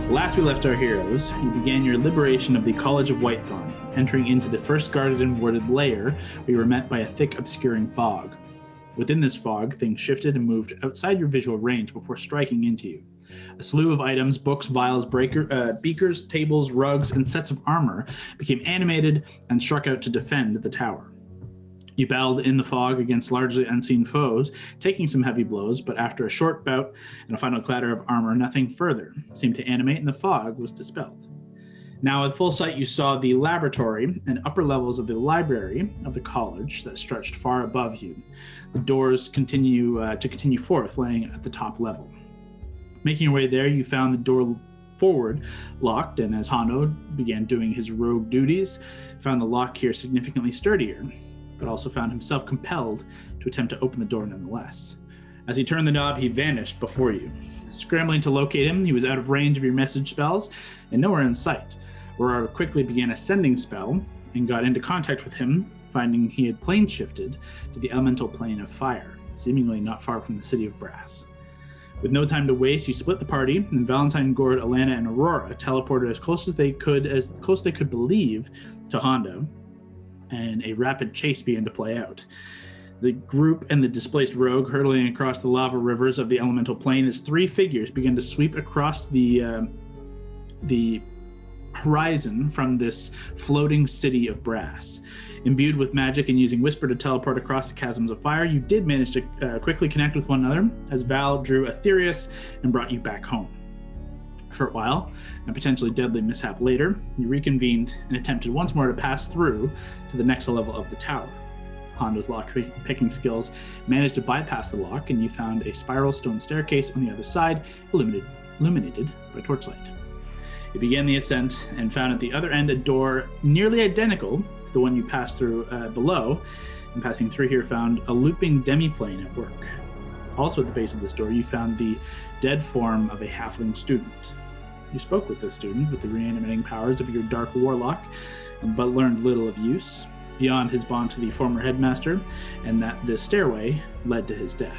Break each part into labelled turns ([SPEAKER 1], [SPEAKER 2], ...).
[SPEAKER 1] Last we left our heroes, you began your liberation of the College of Whitethorn, entering into the first guarded and warded lair where you were met by a thick, obscuring fog. Within this fog, things shifted and moved outside your visual range before striking into you. A slew of items, books, vials, beakers, tables, rugs, and sets of armor became animated and struck out to defend the tower. You battled in the fog against largely unseen foes, taking some heavy blows, but after a short bout and a final clatter of armor, nothing further seemed to animate and the fog was dispelled. Now, with full sight, you saw the laboratory and upper levels of the library of the college that stretched far above you. The doors continue forth, laying at the top level. Making your way there, you found the door forward locked, and as Hondo began doing his rogue duties, found the lock here significantly sturdier, but also found himself compelled to attempt to open the door nonetheless. As he turned the knob, he vanished before you. Scrambling to locate him, he was out of range of your message spells and nowhere in sight. Aurora quickly began a sending spell and got into contact with him, finding he had plane shifted to the elemental plane of fire, seemingly not far from the city of Brass. With no time to waste, you split the party, and Valentine, Gord, Alana, and Aurora teleported as close they could believe to Hondo, and a rapid chase began to play out. The group and the displaced rogue hurtling across the lava rivers of the elemental plane as three figures began to sweep across the horizon from this floating city of brass. Imbued with magic and using Whisper to teleport across the chasms of fire, you did manage to quickly connect with one another as Val drew Aetherius and brought you back home. A short while, and potentially deadly mishap later, you reconvened and attempted once more to pass through to the next level of the tower. Hondo's lock-picking skills managed to bypass the lock, and you found a spiral stone staircase on the other side, illuminated by torchlight. You began the ascent and found at the other end a door nearly identical to the one you passed through below, and passing through here found a looping demiplane at work. Also at the base of this door, you found the dead form of a halfling student. You spoke with this student with the reanimating powers of your dark warlock, but learned little of use, beyond his bond to the former headmaster, and that this stairway led to his death.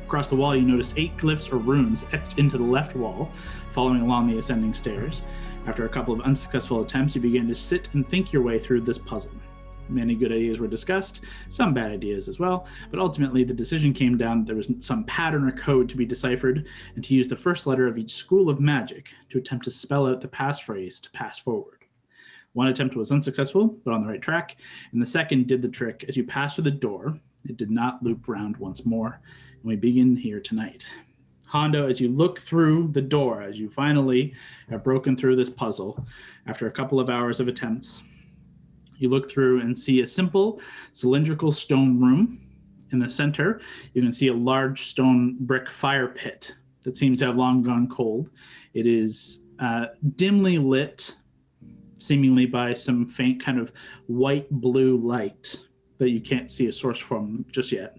[SPEAKER 1] Across the wall, you noticed 8 glyphs or runes etched into the left wall, following along the ascending stairs. After a couple of unsuccessful attempts, you began to sit and think your way through this puzzle. Many good ideas were discussed, some bad ideas as well, but ultimately the decision came down that there was some pattern or code to be deciphered, and to use the first letter of each school of magic to attempt to spell out the passphrase to pass forward. One attempt was unsuccessful, but on the right track, and the second did the trick. As you passed through the door, it did not loop round once more, and we begin here tonight. Hondo, as you look through the door, as you finally have broken through this puzzle, after a couple of hours of attempts, you look through and see a simple cylindrical stone room. In the center, you can see a large stone brick fire pit that seems to have long gone cold. It is dimly lit, seemingly by some faint kind of white-blue light that you can't see a source from just yet.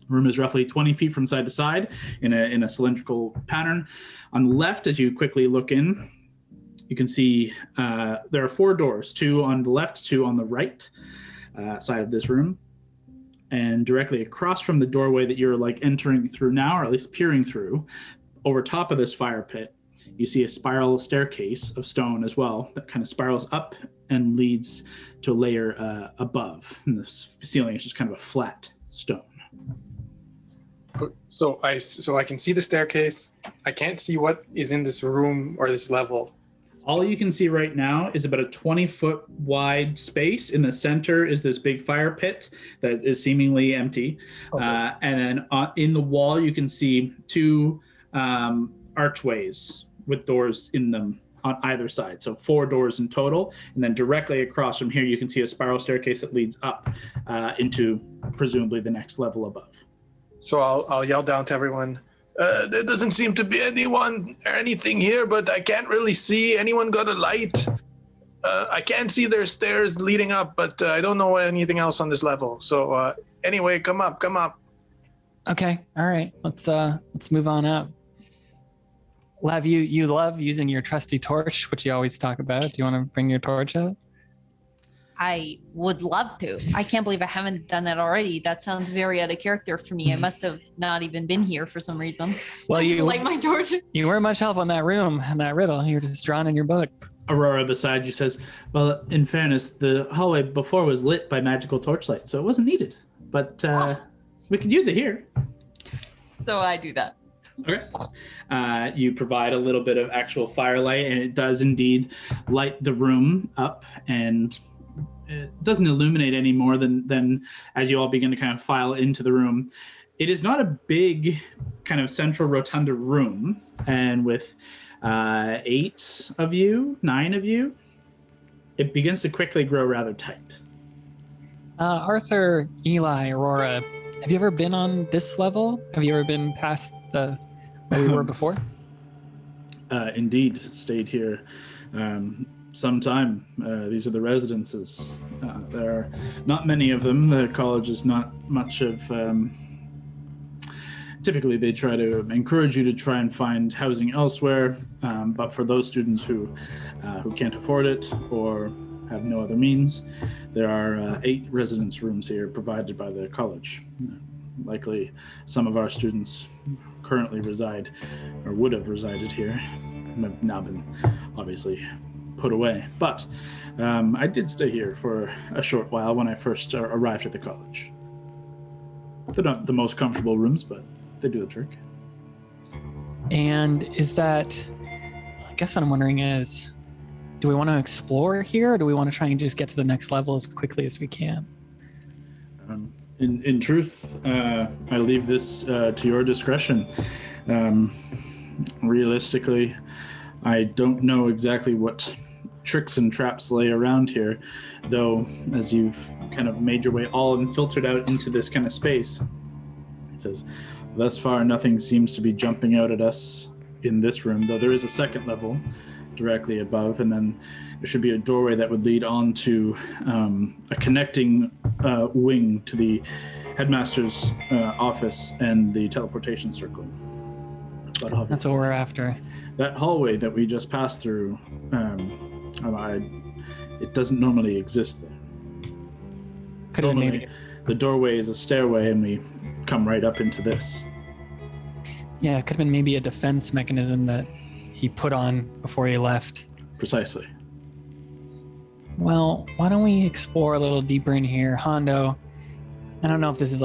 [SPEAKER 1] The room is roughly 20 feet from side to side in a cylindrical pattern. On the left, as you quickly look in, you can see there are 4 doors, 2 on the left, 2 on the right side of this room. And directly across from the doorway that you're like entering through now, or at least peering through, over top of this fire pit, you see a spiral staircase of stone as well that kind of spirals up and leads to a layer above. And the ceiling is just kind of a flat stone.
[SPEAKER 2] So I can see the staircase. I can't see what is in this room or this level.
[SPEAKER 1] All you can see right now is about a 20-foot wide space. In the center is this big fire pit that is seemingly empty. Okay. And then in the wall, you can see 2 archways with doors in them on either side. So 4 doors in total. And then directly across from here, you can see a spiral staircase that leads up into presumably the next level above.
[SPEAKER 2] So I'll yell down to everyone, there doesn't seem to be anyone or anything here, but I can't really see. Anyone got a light? I can't see their stairs leading up, but I don't know anything else on this level. So anyway, come up.
[SPEAKER 3] Okay, all right. Let's move on up. Lav, you love using your trusty torch, which you always talk about. Do you want to bring your torch out?
[SPEAKER 4] I would love to. I can't believe I haven't done that already. That sounds very out of character for me. I must have not even been here for some reason.
[SPEAKER 3] Well, you
[SPEAKER 4] like my torch.
[SPEAKER 3] You weren't much help on that room and that riddle. You're just drawn in your book.
[SPEAKER 1] Aurora beside you says, well, in fairness, the hallway before was lit by magical torchlight, so it wasn't needed. But we could use it here.
[SPEAKER 4] So I do that.
[SPEAKER 1] Okay. You provide a little bit of actual firelight, and it does indeed light the room up, and it doesn't illuminate any more than as you all begin to kind of file into the room. It is not a big kind of central rotunda room, and with 8 of you, 9 of you, it begins to quickly grow rather tight.
[SPEAKER 3] Arthur, Eli, Aurora, have you ever been on this level? Have you ever been past where we were before?
[SPEAKER 1] Indeed, stayed here some time. These are the residences. There are not many of them. The college is not much of... typically, they try to encourage you to try and find housing elsewhere, but for those students who can't afford it or have no other means, there are 8 residence rooms here provided by the college. Likely some of our students currently reside or would have resided here, have now been obviously put away. But I did stay here for a short while when I first arrived at the college. They're not the most comfortable rooms, but they do the trick.
[SPEAKER 3] And is that, I guess what I'm wondering is, do we want to explore here, or do we want to try and just get to the next level as quickly as we can?
[SPEAKER 1] In truth, I leave this to your discretion. Realistically, I don't know exactly what tricks and traps lay around here, though as you've kind of made your way all and filtered out into this kind of space, it says, thus far nothing seems to be jumping out at us in this room, though there is a second level directly above, and then there should be a doorway that would lead on to a connecting wing to the headmaster's office and the teleportation circle. But
[SPEAKER 3] that's what we're after.
[SPEAKER 1] That hallway that we just passed through, it doesn't normally exist there.
[SPEAKER 3] Could have maybe.
[SPEAKER 1] The doorway is a stairway, and we come right up into this.
[SPEAKER 3] Yeah, it could have been maybe a defense mechanism that he put on before he left.
[SPEAKER 1] Precisely.
[SPEAKER 3] Well, why don't we explore a little deeper in here? Hondo, I don't know if this is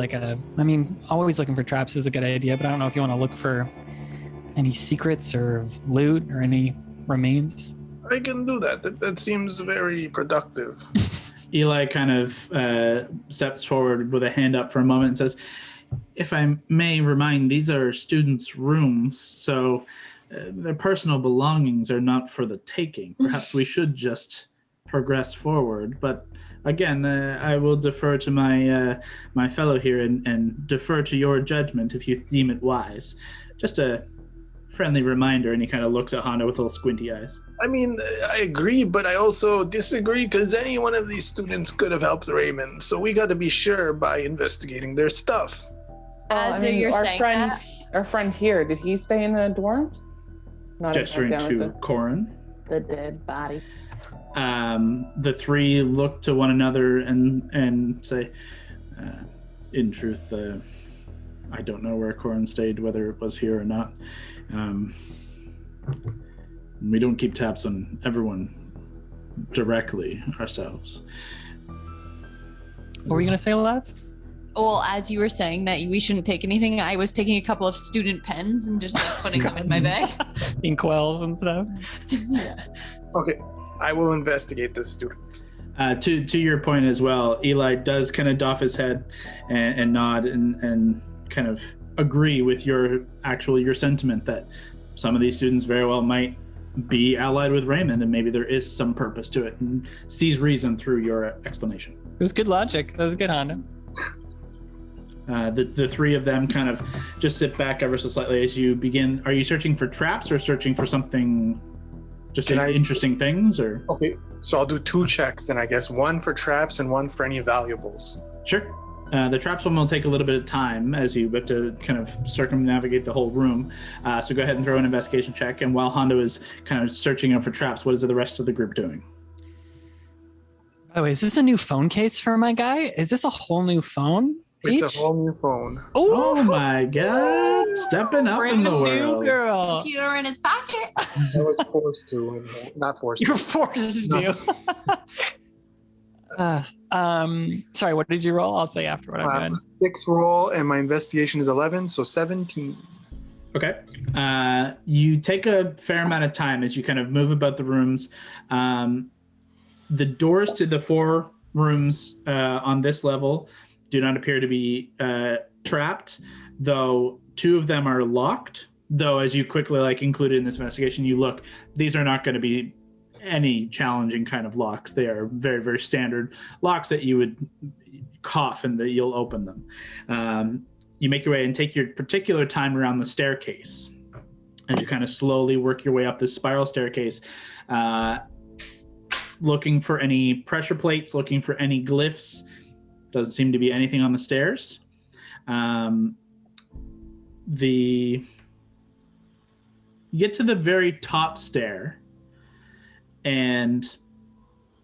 [SPEAKER 3] always looking for traps is a good idea, but I don't know if you want to look for any secrets or loot or any remains.
[SPEAKER 2] I can do that. That seems very productive.
[SPEAKER 1] Eli kind of steps forward with a hand up for a moment and says, if I may remind, these are students' rooms, so their personal belongings are not for the taking. Perhaps we should just progress forward. But again, I will defer to my fellow here and defer to your judgment if you deem it wise. Just a friendly reminder, and he kind of looks at Hondo with little squinty eyes.
[SPEAKER 2] I mean, I agree, but I also disagree because any one of these students could have helped Raymond, so we got to be sure by investigating their stuff.
[SPEAKER 4] You're saying that.
[SPEAKER 5] Our friend here, did he stay in the dorms? Not
[SPEAKER 1] gesturing to Corin.
[SPEAKER 5] The dead body.
[SPEAKER 1] The 3 look to one another and say, in truth, I don't know where Corin stayed, whether it was here or not. We don't keep tabs on everyone directly ourselves.
[SPEAKER 3] What were you going to say, Lav?
[SPEAKER 4] Well, as you were saying that we shouldn't take anything, I was taking a couple of student pens and just putting them in my bag.
[SPEAKER 3] Inkwells and stuff.
[SPEAKER 4] Yeah.
[SPEAKER 2] Okay, I will investigate the students.
[SPEAKER 1] To your point as well, Eli does kind of doff his head and nod and kind of agree with your sentiment that some of these students very well might be allied with Raymond, and maybe there is some purpose to it, and sees reason through your explanation.
[SPEAKER 3] It was good logic. That was good, Hondo.
[SPEAKER 1] The 3 of them kind of just sit back ever so slightly as you begin. Are you searching for traps or searching for something, just interesting things? Or
[SPEAKER 2] okay, so I'll do 2 checks then, I guess. 1 for traps and 1 for any valuables.
[SPEAKER 1] Sure. The traps one will take a little bit of time as you have to kind of circumnavigate the whole room. So go ahead and throw an investigation check. And while Hondo is kind of searching out for traps, what is the rest of the group doing?
[SPEAKER 3] By the way, is this a new phone case for my guy? Is this a whole new phone?
[SPEAKER 2] It's
[SPEAKER 3] Peach?
[SPEAKER 2] a whole new phone.
[SPEAKER 1] Oh my god. Stepping up in
[SPEAKER 3] Brand
[SPEAKER 1] the
[SPEAKER 3] new
[SPEAKER 1] world.
[SPEAKER 3] girl.
[SPEAKER 4] Computer in his pocket.
[SPEAKER 2] I was forced to, not forced
[SPEAKER 3] You're
[SPEAKER 2] to.
[SPEAKER 3] forced to. Sorry, what did you roll? I'll say after what I'm doing.
[SPEAKER 2] 6 roll, and my investigation is 11, so 17.
[SPEAKER 1] Okay. You take a fair amount of time as you kind of move about the rooms. The doors to the 4 rooms on this level do not appear to be trapped, though 2 of them are locked. Though, as you quickly included in this investigation, you look, these are not going to be any challenging kind of locks. They are very, very standard locks that you would cough and that you'll open them. You make your way and take your particular time around the staircase as you kind of slowly work your way up this spiral staircase, looking for any pressure plates, looking for any glyphs. Doesn't seem to be anything on the stairs. You get to the very top stair, and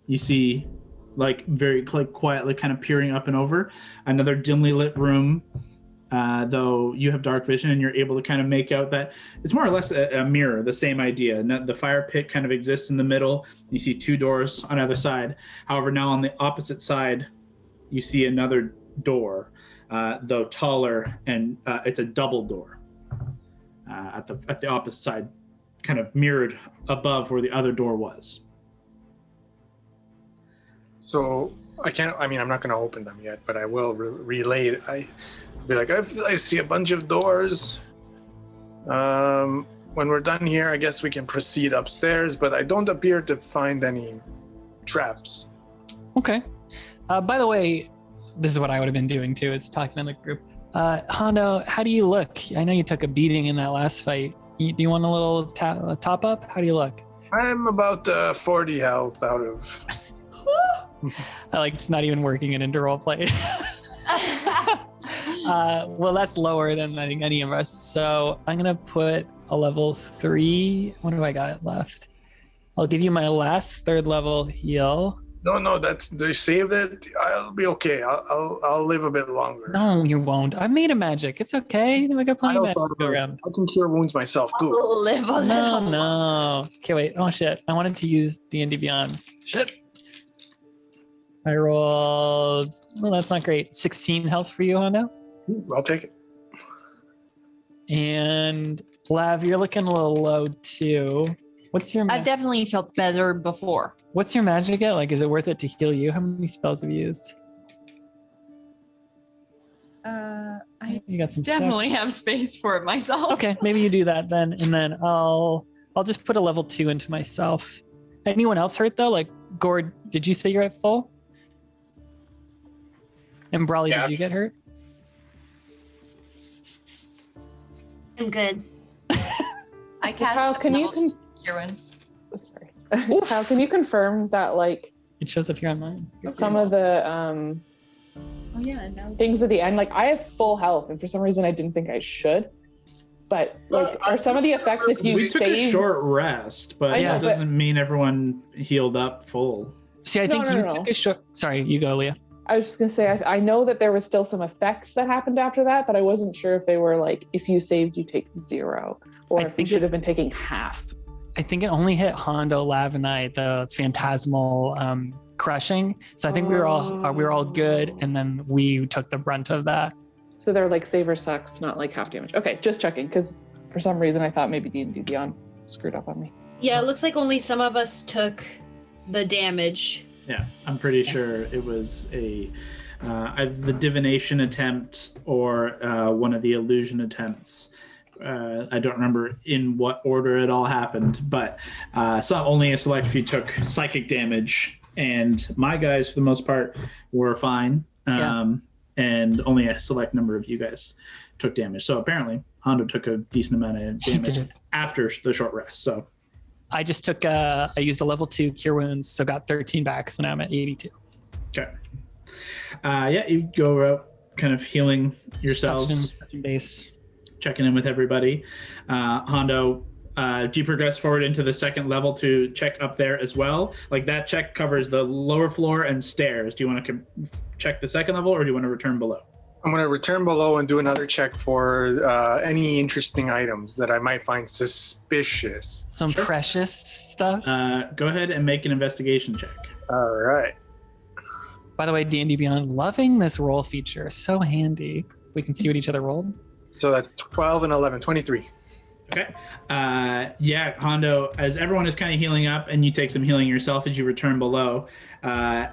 [SPEAKER 1] you see, very quietly kind of peering up and over, another dimly lit room. Though you have dark vision and you're able to kind of make out that it's more or less a mirror, the same idea. The fire pit kind of exists in the middle. You see 2 doors on either side. However, now on the opposite side, you see another door, though taller, and it's a double door at the opposite side, kind of mirrored above where the other door was.
[SPEAKER 2] So I'm not going to open them yet, but I will relay. I'll be like, I see a bunch of doors. When we're done here, I guess we can proceed upstairs, but I don't appear to find any traps.
[SPEAKER 3] Okay. By the way, this is what I would have been doing too, is talking to the group. Hondo, how do you look? I know you took a beating in that last fight. Do you want a little top up? How do you look?
[SPEAKER 2] I'm about 40 health out of...
[SPEAKER 3] I just not even working it into roleplay. Well, that's lower than I think any of us. So I'm going to put a level 3. What do I got left? I'll give you my last 3rd level heal.
[SPEAKER 2] No, they saved it. I'll be okay. I'll live a bit longer.
[SPEAKER 3] No, you won't. I made a magic. It's okay. I got plenty of magic to go around.
[SPEAKER 2] I can cure wounds myself too.
[SPEAKER 4] Live a little.
[SPEAKER 3] No. Okay, wait. Oh shit. I wanted to use D&D Beyond. Shit. I rolled. Well, that's not great. 16 health for you, Hondo.
[SPEAKER 2] I'll take it.
[SPEAKER 3] And Lav, you're looking a little low too. What's your?
[SPEAKER 4] I've definitely felt better before.
[SPEAKER 3] What's your magic at? Is it worth it to heal you? How many spells have you used?
[SPEAKER 4] I
[SPEAKER 3] You got some.
[SPEAKER 4] definitely have space for it myself.
[SPEAKER 3] Okay, maybe you do that then, and then I'll just put a level 2 into myself. Anyone else hurt though? Gord, did you say you're at full? And Brawley,
[SPEAKER 2] Yeah.
[SPEAKER 3] did you get hurt?
[SPEAKER 6] I'm good.
[SPEAKER 4] I cast
[SPEAKER 5] How can you
[SPEAKER 4] level 2 cure wounds.
[SPEAKER 5] Sorry. How can you confirm that
[SPEAKER 3] It shows up here on mine.
[SPEAKER 5] some of the
[SPEAKER 4] Oh yeah, and now
[SPEAKER 5] things at the end, I have full health, and for some reason I didn't think I should. But are some of the effects if you
[SPEAKER 1] We took a
[SPEAKER 5] save?
[SPEAKER 1] short rest, but
[SPEAKER 5] I know,
[SPEAKER 1] that doesn't mean everyone healed up full.
[SPEAKER 3] See, I think
[SPEAKER 5] No,
[SPEAKER 3] you
[SPEAKER 5] no.
[SPEAKER 3] took a short. Sorry, you go, Leah.
[SPEAKER 5] I was just gonna say I know that there was still some effects that happened after that, but I wasn't sure if they were if you saved you take 0, or
[SPEAKER 3] I
[SPEAKER 5] if you
[SPEAKER 3] think
[SPEAKER 5] should have been taking half.
[SPEAKER 3] I think it only hit Hondo, Lav, and I, the phantasmal crushing. So I think we were all good, and then we took the brunt of that.
[SPEAKER 5] So they're saver sucks, not half damage. Okay, just checking, because for some reason I thought maybe D&D Beyond screwed up on me.
[SPEAKER 6] Yeah, it looks like only some of us took the damage.
[SPEAKER 1] Yeah, I'm pretty sure it was the divination attempt or one of the illusion attempts. I don't remember in what order it all happened, but so only a select few took psychic damage, and my guys, for the most part, were fine. And only a select number of you guys took damage. So apparently, Hondo took a decent amount of damage after the short rest. So
[SPEAKER 3] I just took, I used a level 2 cure wounds, so got 13 back, so now I'm at 82.
[SPEAKER 1] okay, you go out kind of healing yourselves.
[SPEAKER 3] Touching base.
[SPEAKER 1] Checking in with everybody. Hondo, Do you progress forward into the second level to check up there as well? Like that check covers the lower floor and stairs. Do you want to check the second level, or do you want to return below?
[SPEAKER 2] I'm going to return below and do another check for any interesting items that I might find suspicious.
[SPEAKER 3] Some precious stuff.
[SPEAKER 1] Go ahead and make an investigation check.
[SPEAKER 2] All right.
[SPEAKER 3] By the way, D&D Beyond, loving this roll feature. So handy. We can see what each other rolled.
[SPEAKER 2] So that's 12 and 11, 23.
[SPEAKER 1] Okay. Yeah, Hondo, as everyone is kind of healing up and you take some healing yourself as you return below, I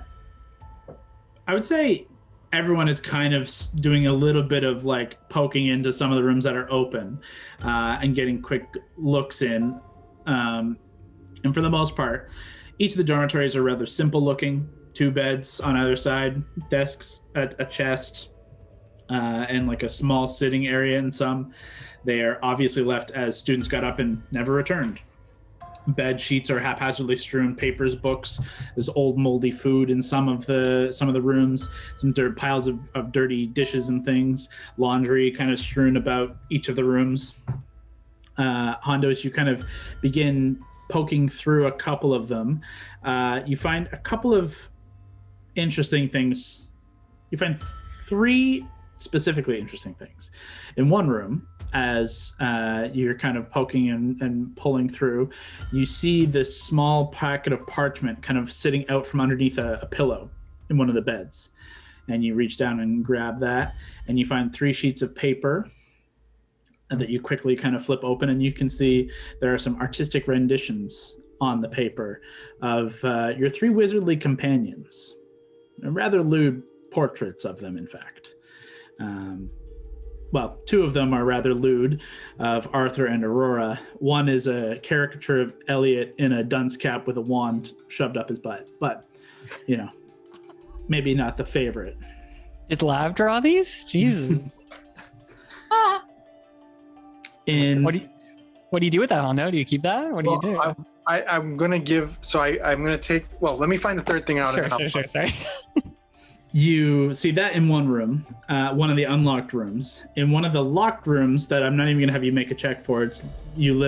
[SPEAKER 1] would say everyone is kind of doing a little bit of like poking into some of the rooms that are open and getting quick looks in. And for the most part, each of the dormitories are rather simple looking. 2 beds on either side, desks, a chest, and like a small sitting area in some. They are obviously left as students got up and never returned. Bed sheets are haphazardly strewn, papers, books. There's old moldy food in some of the rooms. Some piles of dirty dishes and things. Laundry kind of strewn about each of the rooms. Hondo, as you kind of begin poking through a couple of them, you find a couple of interesting things. You find 3 specifically interesting things. In one room, as you're kind of poking and pulling through, you see this small packet of parchment kind of sitting out from underneath a pillow in one of the beds. And you reach down and grab that, and you find 3 sheets of paper that you quickly kind of flip open, and you can see there are some artistic renditions on the paper of your 3 wizardly companions. Rather lewd portraits of them, in fact. Well, 2 of them are rather lewd, of Arthur and Aurora. One is a caricature of Elliot in a dunce cap with a wand shoved up his butt. But, you know, maybe not the favorite.
[SPEAKER 3] Did Lav draw these? Jesus. What do you do with that, Hondo? Do you keep that? What do you do?
[SPEAKER 2] I'm going to give... So I'm going to take... Well, let me find the third thing out.
[SPEAKER 3] Sure, sorry.
[SPEAKER 1] You see that in one room, one of the unlocked rooms. In one of the locked rooms that I'm not even going to have you make a check for, you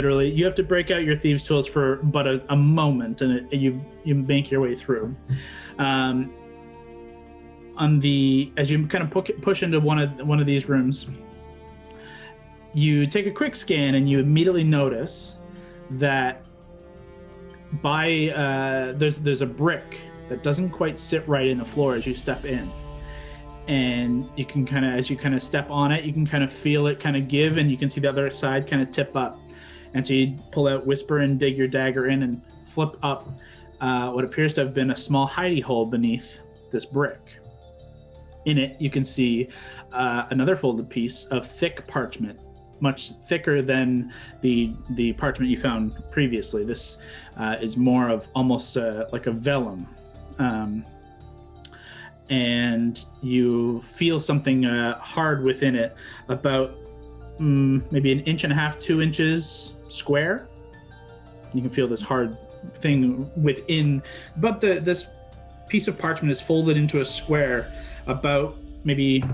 [SPEAKER 1] have to break out your thieves' tools for but a moment, and you make your way through. As you kind of push into one of these rooms, you take a quick scan and you immediately notice that there's a brick that doesn't quite sit right in the floor as you step in. And you can as you step on it, you can kind of feel it kind of give, and you can see the other side kind of tip up. And so you pull out Whisper and dig your dagger in and flip up what appears to have been a small hidey hole beneath this brick. In it, you can see another folded piece of thick parchment, much thicker than the parchment you found previously. This is more of almost like a vellum. And you feel something hard within it, about maybe 1.5 inches, 2 inches square. You can feel this hard thing within, but this piece of parchment is folded into a square about maybe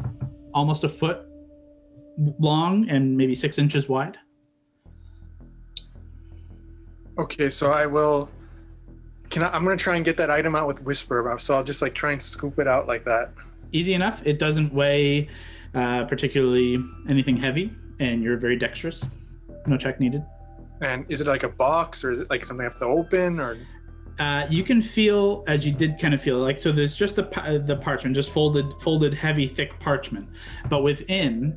[SPEAKER 1] almost a foot long and maybe 6 inches wide.
[SPEAKER 2] Okay, so I will... I'm going to try and get that item out with Whisper, so I'll just like try and scoop it out like that.
[SPEAKER 1] Easy enough. It doesn't weigh particularly anything heavy, and you're very dexterous. No check needed.
[SPEAKER 2] And is it like a box, or is it like something I have to open, or?
[SPEAKER 1] You can feel, as you did kind of feel, like, so there's just the parchment, just folded heavy, thick parchment. But within,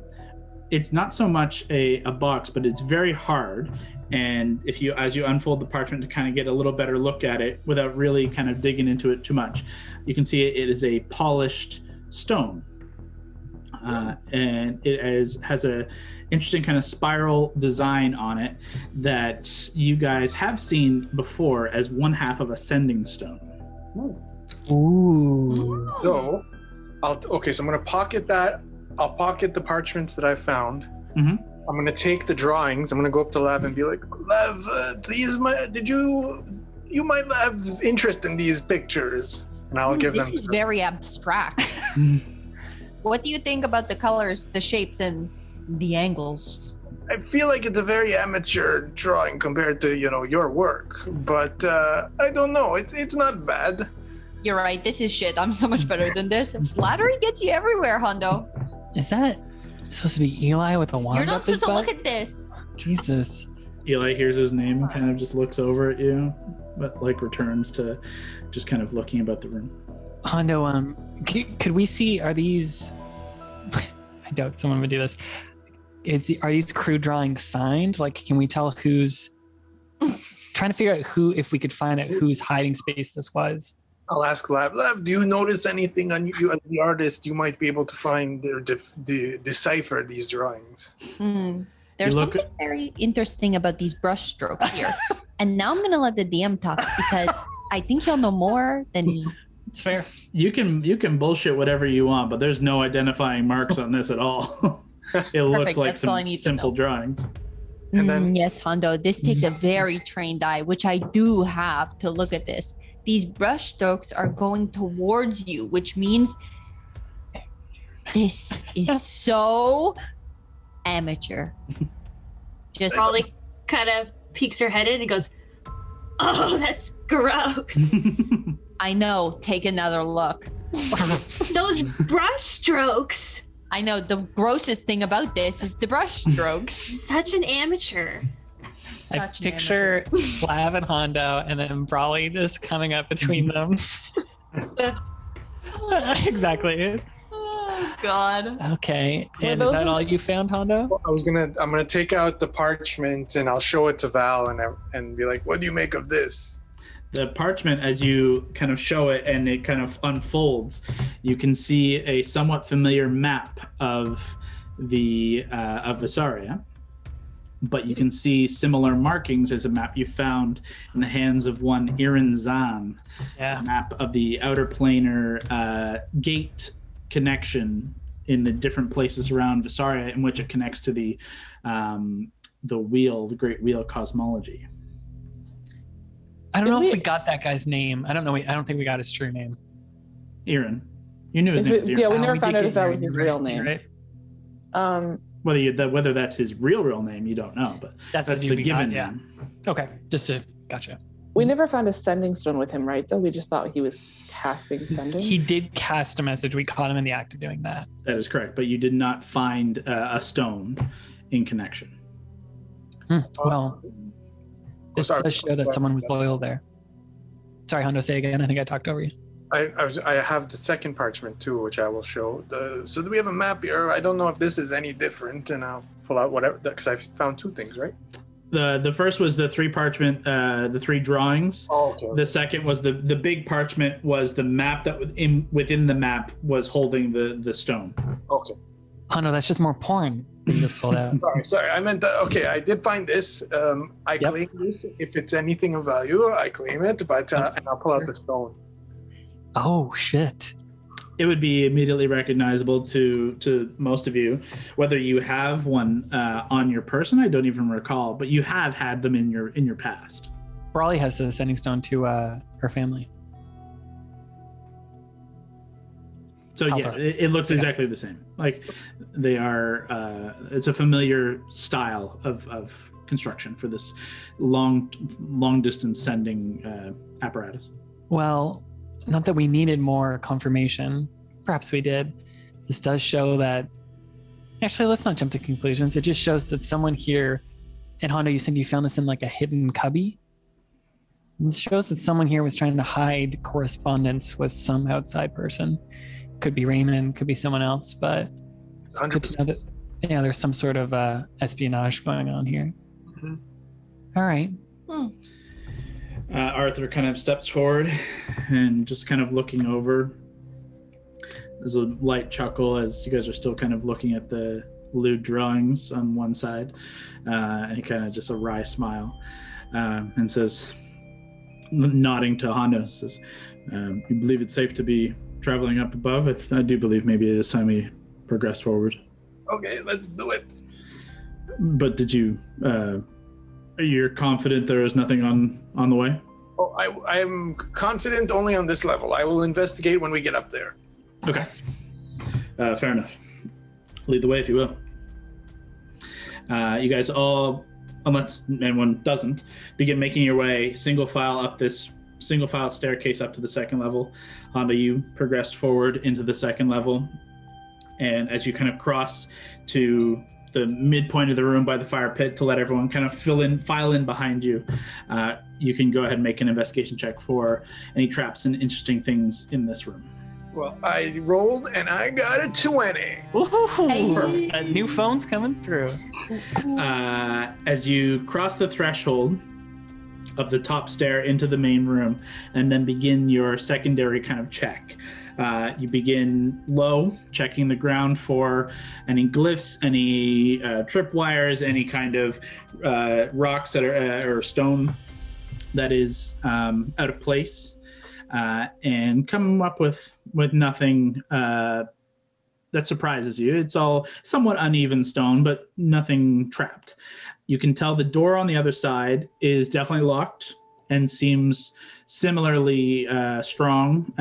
[SPEAKER 1] it's not so much a box, but it's very hard. And as you unfold the parchment to kind of get a little better look at it without really kind of digging into it too much, you can see it is a polished stone. And it has a interesting kind of spiral design on it that you guys have seen before as one half of a sending stone.
[SPEAKER 3] Ooh.
[SPEAKER 2] So, so I'm going to pocket that. I'll pocket the parchments that I found.
[SPEAKER 1] Mm-hmm.
[SPEAKER 2] I'm going to take the drawings. I'm going to go up to Lav and be like, Lav, you might have interest in these pictures. And I'll give them.
[SPEAKER 4] This is very abstract. What do you think about the colors, the shapes, and the angles?
[SPEAKER 2] I feel like it's a very amateur drawing compared to, your work. But I don't know. It's not bad.
[SPEAKER 4] You're right. This is shit. I'm so much better than this. Flattery gets you everywhere, Hondo.
[SPEAKER 3] Is that supposed to be Eli with a wand?
[SPEAKER 4] You're not
[SPEAKER 3] up his
[SPEAKER 4] supposed to
[SPEAKER 3] butt?
[SPEAKER 4] look at this.
[SPEAKER 3] Jesus.
[SPEAKER 1] Eli hears his name, kind of just looks over at you, but like returns to just kind of looking about the room.
[SPEAKER 3] Hondo, could we see, are these, I doubt someone would do this. Are these crew drawings signed? Like, can we tell who's, trying to figure out if we could find out whose hiding space this was.
[SPEAKER 2] I'll ask Lav. Lav, do you notice anything on you as the artist you might be able to find or decipher these drawings?
[SPEAKER 4] There's something very interesting about these brush strokes here. And now I'm going to let the DM talk because I think he'll know more than me.
[SPEAKER 3] It's fair.
[SPEAKER 1] You can bullshit whatever you want, but there's no identifying marks on this at all. It looks like some simple drawings.
[SPEAKER 2] And then,
[SPEAKER 4] yes, Hondo, this takes a very trained eye, which I do have to look at this. These brush strokes are going towards you, which means this is so amateur. Just
[SPEAKER 6] Raleigh kind of peeks her head in and goes, "Oh, that's gross."
[SPEAKER 4] I know. Take another look.
[SPEAKER 6] Those brush strokes.
[SPEAKER 4] I know. The grossest thing about this is the brush strokes.
[SPEAKER 6] Such an amateur.
[SPEAKER 3] I picture Flav and Hondo and then Brawley just coming up between them. Exactly.
[SPEAKER 4] Oh, God.
[SPEAKER 3] Okay. And is that all you found, Hondo?
[SPEAKER 2] I'm gonna take out the parchment and I'll show it to Val and be like, "What do you make of this?"
[SPEAKER 1] The parchment, as you kind of show it and it kind of unfolds, you can see a somewhat familiar map of the of Vesaria, but you can see similar markings as a map you found in the hands of one Irin Zan, a map of the outer planar gate connection in the different places around Vesaria in which it connects to the wheel, the Great Wheel cosmology.
[SPEAKER 3] I don't know if we got that guy's name. I don't know. I don't think we got his true name.
[SPEAKER 1] Irin. You knew his name was Irin.
[SPEAKER 5] Yeah, we never found out if that was his real name.
[SPEAKER 3] Right?
[SPEAKER 1] Whether that's his real name, you don't know, but that's the given name.
[SPEAKER 3] Okay, gotcha.
[SPEAKER 5] We never found a sending stone with him, right? Though we just thought he was casting sending.
[SPEAKER 3] He did cast a message. We caught him in the act of doing that.
[SPEAKER 1] That is correct, but you did not find a stone in connection.
[SPEAKER 3] Well, this does show that someone was loyal there. Sorry, Hondo, say again. I think I talked over you.
[SPEAKER 2] I have the second parchment too, which I will show. So do we have a map here? I don't know if this is any different, and I'll pull out whatever, because I found two things, right?
[SPEAKER 1] The first was the three parchment, the three drawings.
[SPEAKER 2] Oh, okay.
[SPEAKER 1] The second was the big parchment was the map that within the map was holding the stone.
[SPEAKER 2] Okay.
[SPEAKER 3] Hondo, that's just more porn that you just pulled out.
[SPEAKER 2] Sorry. I meant okay. I did find this. I claim this. If it's anything of value, I claim it. But and I'll pull out the stone.
[SPEAKER 3] Oh shit!
[SPEAKER 1] It would be immediately recognizable to most of you. Whether you have one on your person, I don't even recall, but you have had them in your past.
[SPEAKER 3] Brawley has the sending stone to her family.
[SPEAKER 1] So yeah, it looks exactly the same. Like they are. It's a familiar style of construction for this long distance sending apparatus.
[SPEAKER 3] Well, not that we needed more confirmation. Perhaps we did. This does show that. Actually, let's not jump to conclusions. It just shows that someone here. And Hondo, you said you found this in like a hidden cubby. And it shows that someone here was trying to hide correspondence with some outside person. Could be Raymond, could be someone else, but it's good to know that there's some sort of espionage going on here. Mm-hmm. All right.
[SPEAKER 1] Arthur kind of steps forward and just kind of looking over. There's a light chuckle as you guys are still kind of looking at the lewd drawings on one side, and he kind of just a wry smile and says, nodding to Hondo, says, "You believe it's safe to be traveling up above? I do believe maybe it is time we progress forward."
[SPEAKER 2] Okay, let's do it.
[SPEAKER 1] But did you? You're confident there is nothing on the way?
[SPEAKER 2] Oh, I'm confident only on this level. I will investigate when we get up there.
[SPEAKER 1] Okay. Fair enough. Lead the way, if you will. You guys all, unless anyone doesn't, begin making your way single file up this single file staircase up to the second level. Honda, you progress forward into the second level, and as you kind of cross to the midpoint of the room by the fire pit to let everyone kind of file in behind you, you can go ahead and make an investigation check for any traps and interesting things in this room.
[SPEAKER 2] Well, I rolled and I got a 20.
[SPEAKER 3] A new phone's coming through.
[SPEAKER 1] As you cross the threshold of the top stair into the main room and then begin your secondary kind of check. You begin low, checking the ground for any glyphs, any tripwires, any kind of rocks that are or stone that is out of place, and come up with nothing that surprises you. It's all somewhat uneven stone, but nothing trapped. You can tell the door on the other side is definitely locked and seems similarly strong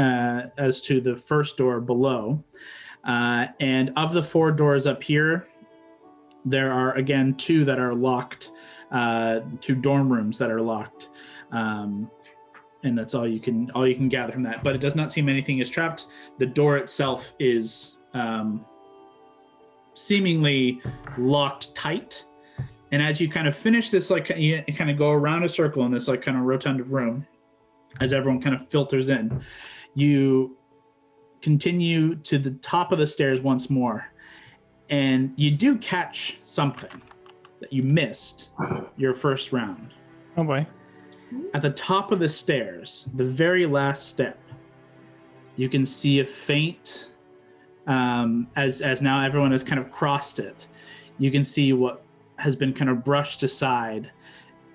[SPEAKER 1] as to the first door below. And of the 4 doors up here, there are, again, 2 that are locked, 2 dorm rooms that are locked. And that's all you can gather from that. But it does not seem anything is trapped. The door itself is seemingly locked tight. And as you kind of finish this, like you kind of go around a circle in this like kind of rotund room, as everyone kind of filters in, you continue to the top of the stairs once more, and you do catch something that you missed your first round.
[SPEAKER 3] Oh boy.
[SPEAKER 1] At the top of the stairs, the very last step, you can see a faint, as now everyone has kind of crossed it, you can see what has been kind of brushed aside,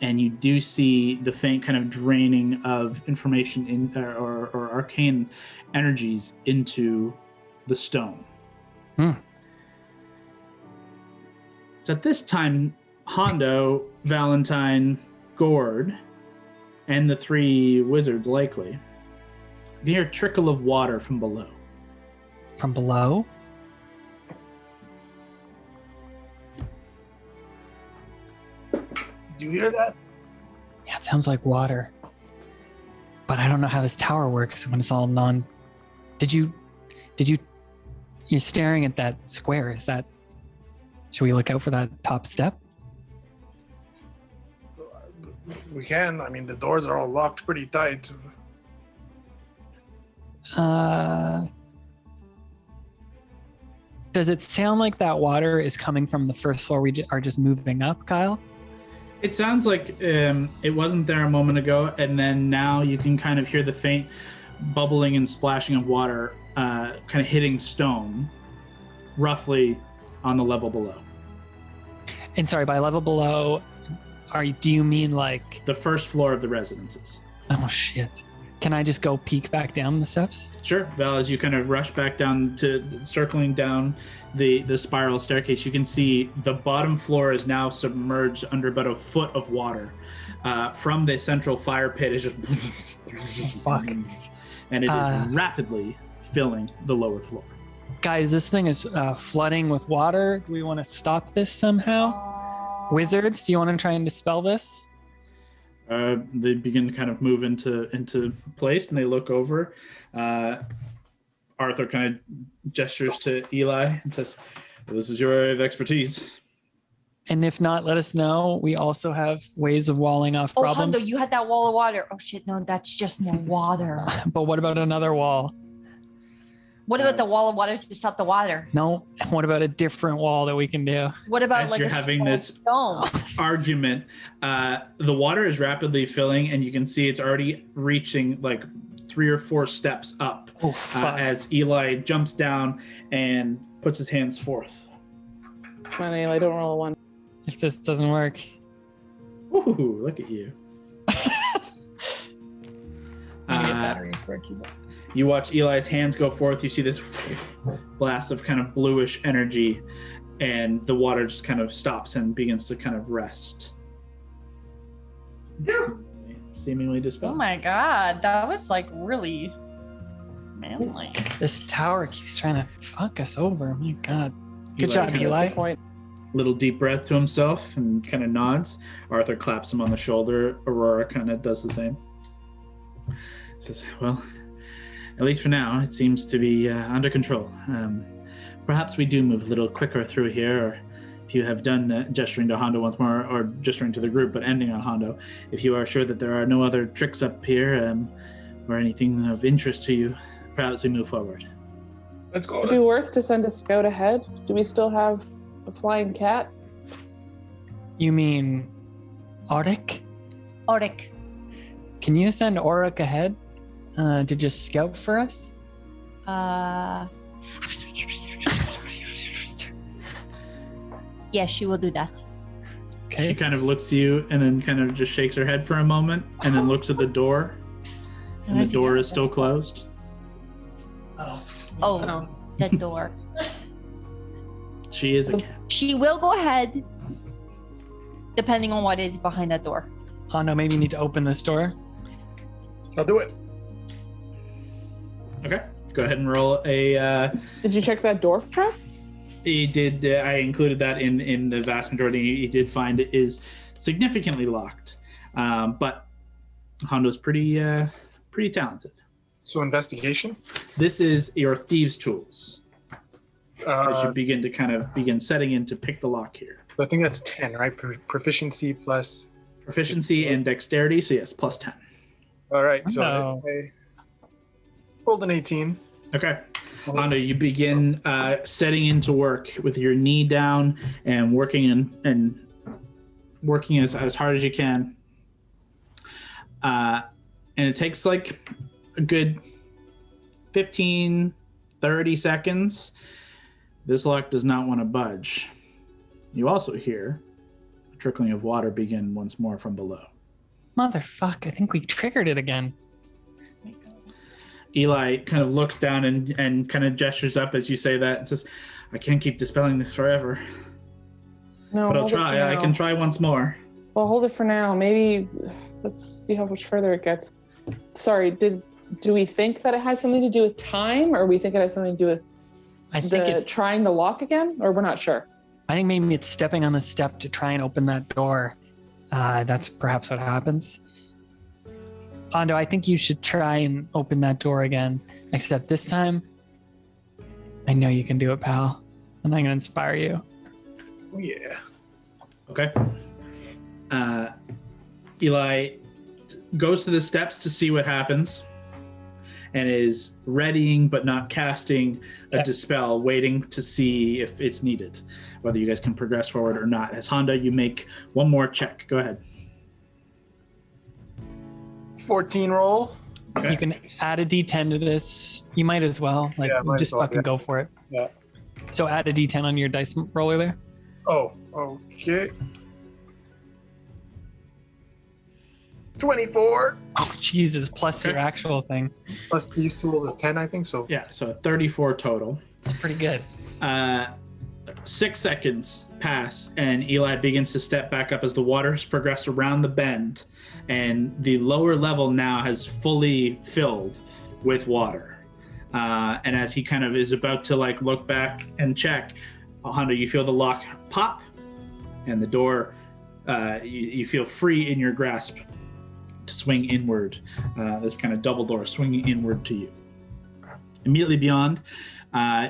[SPEAKER 1] and you do see the faint kind of draining of information in or arcane energies into the stone. It's at this time Hondo, Valentine, Gord, and the 3 wizards likely you hear a trickle of water from below.
[SPEAKER 3] From below?
[SPEAKER 2] Do you hear that?
[SPEAKER 3] Yeah, it sounds like water. But I don't know how this tower works when it's all you're staring at that square. Should we look out for that top step?
[SPEAKER 2] We can. I mean, the doors are all locked pretty tight.
[SPEAKER 3] Does it sound like that water is coming from the first floor we are just moving up, Kyle?
[SPEAKER 1] It sounds like it wasn't there a moment ago, and then now you can kind of hear the faint bubbling and splashing of water kind of hitting stone, roughly on the level below.
[SPEAKER 3] And sorry, by level below, do you mean like...
[SPEAKER 1] The first floor of the residences.
[SPEAKER 3] Oh, shit. Can I just go peek back down the steps?
[SPEAKER 1] Sure. Val, as you kind of rush back down to circling down the spiral staircase, you can see the bottom floor is now submerged under about a foot of water. From the central fire pit is just...
[SPEAKER 3] Fuck.
[SPEAKER 1] And it is rapidly filling the lower floor.
[SPEAKER 3] Guys, this thing is flooding with water. Do we want to stop this somehow? Wizards, do you want to try and dispel this?
[SPEAKER 1] They begin to kind of move into place, and they look over. Arthur kind of gestures to Eli and says, well, this is your area of expertise.
[SPEAKER 3] And if not, let us know. We also have ways of walling off problems.
[SPEAKER 4] Oh, Hondo, you had that wall of water. Oh, shit, no, that's just more water.
[SPEAKER 3] But what about another wall?
[SPEAKER 4] What about the wall of water to stop the water?
[SPEAKER 3] No. What about a different wall that we can do?
[SPEAKER 4] What about
[SPEAKER 1] As
[SPEAKER 4] like
[SPEAKER 1] you're
[SPEAKER 4] a
[SPEAKER 1] having this
[SPEAKER 4] stone?
[SPEAKER 1] argument, the water is rapidly filling, and you can see it's already reaching like 3 or 4 steps up.
[SPEAKER 3] Oh, fuck.
[SPEAKER 1] As Eli jumps down and puts his hands forth.
[SPEAKER 5] Come on, Eli, don't roll a 1.
[SPEAKER 3] If this doesn't work.
[SPEAKER 1] Ooh, look at you.
[SPEAKER 3] Batteries working.
[SPEAKER 1] You watch Eli's hands go forth. You see this blast of kind of bluish energy, and the water just kind of stops and begins to kind of rest. Seemingly dispelled.
[SPEAKER 4] Oh my god, that was like really manly.
[SPEAKER 3] This tower keeps trying to fuck us over. My god. Good
[SPEAKER 1] Eli
[SPEAKER 3] job,
[SPEAKER 1] kind of
[SPEAKER 3] Eli.
[SPEAKER 5] Point.
[SPEAKER 1] little deep breath to himself and kind of nods. Arthur claps him on the shoulder. Aurora kind of does the same. Says, well, at least for now, it seems to be under control. Perhaps we do move a little quicker through here, or if you have done gesturing to Hondo once more, or gesturing to the group, but ending on Hondo, if you are sure that there are no other tricks up here or anything of interest to you, perhaps we move forward.
[SPEAKER 2] Let's go.
[SPEAKER 5] Would it be worth to send a scout ahead? Do we still have a flying cat?
[SPEAKER 3] You mean Auric?
[SPEAKER 4] Auric.
[SPEAKER 3] Can you send Auric ahead to just scout for us?
[SPEAKER 4] Yes, she will do that.
[SPEAKER 3] Okay.
[SPEAKER 1] She kind of looks at you and then kind of just shakes her head for a moment and then looks at the door. And the door is still closed.
[SPEAKER 4] Oh, that door.
[SPEAKER 1] She is a
[SPEAKER 4] She will go ahead, depending on what is behind that door.
[SPEAKER 3] Hondo, maybe you need to open this door.
[SPEAKER 2] I'll do it.
[SPEAKER 1] Okay. Go ahead and roll a...
[SPEAKER 5] Did you check that door trap?
[SPEAKER 1] He did. I included that in the vast majority. He did find it is significantly locked, but Hondo's pretty talented.
[SPEAKER 2] So investigation?
[SPEAKER 1] This is your thieves' tools. As you begin setting in to pick the lock here.
[SPEAKER 2] I think that's 10, right? Proficiency plus...
[SPEAKER 1] Proficiency and dexterity, so yes, plus 10.
[SPEAKER 2] All right, so
[SPEAKER 3] No.
[SPEAKER 2] I rolled an 18.
[SPEAKER 1] Okay. Hondo, you begin setting into work with your knee down and working as hard as you can. And it takes like a good 15, 30 seconds. This lock does not want to budge. You also hear a trickling of water begin once more from below.
[SPEAKER 3] Motherfuck, I think we triggered it again.
[SPEAKER 1] Eli kind of looks down and kind of gestures up as you say that and says, I can't keep dispelling this forever.
[SPEAKER 5] No,
[SPEAKER 1] But I'll
[SPEAKER 5] hold it for
[SPEAKER 1] try. I
[SPEAKER 5] now.
[SPEAKER 1] can try once more.
[SPEAKER 5] Well, hold it for now. Maybe let's see how much further it gets. Sorry, do we think that it has something to do with time, or we think it has something to do with
[SPEAKER 3] I think it's.
[SPEAKER 5] trying the lock again, or we're not sure?
[SPEAKER 3] I think maybe it's stepping on the step to try and open that door. That's perhaps what happens. Hondo, I think you should try and open that door again. Except this time, I know you can do it, pal. And I'm going to inspire you.
[SPEAKER 2] Oh, yeah.
[SPEAKER 1] Okay. Eli goes to the steps to see what happens and is readying but not casting a dispel, waiting to see if it's needed, whether you guys can progress forward or not. As Honda, you make one more check. Go ahead.
[SPEAKER 2] 14 roll.
[SPEAKER 1] Okay.
[SPEAKER 3] You can add a D10 to this. You might as well. Like,
[SPEAKER 2] Yeah, might
[SPEAKER 3] just
[SPEAKER 2] as well,
[SPEAKER 3] fucking
[SPEAKER 2] yeah.
[SPEAKER 3] go for it.
[SPEAKER 2] Yeah.
[SPEAKER 3] So add a D10 on your dice roller there.
[SPEAKER 2] Oh, okay. 24
[SPEAKER 3] Oh, Jesus. Plus your
[SPEAKER 1] Okay.
[SPEAKER 3] actual thing.
[SPEAKER 2] plus these tools is 10, I think. So
[SPEAKER 1] Yeah, so 34 total.
[SPEAKER 3] It's pretty good.
[SPEAKER 1] 6 seconds pass, and Eli begins to step back up as the waters progress around the bend, and the lower level now has fully filled with water. And as he kind of is about to like look back and check, Hondo, you feel the lock pop, and the door, you feel free in your grasp to swing inward. This kind of double door swinging inward to you. Immediately beyond,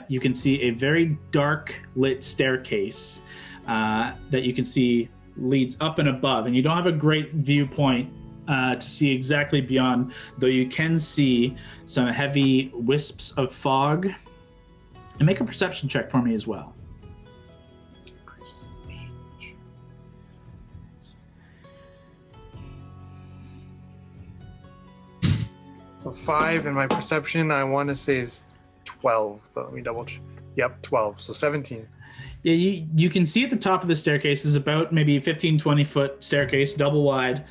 [SPEAKER 1] you can see a very dark lit staircase that you can see leads up and above, and you don't have a great viewpoint to see exactly beyond, though you can see some heavy wisps of fog. And make a perception check for me as well.
[SPEAKER 2] So 5, and my perception, I want to say, is 12. But let me double check. Yep, 12. So 17.
[SPEAKER 1] Yeah, you can see at the top of the staircase is about maybe 15, 20 foot staircase, double wide.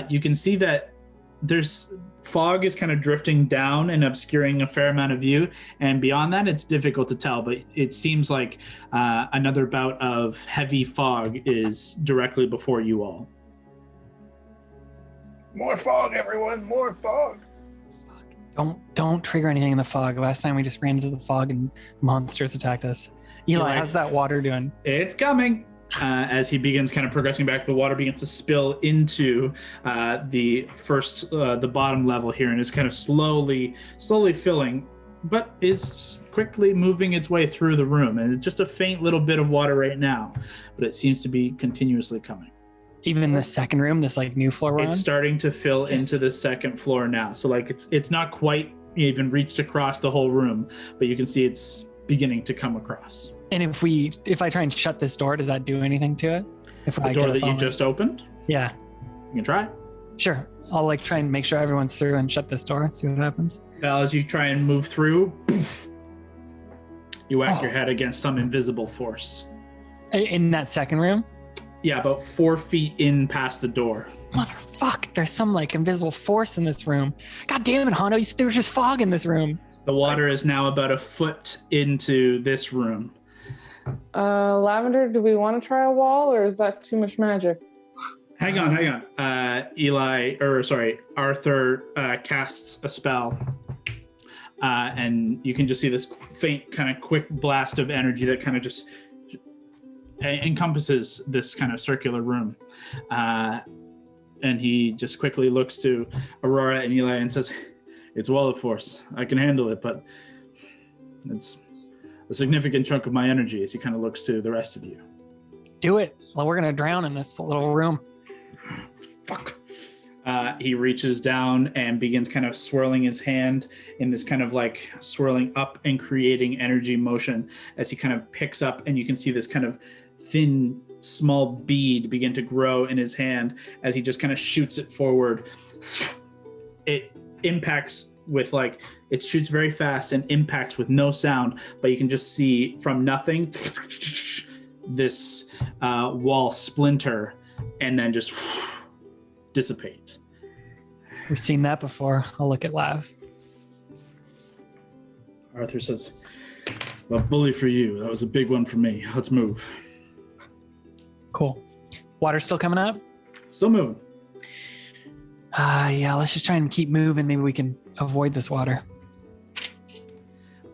[SPEAKER 1] You can see that there's fog is kind of drifting down and obscuring a fair amount of view. And beyond that, it's difficult to tell, but it seems like another bout of heavy fog is directly before you all.
[SPEAKER 2] More fog, everyone. More fog.
[SPEAKER 3] Don't trigger anything in the fog. Last time we just ran into the fog and monsters attacked us. Eli, how's that water doing?
[SPEAKER 1] It's coming. As he begins kind of progressing back, the water begins to spill into the bottom level here, and is kind of slowly filling, but is quickly moving its way through the room. And it's just a faint little bit of water right now, but it seems to be continuously coming.
[SPEAKER 3] Even in the second room, this like new floor we're
[SPEAKER 1] It's
[SPEAKER 3] on?
[SPEAKER 1] starting to fill into the second floor now. So like it's not quite even reached across the whole room, but you can see it's beginning to come across.
[SPEAKER 3] And if I try and shut this door, does that do anything to it? If
[SPEAKER 1] The door that you just opened,
[SPEAKER 3] Yeah,
[SPEAKER 1] you can try.
[SPEAKER 3] sure. I'll like try and make sure everyone's through and shut this door and see what happens.
[SPEAKER 1] Val, as you try and move through, poof, you whack your head against some invisible force.
[SPEAKER 3] In that second room?
[SPEAKER 1] Yeah, about 4 feet in past the door.
[SPEAKER 3] Motherfuck, there's some like invisible force in this room. God damn it, Hondo, there was just fog in this room.
[SPEAKER 1] The water is now about a foot into this room.
[SPEAKER 5] Lavender, do we want to try a wall, or is that too much magic?
[SPEAKER 1] Hang on. Arthur casts a spell. And you can just see this faint kind of quick blast of energy that kind of just encompasses this kind of circular room. And he just quickly looks to Aurora and Eli and says, "It's wall of force. I can handle it, but it's a significant chunk of my energy," as he kind of looks to the rest of you.
[SPEAKER 3] Do it. Well, we're gonna drown in this little room.
[SPEAKER 1] Fuck. He reaches down and begins kind of swirling his hand in this kind of like swirling up and creating energy motion as he kind of picks up, and you can see this kind of thin, small bead begin to grow in his hand as he just kind of shoots it forward. It impacts with like, it shoots very fast and impacts with no sound, but you can just see from nothing this wall splinter and then just dissipate.
[SPEAKER 3] We've seen that before. I'll look at Lav.
[SPEAKER 1] Arthur says, "Well, bully for you. That was a big one for me. Let's move."
[SPEAKER 3] Cool. Water's still coming up?
[SPEAKER 1] Still moving.
[SPEAKER 3] Yeah, let's just try and keep moving. Maybe we can avoid this water.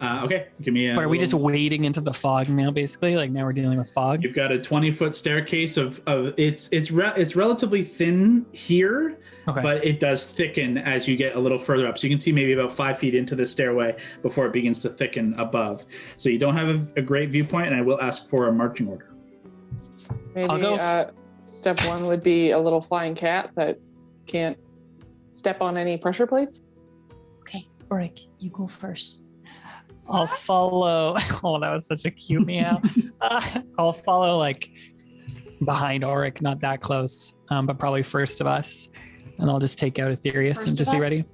[SPEAKER 1] Okay, give me a...
[SPEAKER 3] But are we just wading into the fog now, basically? Like now we're dealing with fog?
[SPEAKER 1] You've got a 20-foot staircase of it's relatively thin here,
[SPEAKER 3] Okay.
[SPEAKER 1] but it does thicken as you get a little further up. So you can see maybe about 5 feet into the stairway before it begins to thicken above. So you don't have a great viewpoint, and I will ask for a marching order.
[SPEAKER 5] Maybe
[SPEAKER 3] I'll go
[SPEAKER 5] step one would be a little flying cat that can't step on any pressure plates.
[SPEAKER 4] Okay, Ulrich, you go first.
[SPEAKER 3] I'll follow. Oh, that was such a cute meow. I'll follow like behind Auric, not that close, but probably first of us. And I'll just take out Aetherius and just be ready.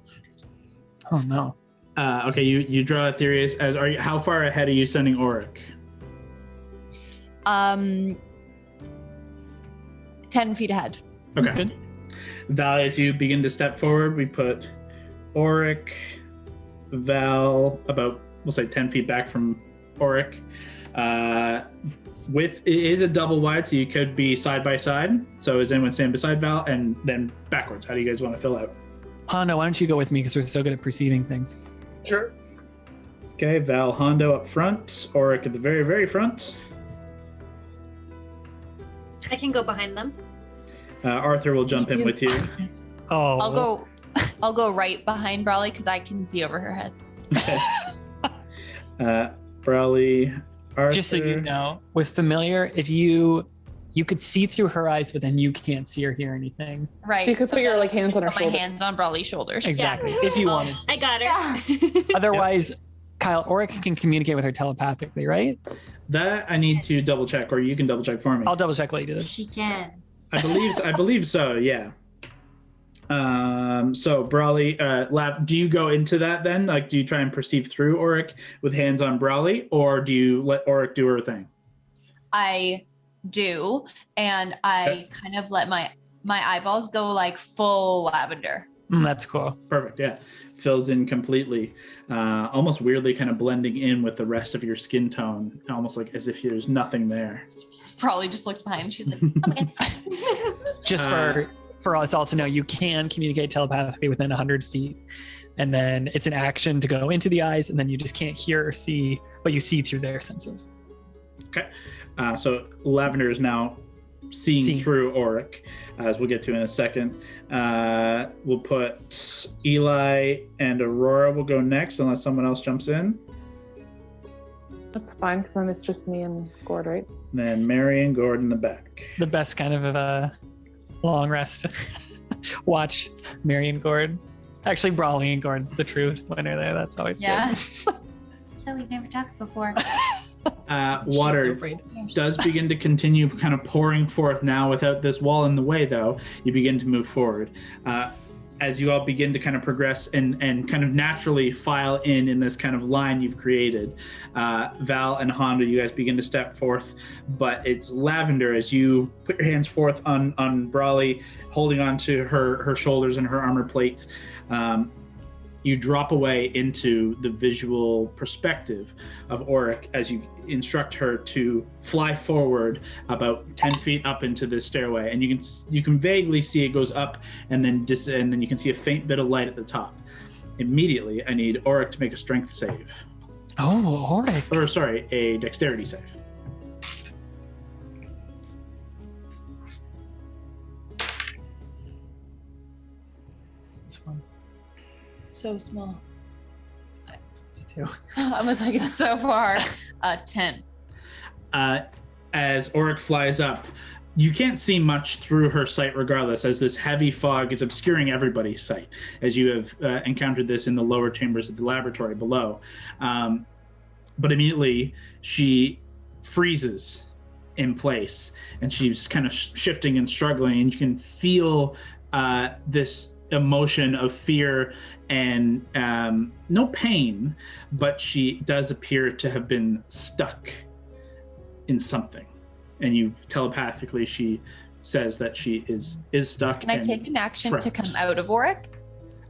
[SPEAKER 3] Oh no.
[SPEAKER 1] Okay, you draw Aetherius. How far ahead are you sending Auric?
[SPEAKER 4] 10 feet ahead.
[SPEAKER 1] Okay.
[SPEAKER 3] That's good.
[SPEAKER 1] Val, as you begin to step forward, we put Auric, Val, about, we'll say 10 feet back from Auric. It is a double wide, so you could be side by side. So is anyone standing beside Val? And then backwards. How do you guys want to fill out?
[SPEAKER 3] Hondo, why don't you go with me because we're so good at perceiving things.
[SPEAKER 2] Sure.
[SPEAKER 1] Okay, Val, Hondo up front, Auric at the very, very front.
[SPEAKER 6] I can go behind them.
[SPEAKER 1] Arthur will jump in with you.
[SPEAKER 3] Oh.
[SPEAKER 4] I'll go right behind Brawley because I can see over her head.
[SPEAKER 1] Okay. Brawley, Arthur.
[SPEAKER 3] Just so you know, with familiar, if you could see through her eyes, but then you can't see or hear anything.
[SPEAKER 4] Right.
[SPEAKER 5] You could put your
[SPEAKER 4] then
[SPEAKER 5] like
[SPEAKER 4] I can
[SPEAKER 5] hands
[SPEAKER 4] just
[SPEAKER 5] on her
[SPEAKER 4] put my
[SPEAKER 5] shoulder.
[SPEAKER 4] hands on Brawley's shoulders.
[SPEAKER 3] Exactly.
[SPEAKER 6] Yeah.
[SPEAKER 3] If you wanted to.
[SPEAKER 6] I got her.
[SPEAKER 3] Otherwise, Kyle, Auric can communicate with her telepathically, right?
[SPEAKER 1] That I need to double check, or you can double check for me.
[SPEAKER 3] I'll double check while you do this.
[SPEAKER 6] She can.
[SPEAKER 1] I believe so. Yeah. So Brawley, Lab, do you go into that then? Like, do you try and perceive through Auric with hands on Brawley, or do you let Auric do her thing?
[SPEAKER 4] I do, and I kind of let my eyeballs go like full lavender.
[SPEAKER 3] That's cool.
[SPEAKER 1] Perfect. Yeah. Fills in completely, almost weirdly kind of blending in with the rest of your skin tone, almost like as if there's nothing there.
[SPEAKER 4] Probably just looks behind and she's like, oh my God.
[SPEAKER 3] Just for us all to know, you can communicate telepathically within 100 feet. And then it's an action to go into the eyes, and then you just can't hear or see, but you see through their senses.
[SPEAKER 1] Okay. So Lavender is now seeing through Auric, as we'll get to in a second. We'll put Eli and Aurora will go next unless someone else jumps in.
[SPEAKER 5] That's fine, because then it's just me and Gord, right?
[SPEAKER 1] Then Mary and Gord in the back.
[SPEAKER 3] The best kind of a long rest. Watch Mary and Gord. Actually, Brawley and Gord's the true winner there. That's always good.
[SPEAKER 4] So we've never talked before.
[SPEAKER 1] Water does begin to continue kind of pouring forth now without this wall in the way, though. You begin to move forward. As you all begin to kind of progress and kind of naturally file in this kind of line you've created, Val and Honda, you guys begin to step forth, but it's Lavender as you put your hands forth on Brawley, holding onto her shoulders and her armor plate. You drop away into the visual perspective of Auric as you instruct her to fly forward about 10 feet up into the stairway, and you can vaguely see it goes up and then you can see a faint bit of light at the top. Immediately, I need Auric to make a strength save.
[SPEAKER 3] Oh, Auric.
[SPEAKER 1] Or sorry, a dexterity save.
[SPEAKER 3] This one.
[SPEAKER 4] So small.
[SPEAKER 3] It's a 2.
[SPEAKER 4] I was like, it's so far. 10.
[SPEAKER 1] As Auric flies up, you can't see much through her sight regardless, as this heavy fog is obscuring everybody's sight, as you have encountered this in the lower chambers of the laboratory below. But immediately, she freezes in place, and she's kind of shifting and struggling, and you can feel this emotion of fear and no pain, but she does appear to have been stuck in something. And you telepathically, she says that she is stuck.
[SPEAKER 4] Can I take an action to come out of Auric?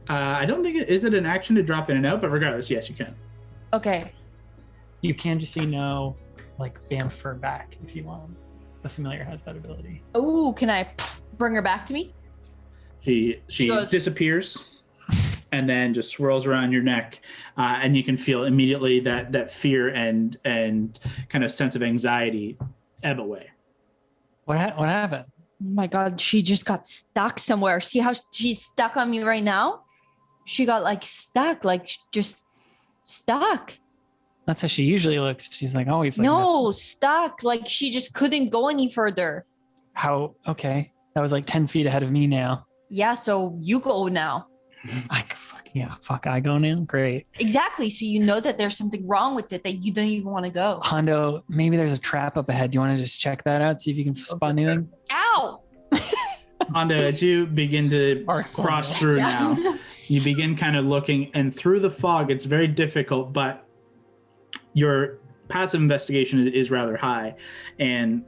[SPEAKER 1] I don't think is it an action to drop in and out, but regardless, yes, you can.
[SPEAKER 4] Okay.
[SPEAKER 3] You can just say no, like bamf her back if you want. The familiar has that ability.
[SPEAKER 4] Oh, can I bring her back to me?
[SPEAKER 1] She goes, disappears and then just swirls around your neck, and you can feel immediately that fear and kind of sense of anxiety ebb away.
[SPEAKER 3] What happened?
[SPEAKER 4] Oh my God, she just got stuck somewhere. See how she's stuck on me right now? She got just stuck.
[SPEAKER 3] That's how she usually looks. She's like always like
[SPEAKER 4] no, stuck. Like she just couldn't go any further.
[SPEAKER 3] How? Okay. That was like 10 feet ahead of me now.
[SPEAKER 4] Yeah, so you go now.
[SPEAKER 3] I go now? Great.
[SPEAKER 4] Exactly. So you know that there's something wrong with it, that you don't even want to go.
[SPEAKER 3] Hondo, maybe there's a trap up ahead. Do you want to just check that out? See if you can spot anything?
[SPEAKER 4] Ow!
[SPEAKER 1] Hondo, as you begin to cross through now, you begin kind of looking, and through the fog, it's very difficult, but your passive investigation is rather high. And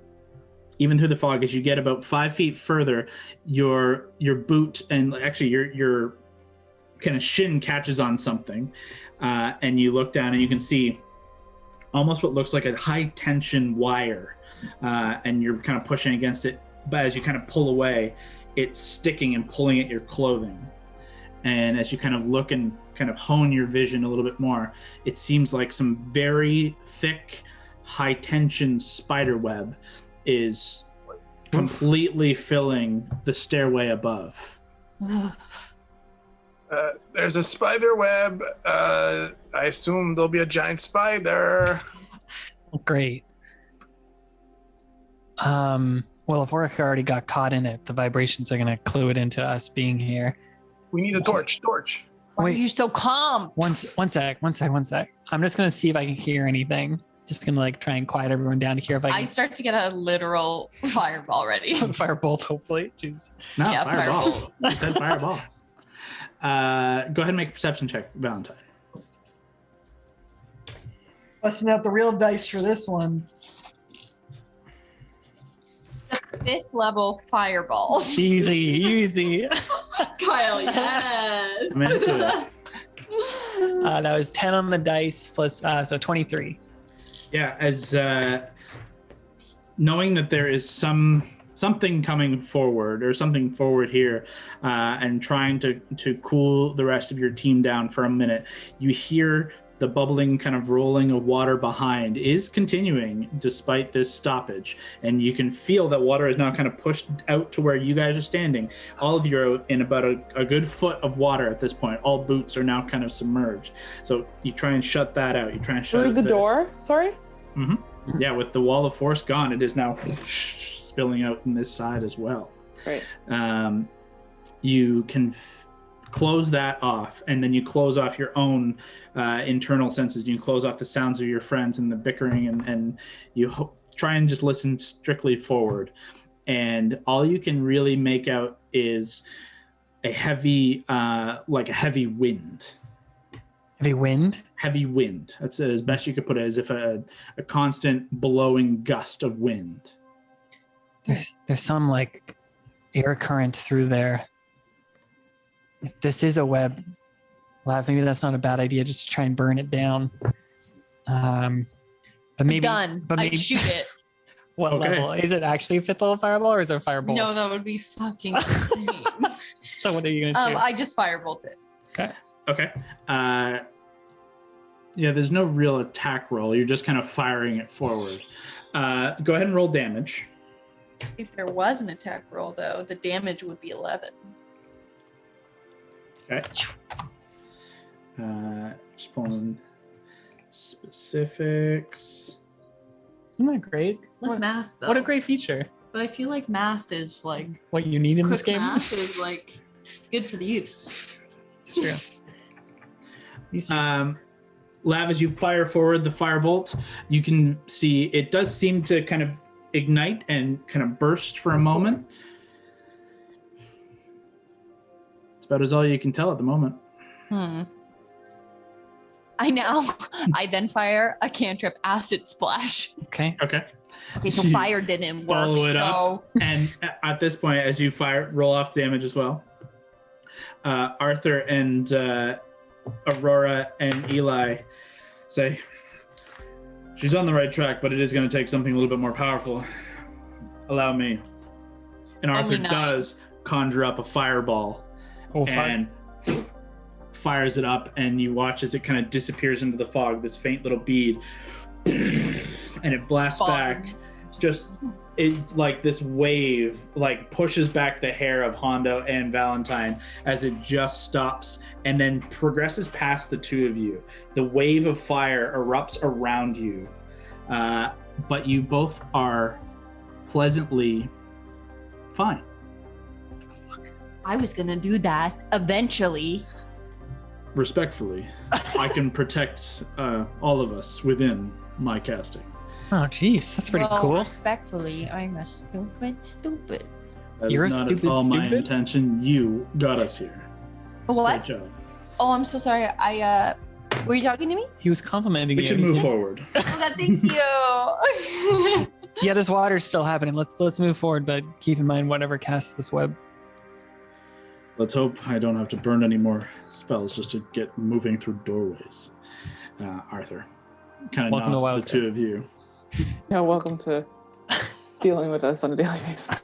[SPEAKER 1] even through the fog, as you get about 5 feet further, your boot and actually your kind of shin catches on something, and you look down and you can see almost what looks like a high tension wire, and you're kind of pushing against it, but as you kind of pull away, it's sticking and pulling at your clothing. And as you kind of look and kind of hone your vision a little bit more, it seems like some very thick, high tension spider web is completely filling the stairway above.
[SPEAKER 2] There's a spider web. I assume there'll be a giant spider.
[SPEAKER 3] Great. Well, if Auric already got caught in it, the vibrations are going to clue it into us being here.
[SPEAKER 2] We need a torch.
[SPEAKER 4] Why are you so calm?
[SPEAKER 3] One sec. I'm just going to see if I can hear anything. Just going to try and quiet everyone down to hear if I can.
[SPEAKER 4] I start to get a literal fireball ready.
[SPEAKER 3] Firebolt, hopefully. Jeez.
[SPEAKER 1] No,
[SPEAKER 4] yeah,
[SPEAKER 1] fireball. You said fireball. Go ahead and make a perception check, Valentine.
[SPEAKER 3] Busting out the real dice for this one.
[SPEAKER 4] The 5th level fireball.
[SPEAKER 3] Easy.
[SPEAKER 4] Kyle, yes.
[SPEAKER 1] That
[SPEAKER 3] was 10 on the dice plus, so 23.
[SPEAKER 1] Yeah, as knowing that there is something coming forward or something forward here, and trying to cool the rest of your team down for a minute, you hear the bubbling kind of rolling of water behind is continuing despite this stoppage. And you can feel that water is now kind of pushed out to where you guys are standing. All of you are in about a good foot of water at this point. All boots are now kind of submerged. So you try and shut that out. You try and shut
[SPEAKER 5] Through the door? Sorry?
[SPEAKER 1] Mm-hmm. Yeah, with the wall of force gone, it is now spilling out in this side as well.
[SPEAKER 5] Right.
[SPEAKER 1] You can close that off, and then you close off your own internal senses. You can close off the sounds of your friends and the bickering, and you try and just listen strictly forward. And all you can really make out is a heavy, like a heavy wind.
[SPEAKER 3] Heavy wind?
[SPEAKER 1] Heavy wind. That's as best you could put it, as if a constant blowing gust of wind.
[SPEAKER 3] There's some like air current through there. If this is a web, maybe that's not a bad idea. Just to try and burn it down. But maybe
[SPEAKER 7] Done.
[SPEAKER 3] But maybe,
[SPEAKER 7] I'd shoot it.
[SPEAKER 3] What level is it? Actually a 5th level fireball, or is it a firebolt?
[SPEAKER 7] No, that would be fucking insane.
[SPEAKER 3] So what are you gonna shoot?
[SPEAKER 7] I just firebolt it.
[SPEAKER 1] Okay. Yeah, there's no real attack roll. You're just kind of firing it forward. Go ahead and roll damage.
[SPEAKER 7] If there was an attack roll, though, the damage would be 11.
[SPEAKER 1] Okay. Just pulling specifics.
[SPEAKER 3] Isn't that great?
[SPEAKER 7] What's math, though?
[SPEAKER 3] What a great feature.
[SPEAKER 7] But I feel like math is like...
[SPEAKER 3] What you need in this
[SPEAKER 7] quick
[SPEAKER 3] game?
[SPEAKER 7] math is like good for the youths.
[SPEAKER 3] It's true.
[SPEAKER 1] Lav, as you fire forward the firebolt, you can see it does seem to kind of ignite and kind of burst for a moment. It's about as all you can tell at the moment.
[SPEAKER 7] I then fire a cantrip acid splash.
[SPEAKER 3] Okay.
[SPEAKER 7] Okay, so fire didn't work.
[SPEAKER 1] Follow it up, and at this point, as you fire, roll off damage as well. Arthur and Aurora and Eli say, she's on the right track, but it is going to take something a little bit more powerful. Allow me. And Arthur does conjure up a fireball and fires it up, and you watch as it kind of disappears into the fog, this faint little bead, and it blasts back. Just like this wave like pushes back the hair of Hondo and Valentine as it just stops and then progresses past the two of you. The wave of fire erupts around you, but you both are pleasantly fine.
[SPEAKER 7] I was gonna do that eventually.
[SPEAKER 1] Respectfully, I can protect all of us within my casting.
[SPEAKER 3] Oh, jeez, that's pretty cool.
[SPEAKER 7] Respectfully, I'm a stupid.
[SPEAKER 1] That
[SPEAKER 3] You're
[SPEAKER 1] is
[SPEAKER 3] a
[SPEAKER 1] not
[SPEAKER 3] stupid,
[SPEAKER 1] at all my
[SPEAKER 3] stupid?
[SPEAKER 1] intention. You got us here.
[SPEAKER 7] What?
[SPEAKER 1] Good job.
[SPEAKER 7] Oh, I'm so sorry. Were you talking to me?
[SPEAKER 3] He was complimenting
[SPEAKER 1] We
[SPEAKER 3] you.
[SPEAKER 1] should move forward.
[SPEAKER 7] Oh God, thank you.
[SPEAKER 3] Yeah, this water's still happening. Let's move forward, but keep in mind whatever casts this web.
[SPEAKER 1] Let's hope I don't have to burn any more spells just to get moving through doorways. Arthur kind of nods to the two of you.
[SPEAKER 5] Yeah, welcome to dealing with us on a daily basis.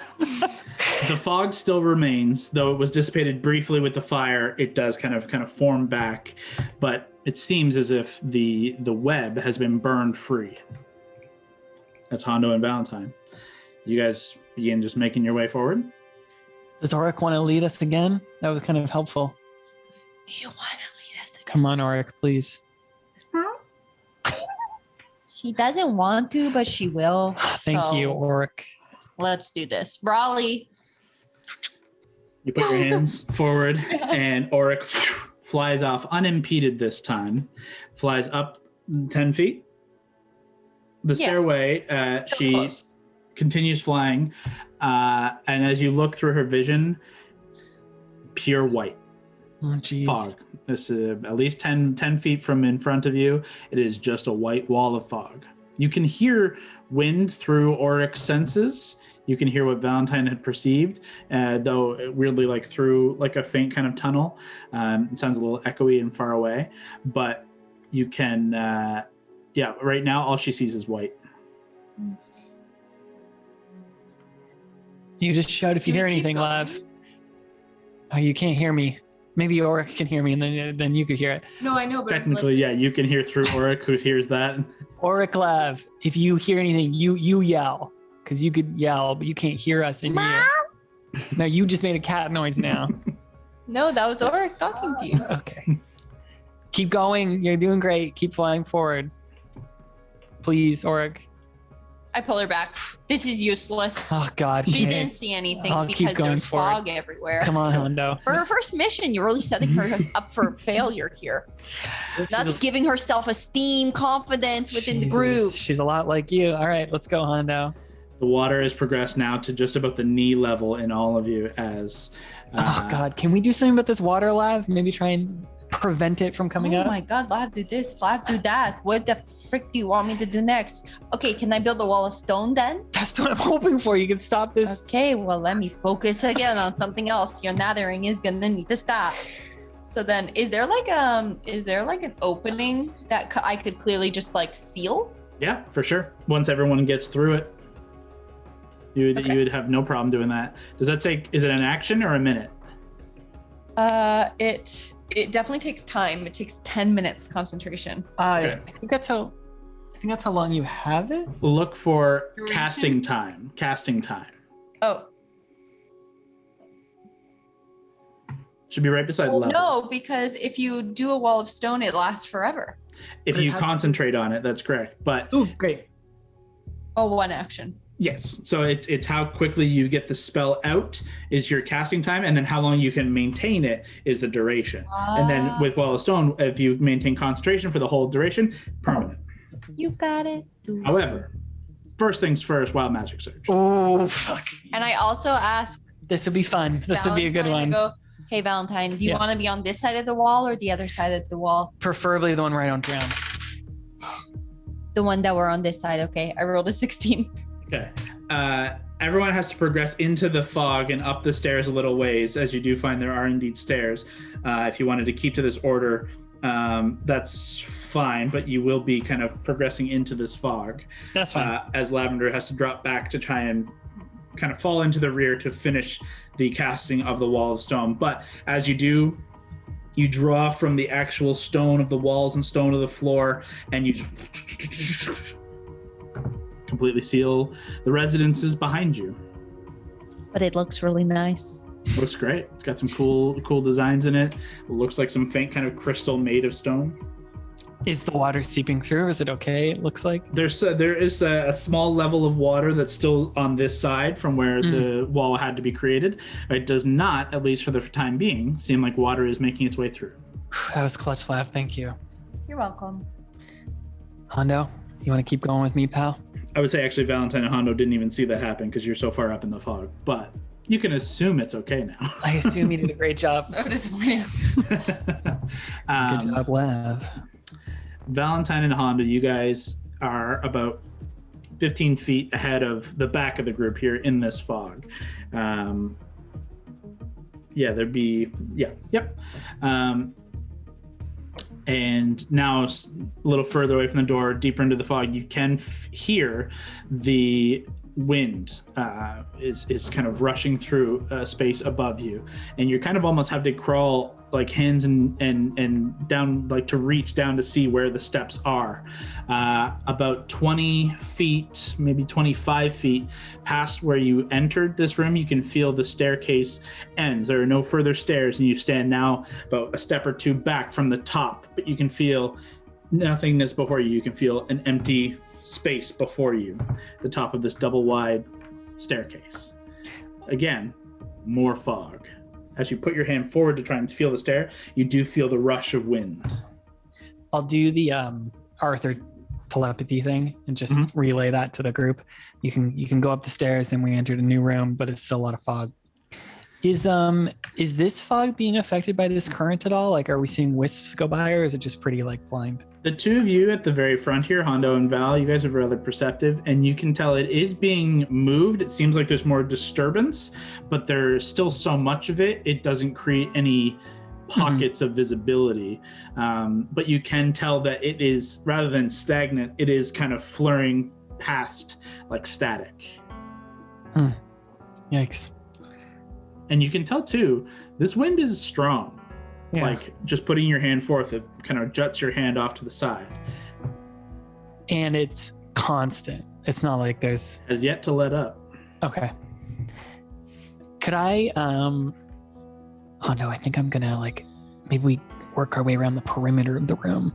[SPEAKER 1] The fog still remains, though it was dissipated briefly with the fire. It does kind of form back, but it seems as if the web has been burned free. That's Hondo and Valentine. You guys begin just making your way forward.
[SPEAKER 3] Does Auric want to lead us again? That was kind of helpful.
[SPEAKER 7] Do you want to lead us again?
[SPEAKER 3] Come on, Auric, please.
[SPEAKER 7] She doesn't want to, but she will.
[SPEAKER 3] Thank you, Auric.
[SPEAKER 7] Let's do this. Raleigh.
[SPEAKER 1] You put your hands forward, and Auric flies off unimpeded this time. Flies up 10 feet. The stairway, she
[SPEAKER 7] close.
[SPEAKER 1] continues flying, and as you look through her vision, pure white
[SPEAKER 3] Oh, jeez.
[SPEAKER 1] fog. This is at least 10 feet from in front of you. It is just a white wall of fog. You can hear wind through Auric's senses. You can hear what Valentine had perceived, though weirdly like through like a faint kind of tunnel. It sounds a little echoey and far away, but you can, right now all she sees is white.
[SPEAKER 3] You just shout if you hear anything, Lav. Oh, you can't hear me. Maybe Oric can hear me, and then you could hear it.
[SPEAKER 7] No, I know, but
[SPEAKER 1] Technically, yeah, you can hear through Oric, who hears that.
[SPEAKER 3] Oric Lav, if you hear anything, you yell, because you could yell, but you can't hear us in here. No, you just made a cat noise now.
[SPEAKER 7] No, that was Oric talking to you.
[SPEAKER 3] Okay. Keep going. You're doing great. Keep flying forward. Please, Oric.
[SPEAKER 7] I pull her back. This is useless.
[SPEAKER 3] Oh, God.
[SPEAKER 7] She
[SPEAKER 3] okay.
[SPEAKER 7] didn't see anything
[SPEAKER 3] I'll keep
[SPEAKER 7] because
[SPEAKER 3] going
[SPEAKER 7] there's
[SPEAKER 3] forward.
[SPEAKER 7] fog everywhere.
[SPEAKER 3] Come on, Hondo.
[SPEAKER 7] For her first mission, you're really setting her up for failure here. Not giving her self-esteem, confidence within the group.
[SPEAKER 3] She's a lot like you. All right, let's go, Hondo.
[SPEAKER 1] The water has progressed now to just about the knee level in all of you as...
[SPEAKER 3] Oh, God. Can we do something about this water, Lav? Maybe try and prevent it from coming up?
[SPEAKER 7] Oh my God, Lab do this, Lab do that. What the frick do you want me to do next? Okay, can I build a wall of stone then?
[SPEAKER 3] That's what I'm hoping for. You can stop this.
[SPEAKER 7] Okay, well, let me focus again on something else. Your nathering is gonna need to stop. So then, is there like an opening that I could clearly just like seal?
[SPEAKER 1] Yeah, for sure. Once everyone gets through it, you would have no problem doing that. Does that take? Is it an action or a minute?
[SPEAKER 7] It definitely takes time. It takes 10 minutes concentration.
[SPEAKER 3] I think that's how long you have it.
[SPEAKER 1] Look for
[SPEAKER 7] Duration?
[SPEAKER 1] Casting time.
[SPEAKER 7] Oh.
[SPEAKER 1] Should be right beside
[SPEAKER 7] Well,
[SPEAKER 1] level.
[SPEAKER 7] no, because if you do a wall of stone, it lasts forever.
[SPEAKER 1] If you concentrate on it, that's correct. But
[SPEAKER 3] Ooh, great.
[SPEAKER 7] Oh, one action.
[SPEAKER 1] yes, so it's how quickly you get the spell out is your casting time, and then how long you can maintain it is the duration. And then with Wall of Stone, if you maintain concentration for the whole duration, permanent.
[SPEAKER 7] You got it.
[SPEAKER 1] However, first things first, Wild Magic Surge.
[SPEAKER 3] Oh, fuck.
[SPEAKER 7] And I also ask
[SPEAKER 3] This would be fun. This would be a good
[SPEAKER 7] Valentine,
[SPEAKER 3] one.
[SPEAKER 7] I go, hey, Valentine, do you
[SPEAKER 3] Yeah.
[SPEAKER 7] want to be on this side of the wall or the other side of the wall?
[SPEAKER 3] Preferably the one where I don't drown.
[SPEAKER 7] The one that we're on this side. Okay, I rolled a 16.
[SPEAKER 1] Okay. Everyone has to progress into the fog and up the stairs a little ways, as you do find there are indeed stairs. If you wanted to keep to this order, that's fine, but you will be kind of progressing into this fog.
[SPEAKER 3] That's fine.
[SPEAKER 1] As Lavender has to drop back to try and kind of fall into the rear to finish the casting of the Wall of Stone. But as you do, you draw from the actual stone of the walls and stone of the floor, and you just completely seal the residences behind you.
[SPEAKER 4] But it looks really nice.
[SPEAKER 1] Looks great. It's got some cool designs in it. It looks like some faint kind of crystal made of stone.
[SPEAKER 3] Is the water seeping through? Is it okay? It looks like.
[SPEAKER 1] There is a small level of water that's still on this side from where the wall had to be created. It does not, at least for the time being, seem like water is making its way through.
[SPEAKER 3] That was clutch laugh. Thank you.
[SPEAKER 7] You're welcome.
[SPEAKER 3] Hondo, you want to keep going with me, pal?
[SPEAKER 1] I would say actually Valentine and Hondo didn't even see that happen because you're so far up in the fog, but you can assume it's okay now.
[SPEAKER 3] I assume you did a great job.
[SPEAKER 7] So disappointed.
[SPEAKER 3] Good job, Lav.
[SPEAKER 1] Valentine and Hondo, you guys are about 15 feet ahead of the back of the group here in this fog. And now a little further away from the door, deeper into the fog, you can hear the wind is kind of rushing through space above you, and you kind of almost have to crawl like hands and down, like to reach down to see where the steps are. About 20 feet, maybe 25 feet past where you entered this room, you can feel the staircase ends. There are no further stairs, and you stand now about a step or two back from the top, but you can feel nothingness before you. You can feel an empty space before you, the top of this double wide staircase. Again, more fog. As you put your hand forward to try and feel the stair, you do feel the rush of wind.
[SPEAKER 3] I'll do the Arthur telepathy thing and just relay that to the group. You can go up the stairs, then we entered a new room, but it's still a lot of fog. Is this fog being affected by this current at all? Like, are we seeing wisps go by, or is it just pretty like blind?
[SPEAKER 1] The two of you at the very front here, Hondo and Val, you guys are rather perceptive, and you can tell it is being moved. It seems like there's more disturbance, but there's still so much of it, it doesn't create any pockets of visibility. But you can tell that it is, rather than stagnant, it is kind of flurrying past like static.
[SPEAKER 3] Yikes.
[SPEAKER 1] And you can tell too, this wind is strong.
[SPEAKER 3] Yeah.
[SPEAKER 1] Like just putting your hand forth, it kind of juts your hand off to the side.
[SPEAKER 3] And it's constant. It's not like there's
[SPEAKER 1] Has yet to let up.
[SPEAKER 3] okay. Could I oh no, I think I'm gonna like maybe we work our way around the perimeter of the room.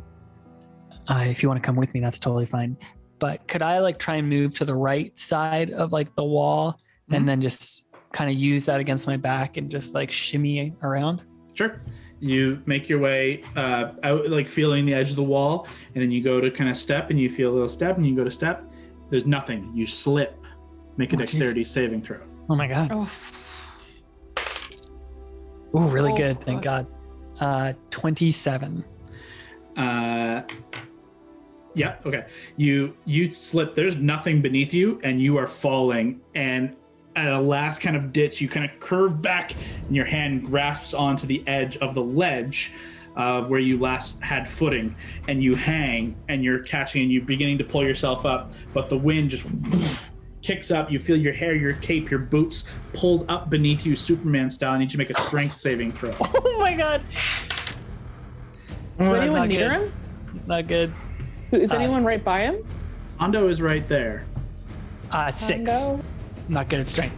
[SPEAKER 3] If you want to come with me, that's totally fine. But could I like try and move to the right side of like the wall and then just kind of use that against my back and just like shimmy around?
[SPEAKER 1] Sure. You make your way out, like feeling the edge of the wall, and then you go to kind of step, and you feel a little step, and you go to step. There's nothing. You slip. Make a dexterity saving throw.
[SPEAKER 3] Oh my god.
[SPEAKER 7] Oh,
[SPEAKER 3] Ooh, really good. Thank God. 27.
[SPEAKER 1] Yeah, okay. You slip. There's nothing beneath you, and you are falling. And at a last kind of ditch, you kind of curve back, and your hand grasps onto the edge of the ledge of where you last had footing, and you hang, and you're catching, and you're beginning to pull yourself up, but the wind just kicks up. You feel your hair, your cape, your boots pulled up beneath you, Superman style. I need you to make a strength saving throw.
[SPEAKER 3] Oh my god.
[SPEAKER 5] Is
[SPEAKER 3] That's
[SPEAKER 5] anyone
[SPEAKER 3] not
[SPEAKER 5] near
[SPEAKER 3] good.
[SPEAKER 5] him?
[SPEAKER 3] It's not good.
[SPEAKER 5] Is anyone right by him?
[SPEAKER 1] Hondo is right there.
[SPEAKER 3] 6.
[SPEAKER 5] Hondo?
[SPEAKER 3] Not good at strength.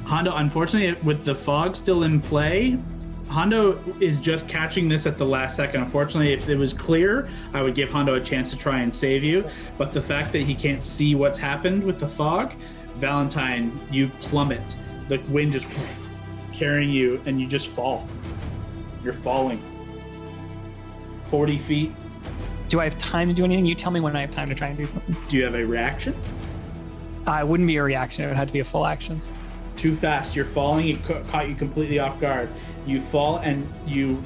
[SPEAKER 1] Hondo, unfortunately, with the fog still in play, Hondo is just catching this at the last second. Unfortunately, if it was clear, I would give Hondo a chance to try and save you. But the fact that he can't see what's happened with the fog, Valentine, you plummet. The wind just carrying you, and you just fall. You're falling. 40 feet.
[SPEAKER 3] Do I have time to do anything? You tell me when I have time to try and do something.
[SPEAKER 1] Do you have a reaction?
[SPEAKER 3] It wouldn't be a reaction. It would have to be a full action.
[SPEAKER 1] Too fast. You're falling. It caught you completely off guard. You fall, and you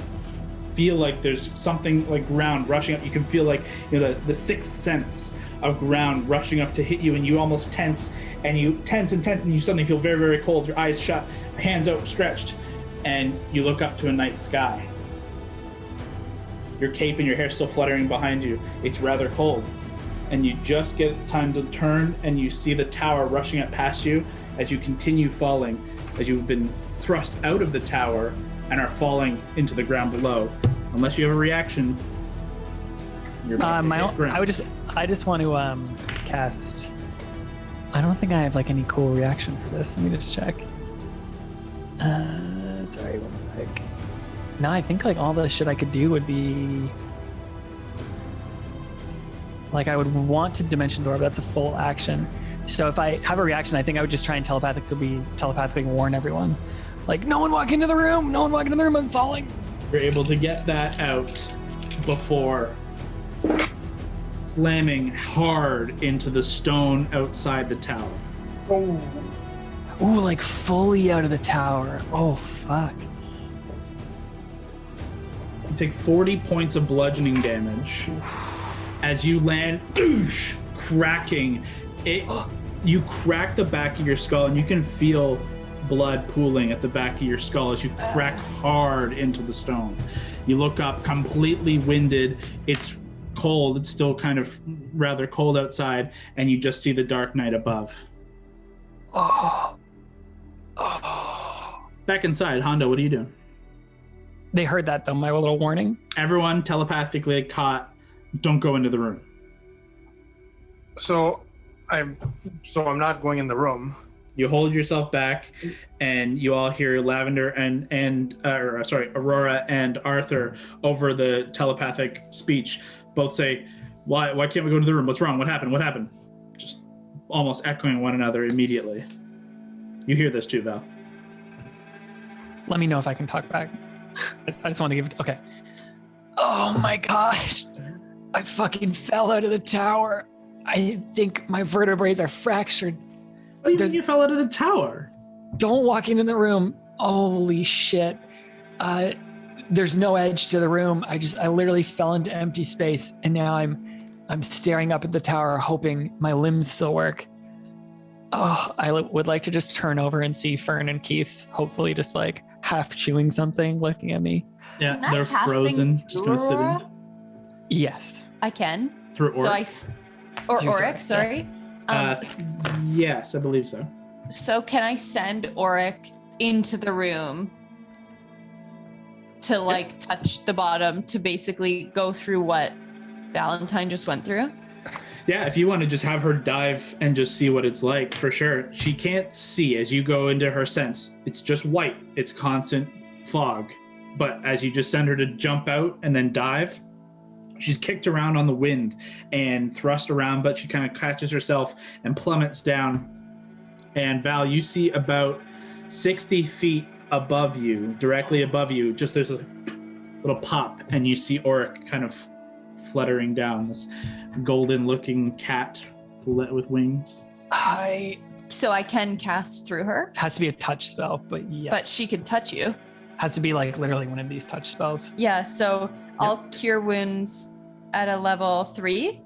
[SPEAKER 1] feel like there's something like ground rushing up. You can feel like the sixth sense of ground rushing up to hit you, and you almost tense, and you tense, and you suddenly feel very, very cold. Your eyes shut, hands outstretched, and you look up to a night sky. Your cape and your hair still fluttering behind you. It's rather cold, and you just get time to turn, and you see the tower rushing up past you as you continue falling, as you've been thrust out of the tower and are falling into the ground below. Unless you have a reaction, you're
[SPEAKER 3] I just want to cast. I don't think I have like any cool reaction for this. Let me just check. Sorry, one sec. No, I think like all the shit I could do would be like I would want to dimension door, but that's a full action. So if I have a reaction, I think I would just try and telepathically warn everyone. Like, no one walk into the room, I'm falling.
[SPEAKER 1] You're able to get that out before slamming hard into the stone outside the tower.
[SPEAKER 3] Ooh, like fully out of the tower. Oh, fuck.
[SPEAKER 1] You take 40 points of bludgeoning damage as you land, cracking. You crack the back of your skull, and you can feel blood pooling at the back of your skull as you crack hard into the stone. You look up, completely winded. It's cold. It's still kind of rather cold outside, and you just see the dark night above. Back inside, Hondo, what are you doing?
[SPEAKER 3] They heard that though, my little warning.
[SPEAKER 1] Everyone telepathically caught, don't go into the room.
[SPEAKER 2] So I'm not going in the room.
[SPEAKER 1] You hold yourself back, and you all hear Lavender Aurora and Arthur over the telepathic speech both say, why can't we go into the room? What's wrong? What happened? Just almost echoing one another immediately. You hear this too, Val.
[SPEAKER 3] Let me know if I can talk back. I just want to give it. Okay. Oh my gosh. I fucking fell out of the tower. I think my vertebrae are fractured.
[SPEAKER 1] What do you mean you fell out of the tower?
[SPEAKER 3] Don't walk into the room. Holy shit. There's no edge to the room. I literally fell into empty space, and now I'm staring up at the tower hoping my limbs still work. Oh, I would like to just turn over and see Fern and Keith, hopefully just like half chewing something, looking at me.
[SPEAKER 1] Yeah,
[SPEAKER 7] Can I
[SPEAKER 1] they're
[SPEAKER 7] pass
[SPEAKER 1] frozen.
[SPEAKER 7] things
[SPEAKER 1] Just kind of sitting
[SPEAKER 7] Aurora?
[SPEAKER 3] Yes.
[SPEAKER 7] I can.
[SPEAKER 1] through Oryx.
[SPEAKER 7] So Auric, sorry.
[SPEAKER 1] Yes, I believe so.
[SPEAKER 7] So can I send Auric into the room to like touch the bottom to basically go through what Valentine just went through?
[SPEAKER 1] Yeah, if you want to just have her dive and just see what it's like, for sure. She can't see as you go into her sense. It's just white. It's constant fog. But as you just send her to jump out and then dive, she's kicked around on the wind and thrust around, but she kind of catches herself and plummets down. And Val, you see about 60 feet above you, directly above you, just there's a little pop, and you see Auric kind of fluttering down, this golden-looking cat with wings.
[SPEAKER 7] So I can cast through her?
[SPEAKER 3] Has to be a touch spell, but yes.
[SPEAKER 7] But she could touch you.
[SPEAKER 3] Has to be like literally one of these touch spells.
[SPEAKER 7] Yeah, so I'll cure wounds at a level 3.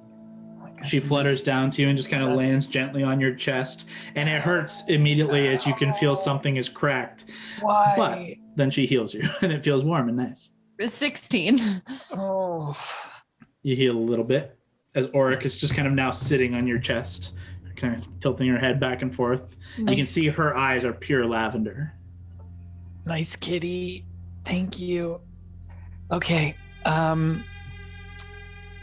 [SPEAKER 1] She flutters down to you and just kind of lands gently on your chest, and it hurts immediately as you can feel something is cracked.
[SPEAKER 3] Why?
[SPEAKER 1] But then she heals you, and it feels warm and nice.
[SPEAKER 7] 16.
[SPEAKER 3] Oh.
[SPEAKER 1] You heal a little bit as Auric is just kind of now sitting on your chest, kind of tilting her head back and forth.
[SPEAKER 3] Nice.
[SPEAKER 1] You can see her eyes are pure lavender.
[SPEAKER 3] Nice kitty. Thank you. Okay.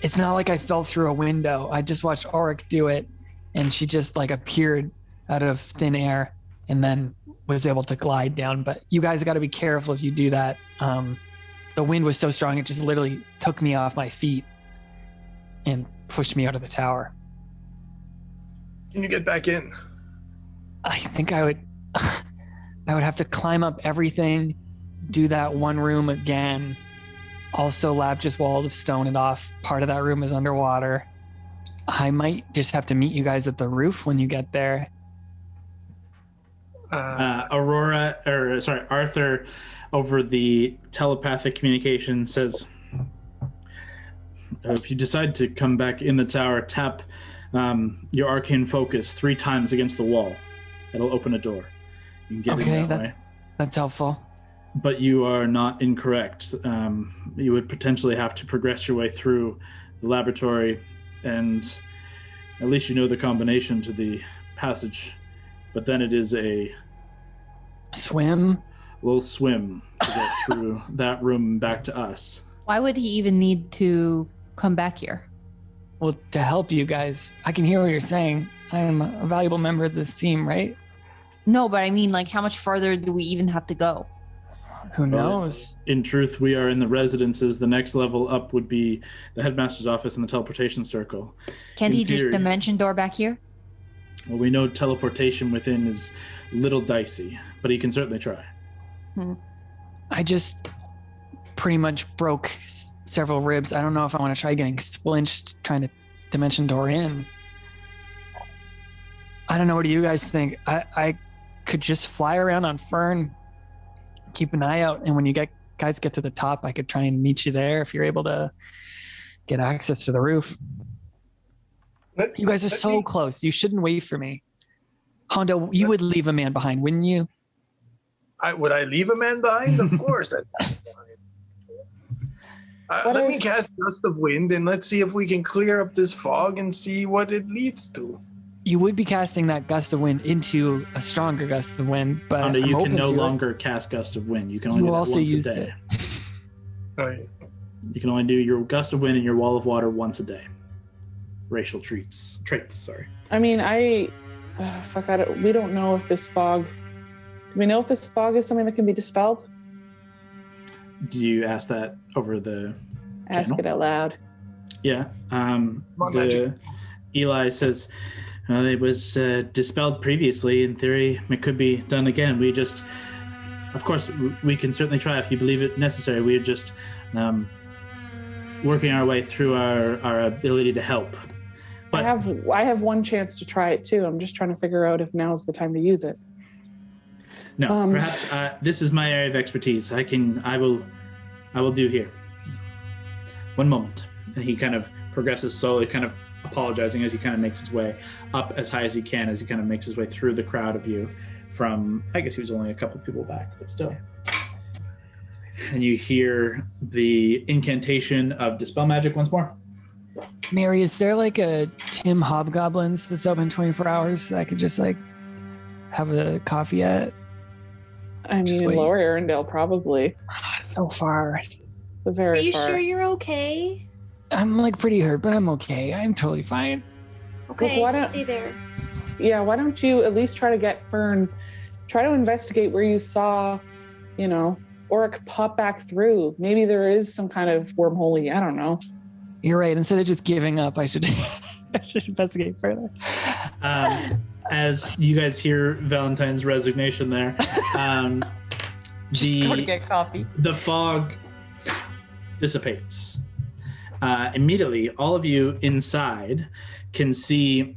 [SPEAKER 3] It's not like I fell through a window. I just watched Auric do it, and she just like appeared out of thin air and then was able to glide down. But you guys got to be careful if you do that. The wind was so strong, it just literally took me off my feet and pushed me out of the tower.
[SPEAKER 2] Can you get back in?
[SPEAKER 3] I think I would have to climb up everything, do that one room again. Also, Lab just walled of stone it off. Part of that room is underwater. I might just have to meet you guys at the roof when you get there.
[SPEAKER 1] Arthur, over the telepathic communication says, if you decide to come back in the tower, tap your arcane focus 3 times against the wall. It'll open a door. You can get in that way.
[SPEAKER 3] That's helpful.
[SPEAKER 1] But you are not incorrect. You would potentially have to progress your way through the laboratory, and at least you know the combination to the passage. But then it is a little swim to get through that room and back to us.
[SPEAKER 4] Why would he even need to come back here?
[SPEAKER 3] Well, to help you guys. I can hear what you're saying. I am a valuable member of this team, right?
[SPEAKER 4] No, but I mean, like, how much further do we even have to go?
[SPEAKER 3] Who knows?
[SPEAKER 1] In truth, we are in the residences. The next level up would be the headmaster's office and the teleportation circle.
[SPEAKER 4] Can't he just dimension door back here?
[SPEAKER 1] Well, we know teleportation within is a little dicey, but he can certainly try.
[SPEAKER 3] I just pretty much broke several ribs. I don't know if I want to try getting splinched trying to dimension door in. I don't know. What do you guys think? I could just fly around on Fern, keep an eye out, and when you guys get to the top, I could try and meet you there if you're able to get access to the roof. You guys are so close. You shouldn't wait for me. Hondo, you would leave a man behind, wouldn't you?
[SPEAKER 2] Would I leave a man behind? Of course. Let me cast Gust of Wind, and let's see if we can clear up this fog and see what it leads to.
[SPEAKER 3] You would be casting that Gust of Wind into a stronger Gust of Wind, but
[SPEAKER 1] Hondo, you can no longer cast Gust of Wind. You can only do that once a day.
[SPEAKER 2] Right.
[SPEAKER 1] You can only do your Gust of Wind and your Wall of Water once a day. Racial traits. Sorry.
[SPEAKER 5] I mean, we don't know if this fog. Do we know if this fog is something that can be dispelled?
[SPEAKER 1] Do you ask that over the
[SPEAKER 5] Ask
[SPEAKER 1] channel?
[SPEAKER 5] it out loud.
[SPEAKER 1] Yeah. Eli says it was dispelled previously. In theory, it could be done again. Of course, we can certainly try if you believe it necessary. We're just working our way through our ability to help. But
[SPEAKER 5] I have one chance to try it too. I'm just trying to figure out if now's the time to use it.
[SPEAKER 1] No, perhaps this is my area of expertise. I will do here. One moment. And he kind of progresses slowly, kind of apologizing as he kind of makes his way up as high as he can, as he kind of makes his way through the crowd of you from, I guess he was only a couple people back, but still. And you hear the incantation of Dispel Magic once more.
[SPEAKER 3] Mary, is there like a Tim Hobgoblins that's open 24 hours that I could just like have a coffee at?
[SPEAKER 5] I mean, in Lower Arendelle, probably.
[SPEAKER 3] So far.
[SPEAKER 5] The
[SPEAKER 6] Are
[SPEAKER 5] very
[SPEAKER 6] you
[SPEAKER 5] far.
[SPEAKER 6] sure you're okay?
[SPEAKER 3] I'm like pretty hurt, but I'm okay. I'm totally fine.
[SPEAKER 6] Okay,
[SPEAKER 5] why
[SPEAKER 6] just
[SPEAKER 5] don't-
[SPEAKER 6] stay there.
[SPEAKER 5] Yeah, why don't you at least try to get Fern, try to investigate where you saw, Oric pop back through. Maybe there is some kind of wormhole. I don't know.
[SPEAKER 3] You're right. Instead of just giving up, I should I should investigate further.
[SPEAKER 1] As you guys hear Valentine's resignation there,
[SPEAKER 7] Just go to get coffee.
[SPEAKER 1] the fog dissipates. Immediately, all of you inside can see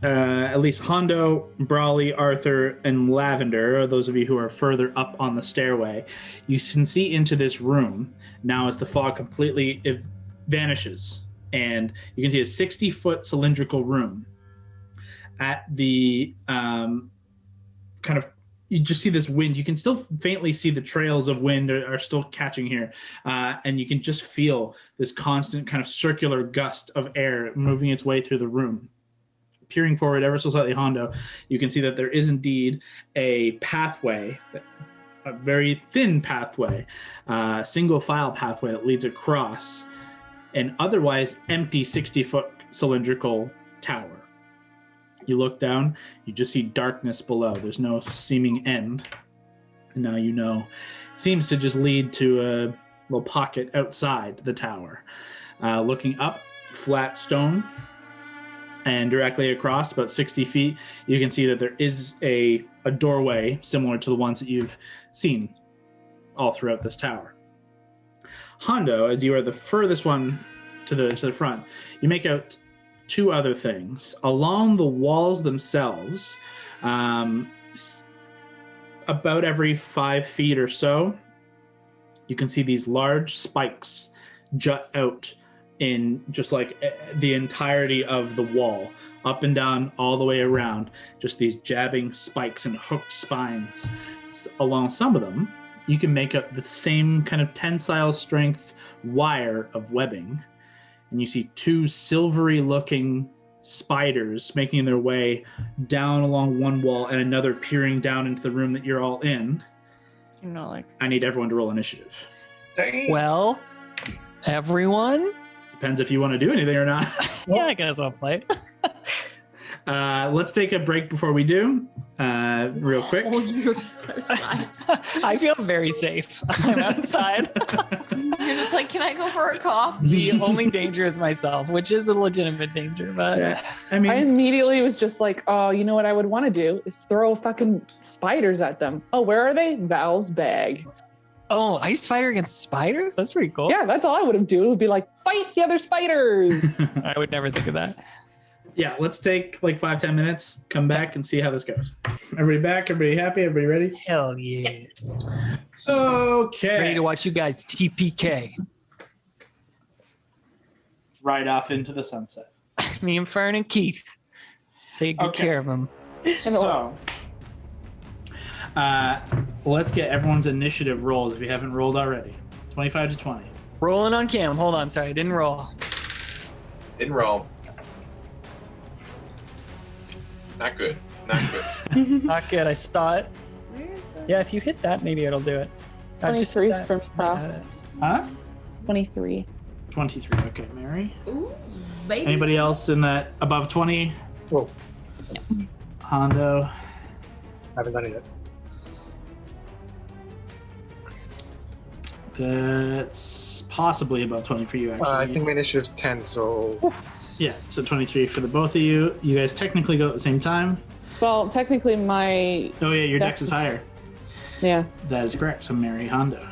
[SPEAKER 1] at least Hondo, Brawley, Arthur, and Lavender, those of you who are further up on the stairway. You can see into this room now as the fog completely vanishes. And you can see a 60-foot cylindrical room. At the you just see this wind. You can still faintly see the trails of wind are still catching here. And you can just feel this constant kind of circular gust of air moving its way through the room. Peering forward ever so slightly, Hondo, you can see that there is indeed a pathway, a very thin pathway, single file pathway that leads across an otherwise empty 60-foot cylindrical tower. You look down, you just see darkness below. There's no seeming end. And now you know. It seems to just lead to a little pocket outside the tower. Looking up, flat stone, and directly across, about 60 feet, you can see that there is a doorway similar to the ones that you've seen all throughout this tower. Hondo, as you are the furthest one to the front, you make out two other things. Along the walls themselves, about every 5 feet or so, you can see these large spikes jut out in just like the entirety of the wall, up and down, all the way around, just these jabbing spikes and hooked spines. Along some of them, you can make up the same kind of tensile strength wire of webbing. And you see two silvery looking spiders making their way down along one wall and another peering down into the room that you're all in. I need everyone to roll initiative.
[SPEAKER 2] Dang.
[SPEAKER 3] Well, everyone?
[SPEAKER 1] Depends if you want to do anything or not.
[SPEAKER 3] Yeah, I guess I'll play.
[SPEAKER 1] Let's take a break before we do, real quick.
[SPEAKER 7] Oh, you're just outside.
[SPEAKER 3] I feel very safe. I'm outside.
[SPEAKER 7] You're just like, can I go for a coffee?
[SPEAKER 3] The only danger is myself, which is a legitimate danger, but
[SPEAKER 1] Yeah, I
[SPEAKER 5] I
[SPEAKER 1] mean,
[SPEAKER 5] immediately was just like, oh, you know what I would want to do is throw fucking spiders at them. Oh, where are they? Val's bag.
[SPEAKER 3] oh, ice fighter against spiders? That's pretty cool.
[SPEAKER 5] Yeah, that's all I would have do. It would be like, fight the other spiders.
[SPEAKER 3] I would never think of that.
[SPEAKER 1] yeah, let's take like 5-10 minutes, come back and see how this goes. Everybody back? Everybody happy? Everybody ready?
[SPEAKER 3] Hell yeah.
[SPEAKER 1] Okay.
[SPEAKER 3] Ready to watch you guys TPK.
[SPEAKER 1] Right off into the sunset.
[SPEAKER 3] Me and Fern and Keith. Take good
[SPEAKER 1] Okay.
[SPEAKER 3] care of them.
[SPEAKER 1] So, let's get everyone's initiative rolls if you haven't rolled already. 25 to 20.
[SPEAKER 3] Rolling on cam. Hold on, sorry, I didn't roll.
[SPEAKER 8] Didn't roll. Not good. Not good.
[SPEAKER 3] Not good. I saw it. Yeah, if you hit that, maybe it'll do it. Just
[SPEAKER 5] 23
[SPEAKER 3] hit that.
[SPEAKER 5] from Sal.
[SPEAKER 1] Huh?
[SPEAKER 5] 23.
[SPEAKER 1] 23. Okay, Mary.
[SPEAKER 7] Ooh, baby.
[SPEAKER 1] Anybody else in that above 20?
[SPEAKER 2] Whoa.
[SPEAKER 1] Hondo.
[SPEAKER 2] Haven't done it yet.
[SPEAKER 1] That's possibly above 20 for you, actually.
[SPEAKER 2] I think my initiative's 10, so
[SPEAKER 1] Yeah, so 23 for the both of you. You guys technically go at the same time.
[SPEAKER 5] Well, technically my,
[SPEAKER 1] Oh, yeah, your dex
[SPEAKER 5] Dex
[SPEAKER 1] is
[SPEAKER 5] is-
[SPEAKER 1] higher.
[SPEAKER 5] yeah.
[SPEAKER 1] That is correct. So Mary Hondo.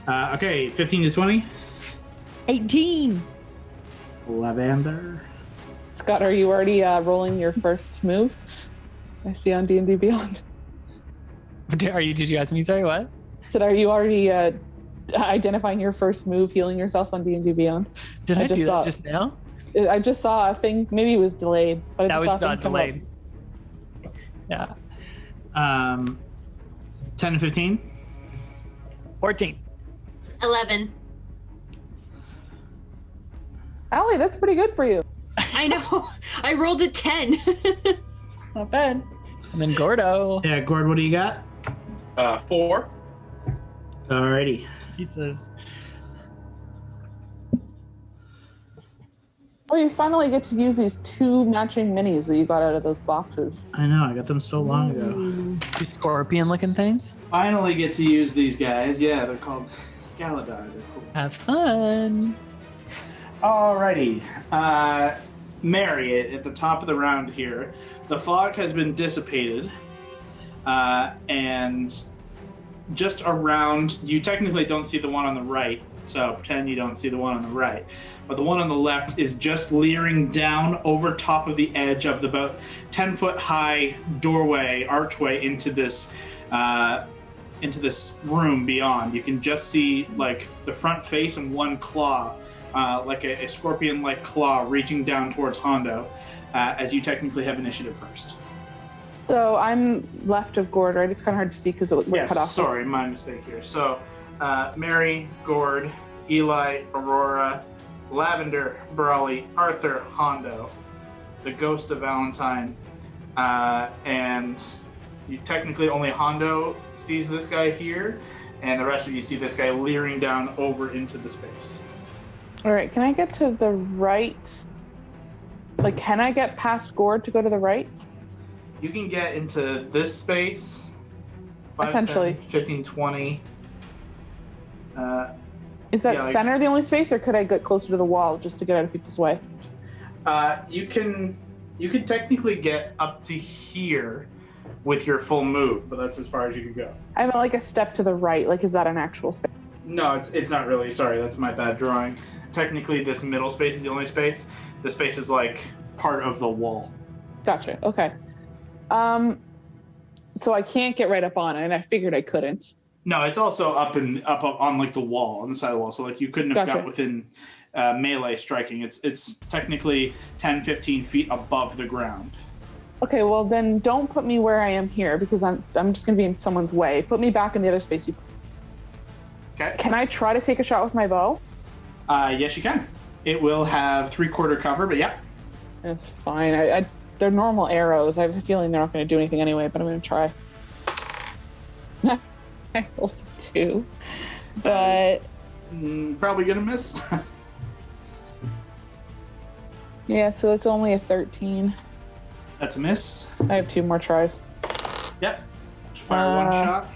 [SPEAKER 1] Okay, 15 to 20.
[SPEAKER 3] 18.
[SPEAKER 1] Lavender.
[SPEAKER 5] Scott, are you already rolling your first move? I see on D&D Beyond.
[SPEAKER 3] Did you ask me? Sorry, what?
[SPEAKER 5] Are you already identifying your first move, healing yourself on D&D Beyond?
[SPEAKER 3] Did I
[SPEAKER 5] just
[SPEAKER 3] do
[SPEAKER 5] saw
[SPEAKER 3] that
[SPEAKER 5] it.
[SPEAKER 3] just now?
[SPEAKER 5] I just saw a thing, maybe it was delayed, but I
[SPEAKER 3] That
[SPEAKER 5] just
[SPEAKER 3] was
[SPEAKER 5] saw a
[SPEAKER 3] not
[SPEAKER 5] thing come up.
[SPEAKER 3] delayed. Yeah.
[SPEAKER 1] 10 and 15.
[SPEAKER 3] 14.
[SPEAKER 6] 11.
[SPEAKER 5] Allie, that's pretty good for you.
[SPEAKER 6] I know. I rolled a 10.
[SPEAKER 3] Not bad. And then Gordo.
[SPEAKER 1] Yeah, Gord, what do you got?
[SPEAKER 8] 4.
[SPEAKER 1] Alrighty.
[SPEAKER 3] He says,
[SPEAKER 5] Well, you finally get to use these 2 matching minis that you got out of those boxes.
[SPEAKER 1] I know, I got them so long ago.
[SPEAKER 3] these scorpion-looking things.
[SPEAKER 1] Finally get to use these guys. Yeah, they're called Scaladar. They're cool.
[SPEAKER 3] Have fun.
[SPEAKER 1] Alrighty. Mary, at the top of the round here, the fog has been dissipated, and just around, you technically don't see the one on the right, so pretend you don't see the one on the right. But the one on the left is just leering down over top of the edge of the about 10-foot high doorway, archway into this room beyond. You can just see like the front face and one claw, like a scorpion-like claw reaching down towards Hondo, as you technically have initiative first.
[SPEAKER 5] So I'm left of Gord, right? It's kind of hard to see because we're cut off.
[SPEAKER 1] Sorry, my mistake here. So Mary, Gord, Eli, Aurora, Lavender, Brawley, Arthur, Hondo, the ghost of Valentine, and you technically only Hondo sees this guy here, and the rest of you see this guy leering down over into the space.
[SPEAKER 5] All right, can I get to the right? Like, can I get past Gord to go to the right?
[SPEAKER 1] You can get into this space, 5,
[SPEAKER 5] Essentially.
[SPEAKER 1] 10, 15, 20.
[SPEAKER 5] Is that center the only space, or could I get closer to the wall just to get out of people's way?
[SPEAKER 1] You can technically get up to here with your full move, but that's as far as you can go.
[SPEAKER 5] I meant like a step to the right. Like, is that an actual space?
[SPEAKER 1] No, it's not really. Sorry, that's my bad drawing. Technically, this middle space is the only space. This space is like part of the wall.
[SPEAKER 5] Gotcha. Okay. So I can't get right up on it, and I figured I couldn't.
[SPEAKER 1] No, it's also up on like the wall, on the side of the wall. So like you couldn't have got within melee striking. It's technically 10, 15 feet above the ground.
[SPEAKER 5] Okay, well then don't put me where I am here because I'm just gonna be in someone's way. Put me back in the other space.
[SPEAKER 1] Okay.
[SPEAKER 5] Can I try to take a shot with my bow?
[SPEAKER 1] Yes, you can. It will have 3/4 cover, but yeah.
[SPEAKER 5] It's fine. They're normal arrows. I have a feeling they're not going to do anything anyway, but I'm going to try. I rolled a 2, but
[SPEAKER 1] probably going to miss.
[SPEAKER 5] Yeah, so it's only a 13.
[SPEAKER 1] That's a miss.
[SPEAKER 5] I have 2 more tries.
[SPEAKER 1] Yep. Just fire one shot.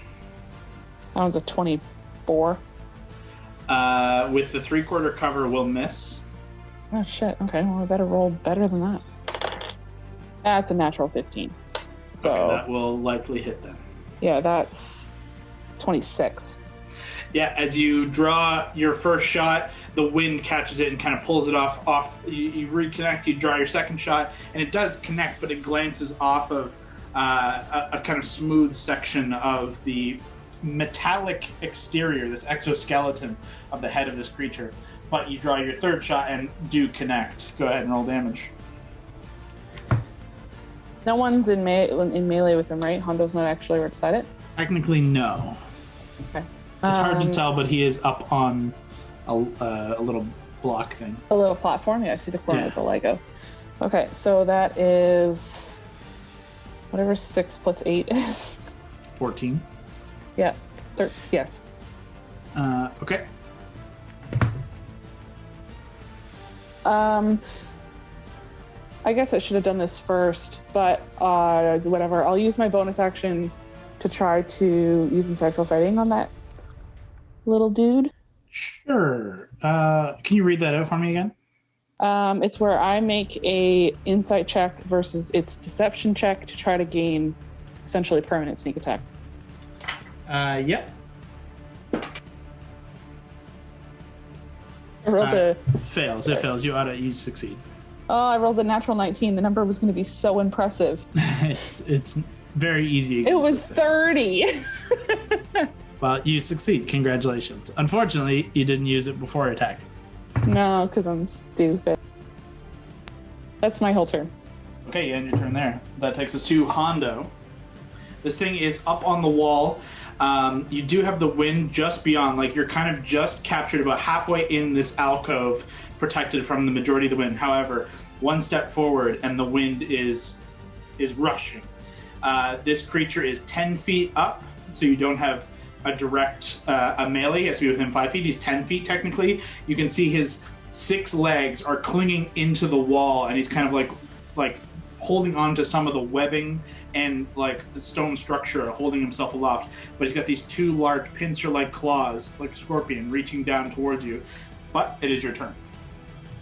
[SPEAKER 5] That one's a 24.
[SPEAKER 1] With the 3/4 cover, will miss.
[SPEAKER 5] Oh shit. Okay, well I better roll better than that. That's a natural 15. So
[SPEAKER 1] okay, that will likely hit them.
[SPEAKER 5] Yeah, that's 26.
[SPEAKER 1] Yeah, as you draw your first shot, the wind catches it and kind of pulls it off. You reconnect, you draw your second shot, and it does connect, but it glances off of a kind of smooth section of the metallic exterior, this exoskeleton of the head of this creature. But you draw your third shot and do connect. Go ahead and roll damage.
[SPEAKER 5] No one's in melee with him, right? Hondo's not actually right beside it?
[SPEAKER 1] Technically, no.
[SPEAKER 5] Okay.
[SPEAKER 1] It's hard to tell, but he is up on a little block thing.
[SPEAKER 5] A little platform? Yeah, I see the corner of the Lego. Okay, so that is whatever 6 plus 8 is.
[SPEAKER 1] 14.
[SPEAKER 5] Yeah. Yes.
[SPEAKER 1] Okay.
[SPEAKER 5] I guess I should have done this first, but whatever. I'll use my bonus action to try to use insightful fighting on that little dude.
[SPEAKER 1] Sure. Can you read that out for me again?
[SPEAKER 5] It's where I make a insight check versus its deception check to try to gain essentially permanent sneak attack.
[SPEAKER 1] Yep.
[SPEAKER 5] I rolled
[SPEAKER 1] fails. It fails. You succeed.
[SPEAKER 5] Oh, I rolled a natural 19. The number was going to be so impressive.
[SPEAKER 1] it's very easy.
[SPEAKER 5] It was 30.
[SPEAKER 1] Well, you succeed. Congratulations. Unfortunately, you didn't use it before attacking.
[SPEAKER 5] No, because I'm stupid. That's my whole turn.
[SPEAKER 1] Okay, you end your turn there. That takes us to Hondo. This thing is up on the wall. You do have the wind just beyond, like you're kind of just captured about halfway in this alcove, protected from the majority of the wind. However, one step forward and the wind is rushing. This creature is 10 feet up, so you don't have a direct a melee. He has to be within 5 feet. He's 10 feet technically. You can see his 6 legs are clinging into the wall, and he's kind of like holding on to some of the webbing and like the stone structure, holding himself aloft. But he's got these 2 large pincer-like claws, like a scorpion, reaching down towards you. But it is your turn.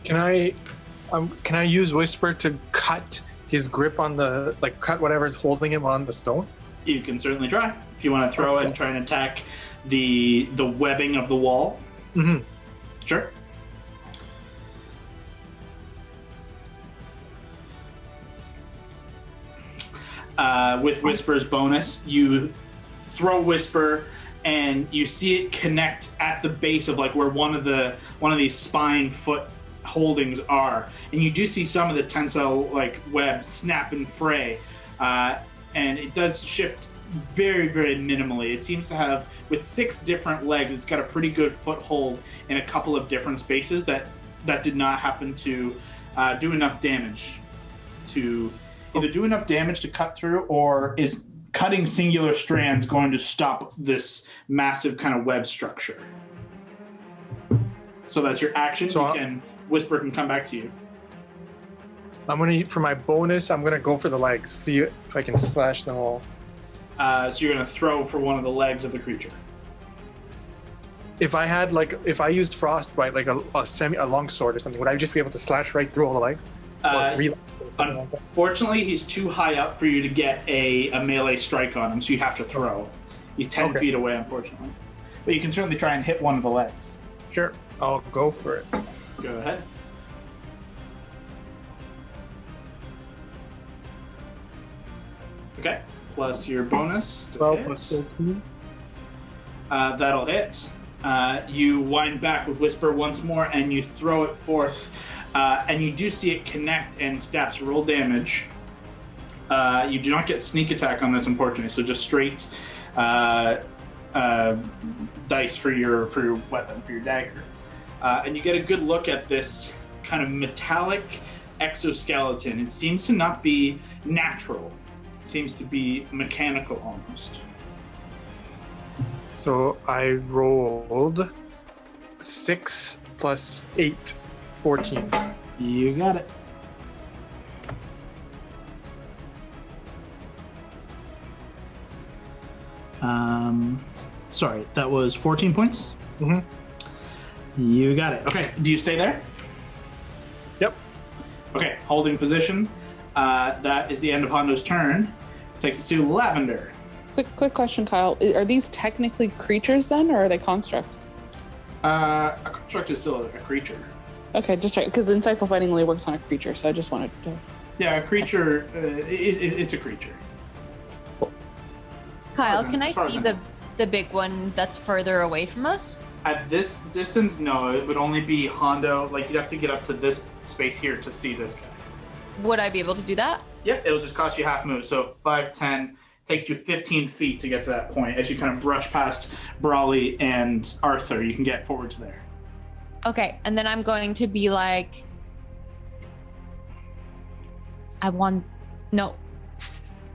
[SPEAKER 2] Can I use Whisper to cut his grip on cut whatever's holding him on the stone?
[SPEAKER 1] You can certainly try. If you want to throw it and try and attack the webbing of the wall.
[SPEAKER 2] Mm-hmm.
[SPEAKER 1] Sure. With Whisper's bonus, you throw Whisper, and you see it connect at the base of like where one of these spine foot holdings are, and you do see some of the tensile like web snap and fray, and it does shift very, very minimally. It seems to have, with 6 different legs, it's got a pretty good foothold in a couple of different spaces that did not happen to do enough damage to either do enough damage to cut through, or is cutting singular strands going to stop this massive kind of web structure. So that's your action.
[SPEAKER 2] So
[SPEAKER 1] Whisper can come back to you.
[SPEAKER 2] For my bonus, I'm gonna go for the legs. See if I can slash them all.
[SPEAKER 1] So you're gonna throw for one of the legs of the creature.
[SPEAKER 2] If I used frostbite, like a long sword or something, would I just be able to slash right through all the legs? Or 3 legs or something like that?
[SPEAKER 1] Unfortunately, he's too high up for you to get a melee strike on him, so you have to throw. He's 10 feet away, unfortunately. But you can certainly try and hit one of the legs.
[SPEAKER 2] Sure, I'll go for it.
[SPEAKER 1] Go ahead. Okay, plus your bonus.
[SPEAKER 2] 12 plus 13.
[SPEAKER 1] That'll hit. You wind back with Whisper once more, and you throw it forth. And you do see it connect and stabs. Roll damage. You do not get sneak attack on this, unfortunately, so just straight dice for your weapon, for your dagger. And you get a good look at this kind of metallic exoskeleton. It seems to not be natural. It seems to be mechanical almost.
[SPEAKER 2] So I rolled 6 plus 8, 14.
[SPEAKER 1] You got it. Sorry, that was 14 points?
[SPEAKER 2] Mm-hmm.
[SPEAKER 1] You got it. Okay, do you stay there?
[SPEAKER 2] Yep.
[SPEAKER 1] Okay, holding position. That is the end of Hondo's turn. Takes us to Lavender.
[SPEAKER 5] Quick question, Kyle. Are these technically creatures then, or are they constructs?
[SPEAKER 1] A construct is still a creature.
[SPEAKER 5] Okay, just right, because insightful fighting only works on a creature, so I just wanted to.
[SPEAKER 1] Yeah, a creature. It's a creature.
[SPEAKER 7] Kyle, can I see the big one that's further away from us?
[SPEAKER 1] At this distance, no. It would only be Hondo. Like, you'd have to get up to this space here to see this guy.
[SPEAKER 7] Would I be able to do that?
[SPEAKER 1] Yep, it'll just cost you half move. So 5, 10, takes you 15 feet to get to that point. As you kind of brush past Brawley and Arthur, you can get forward to there.
[SPEAKER 7] Okay, and then I'm going to be like, no.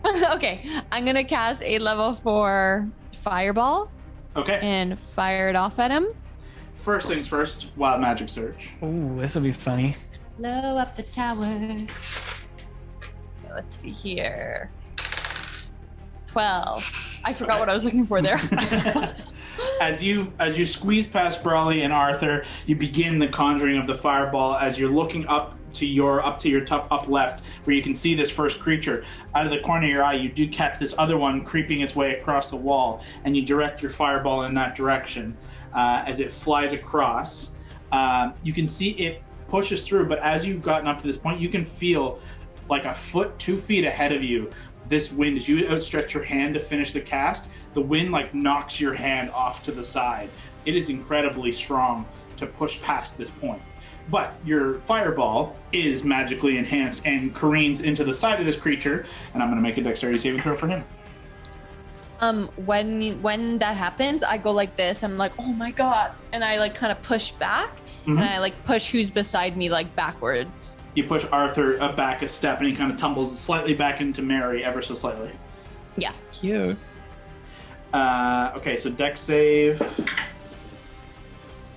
[SPEAKER 7] Okay, I'm gonna cast a level 4 fireball.
[SPEAKER 1] Okay.
[SPEAKER 7] And fire it off at him.
[SPEAKER 1] First things first, wild magic surge.
[SPEAKER 3] Ooh, this will be funny.
[SPEAKER 7] Blow up the tower. Okay, let's see here. 12. I forgot what I was looking for there.
[SPEAKER 1] As you squeeze past Brawley and Arthur, you begin the conjuring of the fireball. As you're looking up to your top left, where you can see this first creature, out of the corner of your eye, you do catch this other one creeping its way across the wall, and you direct your fireball in that direction. As it flies across, you can see it pushes through. But as you've gotten up to this point, you can feel like a foot, 2 feet ahead of you. This wind, as you outstretch your hand to finish the cast, the wind like knocks your hand off to the side. It is incredibly strong to push past this point. But your fireball is magically enhanced and careens into the side of this creature, and I'm going to make a dexterity saving throw for him.
[SPEAKER 7] When that happens, I go like this. I'm like, oh my god, and I like kind of push back, and I like push who's beside me like backwards.
[SPEAKER 1] You push Arthur back a step, and he kind of tumbles slightly back into Mary, ever so slightly.
[SPEAKER 7] Yeah.
[SPEAKER 3] Cute.
[SPEAKER 1] Okay, so dex save.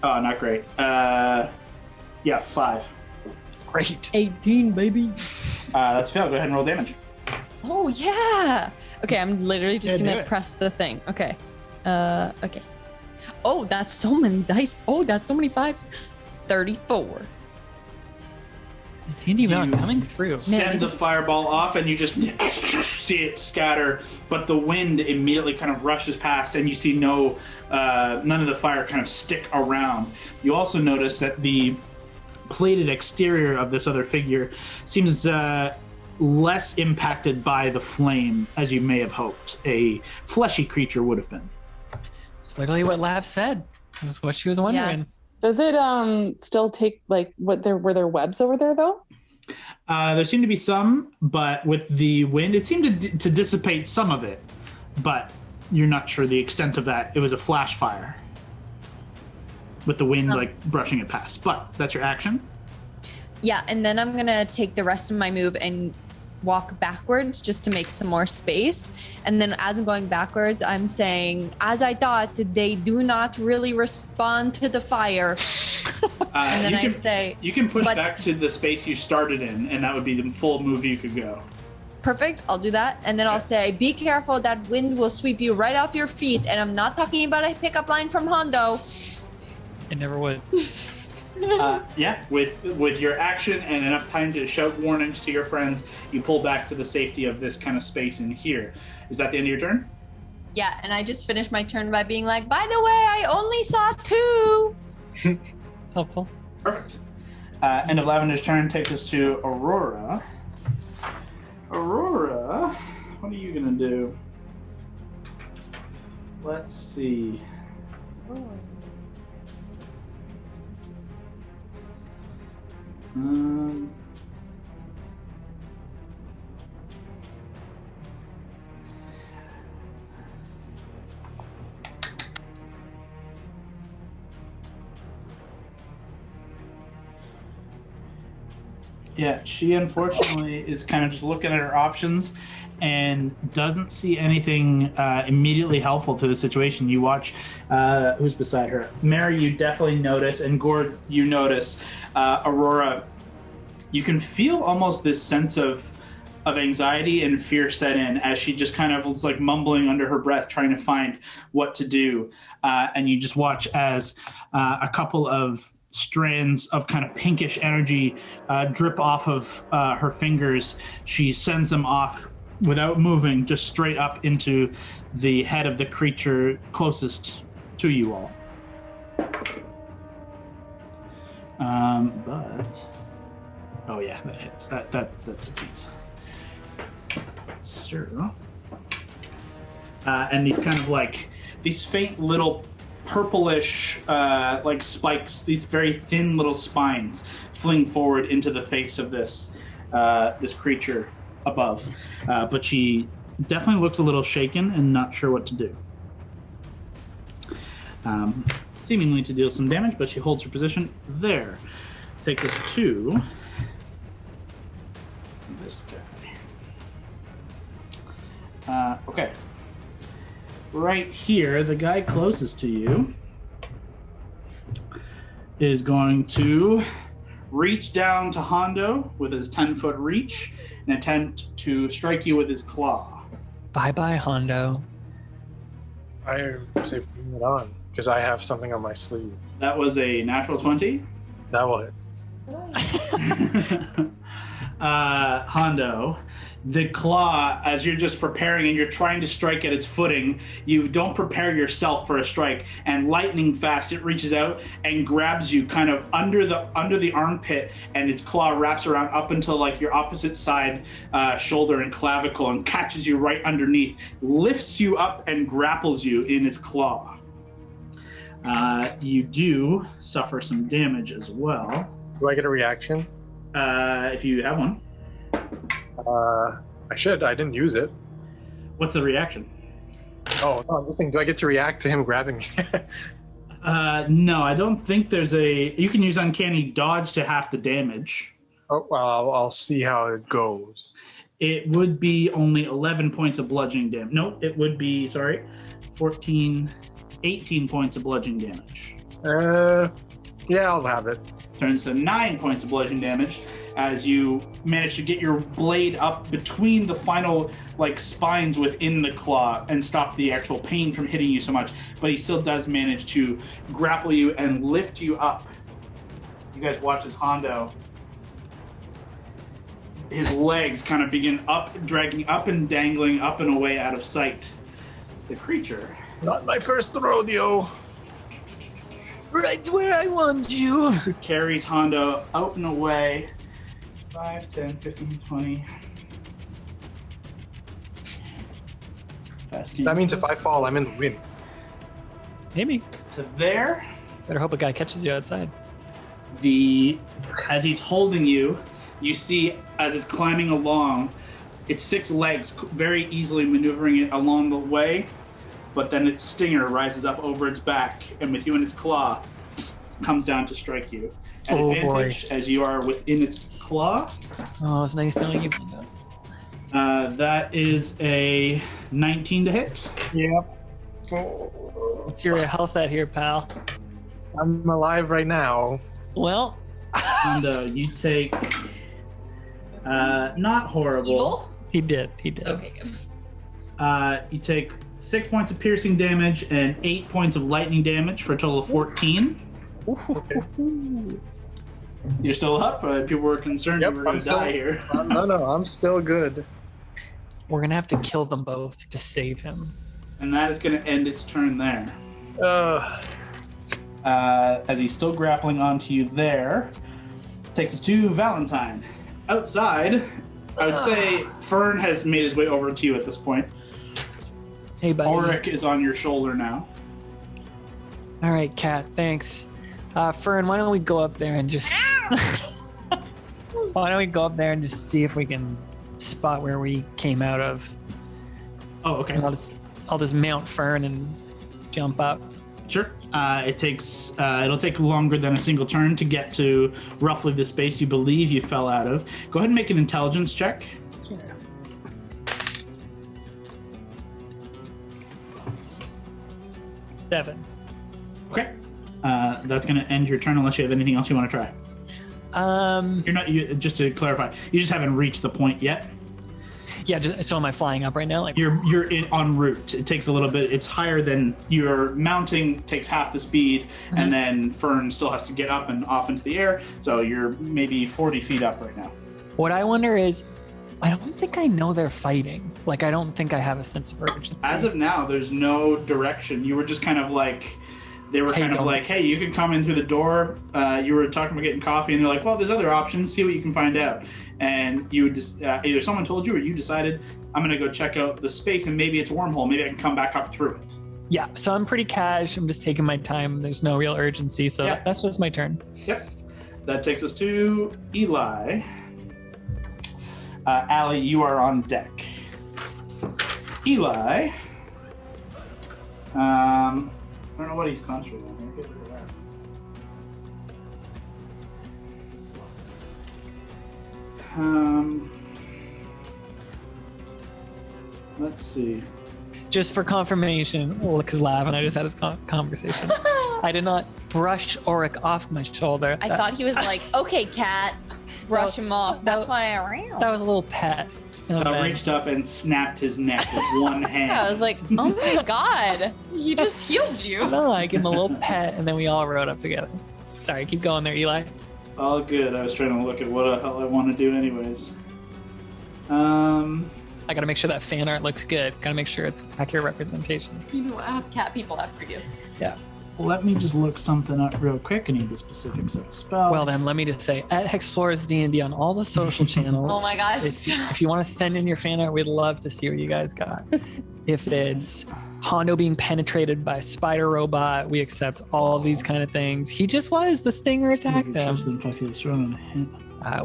[SPEAKER 1] Oh, not great. Yeah, 5.
[SPEAKER 3] Great.
[SPEAKER 7] 18, baby.
[SPEAKER 1] That's failed. Go ahead and roll damage.
[SPEAKER 7] Oh yeah. Okay, I'm literally just
[SPEAKER 3] Yeah, do
[SPEAKER 7] gonna
[SPEAKER 3] it.
[SPEAKER 7] press the thing. Okay. Okay. Oh, that's so many dice. Oh, that's so many 5s. 34.
[SPEAKER 3] D&D Beyond
[SPEAKER 1] You
[SPEAKER 3] coming through.
[SPEAKER 1] Send the fireball off, and you just see it scatter. But the wind immediately kind of rushes past, and you see none of the fire kind of stick around. You also notice that the plated exterior of this other figure seems less impacted by the flame as you may have hoped a fleshy creature would have been.
[SPEAKER 3] It's literally what Lav said. It was what she was wondering.
[SPEAKER 5] Does it still take were there webs over there though?
[SPEAKER 1] There seemed to be some, but with the wind, it seemed to dissipate some of it. But you're not sure the extent of that. It was a flash fire with the wind brushing it past. But that's your action.
[SPEAKER 7] Yeah, and then I'm gonna take the rest of my move and walk backwards just to make some more space. And then as I'm going backwards, I'm saying, as I thought, they do not really respond to the fire. And then I say,
[SPEAKER 1] you can push back to the space you started in, and that would be the full move you could go.
[SPEAKER 7] perfect, I'll do that. And then I'll say, be careful, that wind will sweep you right off your feet. And I'm not talking about a pickup line from Hondo.
[SPEAKER 3] It never would.
[SPEAKER 1] Yeah, with your action and enough time to shout warnings to your friends, you pull back to the safety of this kind of space in here. Is that the end of your turn?
[SPEAKER 7] Yeah, and I just finished my turn by being like, by the way, I only saw 2.
[SPEAKER 3] It's helpful.
[SPEAKER 1] Perfect. End of Lavender's turn takes us to Aurora. Aurora, what are you gonna do? Let's see. Yeah, she unfortunately is kind of just looking at her options and doesn't see anything immediately helpful to the situation. You watch who's beside her. Mary, you definitely notice, and Gord, you notice. Aurora, you can feel almost this sense of anxiety and fear set in as she just kind of was like mumbling under her breath, trying to find what to do. And you just watch as a couple of strands of kind of pinkish energy drip off of her fingers. She sends them off without moving, just straight up into the head of the creature closest to you all. But oh yeah, that hits. That succeeds. So, and these kind of like these faint little purplish like spikes, these very thin little spines fling forward into the face of this this creature above. But she definitely looks a little shaken and not sure what to do. Seemingly to deal some damage, but she holds her position there. Takes us to this guy. Okay. Right here, the guy closest to you is going to reach down to Hondo with his 10-foot reach and attempt to strike you with his claw.
[SPEAKER 3] Bye-bye, Hondo.
[SPEAKER 2] I say bring it on, because I have something on my sleeve.
[SPEAKER 1] That was a natural 20.
[SPEAKER 2] That will hit.
[SPEAKER 1] Hondo, the claw, as you're just preparing and you're trying to strike at its footing, you don't prepare yourself for a strike, and lightning fast it reaches out and grabs you kind of under the armpit, and its claw wraps around up until like your opposite side shoulder and clavicle and catches you right underneath, lifts you up and grapples you in its claw. You do suffer some damage as well.
[SPEAKER 2] Do I get a reaction?
[SPEAKER 1] If you have one.
[SPEAKER 2] I should. I didn't use it.
[SPEAKER 1] What's the reaction?
[SPEAKER 2] Oh, no, I'm just thinking, do I get to react to him grabbing me?
[SPEAKER 1] No, I don't think there's a... You can use Uncanny Dodge to half the damage.
[SPEAKER 2] Oh, well, I'll see how it goes.
[SPEAKER 1] It would be only 11 points of bludgeoning damage. No, it would be, 5 14, 18 points of bludgeoning damage.
[SPEAKER 2] Yeah, I'll have it.
[SPEAKER 1] Turns to 9 points of bludgeoning damage as you manage to get your blade up between the final spines within the claw and stop the actual pain from hitting you so much. But he still does manage to grapple you and lift you up. You guys watch as Hondo, his legs kind of begin dragging up and dangling up and away out of sight. The creature.
[SPEAKER 2] Not my first rodeo.
[SPEAKER 3] Right where I want you.
[SPEAKER 1] Carries Hondo out and away. 5, 10, 15, 20.
[SPEAKER 2] That means if I fall, I'm in the wind.
[SPEAKER 3] Maybe.
[SPEAKER 1] To there.
[SPEAKER 3] Better hope a guy catches you outside.
[SPEAKER 1] As he's holding you, you see as it's climbing along, its 6 legs very easily maneuvering it along the way, but then its stinger rises up over its back, and with you in its claw, comes down to strike you. At advantage, as you are within its claw.
[SPEAKER 3] Oh, it's nice knowing you.
[SPEAKER 1] That is a 19 to hit.
[SPEAKER 2] Yep.
[SPEAKER 3] What's your health at here, pal?
[SPEAKER 2] I'm alive right now.
[SPEAKER 3] Well,
[SPEAKER 1] And you take not horrible.
[SPEAKER 7] Evil?
[SPEAKER 3] he did.
[SPEAKER 7] Okay, good.
[SPEAKER 1] You take 6 points of piercing damage and 8 points of lightning damage for a total of 14.
[SPEAKER 2] Okay.
[SPEAKER 1] You're still up. People were concerned you were going to die here.
[SPEAKER 2] No, I'm still good.
[SPEAKER 3] We're gonna have to kill them both to save him.
[SPEAKER 1] And that is going to end its turn there. As he's still grappling onto you there, takes us to Valentine. Outside, I would say Fern has made his way over to you at this point.
[SPEAKER 3] Hey, buddy.
[SPEAKER 1] Ulrich is on your shoulder now.
[SPEAKER 3] All right, Kat. Thanks. Fern, why don't we go up there and just see if we can spot where we came out of.
[SPEAKER 1] Oh, okay.
[SPEAKER 3] And I'll just mount Fern and jump up.
[SPEAKER 1] Sure. It'll take longer than a single turn to get to roughly the space you believe you fell out of. Go ahead and make an intelligence check.
[SPEAKER 3] Sure. Seven.
[SPEAKER 1] Okay. That's going to end your turn unless you have anything else you want to try. Just to clarify, you just haven't reached the point yet.
[SPEAKER 3] Yeah, so am I flying up right now? Like
[SPEAKER 1] You're en route. It takes a little bit. It's higher than your mounting takes half the speed, and then Fern still has to get up and off into the air. So you're maybe 40 feet up right now.
[SPEAKER 3] What I wonder is, I don't think I know they're fighting. Like, I don't think I have a sense of urgency.
[SPEAKER 1] As of now, there's no direction. You were just kind of like, they were kind of like, hey, you can come in through the door. You were talking about getting coffee, and they're like, well, there's other options. See what you can find out. And you would just either someone told you or you decided, I'm going to go check out the space, and maybe it's a wormhole. Maybe I can come back up through it.
[SPEAKER 3] Yeah, so I'm pretty cash. I'm just taking my time. There's no real urgency, so that's just my turn.
[SPEAKER 1] Yep. That takes us to Eli. Allie, you are on deck. Eli. I don't know what he's concentrating on. Get rid of that. Let's see.
[SPEAKER 3] Just for confirmation, Ulrich is laughing. I just had this conversation. I did not brush Ulrich off my shoulder.
[SPEAKER 7] I thought he was like, okay, cat, brush him off. That's why I ran.
[SPEAKER 3] That was a little pet.
[SPEAKER 1] I reached up and snapped his neck with one hand.
[SPEAKER 7] I was like, oh my god, he just healed you.
[SPEAKER 3] No, I gave him a little pet, and then we all rode up together. Sorry, keep going there, Eli.
[SPEAKER 1] All good. I was trying to look at what the hell I want to do anyways.
[SPEAKER 3] I gotta make sure that fan art looks good. Gotta make sure it's accurate representation.
[SPEAKER 7] You know, I have cat people after you.
[SPEAKER 3] Yeah.
[SPEAKER 1] Let me just look something up real quick. I need the specifics of the spell.
[SPEAKER 3] Well then, let me just say, at Hexplorers DnD on all the social channels.
[SPEAKER 7] Oh my gosh.
[SPEAKER 3] If you want to send in your fan art, we'd love to see what you guys got. If it's Hondo being penetrated by a spider robot, we accept all of these kind of things. He just was. The stinger attacked him.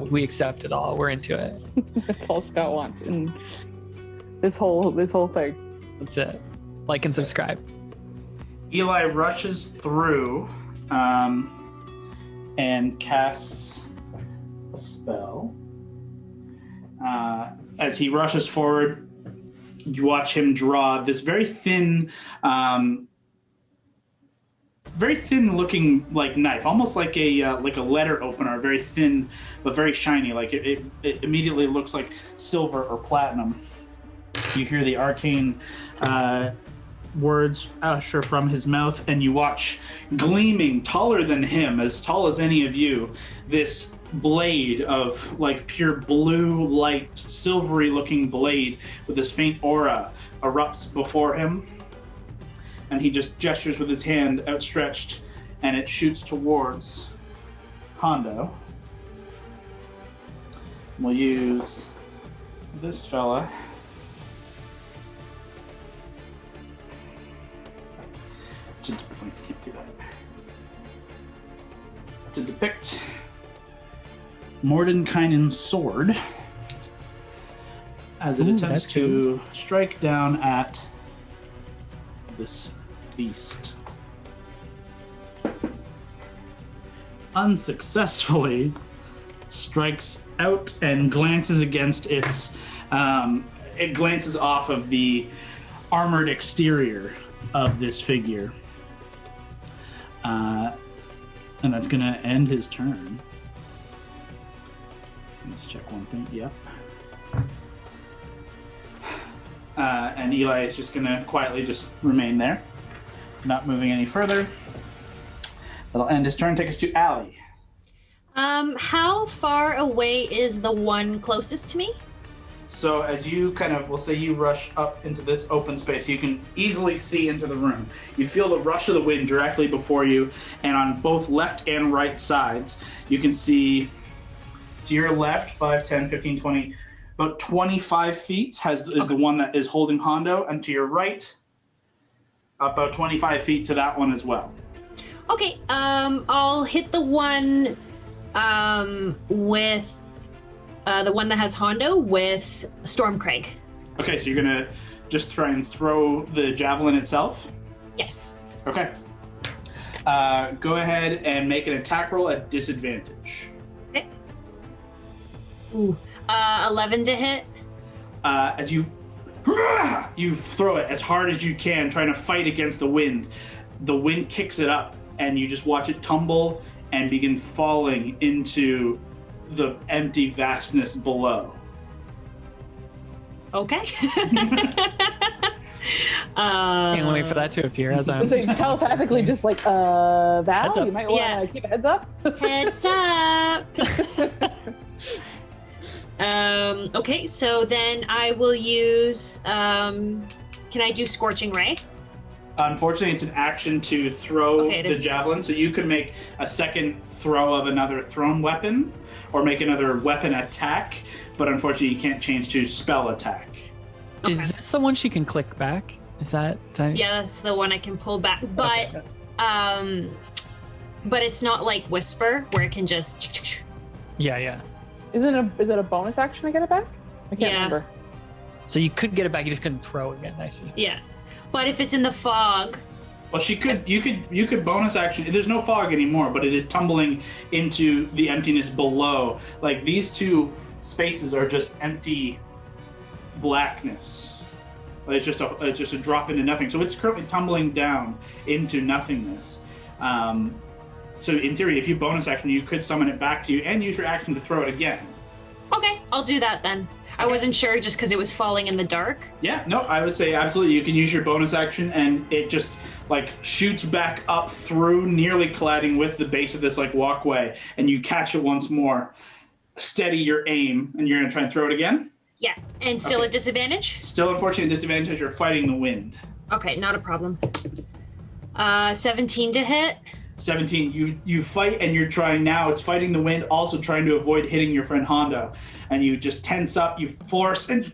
[SPEAKER 3] We accept it all. We're into it.
[SPEAKER 5] That's all Scott wants in this whole thing.
[SPEAKER 3] That's it. Like and subscribe.
[SPEAKER 1] Eli rushes through and casts a spell. As he rushes forward, you watch him draw this very thin looking like knife, almost like a letter opener, very thin but very shiny. Like it immediately looks like silver or platinum. You hear the arcane words usher from his mouth, and you watch gleaming, taller than him, as tall as any of you, this blade of like pure blue light, silvery looking blade with this faint aura erupts before him, and he just gestures with his hand outstretched, and it shoots towards Hondo. We'll use this fella to depict Mordenkainen's sword as it attempts to strike down at this beast. Unsuccessfully strikes out and glances against its it glances off of the armored exterior of this figure. And that's going to end his turn. Let's check one thing. Yep. And Eli is just going to quietly just remain there, not moving any further. That'll end his turn. Take us to Allie.
[SPEAKER 6] How far away is the one closest to me?
[SPEAKER 1] So as you we'll say you rush up into this open space, you can easily see into the room. You feel the rush of the wind directly before you, and on both left and right sides, you can see to your left, 5, 10, 15, 20, about 25 feet is the one that is holding Hondo, and to your right, about 25 feet to that one as well.
[SPEAKER 6] Okay, I'll hit the one with the one that has Hondo with Stormcraig.
[SPEAKER 1] Okay, so you're gonna just try and throw the javelin itself?
[SPEAKER 6] Yes.
[SPEAKER 1] Okay. Go ahead and make an attack roll at disadvantage.
[SPEAKER 6] Okay. Ooh. 11 to hit.
[SPEAKER 1] As you throw it as hard as you can, trying to fight against the wind. The wind kicks it up, and you just watch it tumble and begin falling into the empty vastness below.
[SPEAKER 6] Okay.
[SPEAKER 3] Can't wait for that to appear as I'm
[SPEAKER 5] So telepathically just like, Val,
[SPEAKER 3] up.
[SPEAKER 5] you might want to keep a heads up.
[SPEAKER 6] Heads up. Okay, so then I will use, can I do Scorching Ray?
[SPEAKER 1] Unfortunately, it's an action to throw the
[SPEAKER 6] is.
[SPEAKER 1] javelin, so you can make a second throw of another thrown weapon, or make another weapon attack, but unfortunately you can't change to spell attack.
[SPEAKER 6] Okay.
[SPEAKER 3] Is this the one she can click back? Is that
[SPEAKER 6] Yeah, that's the one I can pull back, but
[SPEAKER 3] okay.
[SPEAKER 6] But it's not like Whisper where it can just.
[SPEAKER 3] Yeah.
[SPEAKER 5] Is it a bonus action to get it back? I can't remember.
[SPEAKER 3] So you could get it back, you just couldn't throw it again. I see.
[SPEAKER 6] Yeah, but if it's in the fog.
[SPEAKER 1] Well, you could bonus action. There's no fog anymore, but it is tumbling into the emptiness below. Like these two spaces are just empty blackness. It's just a drop into nothing. So it's currently tumbling down into nothingness. So in theory, if you bonus action, you could summon it back to you and use your action to throw it again.
[SPEAKER 6] Okay, I'll do that then. I wasn't sure just because it was falling in the dark.
[SPEAKER 1] Yeah, no, I would say absolutely. You can use your bonus action, and it just like shoots back up through, nearly colliding with the base of this like walkway, and you catch it once more. Steady your aim, and you're gonna try and throw it again.
[SPEAKER 6] Yeah, and still at disadvantage?
[SPEAKER 1] Still, unfortunately, disadvantage. You're fighting the wind.
[SPEAKER 6] Okay, not a problem. 17 to hit.
[SPEAKER 1] 17. You fight, and you're trying now. It's fighting the wind, also trying to avoid hitting your friend Hondo. And you just tense up, you force, and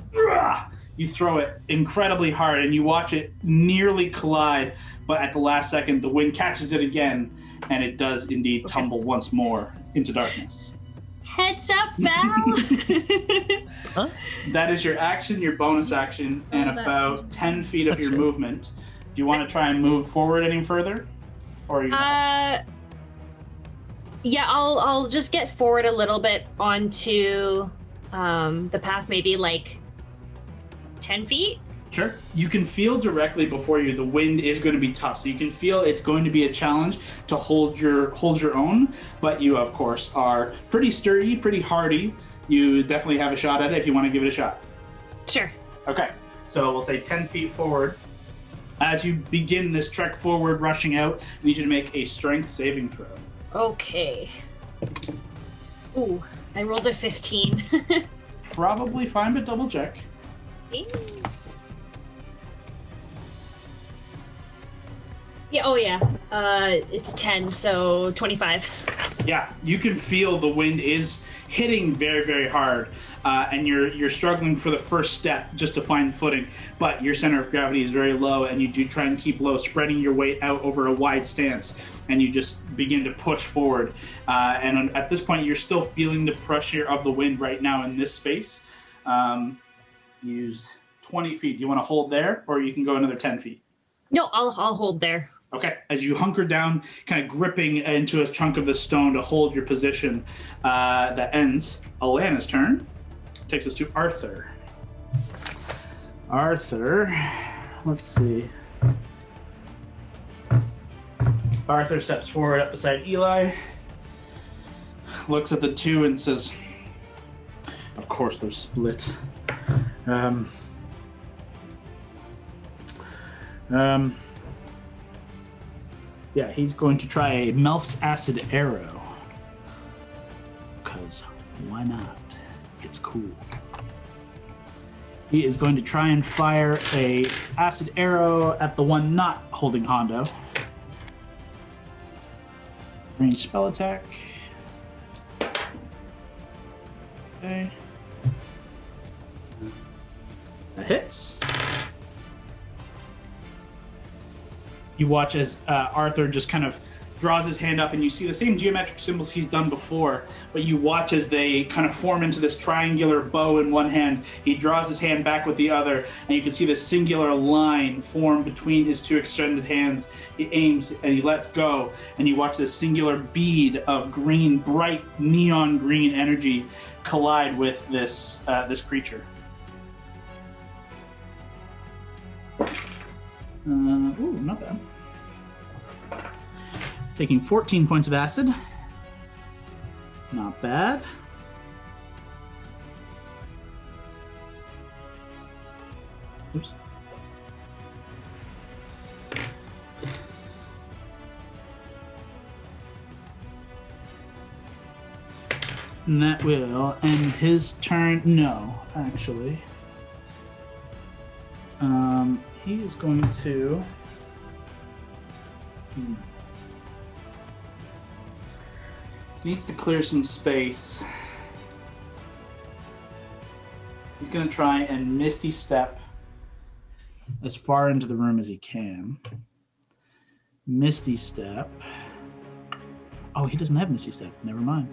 [SPEAKER 1] you throw it incredibly hard, and you watch it nearly collide. But at the last second, the wind catches it again, and it does indeed tumble once more into darkness.
[SPEAKER 6] Heads up, Val!
[SPEAKER 3] Huh?
[SPEAKER 1] That is your action, your bonus action, and about 10 feet of
[SPEAKER 3] That's
[SPEAKER 1] your
[SPEAKER 3] true.
[SPEAKER 1] movement. Do you want to try and move forward any further? Or are you
[SPEAKER 6] yeah, I'll just get forward a little bit onto the path, maybe like 10 feet.
[SPEAKER 1] Sure. You can feel directly before you the wind is going to be tough, so you can feel it's going to be a challenge to hold your own. But you, of course, are pretty sturdy, pretty hardy. You definitely have a shot at it if you want to give it a shot.
[SPEAKER 6] Sure.
[SPEAKER 1] Okay. So we'll say 10 feet forward. As you begin this trek forward, rushing out, I need you to make a strength saving throw.
[SPEAKER 6] Okay. Ooh, I rolled a 15.
[SPEAKER 1] Probably fine, but double check.
[SPEAKER 6] Yeah, oh yeah. It's 10, so 25.
[SPEAKER 1] Yeah, you can feel the wind is hitting very, very hard, and you're struggling for the first step just to find footing, but your center of gravity is very low, and you do try and keep low, spreading your weight out over a wide stance, and you just begin to push forward. And at this point, you're still feeling the pressure of the wind right now in this space. Use 20 feet. You want to hold there, or you can go another 10 feet?
[SPEAKER 6] No, I'll hold there.
[SPEAKER 1] Okay, as you hunker down, kind of gripping into a chunk of the stone to hold your position, that ends Alana's turn. Takes us to Arthur. Arthur, let's see. Arthur steps forward up beside Eli, looks at the two and says, of course they're split. Yeah, he's going to try a Melf's Acid Arrow. Because why not? It's cool. He is going to try and fire a Acid Arrow at the one not holding Hondo. Range spell attack. Okay. That hits. You watch as Arthur just kind of draws his hand up, and you see the same geometric symbols he's done before, but you watch as they kind of form into this triangular bow in one hand. He draws his hand back with the other, and you can see this singular line form between his two extended hands. He aims, and he lets go, and you watch this singular bead of green, bright neon green energy collide with this creature. Ooh, not bad. Taking 14 points of acid. Not bad. Oops. And that will end his turn. No, actually. He is going to... Needs to clear some space. He's going to try and Misty Step as far into the room as he can. Misty Step. Oh, he doesn't have Misty Step. Never mind.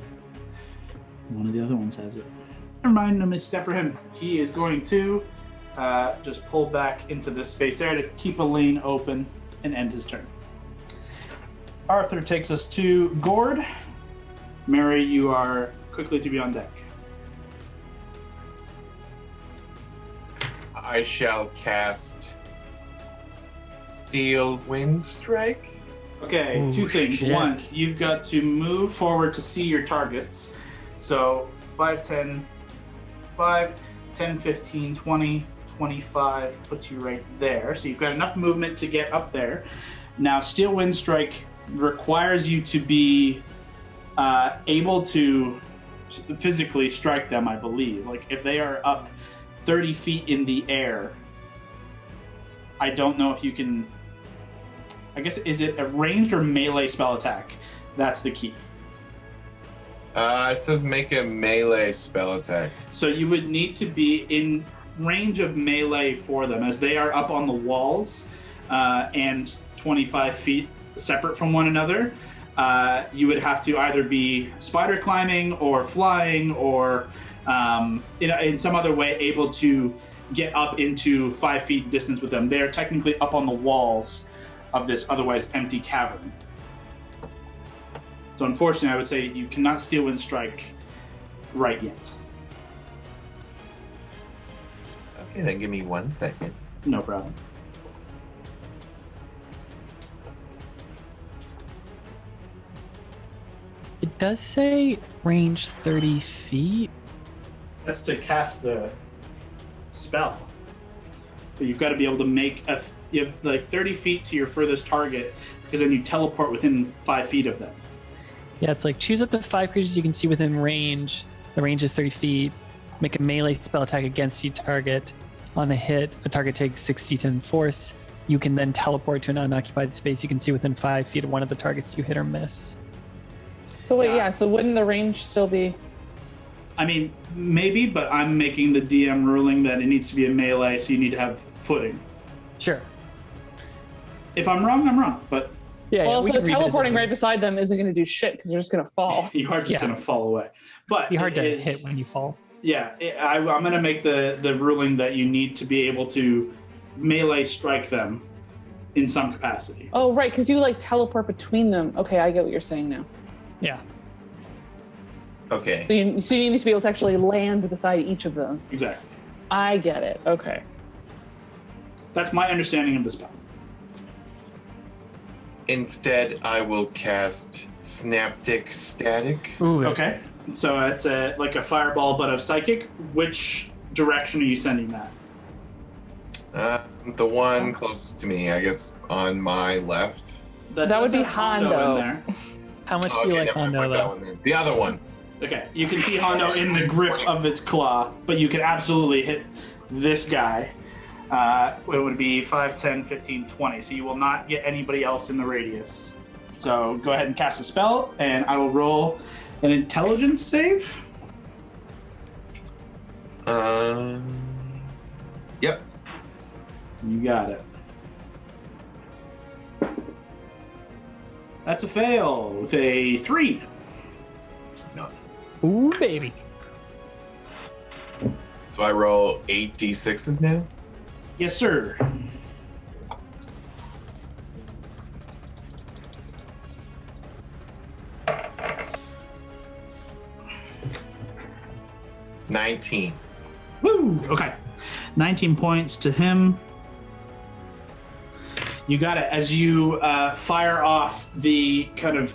[SPEAKER 1] One of the other ones has it. Never mind, no Misty Step for him. He is going to just pull back into this space there to keep a lane open and end his turn. Arthur takes us to Gord. Mary, you are quickly to be on deck.
[SPEAKER 8] I shall cast Steel Wind Strike.
[SPEAKER 1] Okay,
[SPEAKER 3] Oh,
[SPEAKER 1] two things.
[SPEAKER 3] shit.
[SPEAKER 1] One, you've got to move forward to see your targets. So 5, 10, 5, 10, 15, 20, 25 puts you right there. So you've got enough movement to get up there. Now, Steel Wind Strike requires you to be able to physically strike them, I believe. Like, if they are up 30 feet in the air, I don't know if you can... I guess, is it a ranged or melee spell attack? That's the key.
[SPEAKER 8] It says make a melee spell attack.
[SPEAKER 1] So you would need to be in range of melee for them, as they are up on the walls and 25 feet separate from one another. You would have to either be spider climbing or flying or in some other way able to get up into 5 feet distance with them. They are technically up on the walls of this otherwise empty cavern. So unfortunately, I would say you cannot Steel Wind Strike right yet.
[SPEAKER 8] Okay, then give me 1 second.
[SPEAKER 1] No problem.
[SPEAKER 3] It does say range 30 feet.
[SPEAKER 1] That's to cast the spell. But you've got to be able to make you have like 30 feet to your furthest target, because then you teleport within 5 feet of them.
[SPEAKER 3] Yeah, it's like choose up to 5 creatures you can see within range. The range is 30 feet. Make a melee spell attack against each target. On a hit, a target takes 60 force. You can then teleport to an unoccupied space you can see within 5 feet of one of the targets you hit or miss.
[SPEAKER 5] So wait, yeah. So wouldn't the range still be?
[SPEAKER 1] I mean, maybe, but I'm making the DM ruling that it needs to be a melee, so you need to have footing.
[SPEAKER 3] Sure.
[SPEAKER 1] If I'm wrong, I'm wrong, but
[SPEAKER 3] Yeah.
[SPEAKER 5] Well,
[SPEAKER 3] we
[SPEAKER 5] also
[SPEAKER 3] can revisit
[SPEAKER 5] teleporting
[SPEAKER 3] it.
[SPEAKER 5] right beside them isn't going to do shit because they're just going to fall.
[SPEAKER 1] you are just going to fall away. But
[SPEAKER 3] Be hard to
[SPEAKER 1] it is-
[SPEAKER 3] hit when you fall.
[SPEAKER 1] Yeah, I'm going to make the ruling that you need to be able to melee strike them in some capacity.
[SPEAKER 5] Oh, right, because you like teleport between them. Okay, I get what you're saying now.
[SPEAKER 3] Yeah.
[SPEAKER 8] Okay.
[SPEAKER 5] So you need to be able to actually land beside each of them.
[SPEAKER 1] Exactly.
[SPEAKER 5] I get it. Okay.
[SPEAKER 1] That's my understanding of the spell.
[SPEAKER 8] Instead, I will cast Snaptic Static.
[SPEAKER 3] Ooh,
[SPEAKER 1] Okay, so it's like a fireball, but of psychic. Which direction are you sending that?
[SPEAKER 8] The one closest to me, I guess, on my left.
[SPEAKER 5] That
[SPEAKER 1] does
[SPEAKER 5] would be
[SPEAKER 1] have
[SPEAKER 5] Hondo.
[SPEAKER 1] in there.
[SPEAKER 3] How much do you like
[SPEAKER 8] never mind,
[SPEAKER 3] Hondo,
[SPEAKER 8] fuck that
[SPEAKER 3] though?
[SPEAKER 8] one then. The other one.
[SPEAKER 1] Okay, you can see Hondo in the grip of its claw, but you can absolutely hit this guy. It would be 5, 10, 15, 20, so you will not get anybody else in the radius. So go ahead and cast a spell, and I will roll an intelligence save.
[SPEAKER 8] Yep.
[SPEAKER 1] You got it. That's a fail with a 3.
[SPEAKER 8] Nice.
[SPEAKER 3] Ooh, baby.
[SPEAKER 8] So I roll 8 d6s now?
[SPEAKER 1] Yes, sir.
[SPEAKER 8] $19.
[SPEAKER 1] Woo! Okay. 19 points to him. You got it. As you fire off the kind of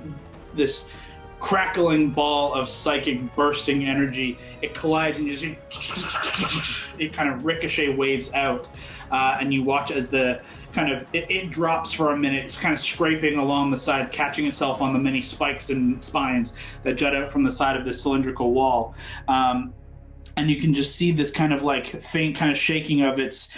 [SPEAKER 1] this crackling ball of psychic bursting energy, it collides and it kind of ricochet waves out. And you watch as the kind of it drops for a minute. It's kind of scraping along the side, catching itself on the many spikes and spines that jut out from the side of this cylindrical wall. And you can just see this kind of like faint kind of shaking of its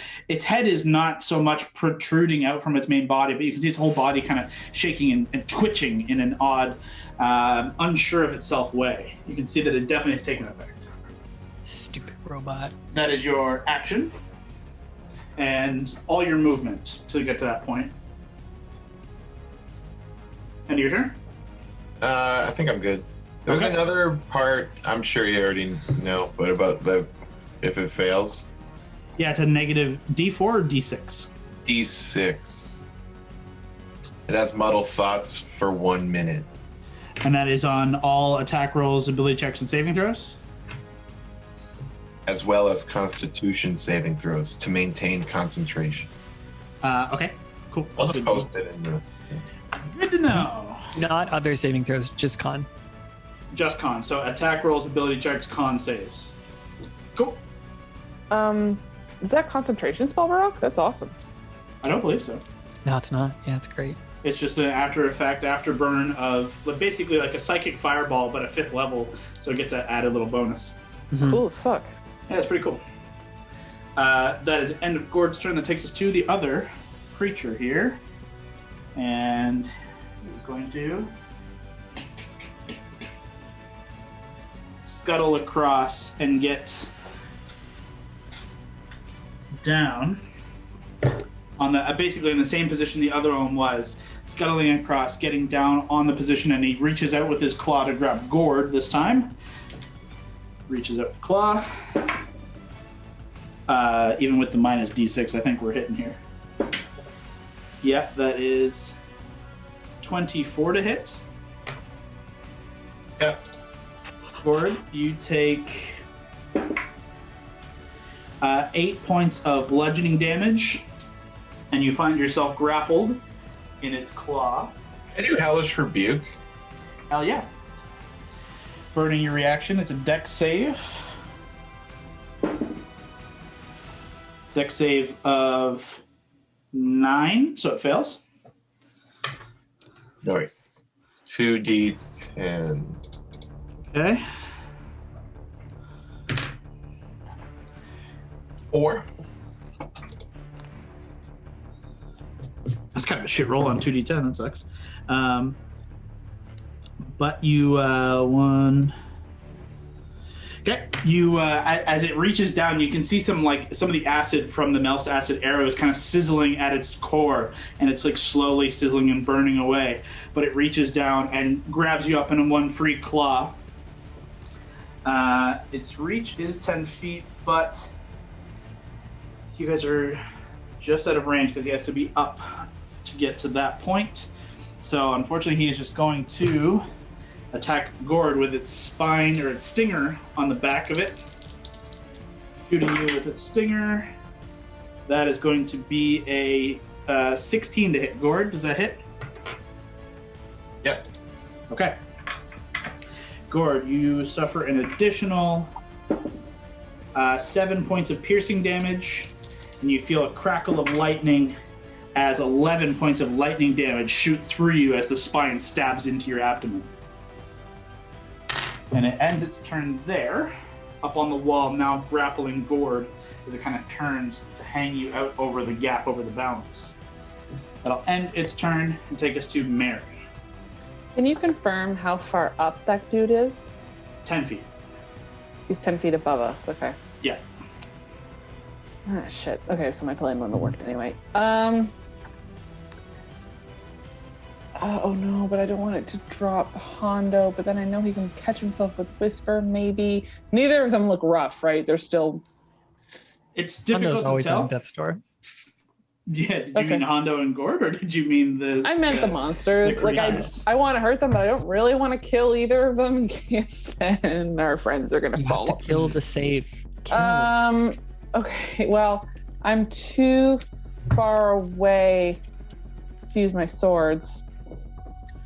[SPEAKER 1] head is not so much protruding out from its main body, but you can see its whole body kind of shaking and twitching in an odd, unsure of itself way. You can see that it definitely has taken effect.
[SPEAKER 3] Stupid robot.
[SPEAKER 1] That is your action and all your movement to get to that point. End of your turn?
[SPEAKER 8] I think I'm good. There's
[SPEAKER 1] Okay.
[SPEAKER 8] another part, I'm sure you already know, but about if it fails.
[SPEAKER 1] Yeah, it's a negative D4 or D6.
[SPEAKER 8] D6. It has muddle thoughts for 1 minute.
[SPEAKER 1] And that is on all attack rolls, ability checks, and saving throws?
[SPEAKER 8] As well as constitution saving throws to maintain concentration.
[SPEAKER 1] Okay, cool.
[SPEAKER 8] I'll just post it in the...
[SPEAKER 1] Good to know.
[SPEAKER 3] Not other saving throws, just con.
[SPEAKER 1] Just con. So attack rolls, ability checks, con saves. Cool.
[SPEAKER 5] Is that concentration spell, Barak? That's awesome.
[SPEAKER 1] I don't believe so.
[SPEAKER 3] No, it's not. Yeah, it's great.
[SPEAKER 1] It's just an after effect, afterburn of basically like a psychic fireball, but a 5th level, so it gets an added little bonus.
[SPEAKER 3] Mhm.
[SPEAKER 5] Cool as fuck.
[SPEAKER 1] Yeah, it's pretty cool. That is end of Gord's turn. That takes us to the other creature here. And he's going to scuttle across and get down on the basically in the same position the other one was, scuttling across, getting down on the position, and he reaches out with his claw to grab Gord this time. Reaches up the claw. Even with the minus D6, I think we're hitting here. Yeah, that is 24 to hit.
[SPEAKER 8] Yep.
[SPEAKER 1] Gord, you take 8 points of bludgeoning damage, and you find yourself grappled in its claw.
[SPEAKER 8] I do Hellish Rebuke.
[SPEAKER 1] Hell yeah. Burning your reaction, it's a dex save. Dex save of 9, so it fails.
[SPEAKER 8] Nice. 2d10.
[SPEAKER 1] Okay.
[SPEAKER 8] 4.
[SPEAKER 1] That's kind of a shit roll on 2d10, that sucks. But you, one... Okay, you as it reaches down, you can see some of the acid from the Melf's acid arrow is kind of sizzling at its core, and it's like slowly sizzling and burning away. But it reaches down and grabs you up in one free claw. Its reach is 10 feet, but you guys are just out of range because he has to be up to get to that point. So unfortunately, he is just going to attack Gord with its spine or its stinger on the back of it. Shooting you with its stinger. That is going to be a 16 to hit. Gord, does that hit?
[SPEAKER 8] Yep.
[SPEAKER 1] Okay. Gord, you suffer an additional 7 points of piercing damage, and you feel a crackle of lightning as 11 points of lightning damage shoot through you as the spine stabs into your abdomen. And it ends its turn there, up on the wall, now grappling Gord as it kind of turns to hang you out over the gap, over the balance. That'll end its turn and take us to Mary.
[SPEAKER 5] Can you confirm how far up that dude is?
[SPEAKER 1] 10 feet.
[SPEAKER 5] He's 10 feet above us, okay.
[SPEAKER 1] Yeah.
[SPEAKER 5] Ah, shit. Okay, so my plan wouldn't have worked anyway. Oh no, but I don't want it to drop Hondo, but then I know he can catch himself with Whisper, maybe. Neither of them look rough, right? They're still...
[SPEAKER 1] It's difficult
[SPEAKER 3] Hondo's
[SPEAKER 1] to
[SPEAKER 3] always
[SPEAKER 1] tell.
[SPEAKER 3] on death's door.
[SPEAKER 1] Yeah, did you mean Hondo and Gord, or did you mean the...
[SPEAKER 5] I meant the monsters.
[SPEAKER 1] the
[SPEAKER 5] Like,
[SPEAKER 1] creatures.
[SPEAKER 5] I want to hurt them, but I don't really want to kill either of them in case then our friends are going to
[SPEAKER 3] You
[SPEAKER 5] fall.
[SPEAKER 3] have to kill the safe. Kill him.
[SPEAKER 5] Okay, well, I'm too far away to use my swords.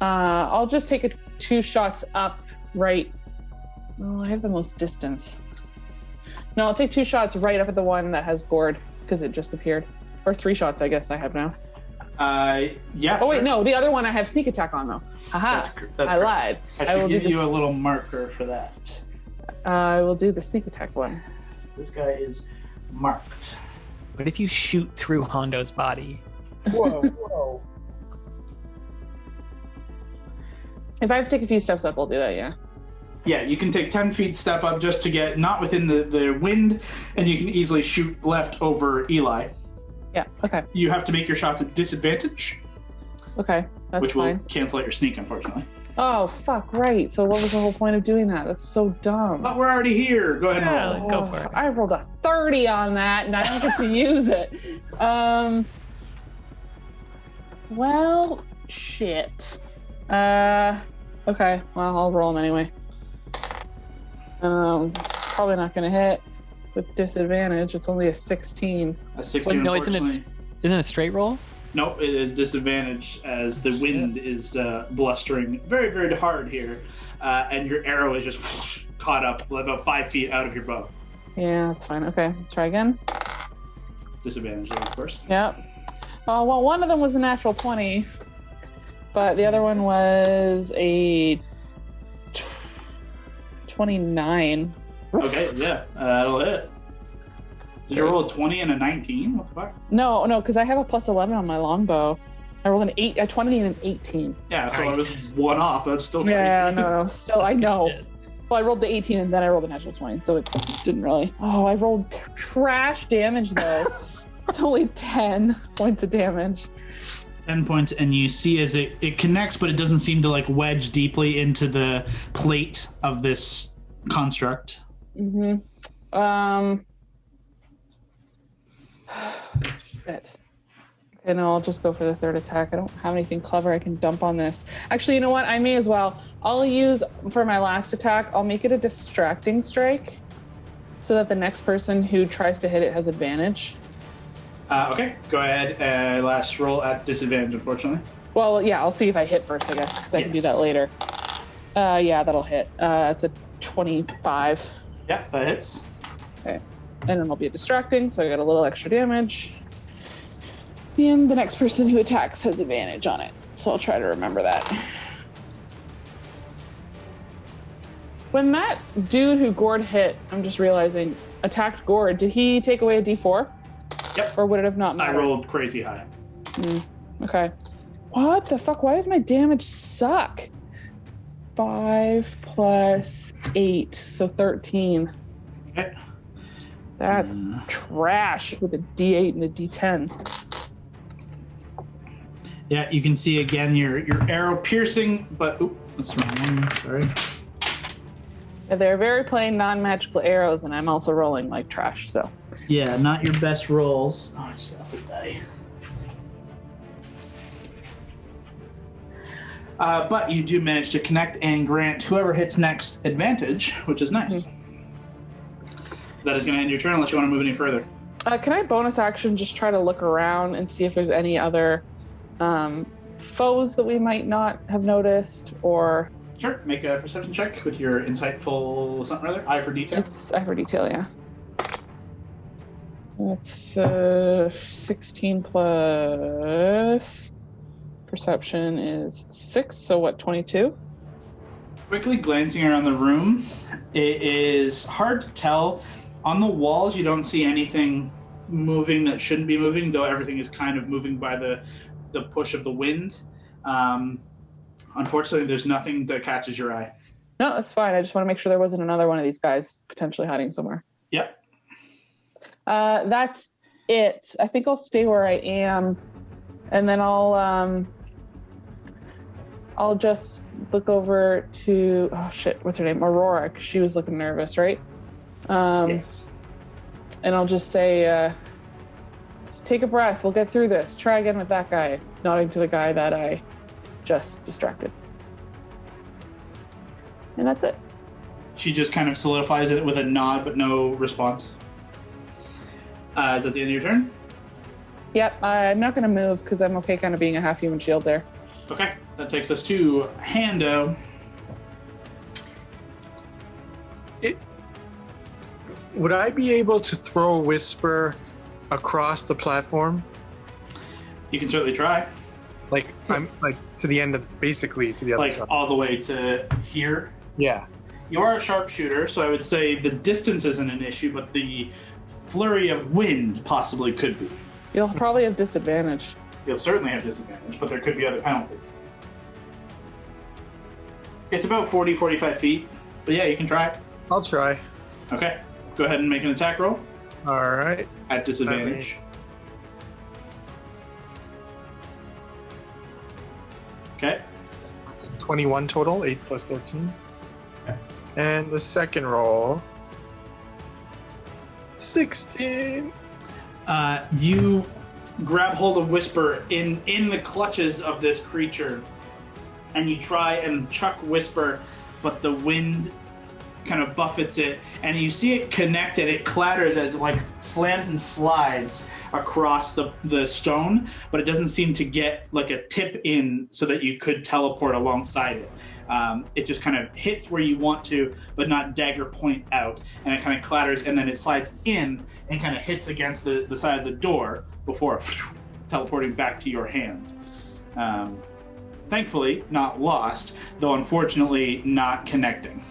[SPEAKER 5] I'll just take 2 shots up right. Oh, I have the most distance. No, I'll take 2 shots right up at the one that has Gord because it just appeared. Or 3 shots, I guess I have now.
[SPEAKER 1] Yeah.
[SPEAKER 5] Oh, wait,
[SPEAKER 1] sure.
[SPEAKER 5] no, the other one I have sneak attack on though. Haha,
[SPEAKER 1] That's
[SPEAKER 5] I
[SPEAKER 1] correct.
[SPEAKER 5] lied.
[SPEAKER 1] I
[SPEAKER 5] will
[SPEAKER 1] should
[SPEAKER 5] do
[SPEAKER 1] give you a
[SPEAKER 5] this-
[SPEAKER 1] little marker for that.
[SPEAKER 5] I will do the sneak attack one.
[SPEAKER 1] This guy is marked.
[SPEAKER 3] What if you shoot through Hondo's body?
[SPEAKER 1] Whoa.
[SPEAKER 5] If I have to take a few steps up, I'll do that, yeah.
[SPEAKER 1] Yeah, you can take 10 feet step up just to get not within the wind, and you can easily shoot left over Eli.
[SPEAKER 5] Yeah, okay.
[SPEAKER 1] You have to make your shots at disadvantage,
[SPEAKER 5] Okay, that's
[SPEAKER 1] which
[SPEAKER 5] fine.
[SPEAKER 1] will cancel out your sneak, unfortunately.
[SPEAKER 5] Oh, fuck, right. So what was the whole point of doing that? That's so dumb.
[SPEAKER 1] But we're already here. Go ahead and
[SPEAKER 3] Yeah,
[SPEAKER 1] roll.
[SPEAKER 3] go for it.
[SPEAKER 5] I rolled a 30 on that, and I don't get to use it. Well, shit. Okay, well, I'll roll them anyway. It's probably not going to hit with disadvantage. It's only a 16.
[SPEAKER 1] A 16,
[SPEAKER 3] No, isn't
[SPEAKER 1] unfortunately.
[SPEAKER 3] it a straight roll?
[SPEAKER 1] Nope, it is disadvantage as the wind is blustering very, very hard here. And your arrow is just caught up about 5 feet out of your bow.
[SPEAKER 5] Yeah, that's fine. Okay, try again.
[SPEAKER 1] Disadvantage, of course.
[SPEAKER 5] Yep. Well, one of them was a natural 20, but the other one was a 29.
[SPEAKER 1] Okay, yeah, that'll hit. Did you roll a 20 and a 19? What the fuck?
[SPEAKER 5] No, because I have a plus 11 on my longbow. I rolled a 20 and an 18.
[SPEAKER 1] Yeah, so
[SPEAKER 3] Nice.
[SPEAKER 1] it was one off. That's still crazy.
[SPEAKER 5] Yeah, no, still, I know.
[SPEAKER 3] Shit.
[SPEAKER 5] Well, I rolled the 18 and then I rolled the natural 20, so it didn't really. Oh, I rolled trash damage though. It's only 10 points of damage.
[SPEAKER 1] 10 points, and you see as it connects, but it doesn't seem to like wedge deeply into the plate of this construct.
[SPEAKER 5] Mm-hmm. Shit. Okay, no, I'll just go for the third attack. I don't have anything clever I can dump on this. Actually, you know what? I may as well. I'll use, for my last attack, I'll make it a distracting strike. so that the next person who tries to hit it has advantage?
[SPEAKER 1] Okay, go ahead. Last roll at disadvantage, unfortunately.
[SPEAKER 5] Well, yeah, I'll see if I hit first, I guess, because I can do that later. Yeah, that'll hit. It's a 25.
[SPEAKER 1] Yeah, that hits.
[SPEAKER 5] Okay. And then it'll be distracting, so I got a little extra damage. And the next person who attacks has advantage on it. So I'll try to remember that. When that dude who Gord hit, I'm just realizing, attacked Gord, did he take away a d4?
[SPEAKER 1] Yep.
[SPEAKER 5] Or would it have not mattered?
[SPEAKER 1] I rolled crazy high.
[SPEAKER 5] Okay. What the fuck? Why does my damage suck? 5 plus 8, so 13.
[SPEAKER 1] Okay.
[SPEAKER 5] That's trash with a d8 and a d10.
[SPEAKER 1] Yeah, you can see again your arrow piercing, but that's wrong. Sorry.
[SPEAKER 5] They're very plain, non-magical arrows, and I'm also rolling like trash, so.
[SPEAKER 1] Yeah, not your best rolls. Oh, I just lost a die. But you do manage to connect and grant whoever hits next advantage, which is nice. That is going to end your turn unless you want to move any further.
[SPEAKER 5] Can I bonus action just try to look around and see if there's any other foes that we might not have noticed, or...
[SPEAKER 1] Sure, make a perception check with your insightful something or other. Eye for detail.
[SPEAKER 5] It's eye for detail, yeah. That's 16 plus perception is 6, so what, 22?
[SPEAKER 1] Quickly glancing around the room, it is hard to tell. On the walls, you don't see anything moving that shouldn't be moving, though everything is kind of moving by the push of the wind. Unfortunately, there's nothing that catches your eye.
[SPEAKER 5] No, that's fine. I just want to make sure there wasn't another one of these guys potentially hiding somewhere.
[SPEAKER 1] Yep.
[SPEAKER 5] That's it. I think I'll stay where I am, and then I'll just look over to what's her name? Aurora, 'cause she was looking nervous, right?
[SPEAKER 1] Yes.
[SPEAKER 5] And I'll just say, just take a breath. We'll get through this. Try again with that guy, nodding to the guy that I just distracted. And that's it.
[SPEAKER 1] She just kind of solidifies it with a nod, but no response. Is that the end of your turn?
[SPEAKER 5] Yep, I'm not going to move because I'm okay kind of being a half-human shield there.
[SPEAKER 1] Okay, that takes us to Hando.
[SPEAKER 2] Would I be able to throw a whisper across the platform?
[SPEAKER 1] You can certainly try.
[SPEAKER 2] I'm to the end of, basically to the other side.
[SPEAKER 1] All the way to here.
[SPEAKER 2] Yeah.
[SPEAKER 1] You are a sharpshooter, so I would say the distance isn't an issue, but the flurry of wind possibly could be.
[SPEAKER 5] You'll probably have disadvantage.
[SPEAKER 1] You'll certainly have disadvantage, but there could be other penalties. It's about 40, 45 feet, but yeah, you can try.
[SPEAKER 2] I'll try.
[SPEAKER 1] Okay, go ahead and make an attack roll.
[SPEAKER 2] All right.
[SPEAKER 1] At disadvantage. Okay.
[SPEAKER 2] It's 21 total, 8 plus 13.
[SPEAKER 1] Okay.
[SPEAKER 2] And the second roll, 16.
[SPEAKER 1] You grab hold of Whisper in the clutches of this creature, and you try and chuck Whisper, but the wind kind of buffets it, and you see it connect and it clatters as it slams and slides across the stone, but it doesn't seem to get a tip in so that you could teleport alongside it. It just kind of hits where you want to, but not dagger point out, and it kind of clatters, and then it slides in and kind of hits against the side of the door before teleporting back to your hand. Thankfully, not lost, though unfortunately not connecting.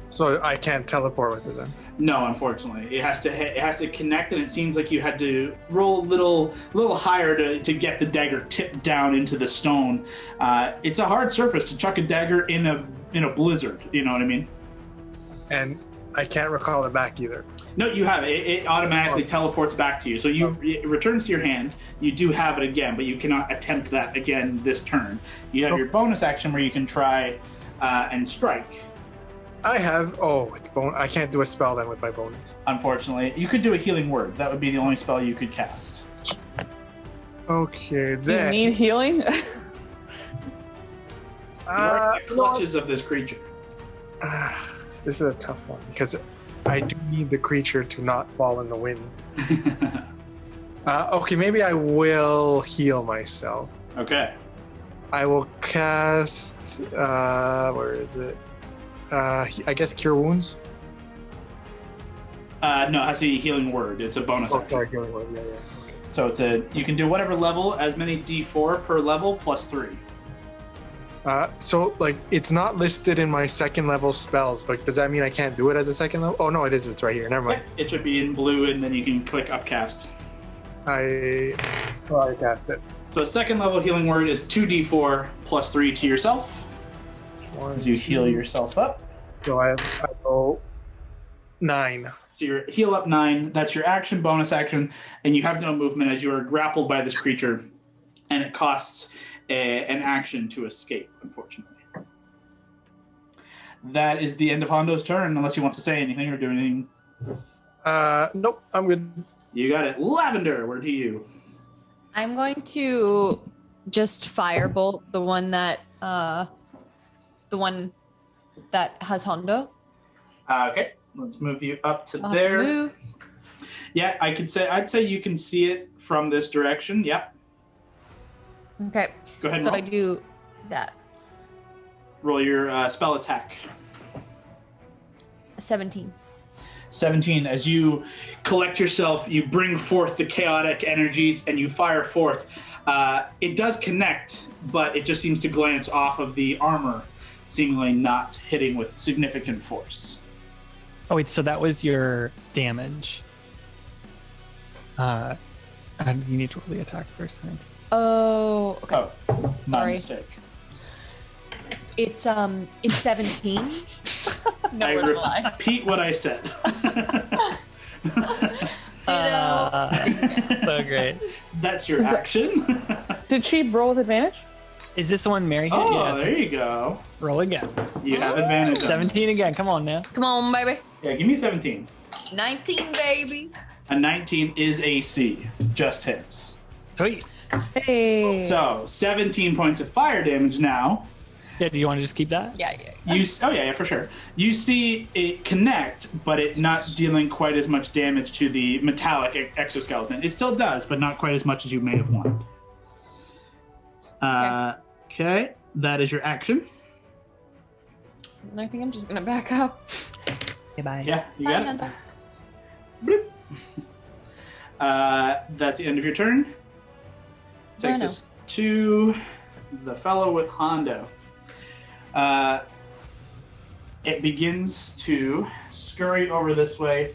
[SPEAKER 2] So I can't teleport with it then?
[SPEAKER 1] No, unfortunately. It has to connect, and it seems like you had to roll a little higher to get the dagger tipped down into the stone. It's a hard surface to chuck a dagger in a blizzard, you know what I mean?
[SPEAKER 2] And I can't recall it back either.
[SPEAKER 1] No, you have it. It automatically teleports back to you. So it returns to your hand. You do have it again, but you cannot attempt that again this turn. You have your bonus action where you can try and strike.
[SPEAKER 2] I have. I can't do a spell then with my bonus.
[SPEAKER 1] Unfortunately, you could do a healing word. That would be the only spell you could cast.
[SPEAKER 2] Okay,
[SPEAKER 5] Do you
[SPEAKER 2] then.
[SPEAKER 5] need healing?
[SPEAKER 1] You're in the clutches of this creature.
[SPEAKER 2] This is a tough one because I do need the creature to not fall in the wind. Okay, maybe I will heal myself.
[SPEAKER 1] Okay.
[SPEAKER 2] I will cast. Where is it? I guess Cure Wounds.
[SPEAKER 1] No, it has a healing word. It's a bonus
[SPEAKER 2] Oh,
[SPEAKER 1] action.
[SPEAKER 2] sorry, Healing Word. Yeah.
[SPEAKER 1] So you can do whatever level, as many D4 per level plus 3.
[SPEAKER 2] So like it's not listed in my second level spells, but does that mean I can't do it as a second level? Oh no, it is. It's right here. Never mind.
[SPEAKER 1] It should be in blue, and then you can click upcast.
[SPEAKER 2] I cast it.
[SPEAKER 1] So a second level healing word is 2d4 plus 3 to yourself as you heal yourself up.
[SPEAKER 2] So I go 9.
[SPEAKER 1] So you heal up 9. That's your action, bonus action, and you have no movement as you are grappled by this creature, and it costs an action to escape, unfortunately. That is the end of Hondo's turn, unless he wants to say anything or do anything.
[SPEAKER 2] Nope, I'm good.
[SPEAKER 1] You got it. Lavender, where do you?
[SPEAKER 7] I'm going to just firebolt the one that has Hondo.
[SPEAKER 1] Okay, let's move you up to
[SPEAKER 7] I'll have to
[SPEAKER 1] there.
[SPEAKER 7] move.
[SPEAKER 1] Yeah, I'd say you can see it from this direction. Yep.
[SPEAKER 7] Okay.
[SPEAKER 1] Go ahead and
[SPEAKER 7] So
[SPEAKER 1] roll.
[SPEAKER 7] I do that.
[SPEAKER 1] Roll your spell attack.
[SPEAKER 7] 17.
[SPEAKER 1] 17. As you collect yourself, you bring forth the chaotic energies and you fire forth. It does connect, but it just seems to glance off of the armor, seemingly not hitting with significant force.
[SPEAKER 3] Oh wait, so that was your damage. And you need to roll the attack first, I think.
[SPEAKER 7] Oh, okay.
[SPEAKER 1] Oh, my
[SPEAKER 7] Sorry.
[SPEAKER 1] mistake.
[SPEAKER 7] It's 17. No,
[SPEAKER 1] I
[SPEAKER 7] we're not lie.
[SPEAKER 1] repeat what I said.
[SPEAKER 3] So great.
[SPEAKER 1] That's your action.
[SPEAKER 5] Did she roll with advantage?
[SPEAKER 3] Is this the one Mary hit?
[SPEAKER 1] Oh,
[SPEAKER 3] Yeah, so
[SPEAKER 1] there you go.
[SPEAKER 3] roll again.
[SPEAKER 1] You have advantage. on
[SPEAKER 3] 17 again. Come on now.
[SPEAKER 7] Come on, baby.
[SPEAKER 1] this. Yeah, give me 17.
[SPEAKER 7] 19, baby.
[SPEAKER 1] A 19 is AC. Just hits.
[SPEAKER 3] Sweet.
[SPEAKER 5] Hey.
[SPEAKER 1] So, 17 points of fire damage now.
[SPEAKER 3] Yeah, do you want to just keep that?
[SPEAKER 7] Yeah.
[SPEAKER 1] Yeah, for sure. You see it connect, but it not dealing quite as much damage to the metallic exoskeleton. It still does, but not quite as much as you may have wanted. Okay, that is your action.
[SPEAKER 7] And I think I'm just gonna back up.
[SPEAKER 3] Goodbye.
[SPEAKER 1] Yeah, you
[SPEAKER 7] Bye,
[SPEAKER 1] got
[SPEAKER 7] Hunter.
[SPEAKER 1] it. Bloop. That's the end of your turn. Takes
[SPEAKER 7] Bueno.
[SPEAKER 1] us to the fellow with Hondo. It begins to scurry over this way,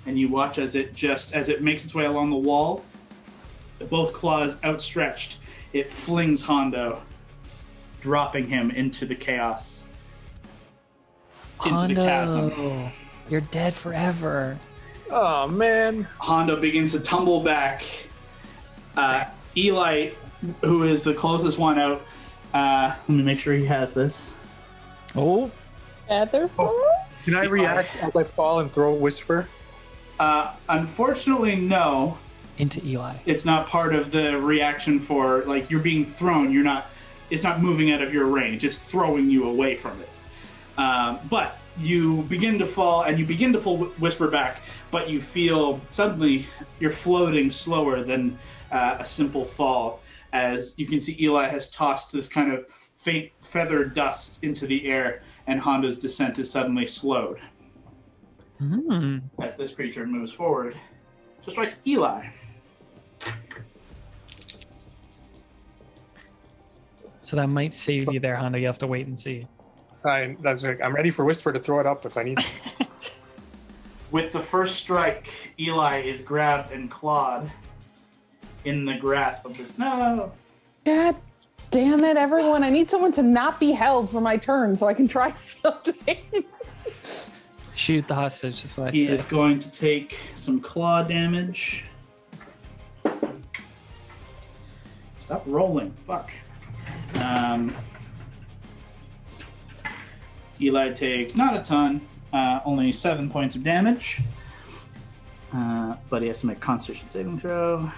[SPEAKER 1] and you watch as it makes its way along the wall, both claws outstretched, it flings Hondo, dropping him into the chaos, into the chasm.
[SPEAKER 3] Hondo, you're dead forever.
[SPEAKER 2] Oh man.
[SPEAKER 1] Hondo begins to tumble back. Eli, who is the closest one out, let me make sure he has this.
[SPEAKER 3] Oh,
[SPEAKER 2] Can I react as I fall and throw Whisper?
[SPEAKER 1] Unfortunately, no.
[SPEAKER 3] into Eli.
[SPEAKER 1] It's not part of the reaction for, like, you're being thrown. It's not moving out of your range. It's throwing you away from it. But you begin to fall and you begin to pull Whisper back, but you feel suddenly you're floating slower than a simple fall, as you can see Eli has tossed this kind of faint feather dust into the air, and Hondo's descent is suddenly slowed as this creature moves forward to strike Eli.
[SPEAKER 3] So that might save you there, Hondo. You have to wait and see.
[SPEAKER 2] I'm ready for Whisper to throw it up if I need.
[SPEAKER 1] With the first strike, Eli is grabbed and clawed in the grasp of this. No!
[SPEAKER 5] God damn it, everyone. I need someone to not be held for my turn so I can try something.
[SPEAKER 3] Shoot the hostage, that's what I
[SPEAKER 1] He
[SPEAKER 3] said.
[SPEAKER 1] is going to take some claw damage. Stop rolling. Fuck. Eli takes not a ton, only 7 points of damage. But he has to make a Constitution saving throw.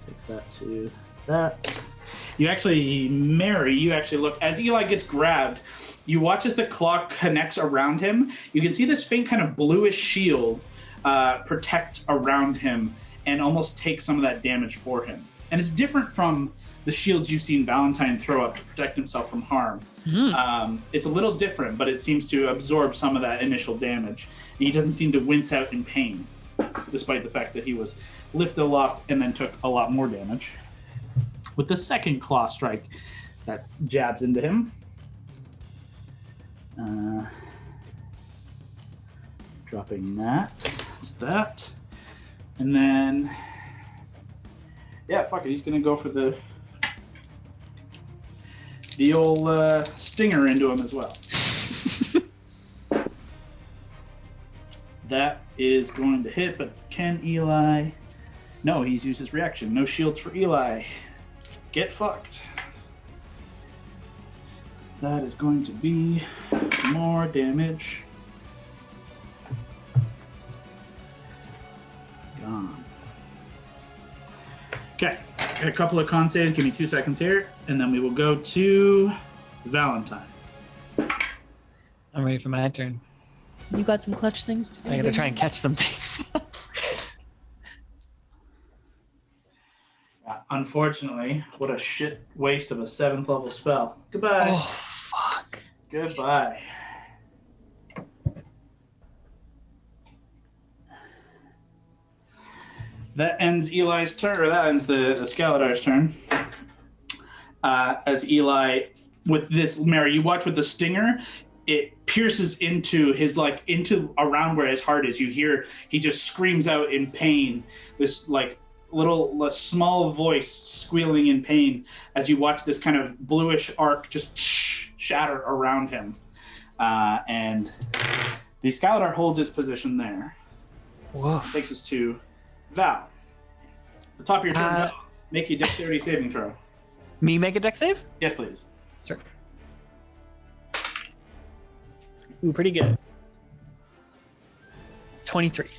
[SPEAKER 1] Takes that to that. You actually look, as Eli gets grabbed, You watch as the claw connects around him. You can see this faint kind of bluish shield protect around him and almost take some of that damage for him. And it's different from the shields you've seen Valentine throw up to protect himself from harm. It's a little different, but it seems to absorb some of that initial damage. And he doesn't seem to wince out in pain, despite the fact that he was lifted aloft and then took a lot more damage. With the second claw strike that jabs into him. Dropping that to that. And then, yeah, fuck it. He's going to go for the old stinger into him as well. That is going to hit, but can Eli... No, he's used his reaction. No shields for Eli. Get fucked. That is going to be more damage. Gone. Okay, got a couple of con saves. Give me 2 seconds here, and then we will go to Valentine.
[SPEAKER 3] I'm ready for my turn.
[SPEAKER 7] You got some clutch things?
[SPEAKER 3] I gotta try and catch some things.
[SPEAKER 1] Unfortunately, what a shit waste of a 7th level spell. Goodbye.
[SPEAKER 3] Oh, fuck.
[SPEAKER 1] Goodbye. That ends Eli's turn, or that ends the Skaladar's turn. As Eli, with this, Mary, you watch with the stinger, it pierces into his, into around where his heart is. You hear, he just screams out in pain. This, small voice squealing in pain as you watch this kind of bluish arc just shatter around him. And the Skaladar holds its position there.
[SPEAKER 3] Whoa.
[SPEAKER 1] Takes us to Val. At the top of your turn, Val, make a dexterity saving throw.
[SPEAKER 3] Me make a dex save?
[SPEAKER 1] Yes, please.
[SPEAKER 3] Sure. Ooh, pretty good. 23.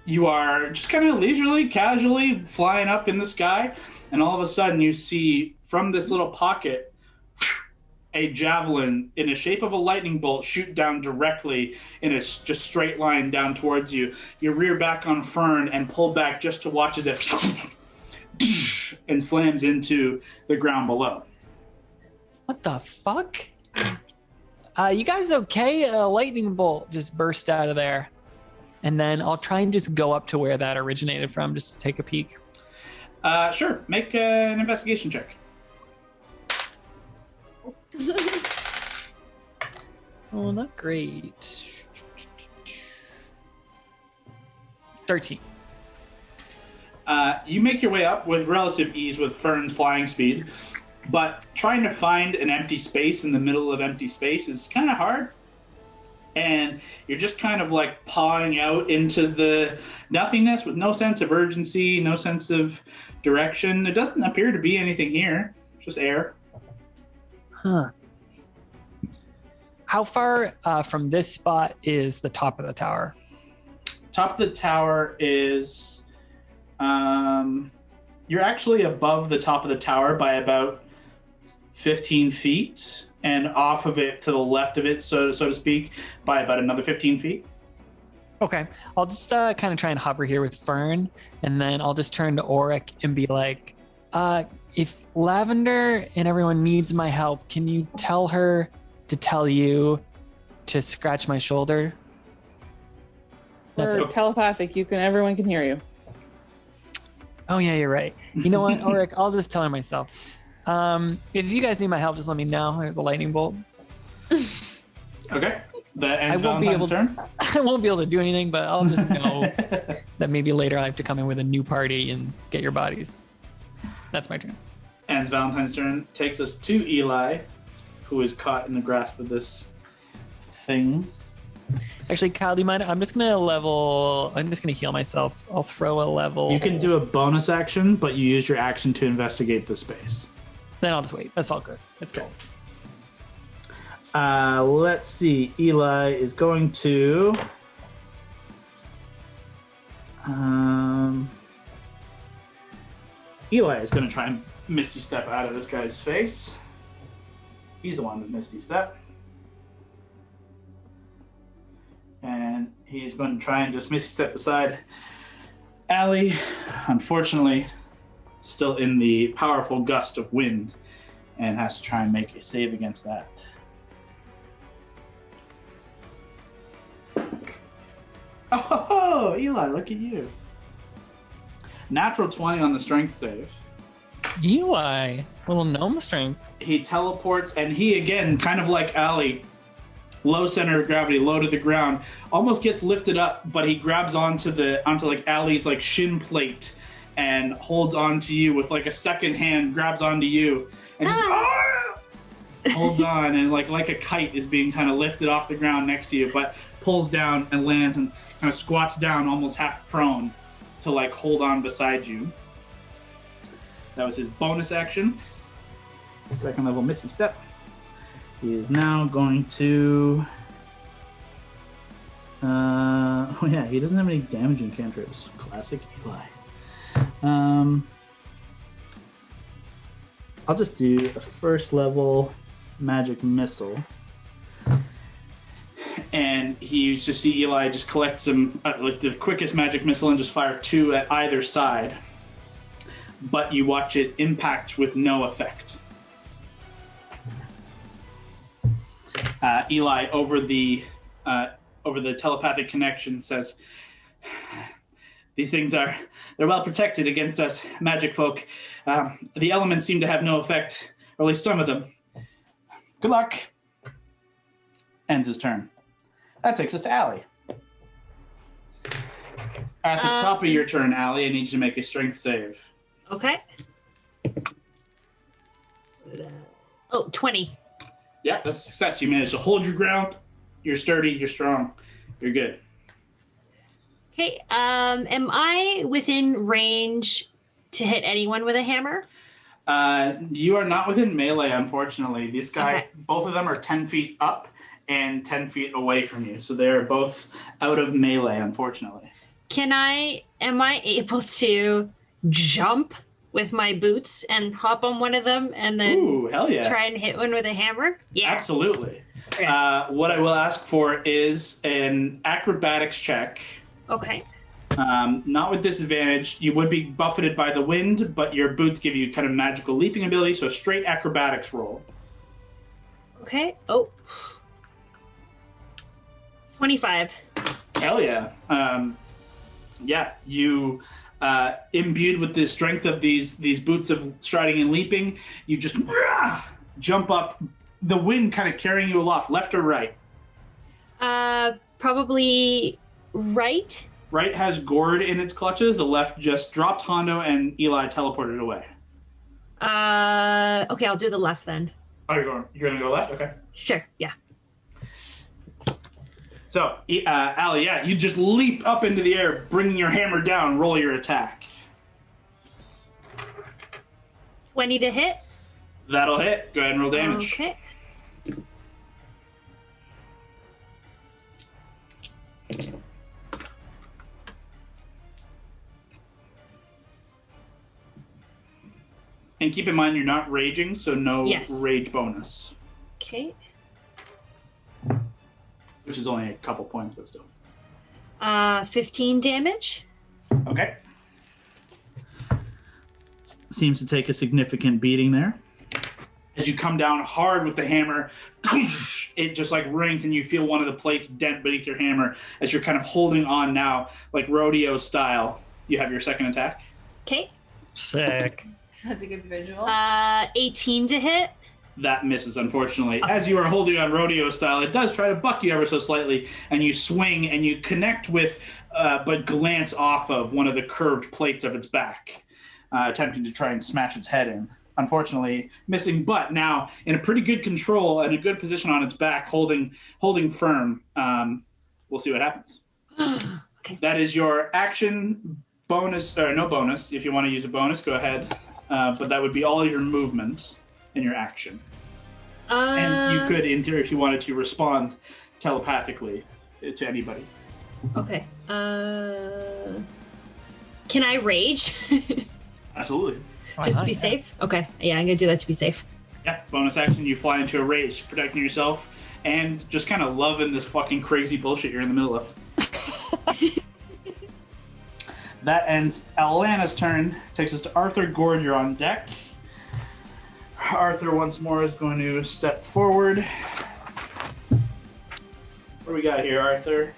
[SPEAKER 1] You are just kind of leisurely, casually flying up in the sky, and all of a sudden you see from this little pocket a javelin in the shape of a lightning bolt shoot down directly in a just straight line down towards you. You rear back on Fern and pull back just to watch as it and slams into the ground below.
[SPEAKER 3] What the fuck? You guys okay? A lightning bolt just burst out of there. And then I'll try and just go up to where that originated from, just to take a peek.
[SPEAKER 1] Sure. Make an investigation check.
[SPEAKER 3] Oh, not great. 13.
[SPEAKER 1] You make your way up with relative ease with Fern's flying speed, but trying to find an empty space in the middle of empty space is kind of hard. And you're just kind of pawing out into the nothingness with no sense of urgency, no sense of direction. There doesn't appear to be anything here, just air.
[SPEAKER 3] Huh. How far from this spot is the top of the tower?
[SPEAKER 1] Top of the tower is... you're actually above the top of the tower by about 15 feet. And off of it, to the left of it, so to speak, by about another 15 feet.
[SPEAKER 3] Okay. I'll just kind of try and hover here with Fern, and then I'll just turn to Auric and be like, if Lavender and everyone needs my help, can you tell her to tell you to scratch my shoulder? That's
[SPEAKER 5] We're telepathic. Everyone can hear you.
[SPEAKER 3] Oh, yeah, you're right. You know what, Auric? I'll just tell her myself. If you guys need my help, just let me know. There's a lightning bolt.
[SPEAKER 1] Okay. That ends Valentine's turn.
[SPEAKER 3] I won't be able to do anything, but I'll just know that maybe later I have to come in with a new party and get your bodies. That's my turn.
[SPEAKER 1] Ends Valentine's turn. Takes us to Eli, who is caught in the grasp of this thing.
[SPEAKER 3] Actually, Kyle, do you mind? I'm just going to heal myself. I'll throw a level.
[SPEAKER 1] You can do a bonus action, but you use your action to investigate the space.
[SPEAKER 3] Then I'll just wait. That's all good. It's good.
[SPEAKER 1] Let's see. Eli is going to... Eli is going to try and Misty Step out of this guy's face. He's the one that Misty Step. And he's going to try and just Misty Step beside Allie. Unfortunately, still in the powerful gust of wind and has to try and make a save against that. Oh, Eli, look at you. Natural 20 on the strength save.
[SPEAKER 3] Eli, little gnome strength.
[SPEAKER 1] He teleports, and he, again, kind of like Allie, low center of gravity, low to the ground, almost gets lifted up, but he grabs onto like Allie's like shin plate and holds onto you with like a second hand, grabs onto you, and just holds on, and like a kite is being kind of lifted off the ground next to you, but pulls down and lands and kind of squats down almost half prone to like hold on beside you. That was his bonus action. Second level Misty Step. He is now going to... oh yeah, he doesn't have any damaging cantrips. Classic Eli. I'll just do a first level magic missile. And you just see Eli just collect some, like the quickest magic missile and just fire 2 at either side. But you watch it impact with no effect. Eli, over the telepathic connection, says, "These things they're well protected against us magic folk. The elements seem to have no effect, or at least some of them. Good luck." Ends his turn. That takes us to Allie. At the top of your turn, Allie, I need you to make a strength save.
[SPEAKER 6] Okay. Oh, 20.
[SPEAKER 1] Yeah, that's a success. You managed to hold your ground. You're sturdy. You're strong. You're good.
[SPEAKER 6] Okay. Am I within range to hit anyone with a hammer?
[SPEAKER 1] You are not within melee, unfortunately. This guy,
[SPEAKER 6] Okay.
[SPEAKER 1] Both of them are 10 feet up and 10 feet away from you. So they're both out of melee, unfortunately.
[SPEAKER 6] Am I able to jump with my boots and hop on one of them and then
[SPEAKER 1] Ooh, hell yeah.
[SPEAKER 6] try and hit one with a hammer? Yeah.
[SPEAKER 1] Absolutely.
[SPEAKER 6] Okay.
[SPEAKER 1] What I will ask for is an acrobatics check.
[SPEAKER 6] Okay.
[SPEAKER 1] Not with disadvantage. You would be buffeted by the wind, but your boots give you kind of magical leaping ability, so a straight acrobatics roll.
[SPEAKER 6] Okay. Oh. 25.
[SPEAKER 1] Hell yeah. Yeah, you, imbued with the strength of these boots of striding and leaping, you just jump up, the wind kind of carrying you aloft, left or right?
[SPEAKER 6] Probably right.
[SPEAKER 1] Right has Gord in its clutches, the left just dropped Hondo, and Eli teleported away.
[SPEAKER 6] Okay, I'll do the left then.
[SPEAKER 1] Oh, you're going to go left? Okay.
[SPEAKER 6] Sure, yeah.
[SPEAKER 1] So, Allie, yeah, you just leap up into the air, bringing your hammer down, roll your attack.
[SPEAKER 6] 20 to hit.
[SPEAKER 1] That'll hit. Go ahead and roll damage.
[SPEAKER 6] Okay.
[SPEAKER 1] And keep in mind, you're not raging, so no
[SPEAKER 6] Yes.
[SPEAKER 1] rage bonus,
[SPEAKER 6] Okay.
[SPEAKER 1] which is only a couple points, but still.
[SPEAKER 6] 15 damage.
[SPEAKER 1] Okay. Seems to take a significant beating there. As you come down hard with the hammer, it just like rings and you feel one of the plates dent beneath your hammer as you're kind of holding on now, like rodeo style. You have your second attack.
[SPEAKER 6] Okay.
[SPEAKER 3] Sick.
[SPEAKER 7] Such a good visual.
[SPEAKER 6] 18 to hit.
[SPEAKER 1] That misses, unfortunately. As you are holding on rodeo style, it does try to buck you ever so slightly, and you swing and you connect with, but glance off of one of the curved plates of its back, attempting to try and smash its head in. Unfortunately, missing, but now in a pretty good control and a good position on its back, holding firm. We'll see what happens.
[SPEAKER 6] Okay.
[SPEAKER 1] That is your action bonus, or no bonus. If you want to use a bonus, go ahead. But that would be all your movement and your action. And you could, in theory, if you wanted to, respond telepathically to anybody.
[SPEAKER 6] Okay. Can I rage?
[SPEAKER 1] Absolutely.
[SPEAKER 3] Why
[SPEAKER 6] Just
[SPEAKER 3] not?
[SPEAKER 6] to be
[SPEAKER 3] Yeah.
[SPEAKER 6] safe? Okay. Yeah, I'm going to do that to be safe.
[SPEAKER 1] Yeah, bonus action, you fly into a rage, protecting yourself and just kind of loving this fucking crazy bullshit you're in the middle of. That ends Alana's turn. Takes us to Arthur. Gord, you're on deck. Arthur once more is going to step forward. What do we got here, Arthur?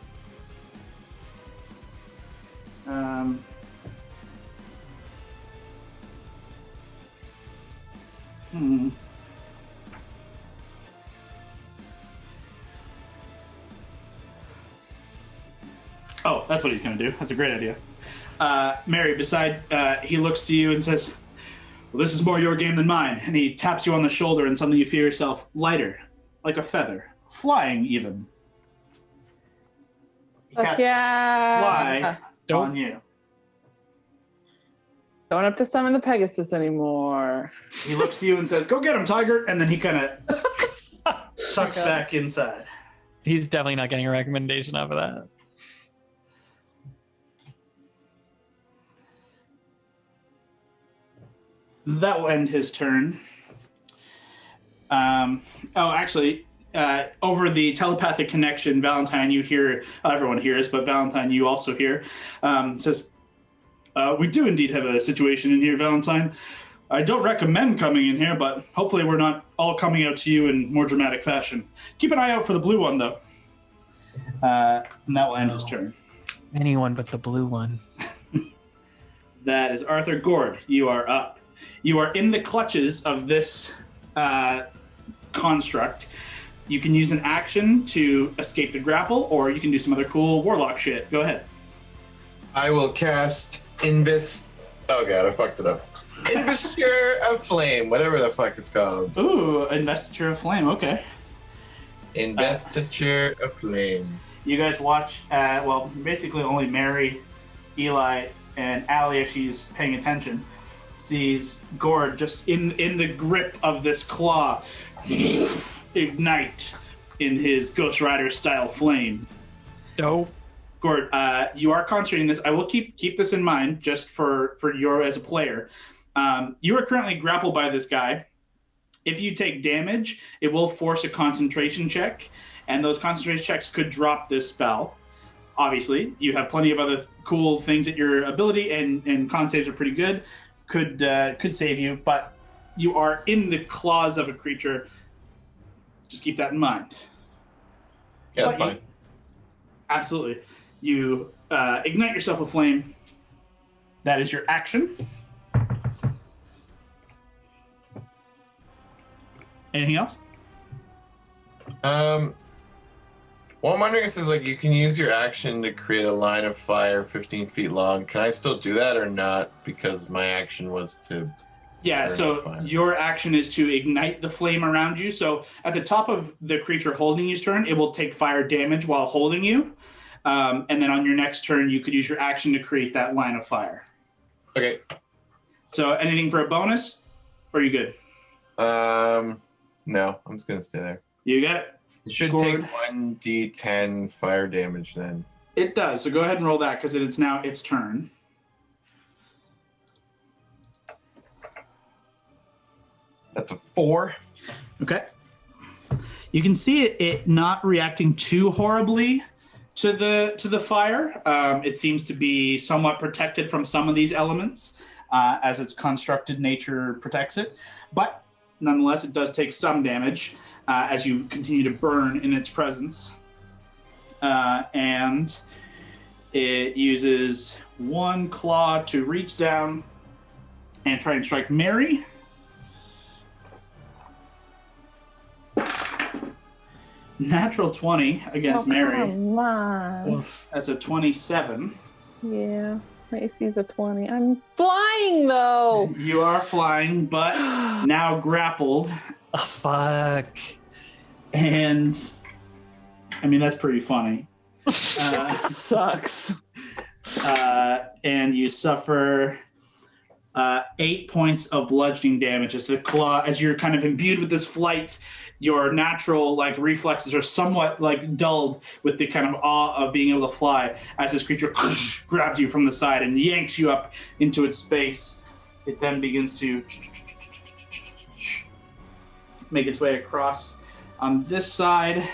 [SPEAKER 1] Oh, that's what he's going to do. That's a great idea. Mary, he looks to you and says, well, this is more your game than mine. And he taps you on the shoulder and suddenly you feel yourself lighter, like a feather, flying even. He casts fly on you.
[SPEAKER 5] Don't have to summon the Pegasus anymore.
[SPEAKER 1] He looks to you and says, go get him, Tiger. And then he kind of tucks back inside.
[SPEAKER 3] He's definitely not getting a recommendation off of that.
[SPEAKER 1] That will end his turn. Over the telepathic connection, Valentine, you hear, everyone hears, but Valentine, you also hear, says, we do indeed have a situation in here, Valentine. I don't recommend coming in here, but hopefully we're not all coming out to you in more dramatic fashion. Keep an eye out for the blue one, though. And that will end his turn.
[SPEAKER 3] Anyone but the blue one.
[SPEAKER 1] That is Arthur. Gord, you are up. You are in the clutches of this construct. You can use an action to escape the grapple, or you can do some other cool warlock shit. Go ahead.
[SPEAKER 8] I will cast Oh god, I fucked it up. Investiture of Flame, whatever the fuck it's called.
[SPEAKER 1] Ooh, Investiture of Flame, okay.
[SPEAKER 8] Investiture of Flame.
[SPEAKER 1] You guys watch, basically only Mary, Eli, and Allie, if she's paying attention, sees Gord just in the grip of this claw ignite in his Ghost Rider style flame.
[SPEAKER 3] Dope.
[SPEAKER 1] Gord, you are concentrating this. I will keep this in mind just for your as a player. You are currently grappled by this guy. If you take damage, it will force a concentration check, and those concentration checks could drop this spell. Obviously, you have plenty of other cool things at your ability, and con saves are pretty good. Could save you, but you are in the claws of a creature. Just keep that in mind.
[SPEAKER 8] Yeah, that's fine.
[SPEAKER 1] Absolutely. You ignite yourself with flame. That is your action. Anything else?
[SPEAKER 8] Well, I'm wondering if you can use your action to create a line of fire 15 feet long. Can I still do that or not? Because my action was to...
[SPEAKER 1] Yeah, so your action is to ignite the flame around you. So at the top of the creature holding you's turn, it will take fire damage while holding you. And then on your next turn, you could use your action to create that line of fire.
[SPEAKER 8] Okay.
[SPEAKER 1] So anything for a bonus? Or are you good?
[SPEAKER 8] No, I'm just going to stay there.
[SPEAKER 1] You got it.
[SPEAKER 8] It should take 1d10 fire damage then.
[SPEAKER 1] It does. So go ahead and roll that because it's now its turn.
[SPEAKER 8] That's a 4.
[SPEAKER 1] Okay. You can see it not reacting too horribly to the fire. It seems to be somewhat protected from some of these elements as its constructed nature protects it. But nonetheless, it does take some damage as you continue to burn in its presence. And it uses one claw to reach down and try and strike Mary. Natural 20 against Mary.
[SPEAKER 5] Come on.
[SPEAKER 1] That's a 27.
[SPEAKER 5] Yeah, my AC's a 20. I'm flying though.
[SPEAKER 1] You are flying, but now grappled.
[SPEAKER 3] Oh, fuck.
[SPEAKER 1] And I mean, that's pretty funny.
[SPEAKER 5] Sucks.
[SPEAKER 1] And you suffer 8 points of bludgeoning damage as the claw, as you're kind of imbued with this flight. Your natural reflexes are somewhat dulled with the kind of awe of being able to fly as this creature grabs you from the side and yanks you up into its space. It then begins to make its way across on this side.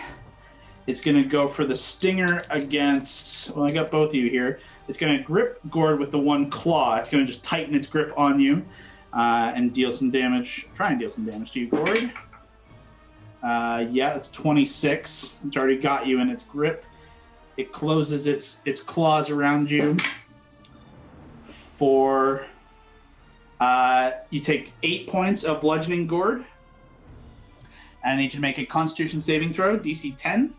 [SPEAKER 1] It's going to go for the stinger against... Well, I got both of you here. It's going to grip Gord with the one claw. It's going to just tighten its grip on you and deal some damage. Try and deal some damage to you, Gord. Yeah, it's 26. It's already got you in its grip. It closes its claws around you for... you take 8 points of bludgeoning, Gord. And I need you to make a Constitution saving throw, DC 10.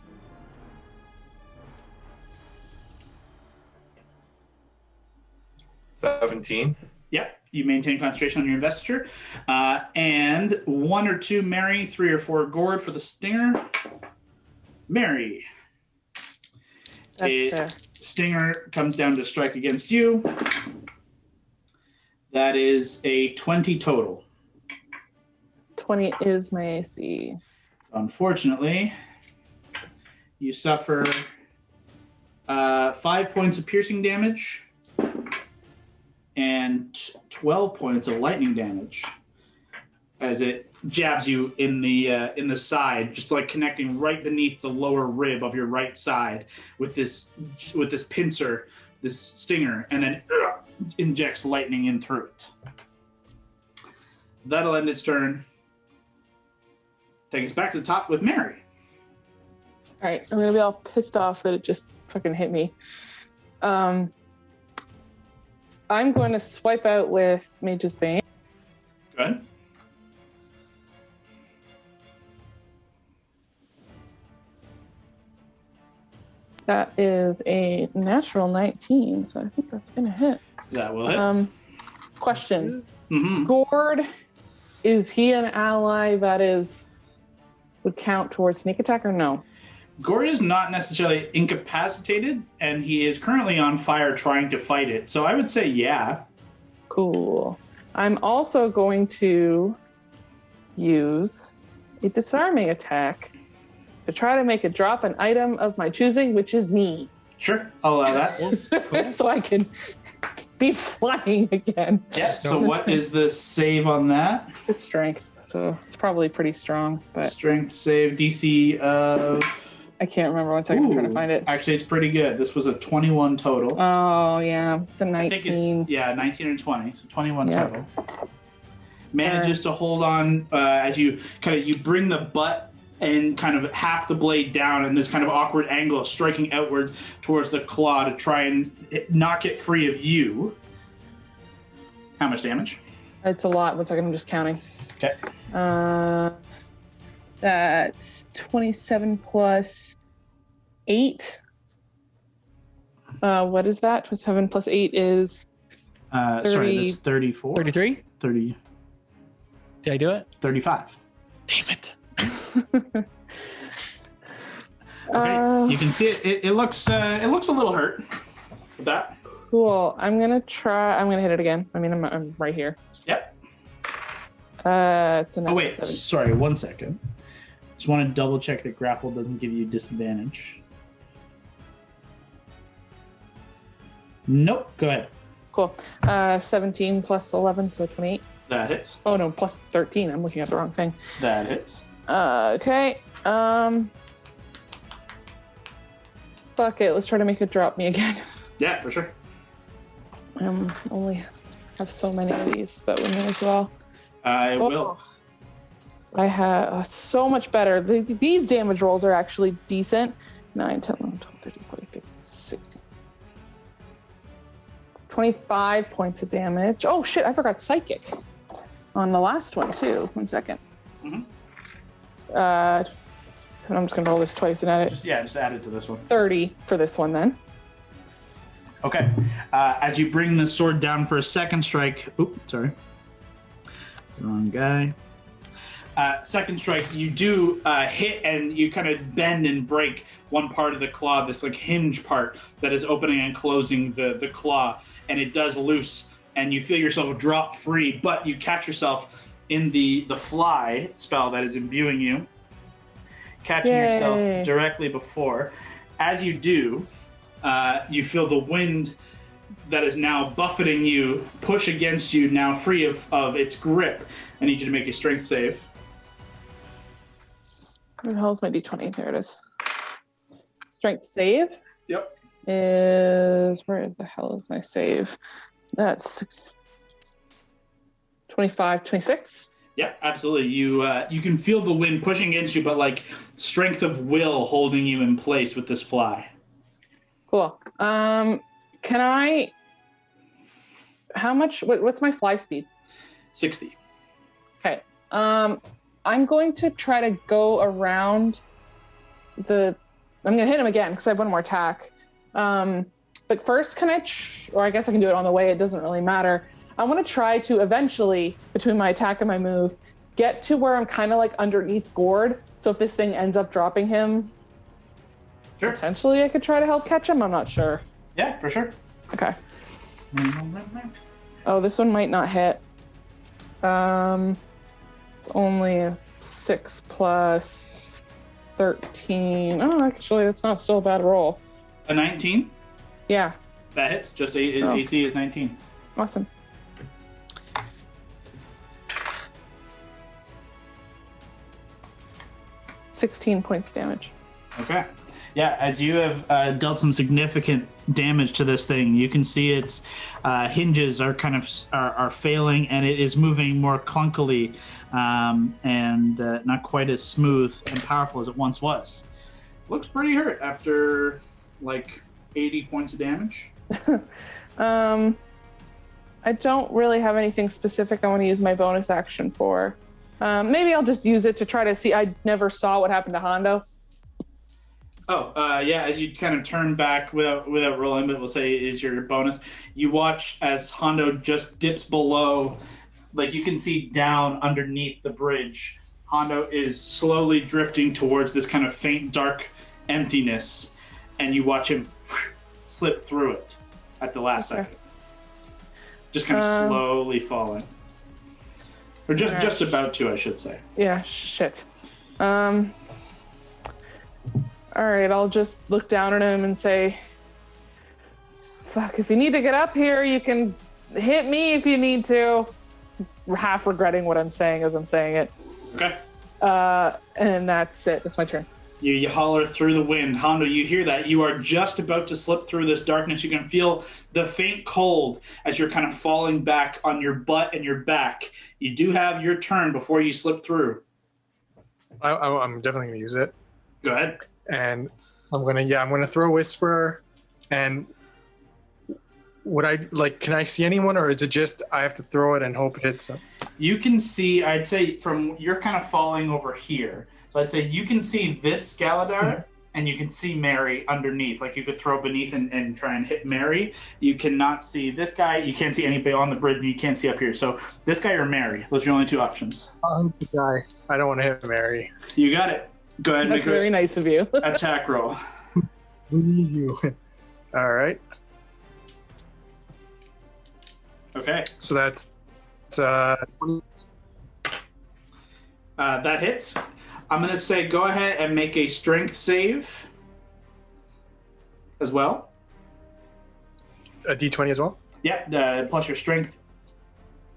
[SPEAKER 8] $17.
[SPEAKER 1] Yep, you maintain concentration on your investiture. And 1 or 2 Mary, 3 or 4 Gord for the stinger. Mary.
[SPEAKER 5] That's fair.
[SPEAKER 1] Stinger comes down to strike against you. That is a 20 total.
[SPEAKER 5] 20 is my AC.
[SPEAKER 1] Unfortunately, you suffer 5 points of piercing damage and 12 points of lightning damage as it jabs you in the side, just like connecting right beneath the lower rib of your right side with this pincer, this stinger, and then injects lightning in through it. That'll end its turn. Take us back to the top with Mary.
[SPEAKER 5] All right, I'm gonna be all pissed off that it just fucking hit me. I'm going to swipe out with Mage's Bane.
[SPEAKER 1] Good.
[SPEAKER 5] That is a natural 19, so I think that's gonna hit.
[SPEAKER 1] That will hit.
[SPEAKER 5] Question.
[SPEAKER 1] Mm-hmm.
[SPEAKER 5] Gord, is he an ally that would count towards sneak attack or no?
[SPEAKER 1] Gord is not necessarily incapacitated, and he is currently on fire trying to fight it. So I would say yeah.
[SPEAKER 5] Cool. I'm also going to use a disarming attack to try to make it drop an item of my choosing, which is me.
[SPEAKER 1] Sure, I'll allow that.
[SPEAKER 5] So I can be flying again.
[SPEAKER 1] Yeah, so what is the save on that?
[SPEAKER 5] It's strength, so it's probably pretty strong, but
[SPEAKER 1] Strength save, DC of...
[SPEAKER 5] I can't remember. 1 second, I'm trying to find it.
[SPEAKER 1] Actually, it's pretty good. This was a 21 total.
[SPEAKER 5] Oh, yeah, it's a 19.
[SPEAKER 1] I think it's, 19 or 20, so 21
[SPEAKER 5] Yeah.
[SPEAKER 1] total. Manages to hold on as you bring the butt and kind of half the blade down in this kind of awkward angle, striking outwards towards the claw to try and knock it free of you. How much damage?
[SPEAKER 5] It's a lot. 1 second, I'm just counting.
[SPEAKER 1] Okay.
[SPEAKER 5] That's 27 plus 8. What is that? 27 plus 8 is 30.
[SPEAKER 1] Sorry, that's 34.
[SPEAKER 3] 33?
[SPEAKER 1] 30.
[SPEAKER 3] Did I do it?
[SPEAKER 1] 35.
[SPEAKER 3] Damn it.
[SPEAKER 1] Okay, you can see it. It looks a little hurt with that.
[SPEAKER 5] Cool. I'm gonna hit it again. I mean, I'm right here.
[SPEAKER 1] Yep.
[SPEAKER 5] It's a
[SPEAKER 1] Oh wait,
[SPEAKER 5] 7.
[SPEAKER 1] sorry. 1 second. Just want to double check that grapple doesn't give you disadvantage. Nope. Go ahead.
[SPEAKER 5] Cool. 17 plus 11, so 28.
[SPEAKER 1] That hits.
[SPEAKER 5] Oh no, plus 13. I'm looking at the wrong thing.
[SPEAKER 1] That hits.
[SPEAKER 5] Okay. Fuck it. Let's try to make it drop me again.
[SPEAKER 1] Yeah, for sure.
[SPEAKER 5] Only have so many of these, but we may as well.
[SPEAKER 1] I will.
[SPEAKER 5] I have so much better. These damage rolls are actually decent. 9, 10, 11, 12, 13, 14, 15, 16. 25 points of damage. Oh shit, I forgot Psychic on the last one too. 1 second.
[SPEAKER 1] Mm-hmm.
[SPEAKER 5] So I'm just gonna roll this twice and add it.
[SPEAKER 1] Just add it to this one.
[SPEAKER 5] 30 for this one then.
[SPEAKER 1] Okay. As you bring the sword down for a second strike. Oop, sorry. Wrong guy. Second strike, you do hit and you kind of bend and break one part of the claw, this like hinge part that is opening and closing the claw, and it does loose, and you feel yourself drop free, but you catch yourself in the fly spell that is imbuing you, catching yourself directly before. As you do, you feel the wind that is now buffeting you push against you, now free of its grip. I need you to make a strength save.
[SPEAKER 5] Where the hell is my d20? There it is. Strength save.
[SPEAKER 1] Yep.
[SPEAKER 5] Where the hell is my save? That's 25, 26.
[SPEAKER 1] Yeah, absolutely. You can feel the wind pushing against you, but like strength of will holding you in place with this fly.
[SPEAKER 5] Cool. Can I? How much? What's my fly speed?
[SPEAKER 1] 60.
[SPEAKER 5] Okay. I'm going to try to go around I'm going to hit him again because I have one more attack. But first, can I? Or I guess I can do it on the way. It doesn't really matter. I want to try to eventually, between my attack and my move, get to where I'm kind of like underneath Gord. So if this thing ends up dropping him,
[SPEAKER 1] sure.
[SPEAKER 5] Potentially I could try to help catch him. I'm not sure.
[SPEAKER 1] Yeah, for sure.
[SPEAKER 5] Okay. Oh, this one might not hit. It's only a 6 plus 13. Oh, actually, that's not still a bad roll.
[SPEAKER 1] A 19?
[SPEAKER 5] Yeah.
[SPEAKER 1] That hits. Just AC is 19.
[SPEAKER 5] Awesome. $16 points damage.
[SPEAKER 1] Okay. Yeah, as you have dealt some significant damage to this thing, you can see its hinges are kind of are failing, and it is moving more clunkily and not quite as smooth and powerful as it once was. Looks pretty hurt after like 80 points of damage.
[SPEAKER 5] I don't really have anything specific I want to use my bonus action for. Maybe I'll just use it to try to see. I never saw what happened to Hondo.
[SPEAKER 1] Oh, yeah, as you kind of turn back without rolling, but we'll say is your bonus. You watch as Hondo just dips below, like you can see down underneath the bridge. Hondo is slowly drifting towards this kind of faint, dark emptiness, and you watch him slip through it at the last second. Just kind of slowly falling. Or just about to, I should say.
[SPEAKER 5] Yeah, shit. All right, I'll just look down at him and say, fuck, if you need to get up here, you can hit me if you need to. Half regretting what I'm saying as I'm saying it.
[SPEAKER 1] Okay.
[SPEAKER 5] And that's it. That's my turn.
[SPEAKER 1] You holler through the wind. Hondo, you hear that. You are just about to slip through this darkness. You can feel the faint cold as you're kind of falling back on your butt and your back. You do have your turn before you slip through.
[SPEAKER 2] I'm definitely going to use it.
[SPEAKER 1] Go ahead.
[SPEAKER 2] And I'm gonna throw Whisper. And can I see anyone, or is it just I have to throw it and hope it hits them?
[SPEAKER 1] You can see, I'd say you're kind of falling over here. So I'd say you can see this Scaladar, and you can see Mary underneath. Like you could throw beneath and try and hit Mary. You cannot see this guy. You can't see anybody on the bridge, and you can't see up here. So this guy or Mary. Those are your only two options.
[SPEAKER 2] I'll hit the guy. I don't want to hit Mary.
[SPEAKER 1] You got it. Go ahead and
[SPEAKER 5] That's very nice of you.
[SPEAKER 1] attack roll.
[SPEAKER 2] We need you. All right.
[SPEAKER 1] Okay.
[SPEAKER 2] So that's 20.
[SPEAKER 1] That hits. I'm going to say go ahead and make a strength save as well.
[SPEAKER 2] A D20 as well?
[SPEAKER 1] Yeah, plus your strength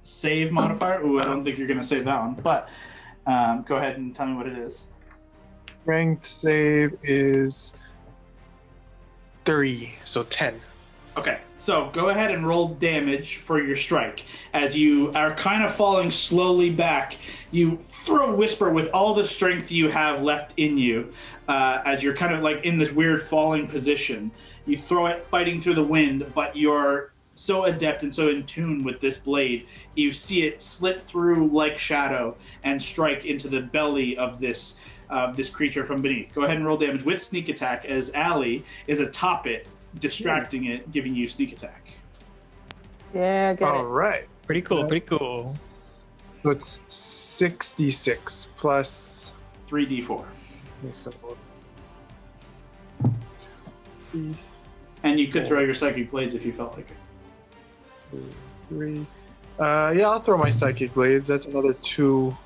[SPEAKER 1] save modifier. Ooh, I don't think you're going to save that one. But go ahead and tell me what it is.
[SPEAKER 2] Strength save is 3, so 10.
[SPEAKER 1] Okay, so go ahead and roll damage for your strike. As you are kind of falling slowly back, you throw Whisper with all the strength you have left in you, as you're kind of like in this weird falling position. You throw it fighting through the wind, but you're so adept and so in tune with this blade, you see it slip through like shadow and strike into the belly of this creature from beneath. Go ahead and roll damage with sneak attack, as Allie is atop it, distracting it, giving you sneak attack.
[SPEAKER 5] Yeah, got it.
[SPEAKER 2] All right.
[SPEAKER 3] Pretty cool, pretty cool.
[SPEAKER 2] So it's 66 plus
[SPEAKER 1] 3d4. And you could throw your psychic blades if you felt like it.
[SPEAKER 2] 3. Yeah, I'll throw my psychic blades. That's another 2.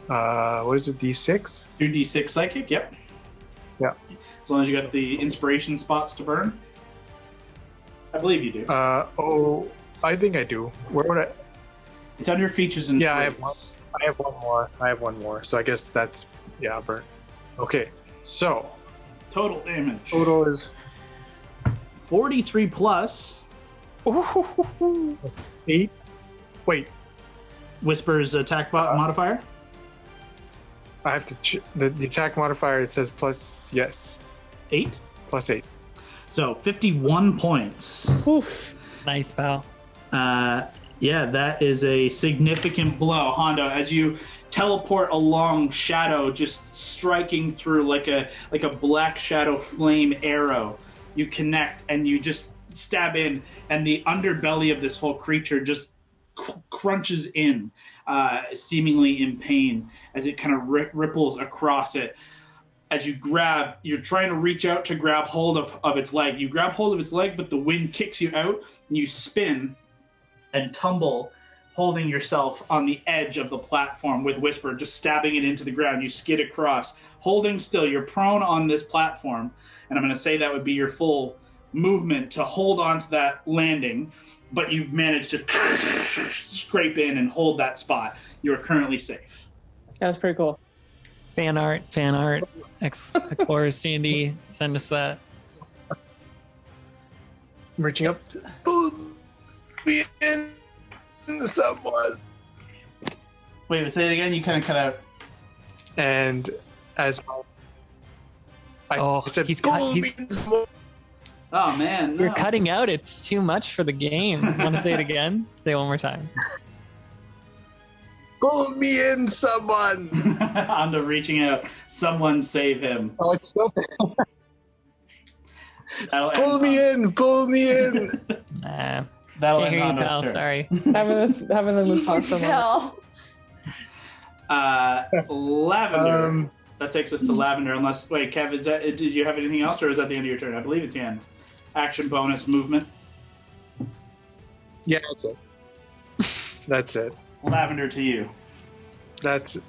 [SPEAKER 2] What is it, D6?
[SPEAKER 1] 2d6 psychic, yep.
[SPEAKER 2] Yeah.
[SPEAKER 1] As long as you got the inspiration spots to burn. I believe you do.
[SPEAKER 2] I think I do. Where would I?
[SPEAKER 1] It's on your features and
[SPEAKER 2] Yeah,
[SPEAKER 1] traits.
[SPEAKER 2] I have one more. So I guess that's Yeah, burn. Okay, so
[SPEAKER 1] Total damage.
[SPEAKER 2] total is
[SPEAKER 1] 43 plus.
[SPEAKER 2] 8. Wait,
[SPEAKER 1] Whisper's attack modifier.
[SPEAKER 2] I have to the attack modifier. It says plus
[SPEAKER 1] 8.
[SPEAKER 2] plus 8.
[SPEAKER 1] So 51 points.
[SPEAKER 5] Oof.
[SPEAKER 3] Nice, pal.
[SPEAKER 1] Yeah, that is a significant blow, Hondo. As you teleport along shadow, just striking through like a black shadow flame arrow, you connect and you just stab in, and the underbelly of this whole creature just crunches in, seemingly in pain, as it kind of ripples across it. As you grab, you're trying to reach out to grab hold of its leg. You grab hold of its leg, but the wind kicks you out, and you spin and tumble, holding yourself on the edge of the platform with Whisper, just stabbing it into the ground. You skid across, holding still. You're prone on this platform, and I'm going to say that would be your full movement to hold on to that landing, but you've managed to scrape in and hold that spot. You are currently safe.
[SPEAKER 5] That was pretty cool.
[SPEAKER 3] Fan art. Explorers D&D. Send us that.
[SPEAKER 2] I'm reaching up. Pull me in, someone.
[SPEAKER 1] Wait, say it again. You kind of cut out.
[SPEAKER 2] And as I said,
[SPEAKER 3] he's
[SPEAKER 2] pull me in, someone.
[SPEAKER 1] Oh man, no.
[SPEAKER 3] You're cutting out. It's too much for the game. Want to say it again? Say it one more time.
[SPEAKER 2] Pull me in, someone.
[SPEAKER 1] Hondo reaching out. Someone save him.
[SPEAKER 2] Oh, it's still. Pull me in.
[SPEAKER 3] Nah.
[SPEAKER 1] That'll
[SPEAKER 3] Can't
[SPEAKER 1] end
[SPEAKER 3] hear you,
[SPEAKER 1] Hondo's
[SPEAKER 3] pal.
[SPEAKER 1] turn.
[SPEAKER 3] Sorry.
[SPEAKER 5] Having them talk so much.
[SPEAKER 1] Lavender. That takes us to Lavender. Unless, wait, Kev, did you have anything else, or is that the end of your turn? I believe it's the end. Action bonus movement.
[SPEAKER 2] Yeah, that's it.
[SPEAKER 1] Lavender to you.
[SPEAKER 2] That's it.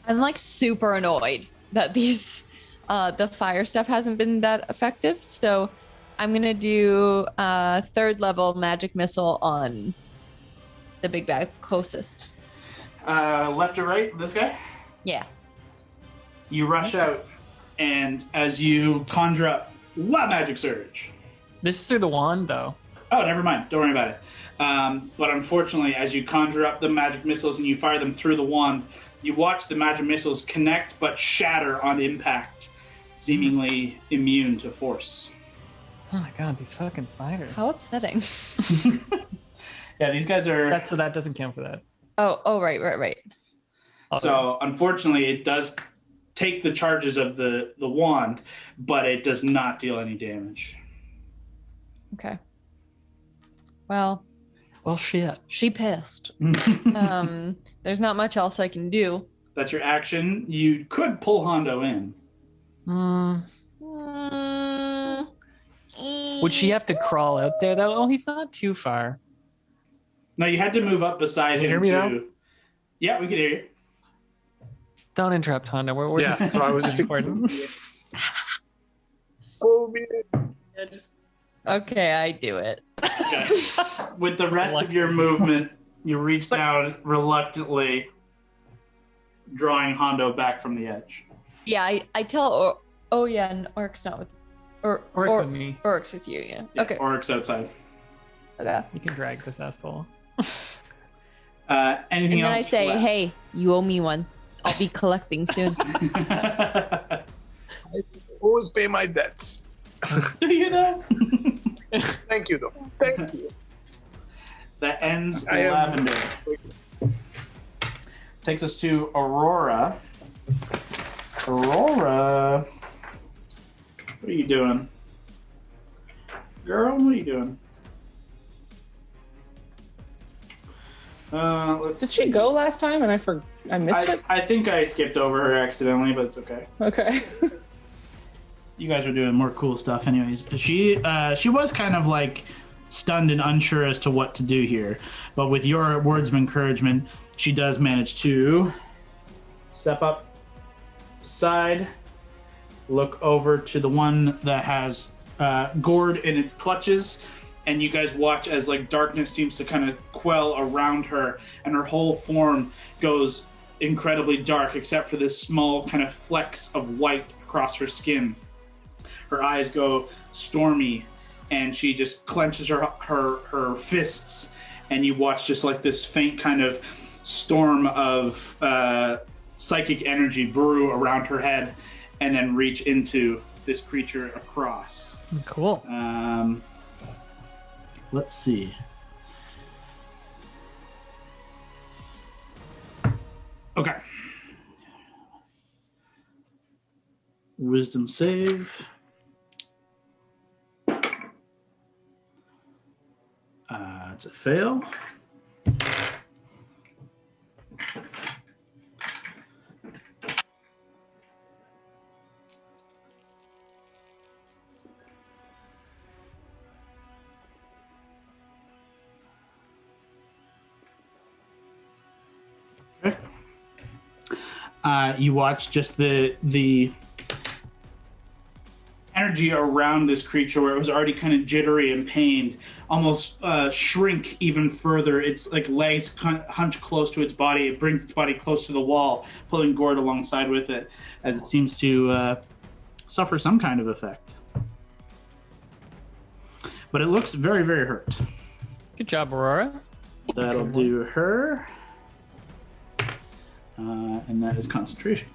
[SPEAKER 7] I'm like super annoyed that these the fire stuff hasn't been that effective. So I'm gonna do third level magic missile on the big bag closest.
[SPEAKER 1] Left or right? This guy?
[SPEAKER 7] Yeah.
[SPEAKER 1] You rush out, and as you conjure up, wow, magic surge.
[SPEAKER 3] This is through the wand, though.
[SPEAKER 1] Oh, never mind. Don't worry about it. But unfortunately, as you conjure up the magic missiles and you fire them through the wand, you watch the magic missiles connect but shatter on impact, seemingly immune to force.
[SPEAKER 3] Oh my god, these fucking spiders.
[SPEAKER 7] How upsetting.
[SPEAKER 1] Yeah, these guys are...
[SPEAKER 3] That doesn't count for that.
[SPEAKER 7] Oh, right.
[SPEAKER 1] So, unfortunately, it does take the charges of the wand, but it does not deal any damage.
[SPEAKER 7] Okay. Well,
[SPEAKER 3] shit.
[SPEAKER 7] she pissed. There's not much else I can do.
[SPEAKER 1] That's your action. You could pull Hondo in.
[SPEAKER 3] Would she have to crawl out there, though? Oh, he's not too far.
[SPEAKER 1] No, you had to move up beside him.
[SPEAKER 2] Can you hear me now?
[SPEAKER 1] Yeah, we can hear you.
[SPEAKER 3] Don't interrupt, Honda. We're
[SPEAKER 2] Yeah,
[SPEAKER 3] just
[SPEAKER 2] so I was just
[SPEAKER 3] important.
[SPEAKER 2] pull me in.
[SPEAKER 7] Okay, I do it.
[SPEAKER 1] Okay. With the rest of your movement, you reach down reluctantly, drawing Hondo back from the edge.
[SPEAKER 7] Yeah, I tell. Oh yeah, and Orc's not with.
[SPEAKER 3] Orc's with me.
[SPEAKER 7] Orc's with you. Yeah.
[SPEAKER 1] Yeah,
[SPEAKER 7] Okay.
[SPEAKER 1] Orc's outside.
[SPEAKER 7] Okay.
[SPEAKER 3] You can drag this asshole.
[SPEAKER 1] Anything
[SPEAKER 7] And then
[SPEAKER 1] else?
[SPEAKER 7] I say,
[SPEAKER 1] left?
[SPEAKER 7] hey, you owe me one. I'll be collecting soon.
[SPEAKER 2] Always pay my debts.
[SPEAKER 1] Do you though?
[SPEAKER 2] Thank you, though. Thank you.
[SPEAKER 1] That ends
[SPEAKER 2] I am-
[SPEAKER 1] Lavender. Takes us to Aurora. Aurora, what are you doing? Girl, what are you doing? Let's
[SPEAKER 5] Did
[SPEAKER 1] see.
[SPEAKER 5] she go last time and I missed it?
[SPEAKER 1] I think I skipped over her accidentally, but it's okay.
[SPEAKER 5] Okay.
[SPEAKER 1] You guys are doing more cool stuff anyways. She was kind of like stunned and unsure as to what to do here, but with your words of encouragement, she does manage to step up side, look over to the one that has Gord in its clutches, and you guys watch as like darkness seems to kind of quell around her, and her whole form goes incredibly dark, except for this small kind of flecks of white across her skin. Her eyes go stormy, and she just clenches her fists, and you watch just like this faint kind of storm of psychic energy brew around her head, and then reach into this creature across.
[SPEAKER 3] Cool.
[SPEAKER 1] Let's see. Okay. Wisdom save. It's a fail. Okay. You watch just the energy around this creature, where it was already kind of jittery and pained, almost shrink even further. Its like legs hunch close to its body. It brings its body close to the wall, pulling Gord alongside with it, as it seems to suffer some kind of effect. But it looks very, very hurt.
[SPEAKER 3] Good job, Aurora.
[SPEAKER 1] That'll do her. And that is concentration.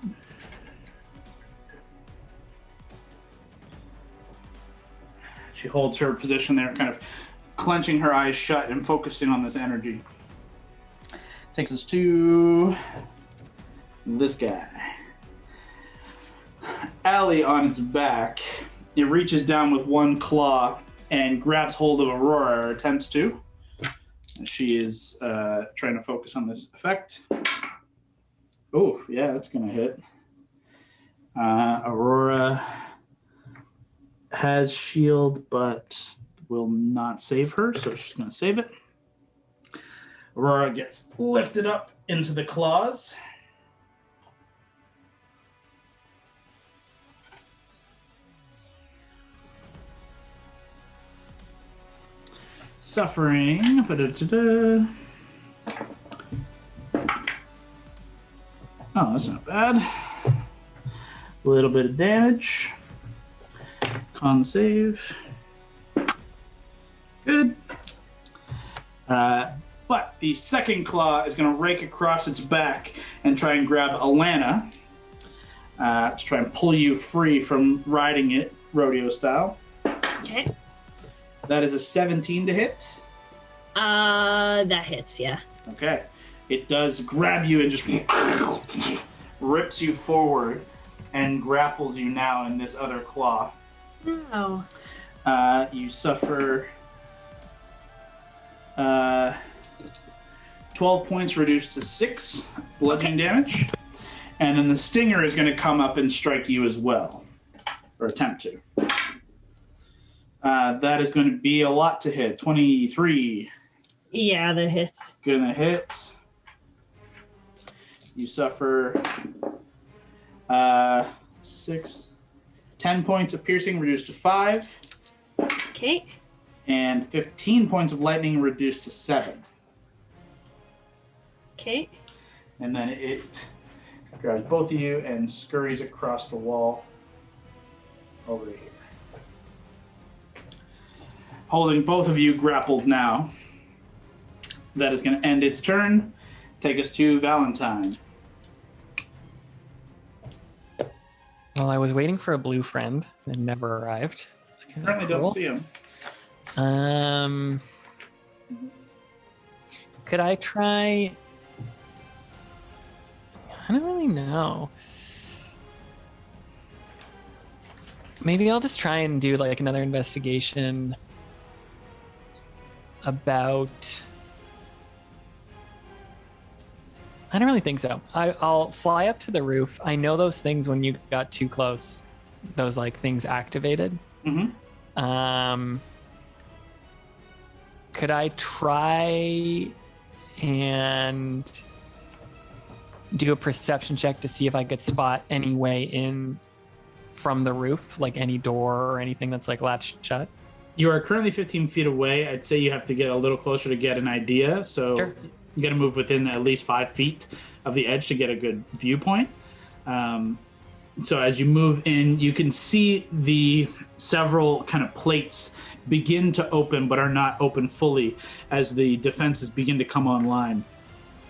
[SPEAKER 1] She holds her position there, kind of clenching her eyes shut and focusing on this energy. Takes us to this guy. Allie on its back. It reaches down with one claw and grabs hold of Aurora, or attempts to. She is trying to focus on this effect. Oh, yeah, that's going to hit. Aurora has shield, but will not save her, so she's going to save it. Aurora gets lifted up into the claws. Suffering. Ba-da-da-da. Oh, that's not bad. A little bit of damage. Con save. Good. But the second claw is going to rake across its back and try and grab Alana to try and pull you free from riding it, rodeo style.
[SPEAKER 6] Okay.
[SPEAKER 1] That is a 17 to hit.
[SPEAKER 6] That hits, yeah.
[SPEAKER 1] Okay. It does grab you and just rips you forward and grapples you now in this other claw.
[SPEAKER 6] Oh.
[SPEAKER 1] You suffer 12 points reduced to 6 bludgeoning damage. And then the stinger is going to come up and strike you as well. Or attempt to. That is going to be a lot to hit. 23.
[SPEAKER 6] Yeah, that hits.
[SPEAKER 1] Gonna hit. You suffer 10 points of piercing reduced to 5.
[SPEAKER 6] Okay.
[SPEAKER 1] And 15 points of lightning reduced to 7.
[SPEAKER 6] Okay.
[SPEAKER 1] And then it grabs both of you and scurries across the wall over here. Holding both of you grappled now. That is going to end its turn. Take us to Valentine.
[SPEAKER 3] Well, I was waiting for a blue friend and never arrived. It's kind of
[SPEAKER 1] Currently don't see him.
[SPEAKER 3] Could I try? I don't really know. Maybe I'll just try and do like another investigation about... I don't really think so. I'll fly up to the roof. I know those things when you got too close, those like things activated.
[SPEAKER 1] Mm-hmm.
[SPEAKER 3] Could I try and do a perception check to see if I could spot any way in from the roof, like any door or anything that's like latched shut?
[SPEAKER 1] You are currently 15 feet away. I'd say you have to get a little closer to get an idea. So
[SPEAKER 3] Sure.
[SPEAKER 1] You got to move within at least 5 feet of the edge to get a good viewpoint. So as you move in, you can see the several kind of plates begin to open, but are not open fully as the defenses begin to come online.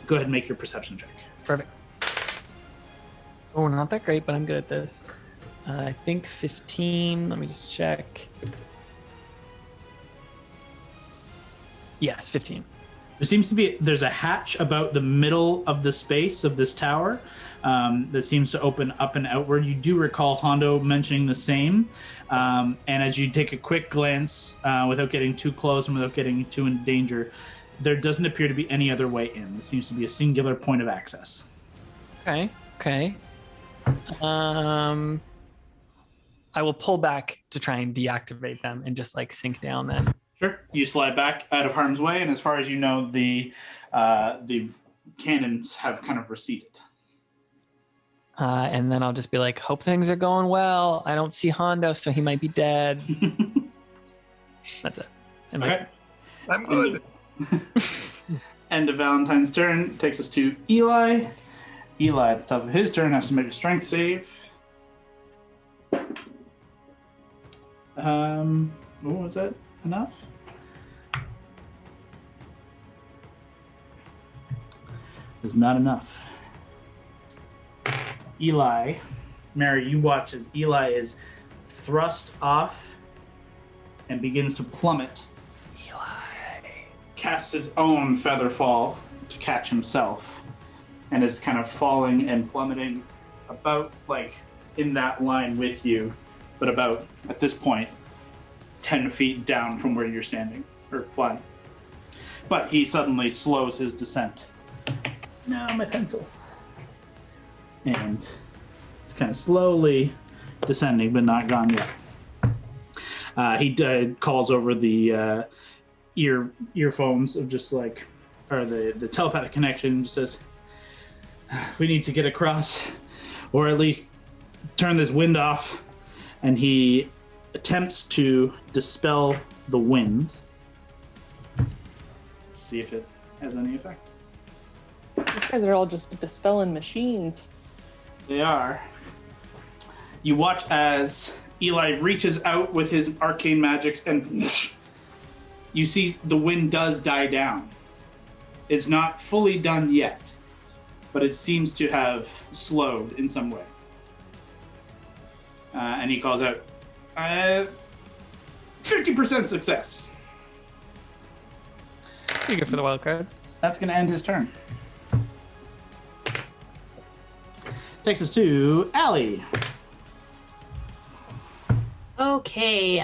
[SPEAKER 1] Go ahead and make your perception check.
[SPEAKER 3] Perfect. Oh, not that great, but I'm good at this. I think 15. Let me just check. Yes, 15.
[SPEAKER 1] There seems to be, there's a hatch about the middle of the space of this tower that seems to open up and outward. You do recall Hondo mentioning the same. And as you take a quick glance, without getting too close and without getting too in danger, there doesn't appear to be any other way in. This seems to be a singular point of access.
[SPEAKER 3] Okay. I will pull back to try and deactivate them and just like sink down then.
[SPEAKER 1] Sure. You slide back out of harm's way, and as far as you know, the cannons have kind of receded.
[SPEAKER 3] And then I'll just be like, hope things are going well. I don't see Hondo, so he might be dead. That's it.
[SPEAKER 1] Okay.
[SPEAKER 2] I'm good.
[SPEAKER 1] End of Valentine's turn takes us to Eli. Eli, at the top of his turn, has to make a strength save. What was that? Enough? Is not enough. Eli, Mary, you watch as Eli is thrust off and begins to plummet. Eli casts his own feather fall to catch himself and is kind of falling and plummeting about like in that line with you, but about at this point 10 feet down from where you're standing or flying. But he suddenly slows his descent. No, my pencil. And it's kind of slowly descending, but not gone yet. He calls over the earphones of just like, or the telepathic connection, just says, we need to get across, or at least turn this wind off. And he attempts to dispel the wind. See if it has any effect.
[SPEAKER 5] These guys are all just dispelling machines.
[SPEAKER 1] They are. You watch as Eli reaches out with his arcane magics and whoosh, you see the wind does die down. It's not fully done yet, but it seems to have slowed in some way. And he calls out, 50% success.
[SPEAKER 3] Pretty good for the wild cards.
[SPEAKER 1] That's going to end his turn. Takes us to Allie.
[SPEAKER 6] Okay.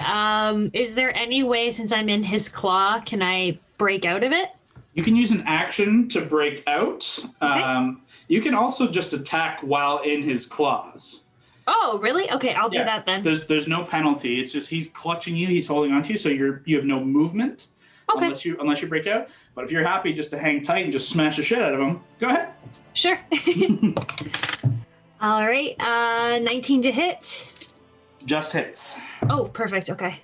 [SPEAKER 6] Is there any way, since I'm in his claw, can I break out of it?
[SPEAKER 1] You can use an action to break out.
[SPEAKER 6] Okay.
[SPEAKER 1] You can also just attack while in his claws.
[SPEAKER 6] Oh, really? Okay, I'll do that then.
[SPEAKER 1] There's no penalty. It's just he's clutching you, he's holding onto you, so you have no movement unless you break out. But if you're happy just to hang tight and just smash the shit out of him, go ahead.
[SPEAKER 6] Sure. All right. 19 to hit.
[SPEAKER 1] Just hits.
[SPEAKER 6] Oh, perfect. Okay.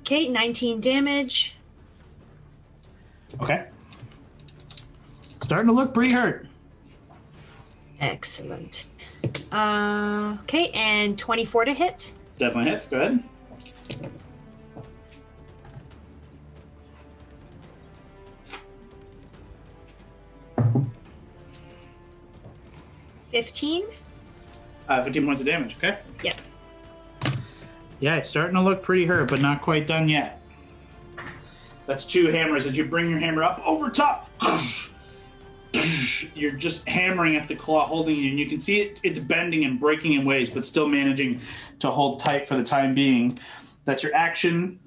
[SPEAKER 6] Okay, 19 damage.
[SPEAKER 1] Okay. Starting to look pretty hurt.
[SPEAKER 6] Excellent. Okay, and 24 to hit.
[SPEAKER 1] Definitely hits. Go ahead.
[SPEAKER 6] $15.
[SPEAKER 1] 15 points of damage. Okay.
[SPEAKER 6] Yep.
[SPEAKER 1] Yeah, it's starting to look pretty hurt, but not quite done yet. That's 2 hammers. As you bring your hammer up over top, you're just hammering at the claw, holding you, and you can see it's bending and breaking in ways, but still managing to hold tight for the time being. That's your action.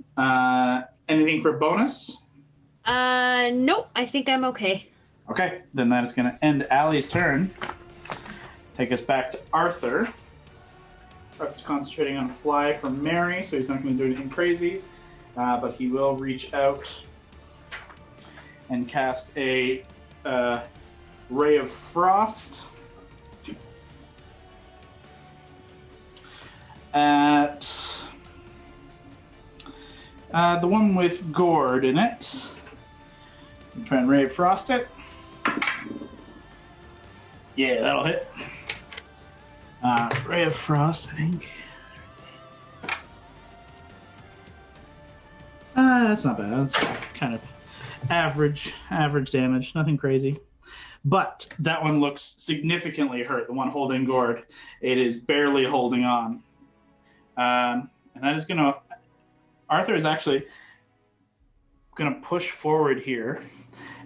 [SPEAKER 1] Anything for bonus?
[SPEAKER 6] Nope. I think I'm okay.
[SPEAKER 1] Okay, then that is going to end Allie's turn. Take us back to Arthur. Arthur's concentrating on a fly from Mary, so he's not going to do anything crazy. But he will reach out and cast a ray of frost at the one with Gord in it. I'm trying to Ray of Frost it. Yeah, that'll hit. Ray of Frost, I think. That's not bad. That's kind of average damage. Nothing crazy. But that one looks significantly hurt. The one holding Gord, it is barely holding on. And that is going to... Arthur is actually going to push forward here.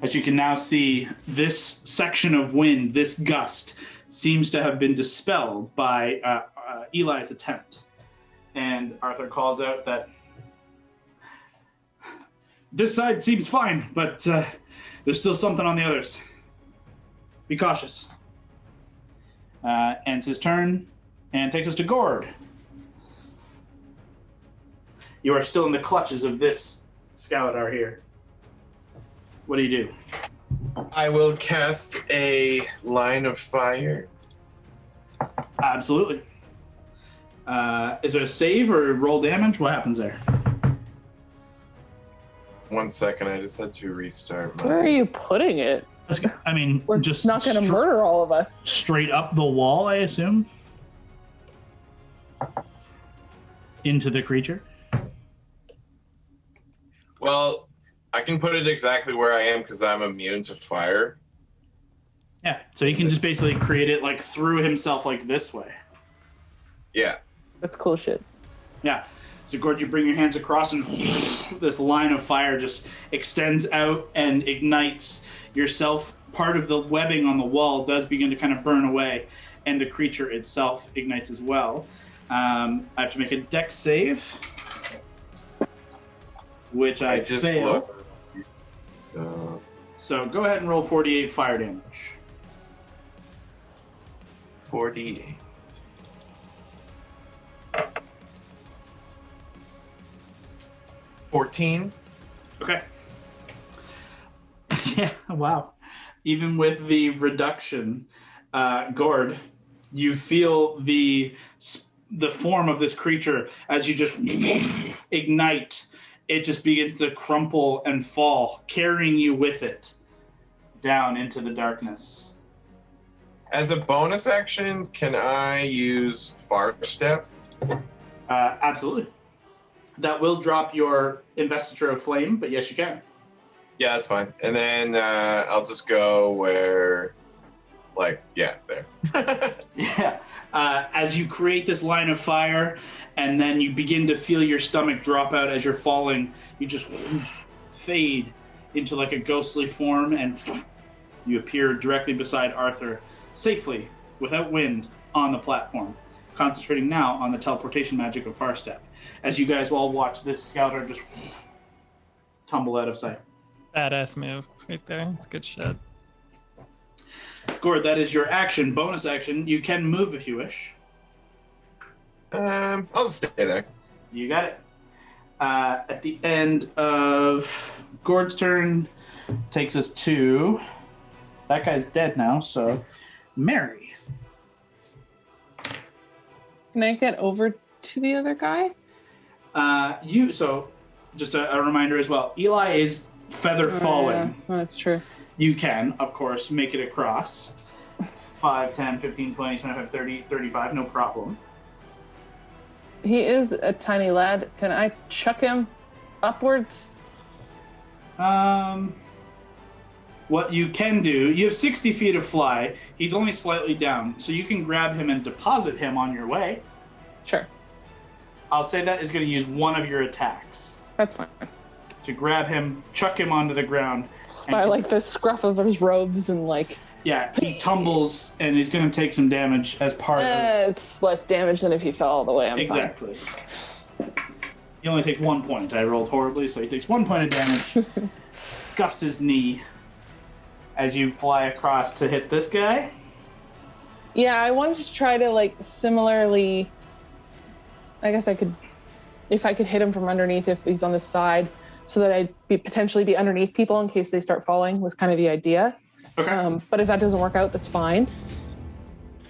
[SPEAKER 1] As you can now see, this section of wind, this gust, seems to have been dispelled by Eli's attempt. And Arthur calls out that this side seems fine, but there's still something on the others. Be cautious. Ends his turn and takes us to Gord. You are still in the clutches of this Skeletor here. What do you do?
[SPEAKER 8] I will cast a line of fire.
[SPEAKER 1] Absolutely. Is it a save or roll damage? What happens there?
[SPEAKER 8] 1 second, I just had to restart my...
[SPEAKER 5] Where are you putting it?
[SPEAKER 1] I mean,
[SPEAKER 5] We're
[SPEAKER 1] just
[SPEAKER 5] not going to murder all of us.
[SPEAKER 1] straight up the wall, I assume? Into the creature?
[SPEAKER 8] Well, I can put it exactly where I am because I'm immune to fire.
[SPEAKER 1] Yeah, so he can just basically create it like through himself like this way.
[SPEAKER 8] Yeah.
[SPEAKER 5] That's cool shit.
[SPEAKER 1] Yeah. So, Gord, you bring your hands across and this line of fire just extends out and ignites yourself. Part of the webbing on the wall does begin to kind of burn away, and the creature itself ignites as well. I have to make a dex save, which I
[SPEAKER 8] just
[SPEAKER 1] fail.
[SPEAKER 8] looked.
[SPEAKER 1] So go ahead and roll 48 fire damage.
[SPEAKER 8] 48. $14.
[SPEAKER 1] Okay. Yeah, wow. Even with the reduction, Gord, you feel the form of this creature as you just ignite. It just begins to crumple and fall, carrying you with it down into the darkness.
[SPEAKER 8] As a bonus action, can I use Far Step?
[SPEAKER 1] Absolutely. That will drop your investiture of flame, but yes, you can.
[SPEAKER 8] Yeah, that's fine. And then I'll just go where, there.
[SPEAKER 1] Yeah. As you create this line of fire, and then you begin to feel your stomach drop out as you're falling, you just fade into like a ghostly form, and you appear directly beside Arthur, safely, without wind, on the platform, concentrating now on the teleportation magic of Far Step. As you guys all watch this Skeletor just tumble out of sight.
[SPEAKER 3] Badass move right there. It's good shit.
[SPEAKER 1] Gord, that is your action. Bonus action. You can move if you wish.
[SPEAKER 8] I'll just stay there.
[SPEAKER 1] You got it. At the end of Gord's turn, takes us to... That guy's dead now, so... Mary.
[SPEAKER 5] Can I get over to the other guy?
[SPEAKER 1] So, just a reminder as well. Eli is feather falling.
[SPEAKER 5] Yeah. Oh, that's true.
[SPEAKER 1] You can, of course, make it across. 5, 10, 15, 20, 25, 30, 35, no problem.
[SPEAKER 5] He is a tiny lad. Can I chuck him upwards?
[SPEAKER 1] What you can do, you have 60 feet of fly. He's only slightly down, so you can grab him and deposit him on your way.
[SPEAKER 5] Sure.
[SPEAKER 1] I'll say that is going to use one of your attacks.
[SPEAKER 5] That's fine.
[SPEAKER 1] To grab him, chuck him onto the ground.
[SPEAKER 5] By like the scruff of his robes and like...
[SPEAKER 1] Yeah, he tumbles and he's going to take some damage as part of...
[SPEAKER 5] It's less damage than if he fell all the way. I'm
[SPEAKER 1] exactly. He only takes 1 point. I rolled horribly, so he takes 1 point of damage. Scuffs his knee as you fly across to hit this guy.
[SPEAKER 5] Yeah, I wanted to try to like similarly... I guess I could... If I could hit him from underneath if he's on the side, so that I'd potentially be underneath people in case they start falling was kind of the idea.
[SPEAKER 1] Okay.
[SPEAKER 5] But if that doesn't work out, that's fine.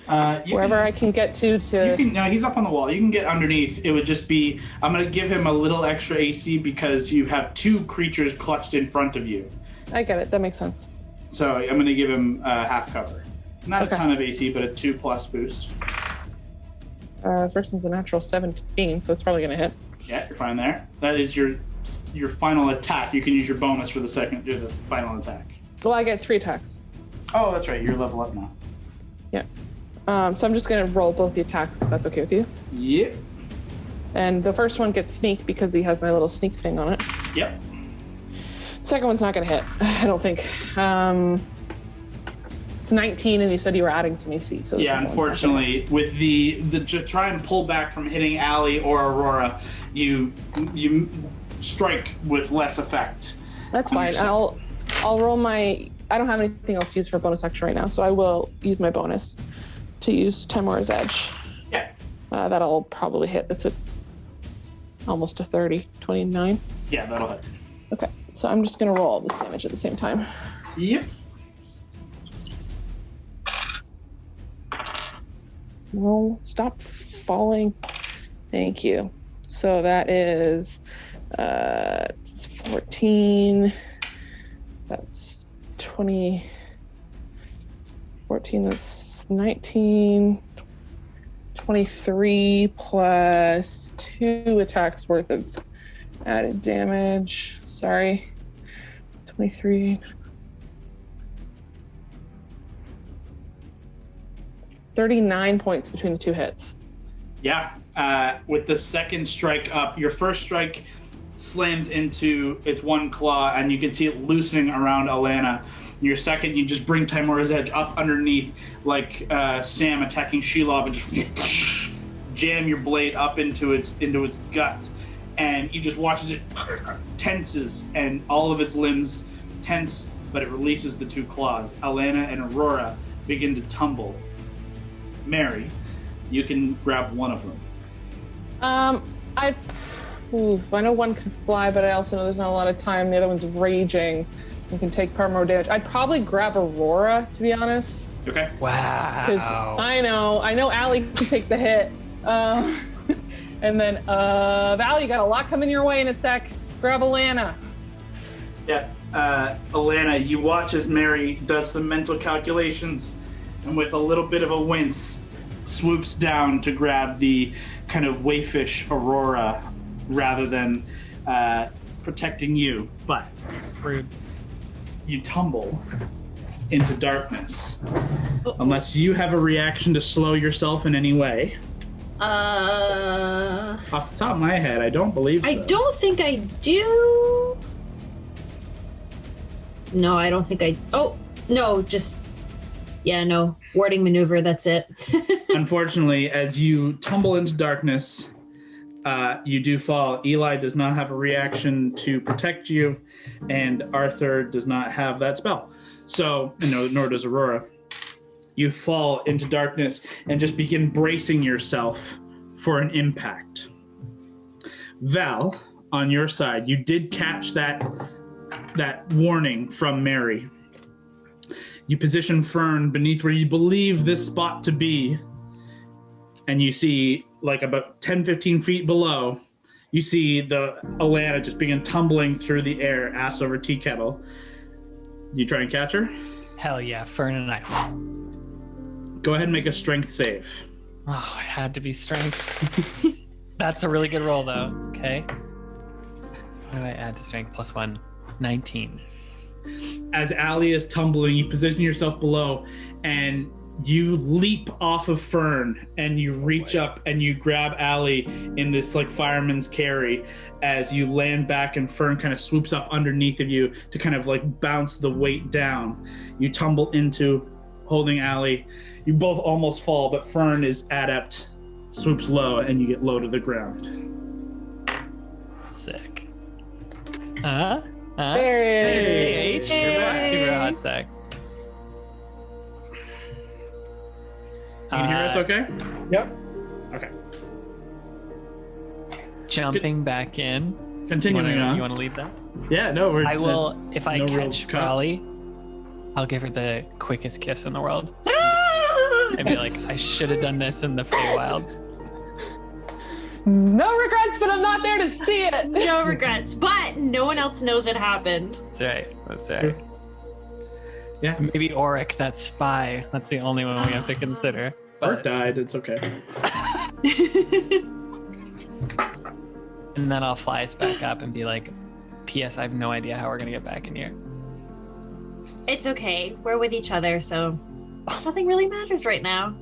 [SPEAKER 5] Wherever I can get to.
[SPEAKER 1] No, he's up on the wall. You can get underneath. It would just be, I'm going to give him a little extra AC because you have 2 creatures clutched in front of you.
[SPEAKER 5] I get it. That makes sense.
[SPEAKER 1] So I'm going to give him half cover. Not
[SPEAKER 5] Okay.
[SPEAKER 1] a ton of AC, but a 2+ boost.
[SPEAKER 5] First one's a natural 17, so it's probably going to hit.
[SPEAKER 1] Yeah, you're fine there. That is your final attack. You can use your bonus for the final attack.
[SPEAKER 5] Well, I get 3 attacks.
[SPEAKER 1] Oh, that's right. You're level up now.
[SPEAKER 5] Yeah. So I'm just going to roll both the attacks, if that's okay with you.
[SPEAKER 1] Yep.
[SPEAKER 5] And the first one gets sneak because he has my little sneak thing on it.
[SPEAKER 1] Yep.
[SPEAKER 5] Second one's not going to hit, I don't think. It's 19, and you said you were adding some AC. So
[SPEAKER 1] Yeah, unfortunately, with the to try and pull back from hitting Allie or Aurora, you strike with less effect.
[SPEAKER 5] That's fine. I'll roll my. I don't have anything else to use for bonus action right now, so I will use my bonus to use Timor's Edge.
[SPEAKER 1] Yeah.
[SPEAKER 5] That'll probably hit. That's almost a 30, 29.
[SPEAKER 1] Yeah, that'll hit.
[SPEAKER 5] Okay, so I'm just gonna roll all this damage at the same time.
[SPEAKER 1] Yep.
[SPEAKER 5] No, stop falling. Thank you. So that is it's 14. That's 20. 14, that's 19. 23 plus 2 attacks worth of added damage. Sorry. 23. 39 points between the 2 hits.
[SPEAKER 1] Yeah. With the second strike up, your first strike slams into its one claw, and you can see it loosening around Alana. Your second, you just bring Timora's Edge up underneath, like Sam attacking Shelob, and just jam your blade up into its gut, and you just watch as it tenses, and all of its limbs tense, but it releases the 2 claws. Alana and Aurora begin to tumble. Mary, you can grab one of them.
[SPEAKER 5] I know one can fly, but I also know there's not a lot of time. The other one's raging and can take far more damage. I'd probably grab Aurora, to be honest.
[SPEAKER 1] Okay.
[SPEAKER 5] Because
[SPEAKER 3] Wow.
[SPEAKER 5] I know Allie can take the hit. And then Val, you got a lot coming your way in a sec. Grab Alana.
[SPEAKER 1] Yeah. Alana, you watch as Mary does some mental calculations, and with a little bit of a wince, swoops down to grab the kind of wayfish Aurora rather than protecting you. But
[SPEAKER 3] Rude.
[SPEAKER 1] you tumble into darkness. Unless you have a reaction to slow yourself in any way. Off the top of my head, I don't believe so.
[SPEAKER 6] I don't think I do. No, I don't think I. Oh, no, just. Yeah, no. Warding maneuver, that's it.
[SPEAKER 1] Unfortunately, as you tumble into darkness, you do fall. Eli does not have a reaction to protect you, and Arthur does not have that spell. So, nor does Aurora. You fall into darkness and just begin bracing yourself for an impact. Val, on your side, you did catch that warning from Mary. You position Fern beneath where you believe this spot to be, and you see, like about 10, 15 feet below, you see the Alana just begin tumbling through the air, ass over tea kettle. You try and catch her?
[SPEAKER 3] Hell yeah, Fern and I.
[SPEAKER 1] Go ahead and make a strength save.
[SPEAKER 3] Oh, it had to be strength. That's a really good roll, though. Okay. What do I add to strength? +1. 19.
[SPEAKER 1] As Allie is tumbling, you position yourself below, and you leap off of Fern, and you reach up and you grab Allie in this like fireman's carry as you land back, and Fern kind of swoops up underneath of you to kind of like bounce the weight down. You tumble into holding Allie. You both almost fall, but Fern is adept, swoops low, and you get low to the ground.
[SPEAKER 3] Sick.
[SPEAKER 5] Hey.
[SPEAKER 3] H. You're back. Super hot sack.
[SPEAKER 1] You can hear us okay?
[SPEAKER 2] Yep.
[SPEAKER 1] Okay.
[SPEAKER 3] Jumping back in.
[SPEAKER 1] Continuing on.
[SPEAKER 3] You want to lead that?
[SPEAKER 1] Yeah, no, we're...
[SPEAKER 3] I will, if I
[SPEAKER 1] no real
[SPEAKER 3] catch
[SPEAKER 1] cut.
[SPEAKER 3] Raleigh, I'll give her the quickest kiss in the world. and be like, I should have done this in the Feywild.
[SPEAKER 5] No regrets, but I'm not there to see it.
[SPEAKER 6] No regrets, but no one else knows it happened.
[SPEAKER 3] That's right.
[SPEAKER 1] Yeah.
[SPEAKER 3] Maybe Auric, that spy. That's the only one we have to consider.
[SPEAKER 1] Or died. It's okay.
[SPEAKER 3] And then I'll fly us back up and be like, P.S. I have no idea how we're gonna get back in here.
[SPEAKER 6] It's okay. We're with each other, so nothing really matters right now.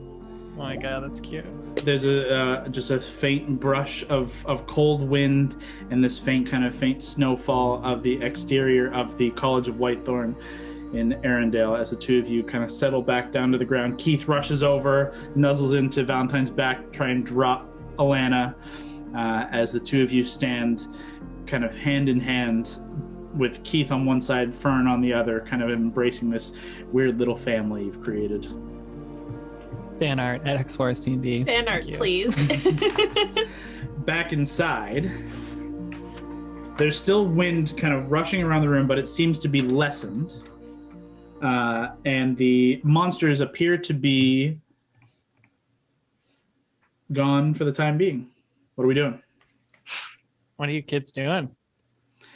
[SPEAKER 3] Oh my god, that's cute.
[SPEAKER 1] There's just a faint brush of cold wind and this faint snowfall of the exterior of the College of Whitethorn in Arendelle as the two of you kind of settle back down to the ground. Keith rushes over, nuzzles into Valentine's back, try and drop Alana as the two of you stand kind of hand in hand with Keith on one side, Fern on the other, kind of embracing this weird little family you've created.
[SPEAKER 3] Fan art at Hexplorers DnD.
[SPEAKER 6] Fan art, please.
[SPEAKER 1] Back inside, there's still wind kind of rushing around the room, but it seems to be lessened. And the monsters appear to be gone for the time being. What are we doing?
[SPEAKER 3] What are you kids doing?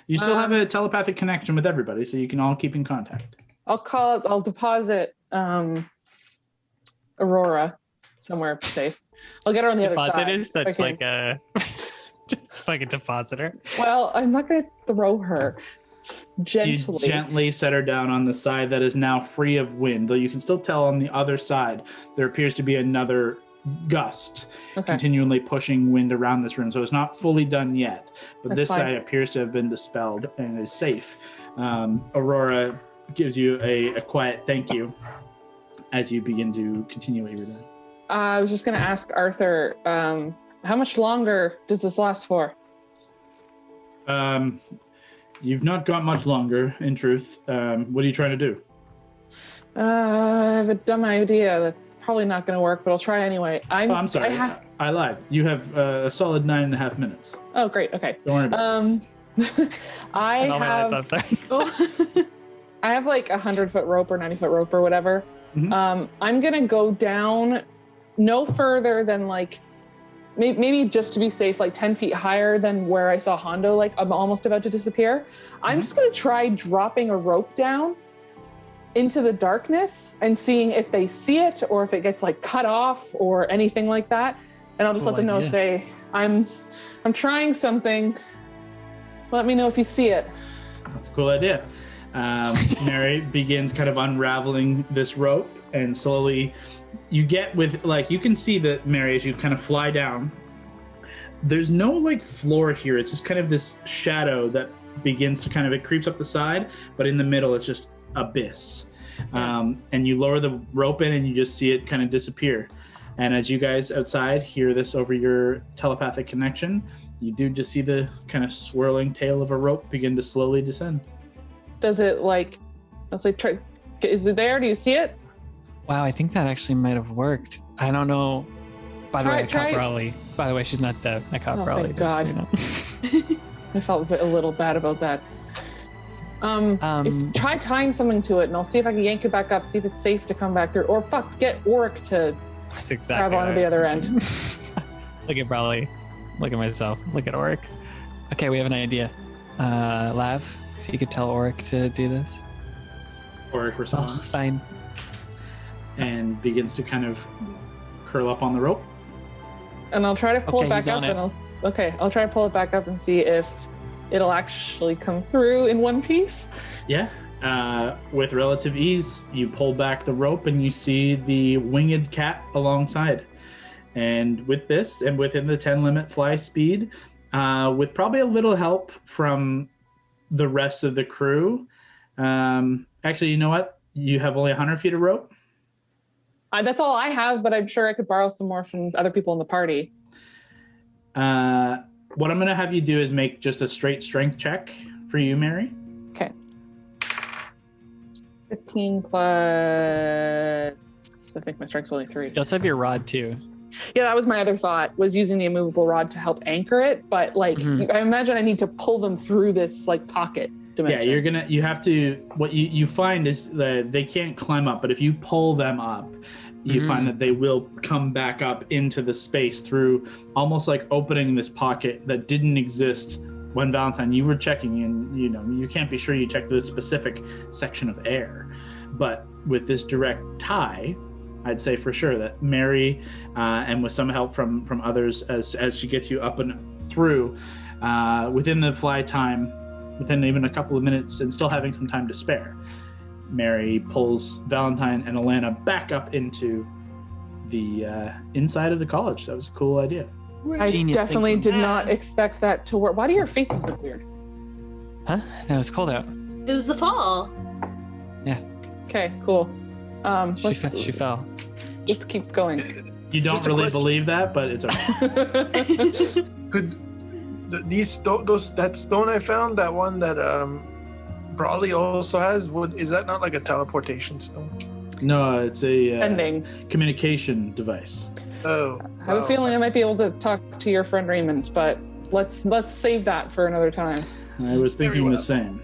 [SPEAKER 1] You still have a telepathic connection with everybody, so you can all keep in contact.
[SPEAKER 5] I'll deposit Aurora somewhere safe. I'll get her on the other side.
[SPEAKER 3] Deposit is such like a just like a depositor.
[SPEAKER 5] Well, I'm not gonna throw her. Gently.
[SPEAKER 1] You gently set her down on the side that is now free of wind, though you can still tell on the other side there appears to be another gust continually pushing wind around this room. So it's not fully done yet, but this side appears to have been dispelled and is safe. Aurora gives you a quiet thank you as you begin to continue what you were doing.
[SPEAKER 5] I was just going to ask Arthur, how much longer does this last for?
[SPEAKER 1] You've not got much longer, in truth. What are you trying to do?
[SPEAKER 5] I have a dumb idea that's probably not going to work, but I'll try anyway.
[SPEAKER 1] I'm sorry. I lied. You have a solid 9.5 minutes.
[SPEAKER 5] Oh, great. Okay.
[SPEAKER 1] Don't worry about this.
[SPEAKER 5] I have like 100-foot rope or 90-foot rope or whatever. Mm-hmm. I'm going to go down no further than like maybe just to be safe, like 10 feet higher than where I saw Hondo, like I'm almost about to disappear. I'm just going to try dropping a rope down into the darkness and seeing if they see it or if it gets like cut off or anything like that. And I'll just let them know, say, I'm trying something. Let me know if you see it.
[SPEAKER 1] That's a cool idea. Mary begins kind of unraveling this rope, and slowly you get with, like, you can see that, Mary, as you kind of fly down, there's no like floor here. It's just kind of this shadow that begins to kind of, it creeps up the side, but in the middle it's just abyss. And you lower the rope in and you just see it kind of disappear. And as you guys outside hear this over your telepathic connection, you do just see the kind of swirling tail of a rope begin to slowly descend.
[SPEAKER 5] Does it like, I was like, is it there? Do you see it?
[SPEAKER 3] Wow, I think that actually might have worked. I don't know. By the way, I caught Brawley. By the way, she's not dead. I caught Brawley.
[SPEAKER 5] Thank God. You know. I felt a little bad about that. Try tying something to it, and I'll see if I can yank it back up, see if it's safe to come back through. Or get Auric to grab onto the other end.
[SPEAKER 3] Look at Brawley. Look at myself. Look at Auric. Okay, we have an idea. Lav, if you could tell Auric to do this.
[SPEAKER 1] Auric responds.
[SPEAKER 3] Oh, fine.
[SPEAKER 1] And begins to kind of curl up on the rope.
[SPEAKER 5] And I'll try to pull it back up, and I'll try to pull it back up and see if it'll actually come through in one piece.
[SPEAKER 1] Yeah. With relative ease, you pull back the rope and you see the winged cat alongside. And with this, and within the 10 limit fly speed, with probably a little help from the rest of the crew. Actually, you know what? You have only 100 feet of rope.
[SPEAKER 5] That's all I have, but I'm sure I could borrow some more from other people in the party.
[SPEAKER 1] What I'm going to have you do is make just a straight strength check for you, Mary.
[SPEAKER 5] Okay. 15 plus... I think my strength's only 3.
[SPEAKER 3] You also have your rod, too.
[SPEAKER 5] Yeah, that was my other thought, was using the immovable rod to help anchor it. But, like, I imagine I need to pull them through this, like, pocket dimension.
[SPEAKER 1] Yeah, you have to... What you find is that they can't climb up, but if you pull them up, you find that they will come back up into the space through almost like opening this pocket that didn't exist when Valentine, you were checking in. You can't be sure you checked this specific section of air, but with this direct tie, I'd say for sure that Mary, and with some help from others as she gets you up and through, within the fly time, within even a couple of minutes and still having some time to spare, Mary pulls Valentine and Alana back up into the inside of the college. That was a cool idea.
[SPEAKER 5] I definitely did not expect that to work. Why do your faces look weird?
[SPEAKER 3] Huh? No, it's cold out.
[SPEAKER 6] It was the fall.
[SPEAKER 3] Yeah.
[SPEAKER 5] Okay, cool.
[SPEAKER 3] She fell.
[SPEAKER 5] Let's keep going.
[SPEAKER 1] You don't really believe that, but it's okay.
[SPEAKER 2] Could that stone I found, that one that Brawley also has, is that not like a teleportation stone?
[SPEAKER 1] No, it's a
[SPEAKER 5] Ending.
[SPEAKER 1] communication device.
[SPEAKER 2] Oh,
[SPEAKER 5] I have a feeling I might be able to talk to your friend Raymond, but let's save that for another time.
[SPEAKER 1] I was thinking the same.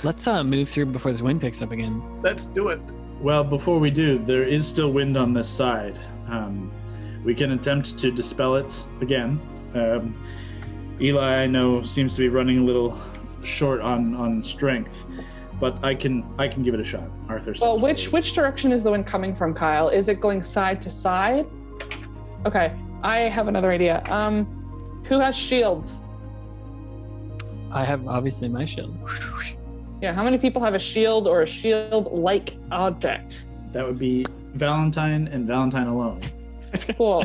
[SPEAKER 3] Let's move through before this wind picks up again.
[SPEAKER 2] Let's do it.
[SPEAKER 1] Well, before we do, there is still wind on this side. We can attempt to dispel it again. Eli, I know, seems to be running a little short on strength, but I can give it a shot. Arthur says.
[SPEAKER 5] Well, which direction is the wind coming from, Kyle? Is it going side to side? Okay, I have another idea. Who has shields?
[SPEAKER 3] I have obviously my shield.
[SPEAKER 5] Yeah, how many people have a shield or a shield-like object?
[SPEAKER 1] That would be Valentine and Valentine alone.
[SPEAKER 5] Cool.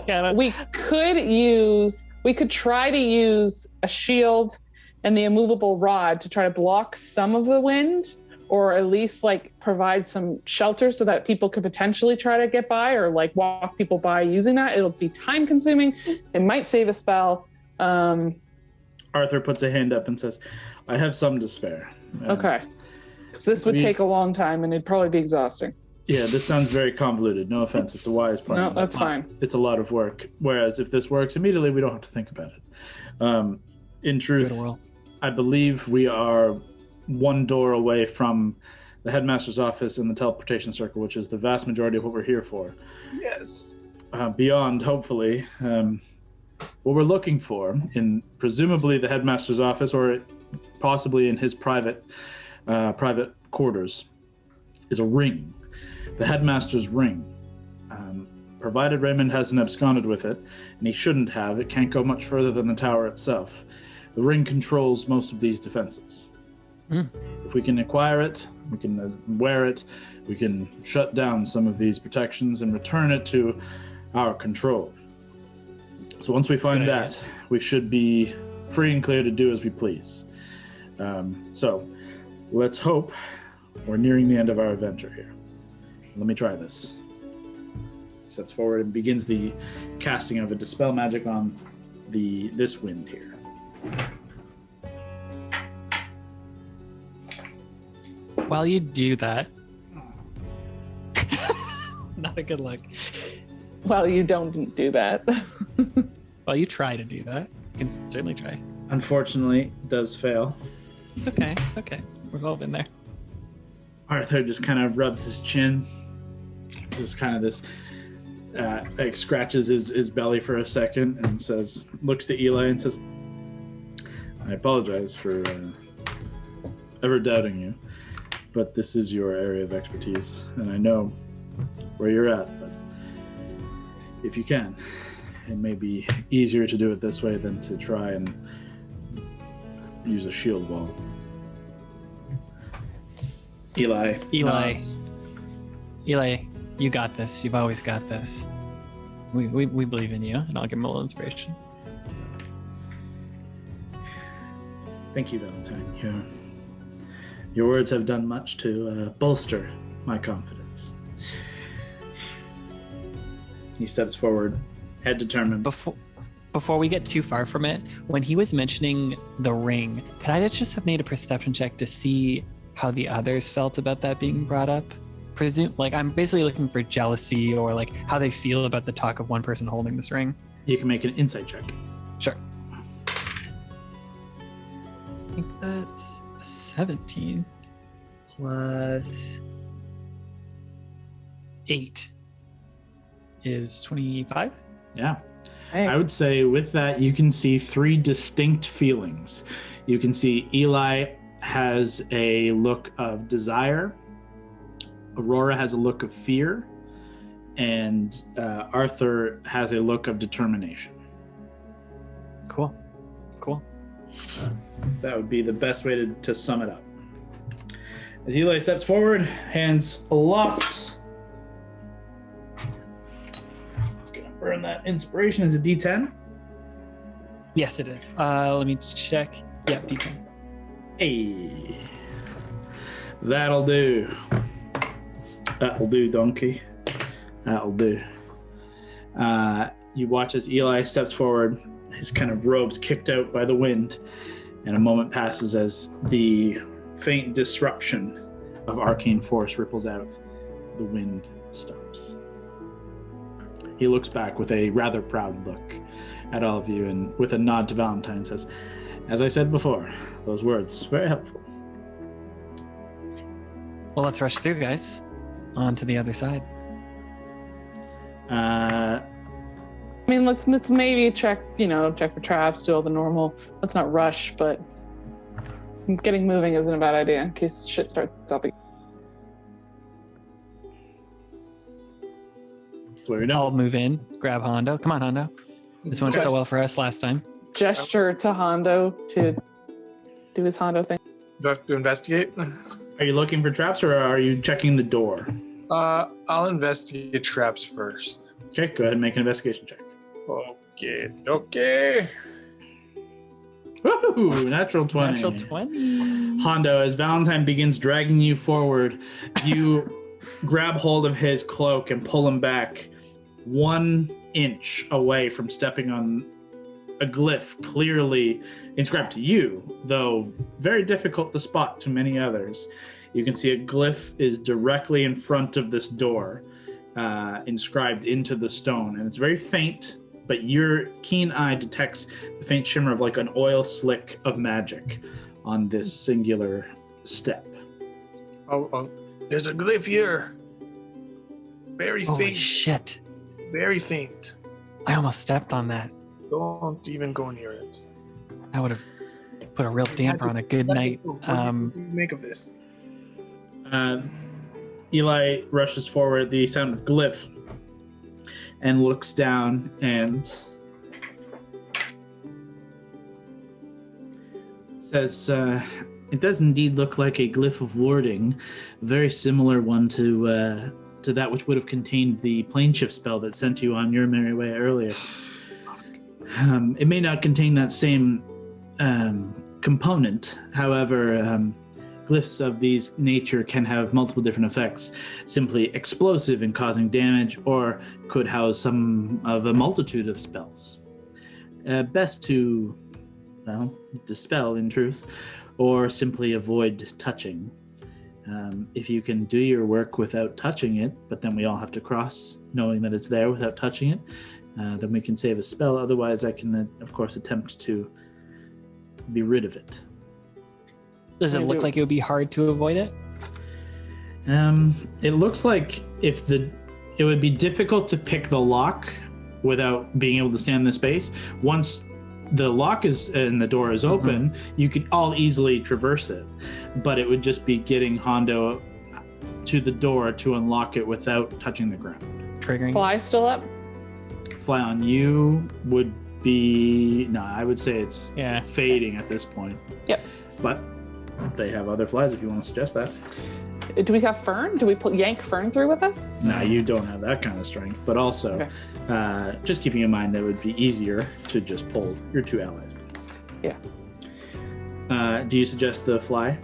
[SPEAKER 5] We could try to use a shield and the immovable rod to try to block some of the wind, or at least like provide some shelter so that people could potentially try to get by, or like walk people by using that. It'll be time consuming. It might save a spell.
[SPEAKER 1] Arthur puts a hand up and says, I have some to spare.
[SPEAKER 5] Okay. Because this would take a long time and it'd probably be exhausting.
[SPEAKER 1] Yeah, this sounds very convoluted. No offense. It's a wise plan.
[SPEAKER 5] No, that's fine.
[SPEAKER 1] It's a lot of work. Whereas if this works immediately, we don't have to think about it. In truth, I believe we are one door away from the headmaster's office and the teleportation circle, which is the vast majority of what we're here for.
[SPEAKER 2] Yes.
[SPEAKER 1] Beyond, hopefully, what we're looking for in presumably the headmaster's office, or possibly in his private quarters, is a ring. The headmaster's ring. Provided Raymond hasn't absconded with it, and he shouldn't have, it can't go much further than the tower itself. The ring controls most of these defenses. If we can acquire it, we can wear it, we can shut down some of these protections and return it to our control. So once we find that, we should be free and clear to do as we please. So let's hope we're nearing the end of our adventure here. Let me try this. He steps forward and begins the casting of a dispel magic on this wind here.
[SPEAKER 3] While you do that, not a good look.
[SPEAKER 5] Well, you don't do that.
[SPEAKER 3] Well, you try to do that. You can certainly try.
[SPEAKER 1] Unfortunately, it does fail.
[SPEAKER 3] It's okay. It's okay. We've all been there.
[SPEAKER 1] Arthur just kind of rubs his chin. Just kind of this, like scratches his belly for a second and looks to Eli and says, I apologize for ever doubting you, but this is your area of expertise, and I know where you're at, but if you can, it may be easier to do it this way than to try and use a shield wall. Eli, you got this. You've always got this. We believe in you, and I'll give him a little inspiration. Thank you, Valentine. Your words have done much to bolster my confidence. He steps forward, head determined.
[SPEAKER 3] Before we get too far from it, when he was mentioning the ring, could I just have made a perception check to see how the others felt about that being brought up? I'm basically looking for jealousy, or like how they feel about the talk of one person holding this ring.
[SPEAKER 1] You can make an insight check.
[SPEAKER 3] Sure. I think that's 17 plus 8. is 25.
[SPEAKER 1] Yeah.
[SPEAKER 5] Hey.
[SPEAKER 1] I would say with that, you can see 3 distinct feelings. You can see Eli has a look of desire, Aurora has a look of fear, and Arthur has a look of determination.
[SPEAKER 3] Cool.
[SPEAKER 1] That would be the best way to sum it up. As Eli steps forward, hands aloft. It's going to burn that inspiration as a D10.
[SPEAKER 3] Yes, it is. Let me check. Yep, D10.
[SPEAKER 1] Hey. That'll do. That'll do, donkey. That'll do. You watch as Eli steps forward, his kind of robes kicked out by the wind, and a moment passes as the faint disruption of arcane force ripples out. The wind stops. He looks back with a rather proud look at all of you, and with a nod to Valentine says, "As I said before, those words, very helpful."
[SPEAKER 3] Well, let's rush through, guys. On to the other side.
[SPEAKER 5] I mean, let's maybe check for traps, do all the normal. Let's not rush, but getting moving isn't a bad idea in case shit starts up again.
[SPEAKER 1] That's what you're doing.
[SPEAKER 3] I'll move in, grab Hondo. Come on, Hondo. This went so well for us last time.
[SPEAKER 5] Gesture to Hondo to do his Hondo thing.
[SPEAKER 2] Do I have to investigate?
[SPEAKER 1] Are you looking for traps, or are you checking the door?
[SPEAKER 2] I'll investigate traps first.
[SPEAKER 1] Okay, go ahead and make an investigation check.
[SPEAKER 2] Okay.
[SPEAKER 1] Woohoo! Natural 20.
[SPEAKER 3] Natural 20.
[SPEAKER 1] Hondo, as Valentine begins dragging you forward, you grab hold of his cloak and pull him back 1 inch away from stepping on a glyph clearly inscribed to you, though very difficult to spot to many others. You can see a glyph is directly in front of this door, inscribed into the stone, and it's very faint, but your keen eye detects the faint shimmer of like an oil slick of magic on this singular step.
[SPEAKER 2] Oh, there's a glyph here. Very
[SPEAKER 3] Holy
[SPEAKER 2] faint.
[SPEAKER 3] shit.
[SPEAKER 2] Very faint.
[SPEAKER 3] I almost stepped on that.
[SPEAKER 2] Don't even go near it.
[SPEAKER 3] That would have put a real damper on a good night.
[SPEAKER 2] What do you make of this?
[SPEAKER 1] Eli rushes forward at the sound of glyph and looks down and says, "It does indeed look like a glyph of warding, a very similar one to that which would have contained the plane shift spell that sent you on your merry way earlier. It may not contain that same component, however, glyphs of these nature can have multiple different effects, simply explosive in causing damage, or could house some of a multitude of spells. Best to, well, dispel in truth, or simply avoid touching. If you can do your work without touching it, but then we all have to cross knowing that it's there without touching it, then we can save a spell. Otherwise, I can, of course, attempt to be rid of it."
[SPEAKER 3] Does it look like it would be hard to avoid it?
[SPEAKER 1] It looks like it would be difficult to pick the lock without being able to stand in the space. Once the lock is and the door is open, you could all easily traverse it, but it would just be getting Hondo to the door to unlock it without touching the ground.
[SPEAKER 3] Triggering.
[SPEAKER 5] Fly still up?
[SPEAKER 1] Fly on you would be, no, I would say it's
[SPEAKER 3] Yeah.
[SPEAKER 1] fading at this point.
[SPEAKER 5] Yep.
[SPEAKER 1] But they have other flies if you want to suggest that.
[SPEAKER 5] Do we have Fern? Do we yank Fern through with us?
[SPEAKER 1] No, you don't have that kind of strength, but also just keeping in mind that it would be easier to just pull your 2 allies.
[SPEAKER 5] Yeah.
[SPEAKER 1] Do you suggest the fly?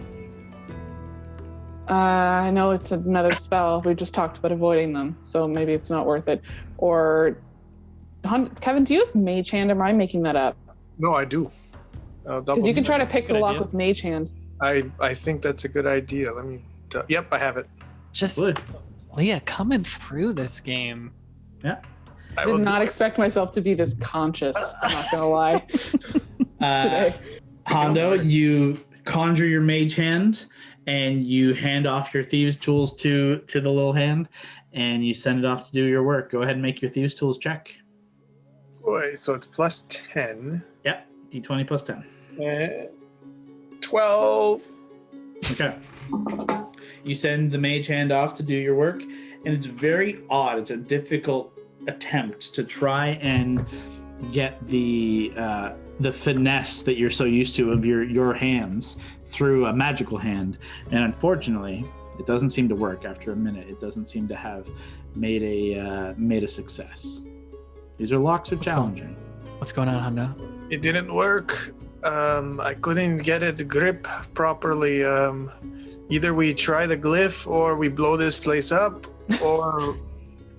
[SPEAKER 5] I know it's another spell. We just talked about avoiding them, so maybe it's not worth it. Or, Kevin, do you have Mage Hand? Or am I making that up?
[SPEAKER 2] No, I do.
[SPEAKER 5] Because you can try to pick the
[SPEAKER 3] Good
[SPEAKER 5] lock
[SPEAKER 3] idea.
[SPEAKER 5] with Mage Hand.
[SPEAKER 2] I think that's a good idea. Let me. Yep, I have it.
[SPEAKER 3] Just
[SPEAKER 1] Would.
[SPEAKER 3] Leah coming through this game.
[SPEAKER 1] Yeah.
[SPEAKER 5] I did not expect myself to be this conscious. I'm not gonna lie. Today.
[SPEAKER 1] Hondo, you conjure your mage hand and you hand off your thieves' tools to the little hand, and you send it off to do your work. Go ahead and make your Thieves' Tools check.
[SPEAKER 2] Boy, so it's plus 10.
[SPEAKER 1] Yep, d20 plus 10.
[SPEAKER 2] 12.
[SPEAKER 1] Okay. You send the mage hand off to do your work, and it's very odd. It's a difficult attempt to try and get the finesse that you're so used to of your hands through a magical hand, and unfortunately, it doesn't seem to work. After a minute, it doesn't seem to have made a success. These locks are challenging.
[SPEAKER 3] What's going on, Hondo?
[SPEAKER 2] It didn't work. I couldn't get it to grip properly. Either we try the glyph or we blow this place up, or...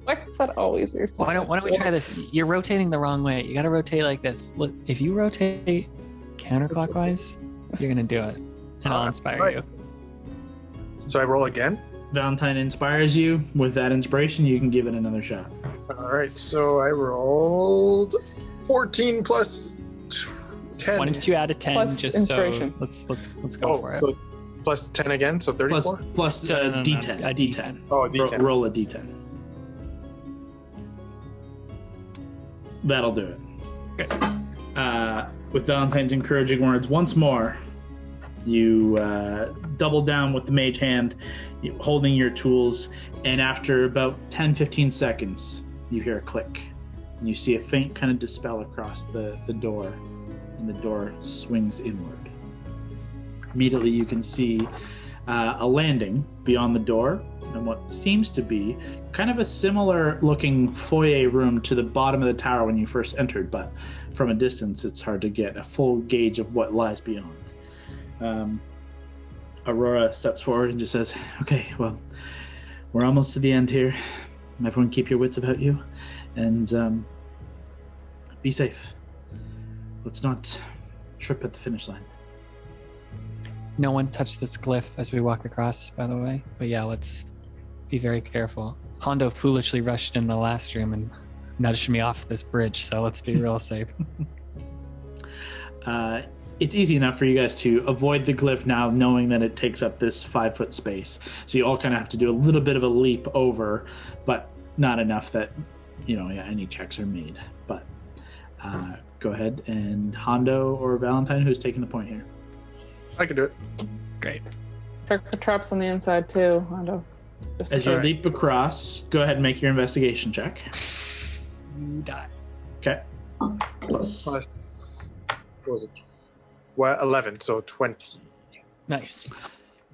[SPEAKER 5] Why is that always your
[SPEAKER 3] Why don't we try this? You're rotating the wrong way. You got to rotate like this. Look, if you rotate counterclockwise, you're going to do it. And I'll inspire you.
[SPEAKER 2] So I roll again?
[SPEAKER 1] Valentine inspires you. With that inspiration, you can give it another shot.
[SPEAKER 2] All right, so I rolled 14 plus 10.
[SPEAKER 3] Why don't you add a 10
[SPEAKER 5] Plus
[SPEAKER 3] just
[SPEAKER 5] inspiration.
[SPEAKER 3] so let's go for it.
[SPEAKER 2] So plus 10 again, so 34?
[SPEAKER 1] Plus
[SPEAKER 3] No,
[SPEAKER 1] D10.
[SPEAKER 3] a D10.
[SPEAKER 2] Oh, D10.
[SPEAKER 1] Roll a D10. That'll do it.
[SPEAKER 3] Okay.
[SPEAKER 1] With Valentine's encouraging words, once more, you double down with the mage hand, holding your tools, and after about 10-15 seconds, you hear a click. And you see a faint kind of dispel across the door, and the door swings inward. Immediately, you can see a landing beyond the door, and what seems to be kind of a similar looking foyer room to the bottom of the tower when you first entered, but from a distance it's hard to get a full gauge of what lies beyond. Aurora steps forward and just says, okay, well, we're almost to the end here. Everyone keep your wits about you, and be safe. Let's not trip at the finish line.
[SPEAKER 3] No one touched this glyph as we walk across, by the way. But yeah, let's be very careful. Hondo foolishly rushed in the last room and nudged me off this bridge, so let's be real safe.
[SPEAKER 1] It's easy enough for you guys to avoid the glyph now, knowing that it takes up this 5-foot space. So you all kind of have to do a little bit of a leap over, but not enough that, any checks are made. But go ahead, and Hondo or Valentine, who's taking the point here?
[SPEAKER 2] I can do it.
[SPEAKER 3] Great.
[SPEAKER 5] Check for traps on the inside too, Hondo. Just
[SPEAKER 1] As you leap across, go ahead and make your investigation check.
[SPEAKER 3] You die.
[SPEAKER 1] Okay.
[SPEAKER 2] Plus, what was it? Well, 11, so 20.
[SPEAKER 3] Nice.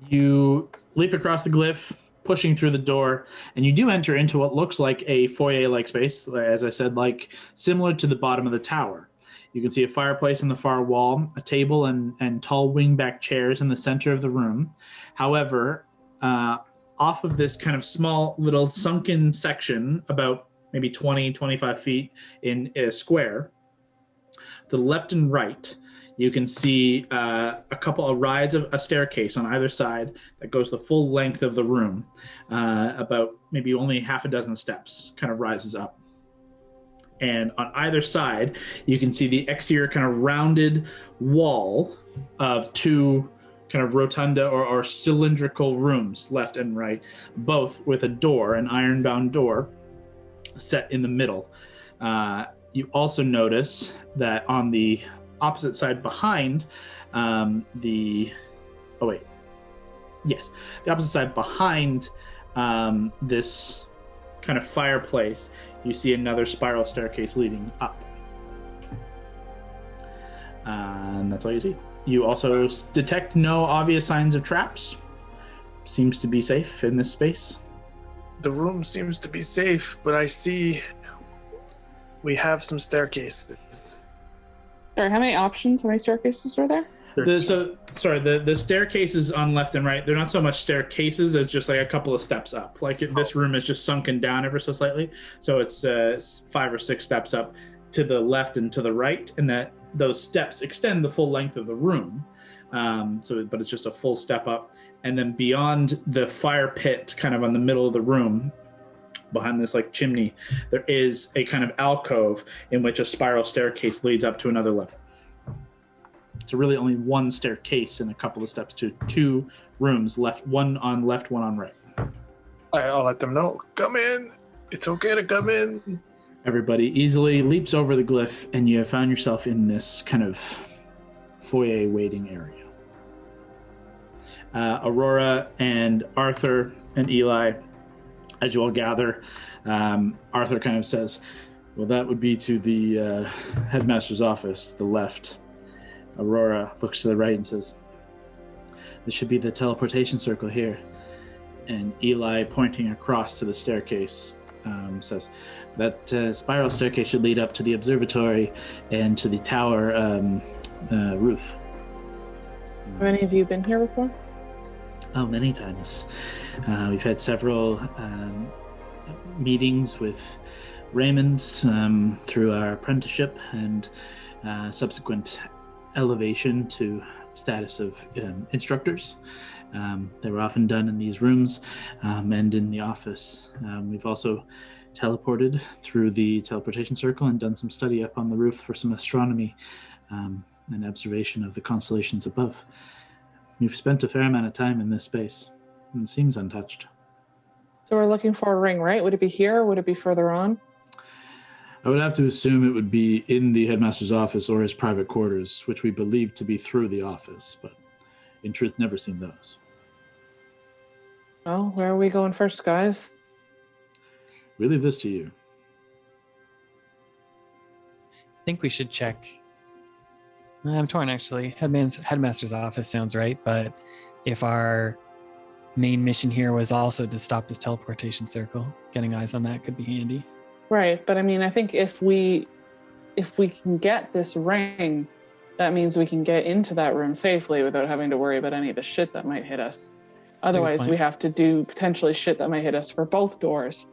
[SPEAKER 1] You leap across the glyph, pushing through the door, and you do enter into what looks like a foyer-like space, as I said, similar to the bottom of the tower. You can see a fireplace in the far wall, a table and tall wingback chairs in the center of the room. However, off of this kind of small little sunken section, about maybe 20-25 feet in a square, to the left and right, you can see a rise of a staircase on either side that goes the full length of the room. About maybe only half a dozen steps kind of rises up. And on either side, you can see the exterior kind of rounded wall of two kind of rotunda or cylindrical rooms, left and right, both with a door, an iron-bound door, set in the middle. You also notice that on the opposite side behind the opposite side behind this kind of fireplace, you see another spiral staircase leading up. And that's all you see. You also detect no obvious signs of traps. Seems to be safe in this space.
[SPEAKER 2] The room seems to be safe, but I see we have some staircases.
[SPEAKER 5] Sorry, how many staircases are there?
[SPEAKER 1] The staircases on left and right, they're not so much staircases as just like a couple of steps up. This room is just sunken down ever so slightly. So it's 5 or 6 steps up to the left and to the right, and that those steps extend the full length of the room. But it's just a full step up. And then beyond the fire pit, kind of on the middle of the room, behind this chimney, there is a kind of alcove in which a spiral staircase leads up to another level. So really only one staircase and a couple of steps to 2 rooms, one on left, one on right.
[SPEAKER 2] I'll let them know. Come in. It's okay to come in.
[SPEAKER 1] Everybody easily leaps over the glyph, and you have found yourself in this kind of foyer waiting area. Aurora and Arthur and Eli, as you all gather, Arthur kind of says, well, that would be to the headmaster's office, the left. Aurora looks to the right and says, this should be the teleportation circle here. And Eli, pointing across to the staircase, says, that spiral staircase should lead up to the observatory and to the tower roof.
[SPEAKER 5] Have any of you been here before?
[SPEAKER 1] Oh, many times. We've had several meetings with Raymond through our apprenticeship and subsequent elevation to status of instructors. They were often done in these rooms and in the office. We've also teleported through the teleportation circle and done some study up on the roof for some astronomy and observation of the constellations above. We've spent a fair amount of time in this space, and it seems untouched.
[SPEAKER 5] So we're looking for a ring, right? Would it be here or would it be further on?
[SPEAKER 1] I would have to assume it would be in the headmaster's office or his private quarters, which we believe to be through the office, but in truth, never seen those.
[SPEAKER 5] Well, where are we going first, guys?
[SPEAKER 1] We leave this to you.
[SPEAKER 3] I think we should check. I'm torn, actually. Headmaster's office sounds right, but if our main mission here was also to stop this teleportation circle, getting eyes on that could be handy.
[SPEAKER 5] Right, but I mean, I think if we can get this ring, that means we can get into that room safely without having to worry about any of the shit that might hit us. Otherwise, we have to do potentially shit that might hit us for both doors.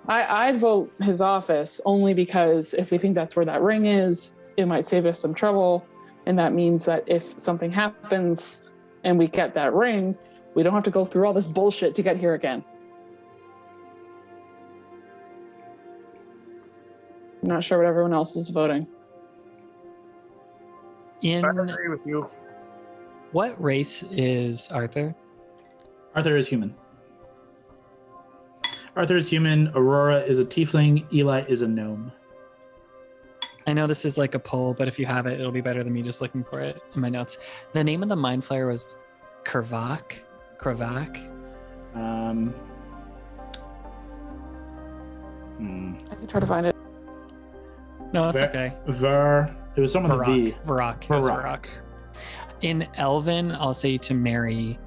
[SPEAKER 5] I'd vote his office only because if we think that's where that ring is, it might save us some trouble. And that means that if something happens and we get that ring, we don't have to go through all this bullshit to get here again. I'm not sure what everyone else is voting.
[SPEAKER 2] I agree with you.
[SPEAKER 3] What race is Arthur?
[SPEAKER 1] Arthur is human. Arthur is human. Aurora is a tiefling. Eli is a gnome.
[SPEAKER 3] I know this is like a poll, but if you have it, it'll be better than me just looking for it in my notes. The name of the mind flayer was Kravak.
[SPEAKER 5] I can try to find it.
[SPEAKER 3] No, that's okay.
[SPEAKER 1] It was someone with a V.
[SPEAKER 3] Varrock. It was Varrock. In Elven, I'll say to marry.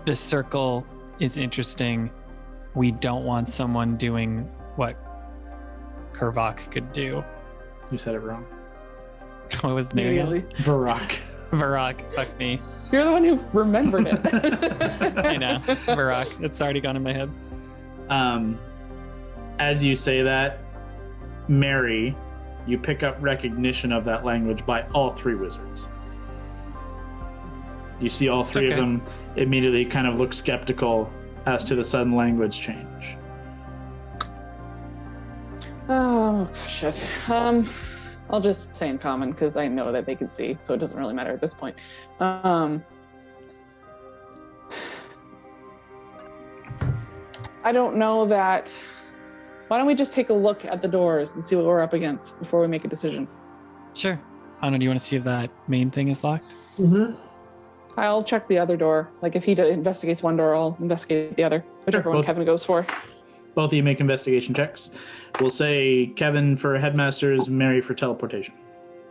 [SPEAKER 3] The circle is interesting. We don't want someone doing what Kravak could do.
[SPEAKER 1] You said it wrong.
[SPEAKER 3] What was his name?
[SPEAKER 5] Really?
[SPEAKER 1] Varrock.
[SPEAKER 3] Varrock. Fuck me.
[SPEAKER 5] You're the one who remembered it.
[SPEAKER 3] I know. Varrock. It's already gone in my head.
[SPEAKER 1] As you say that, Mary, you pick up recognition of that language by all three wizards. You see all three of them immediately kind of look skeptical as to the sudden language change.
[SPEAKER 5] Oh, shit. I'll just say in common because I know that they can see, so it doesn't really matter at this point. I don't know that... Why don't we just take a look at the doors and see what we're up against before we make a decision?
[SPEAKER 3] Sure. Anna, do you want to see if that main thing is locked?
[SPEAKER 5] Mm-hmm. I'll check the other door. Like, if he investigates one door, I'll investigate the other. Whichever one Kevin goes for.
[SPEAKER 1] Both of you make investigation checks. We'll say Kevin for headmasters, Mary for teleportation.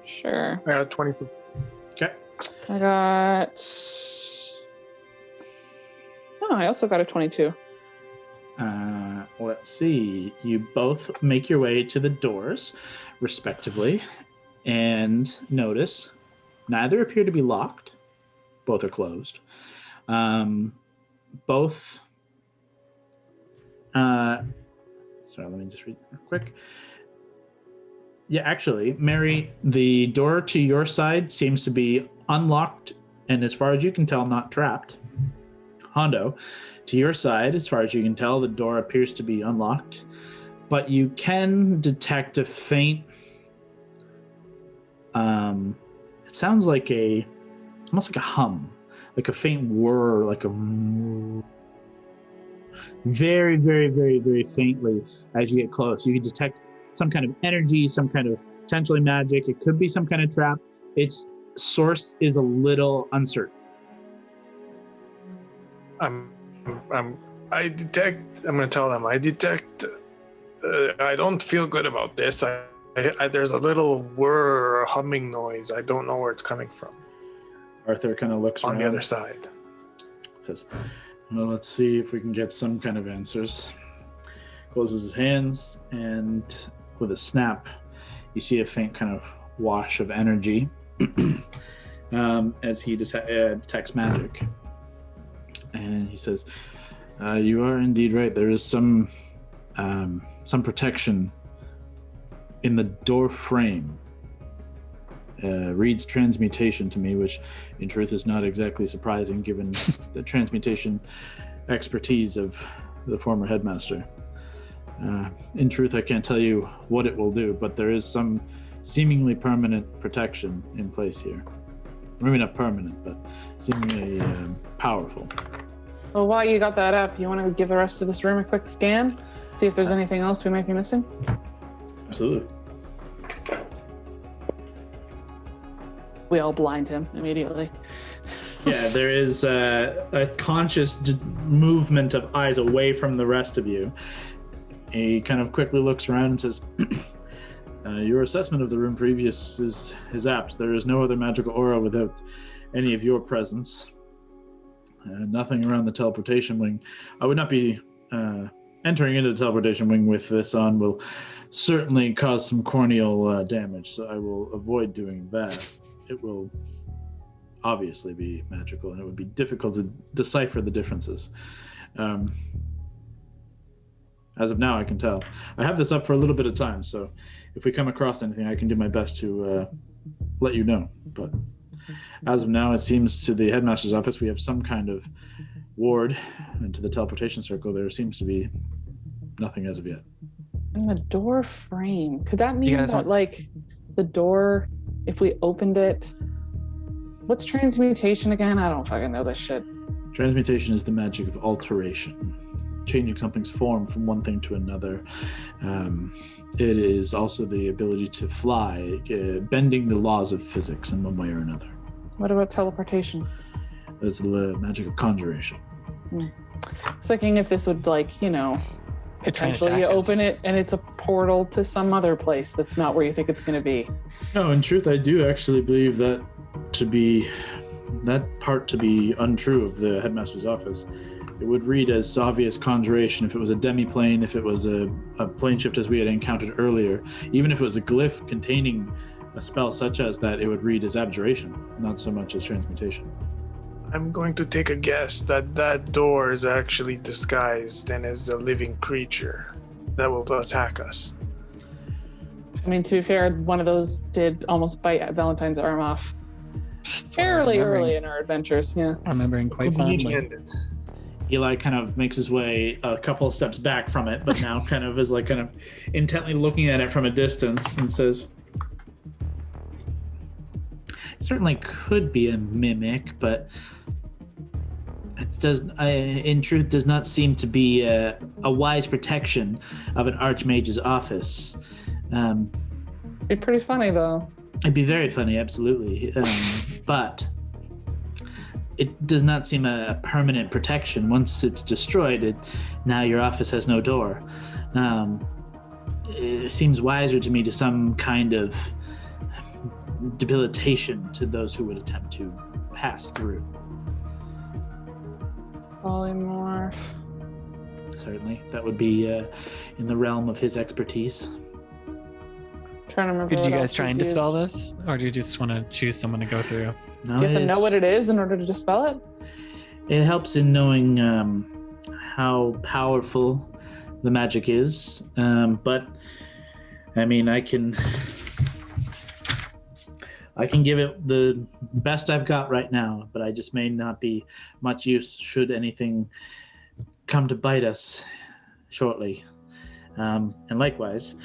[SPEAKER 5] Sure.
[SPEAKER 2] I got 22.
[SPEAKER 1] Okay.
[SPEAKER 5] I also got a 22.
[SPEAKER 1] Let's see. You both make your way to the doors, respectively, and notice neither appear to be locked. Both are closed. Both... sorry, let me just read real quick. Yeah, actually, Mary, the door to your side seems to be unlocked, and as far as you can tell, not trapped. Hondo, to your side, as far as you can tell, the door appears to be unlocked, but you can detect a faint... it sounds like a almost like a hum, like a faint whir, like a very, very, very, very faintly as you get close. You can detect some kind of energy, some kind of potentially magic. It could be some kind of trap. Its source is a little uncertain.
[SPEAKER 2] I'm going to tell them, I detect, I don't feel good about this. There's a little whir, humming noise. I don't know where it's coming from.
[SPEAKER 1] Arthur kind of looks
[SPEAKER 2] on
[SPEAKER 1] around.
[SPEAKER 2] The other side.
[SPEAKER 1] Says, well, let's see if we can get some kind of answers. Closes his hands, and with a snap, you see a faint kind of wash of energy as he detects magic. And he says, you are indeed right. There is some protection in the door frame. Reads transmutation to me, which in truth is not exactly surprising given the transmutation expertise of the former headmaster. In truth, I can't tell you what it will do, but there is some seemingly permanent protection in place here. Maybe not permanent, but seemingly powerful.
[SPEAKER 5] Well, while you got that up, you want to give the rest of this room a quick scan? See if there's anything else we might be missing?
[SPEAKER 1] Absolutely.
[SPEAKER 5] We all blind him immediately.
[SPEAKER 1] Yeah, there is a conscious movement of eyes away from the rest of you. He kind of quickly looks around and says, your assessment of the room previous is apt. There is no other magical aura without any of your presence. Nothing around the teleportation wing. I would not be entering into the teleportation wing with this on. Will certainly cause some corneal damage, so I will avoid doing that. It will obviously be magical, and it would be difficult to decipher the differences. As of now, I can tell. I have this up for a little bit of time, so if we come across anything, I can do my best to let you know. But as of now, it seems to the headmaster's office we have some kind of ward, and to the teleportation circle, there seems to be nothing as of yet.
[SPEAKER 5] And the door frame, could that mean that, like, the door, if we opened it, what's transmutation again? I don't fucking know this shit.
[SPEAKER 1] Transmutation is the magic of alteration, changing something's form from one thing to another. It is also the ability to fly, bending the laws of physics in one way or another.
[SPEAKER 5] What about teleportation?
[SPEAKER 1] That's the magic of conjuration.
[SPEAKER 5] I was thinking if this would, like, you know, potentially you open it and it's a portal to some other place that's not where you think it's going to be.
[SPEAKER 1] No, in truth, I do actually believe that part to be untrue of the headmaster's office. It would read as obvious conjuration if it was a demi-plane, if it was a plane shift as we had encountered earlier. Even if it was a glyph containing a spell such as that, it would read as abjuration, not so much as transmutation.
[SPEAKER 2] I'm going to take a guess that door is actually disguised and is a living creature that will attack us.
[SPEAKER 5] I mean, to be fair, one of those did almost bite Valentine's arm off fairly early in our adventures. Yeah,
[SPEAKER 3] Remembering quite fondly.
[SPEAKER 1] Eli kind of makes his way a couple of steps back from it, but now kind of is like kind of intently looking at it from a distance and says, it certainly could be a mimic, but it in truth does not seem to be a wise protection of an archmage's office.
[SPEAKER 5] It'd be pretty funny, though.
[SPEAKER 1] It'd be very funny, absolutely. But it does not seem a permanent protection. Once it's destroyed, now your office has no door. It seems wiser to me to some kind of debilitation to those who would attempt to pass through.
[SPEAKER 5] Polymorph.
[SPEAKER 1] Certainly, that would be in the realm of his expertise.
[SPEAKER 5] Trying to remember.
[SPEAKER 3] Did you guys try and dispel this, or do you just want to choose someone to go through?
[SPEAKER 1] No,
[SPEAKER 5] you have to know what it is in order to dispel it?
[SPEAKER 1] It helps in knowing how powerful the magic is, but I mean, I can give it the best I've got right now, but I just may not be much use should anything come to bite us shortly. And likewise,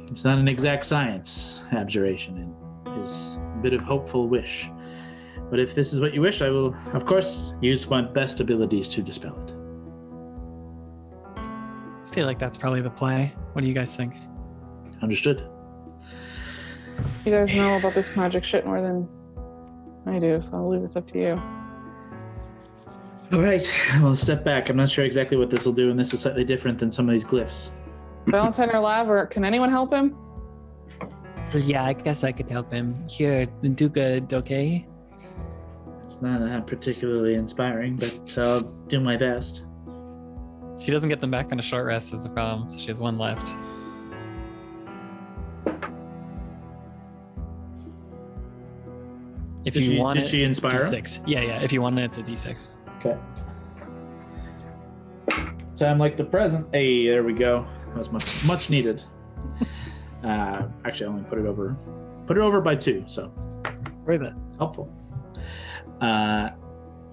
[SPEAKER 1] it's not an exact science, abjuration is bit of hopeful wish. But if this is what you wish, I will, of course, use my best abilities to dispel it.
[SPEAKER 3] I feel like that's probably the play. What do you guys think?
[SPEAKER 1] Understood.
[SPEAKER 5] You guys know about this magic shit more than I do, so I'll leave this up to you.
[SPEAKER 1] All right, well, step back. I'm not sure exactly what this will do, and this is slightly different than some of these glyphs.
[SPEAKER 5] Valentine or Lav, or can anyone help him?
[SPEAKER 3] Yeah, I guess I could help him. Here, do good, okay?
[SPEAKER 1] It's not particularly inspiring, but I'll do my best.
[SPEAKER 3] She doesn't get them back on a short rest is the problem, so she has one left. If you want
[SPEAKER 1] did she inspire him?
[SPEAKER 3] D6. Yeah, if you want it, it's a D6.
[SPEAKER 1] Okay. Sound like the present. Hey, there we go. That was much needed. Actually, I only put it over by 2, so
[SPEAKER 3] It's worth it.
[SPEAKER 1] helpful.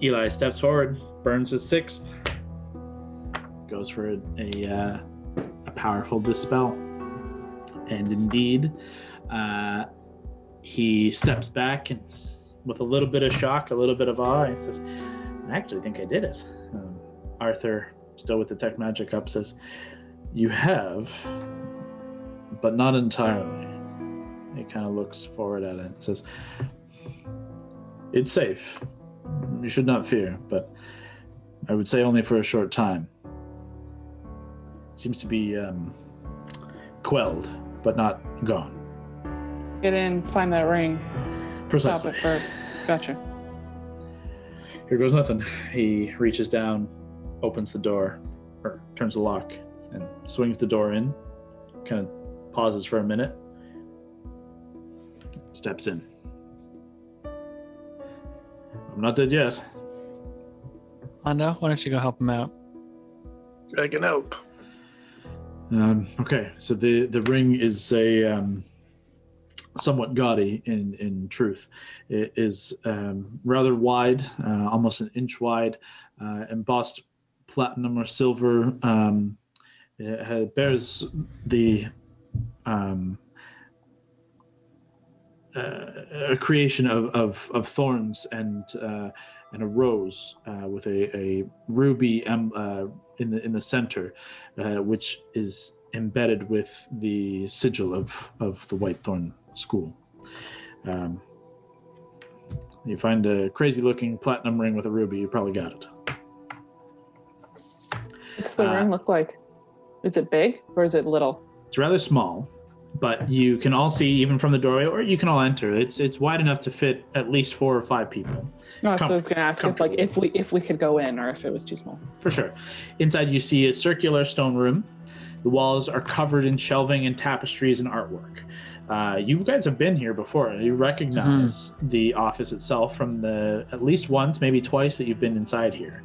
[SPEAKER 1] Eli steps forward, burns his 6th, goes for a powerful dispel, and indeed, he steps back and with a little bit of shock, a little bit of awe, and says, "I actually think I did it." Arthur, still with the tech magic up, says, "You have, but not entirely." He kind of looks forward at it and says, "It's safe. You should not fear, but I would say only for a short time. It seems to be quelled, but not gone."
[SPEAKER 5] Get in, find that ring.
[SPEAKER 1] Precisely.
[SPEAKER 5] Stop it, Bert. Gotcha.
[SPEAKER 1] Here goes nothing. He reaches down, opens the door, or turns the lock, and swings the door in, kind of pauses for a minute, steps in. "I'm not dead yet."
[SPEAKER 3] Hondo, why don't you go help him out?
[SPEAKER 2] I can help.
[SPEAKER 1] Okay, so the ring is a somewhat gaudy in truth. It is rather wide, almost an inch wide, embossed platinum or silver. It bears the a creation of thorns and a rose with a ruby in the center, which is embedded with the sigil of the Whitethorn School. You find a crazy-looking platinum ring with a ruby, you probably got it.
[SPEAKER 5] What's the ring look like? Is it big or is it little?
[SPEAKER 1] It's rather small, but you can all see even from the doorway, or you can all enter. It's wide enough to fit at least 4 or 5 people.
[SPEAKER 5] No, so I was going to ask if we could go in or if it was too small.
[SPEAKER 1] For sure. Inside you see a circular stone room. The walls are covered in shelving and tapestries and artwork. You guys have been here before. You recognize the office itself from the at least once, maybe twice that you've been inside here.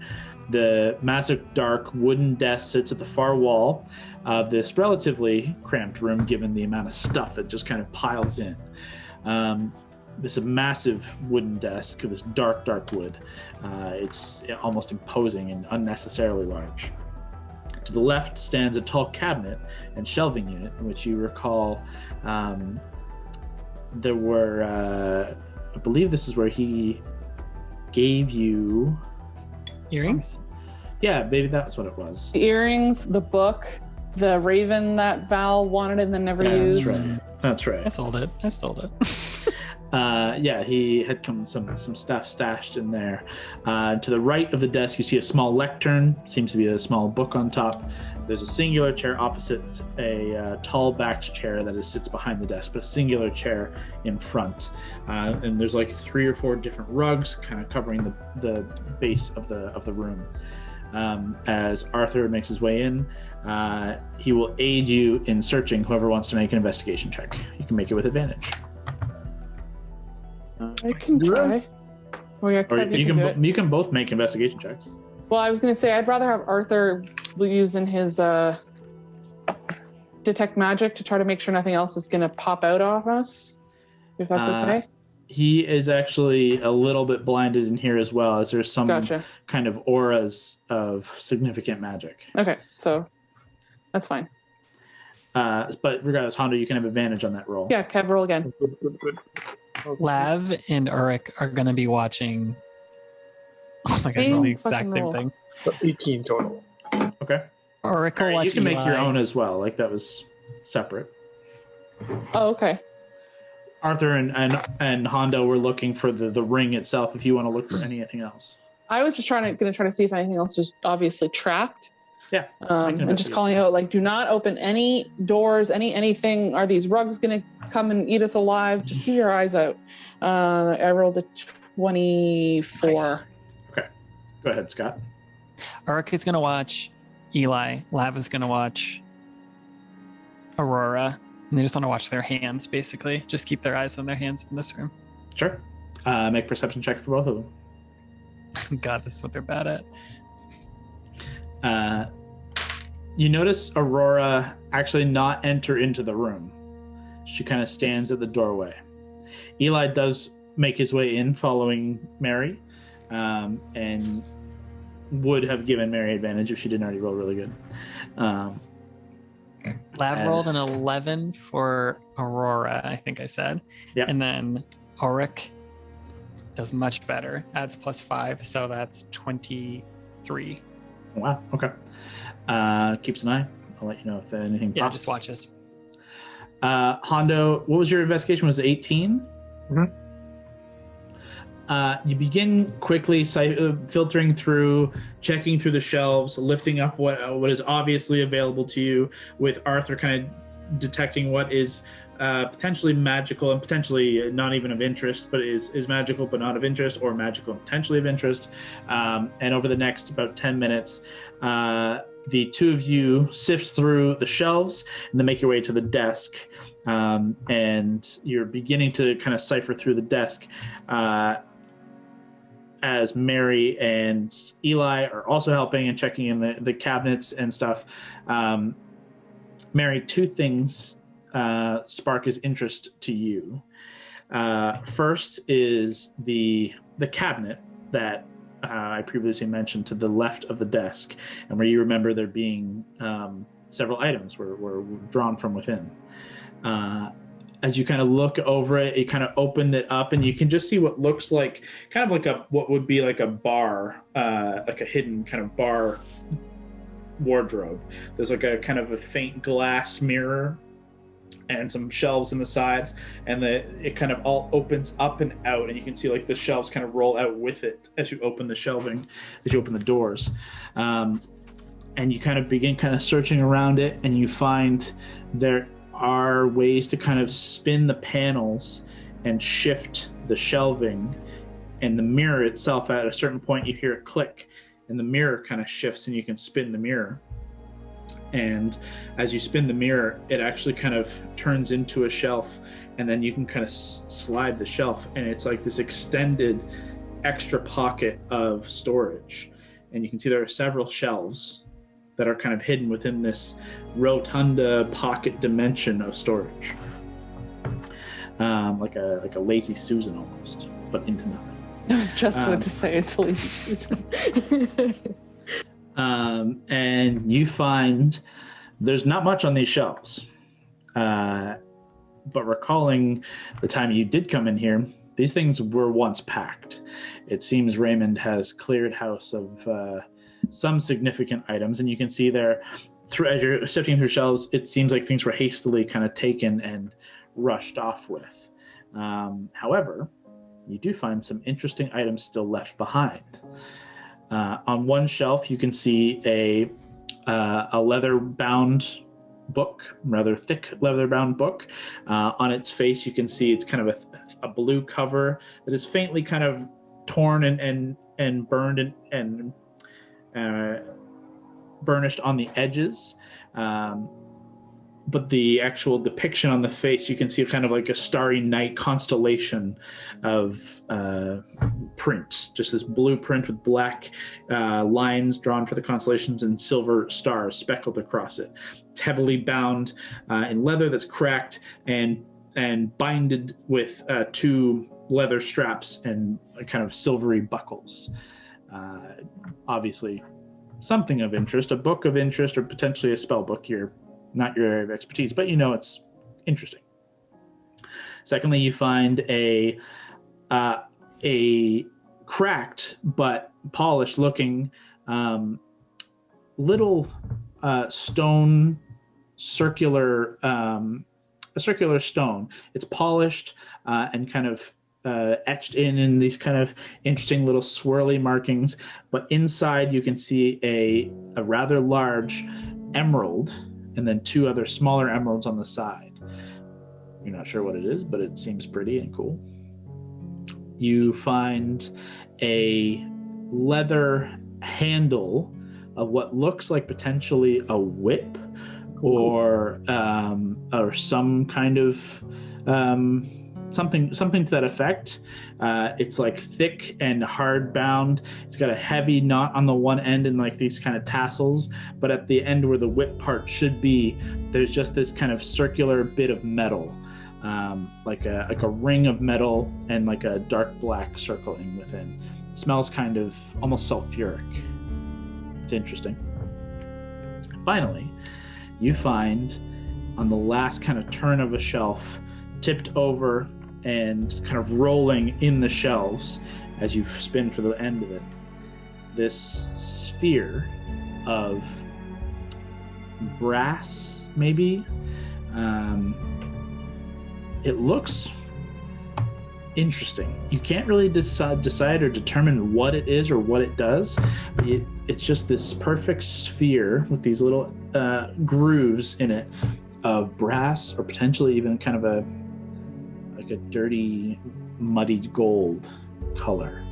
[SPEAKER 1] The massive dark wooden desk sits at the far wall of this relatively cramped room given the amount of stuff that just kind of piles in. This is a massive wooden desk, this dark wood. It's almost imposing and unnecessarily large. To the left stands a tall cabinet and shelving unit, in which you recall there were, I believe this is where he gave you...
[SPEAKER 3] Earrings?
[SPEAKER 1] Yeah, maybe that's what it was.
[SPEAKER 5] The earrings, the book, the raven that Val wanted and then never used.
[SPEAKER 1] That's right.
[SPEAKER 3] I stole it.
[SPEAKER 1] Yeah, he had some stuff stashed in there. To the right of the desk, you see a small lectern. Seems to be a small book on top. There's a singular chair opposite a tall-backed chair that sits behind the desk, but a singular chair in front. And there's like 3 or 4 different rugs kind of covering the base of the room. As Arthur makes his way in, he will aid you in searching whoever wants to make an investigation check. You can make it with advantage.
[SPEAKER 5] I can try.
[SPEAKER 1] Or you can both make investigation checks.
[SPEAKER 5] Well, I was going to say I'd rather have Arthur using his detect magic to try to make sure nothing else is going to pop out of us, if that's okay.
[SPEAKER 1] He is actually a little bit blinded in here as well, as there's some kind of auras of significant magic.
[SPEAKER 5] Okay, so that's fine.
[SPEAKER 1] But regardless, Hondo, you can have advantage on that roll.
[SPEAKER 5] Yeah, Kev, roll again.
[SPEAKER 2] Good.
[SPEAKER 3] Lav and Uruk are going to be watching. Oh my god, the exact same
[SPEAKER 5] roll.
[SPEAKER 3] thing.
[SPEAKER 2] So 18 total.
[SPEAKER 1] Okay.
[SPEAKER 3] Uruk will watch
[SPEAKER 1] You can make your
[SPEAKER 3] Eli.
[SPEAKER 1] own as well. Like that was separate.
[SPEAKER 5] Oh, okay.
[SPEAKER 1] Arthur and Hondo were looking for the ring itself. If you want to look for anything else.
[SPEAKER 5] I was just going to try to see if anything else was obviously trapped.
[SPEAKER 1] Yeah. I can
[SPEAKER 5] And just
[SPEAKER 1] investigate.
[SPEAKER 5] calling out, like, do not open any doors, anything. Are these rugs going to come and eat us alive? Just keep your eyes out. I rolled a 24.
[SPEAKER 3] Nice.
[SPEAKER 1] Go ahead, Scott.
[SPEAKER 3] Uruk is going to watch Eli. Lav is going to watch Aurora. And they just want to watch their hands, basically. Just keep their eyes on their hands in this room.
[SPEAKER 1] Sure. Make perception check for both of them.
[SPEAKER 3] God, this is what they're bad at.
[SPEAKER 1] You notice Aurora actually not enter into the room. She kind of stands at the doorway. Eli does make his way in following Mary, and would have given Mary advantage if she didn't already roll really good.
[SPEAKER 3] Lav rolled an 11 for Aurora, I think I said.
[SPEAKER 1] Yeah.
[SPEAKER 3] And then Uruk does much better. Adds +5, so that's 23.
[SPEAKER 1] Wow. Okay. Keeps an eye. I'll let you know if anything
[SPEAKER 3] Yeah,
[SPEAKER 1] pops.
[SPEAKER 3] just watch us.
[SPEAKER 1] Hondo, what was your investigation? Was it 18?
[SPEAKER 2] Mhm.
[SPEAKER 1] You begin quickly filtering through, checking through the shelves, lifting up what is obviously available to you, with Arthur kind of detecting what is potentially magical and potentially not even of interest, but is magical but not of interest, or magical and potentially of interest. And over the next about 10 minutes, the two of you sift through the shelves and then make your way to the desk. And you're beginning to kind of cipher through the desk as Mary and Eli are also helping and checking in the cabinets and stuff. Mary, two things spark his interest to you. First is the cabinet that I previously mentioned to the left of the desk, and where you remember there being several items were drawn from within. As you kind of look over it, you kind of open it up, and you can just see what looks like kind of like what would be like a bar, like a hidden kind of bar wardrobe. There's like a kind of a faint glass mirror and some shelves in the sides, and it kind of all opens up and out, and you can see like the shelves kind of roll out with it as you open the shelving, as you open the doors. And you kind of begin kind of searching around it, and you find there are ways to kind of spin the panels and shift the shelving, and the mirror itself. At a certain point you hear a click and the mirror kind of shifts, and you can spin the mirror, and as you spin the mirror it actually kind of turns into a shelf, and then you can kind of slide the shelf, and it's like this extended extra pocket of storage, and you can see there are several shelves that are kind of hidden within this rotunda pocket dimension of storage, like a lazy Susan almost, but into nothing.
[SPEAKER 5] I was just about to say it's lazy.
[SPEAKER 1] And you find there's not much on these shelves, but recalling the time you did come in here, these things were once packed. It seems Raymond has cleared house of some significant items, and you can see there, as you're sifting through shelves, it seems like things were hastily kind of taken and rushed off with. However, you do find some interesting items still left behind. On one shelf, you can see a leather-bound book, rather thick leather-bound book. On its face, you can see it's kind of a blue cover that is faintly kind of torn and burned and burnished on the edges, but the actual depiction on the face, you can see kind of like a starry night constellation of print, just this blue print with black lines drawn for the constellations and silver stars speckled across it. It's heavily bound in leather that's cracked and binded with two leather straps and kind of silvery buckles. Obviously something of interest, a book of interest, or potentially a spell book. Not your area of expertise, but you know it's interesting. Secondly, you find a cracked but polished looking little stone circular a circular stone. It's polished and kind of etched in these kind of interesting little swirly markings, but inside you can see a rather large emerald and then two other smaller emeralds on the side. You're not sure what it is, but it seems pretty and cool. You find a leather handle of what looks like potentially a whip or some kind of something to that effect. It's like thick and hard bound. It's got a heavy knot on the one end and like these kind of tassels, but at the end where the whip part should be, there's just this kind of circular bit of metal, like a ring of metal and like a dark black circling within. It smells kind of almost sulfuric. It's interesting. Finally, you find on the last kind of turn of a shelf, tipped over and kind of rolling in the shelves as you spin for the end of it, this sphere of brass, maybe. It looks interesting. You can't really decide or determine what it is or what it does. It's just this perfect sphere with these little grooves in it of brass, or potentially even kind of a dirty, muddied gold color.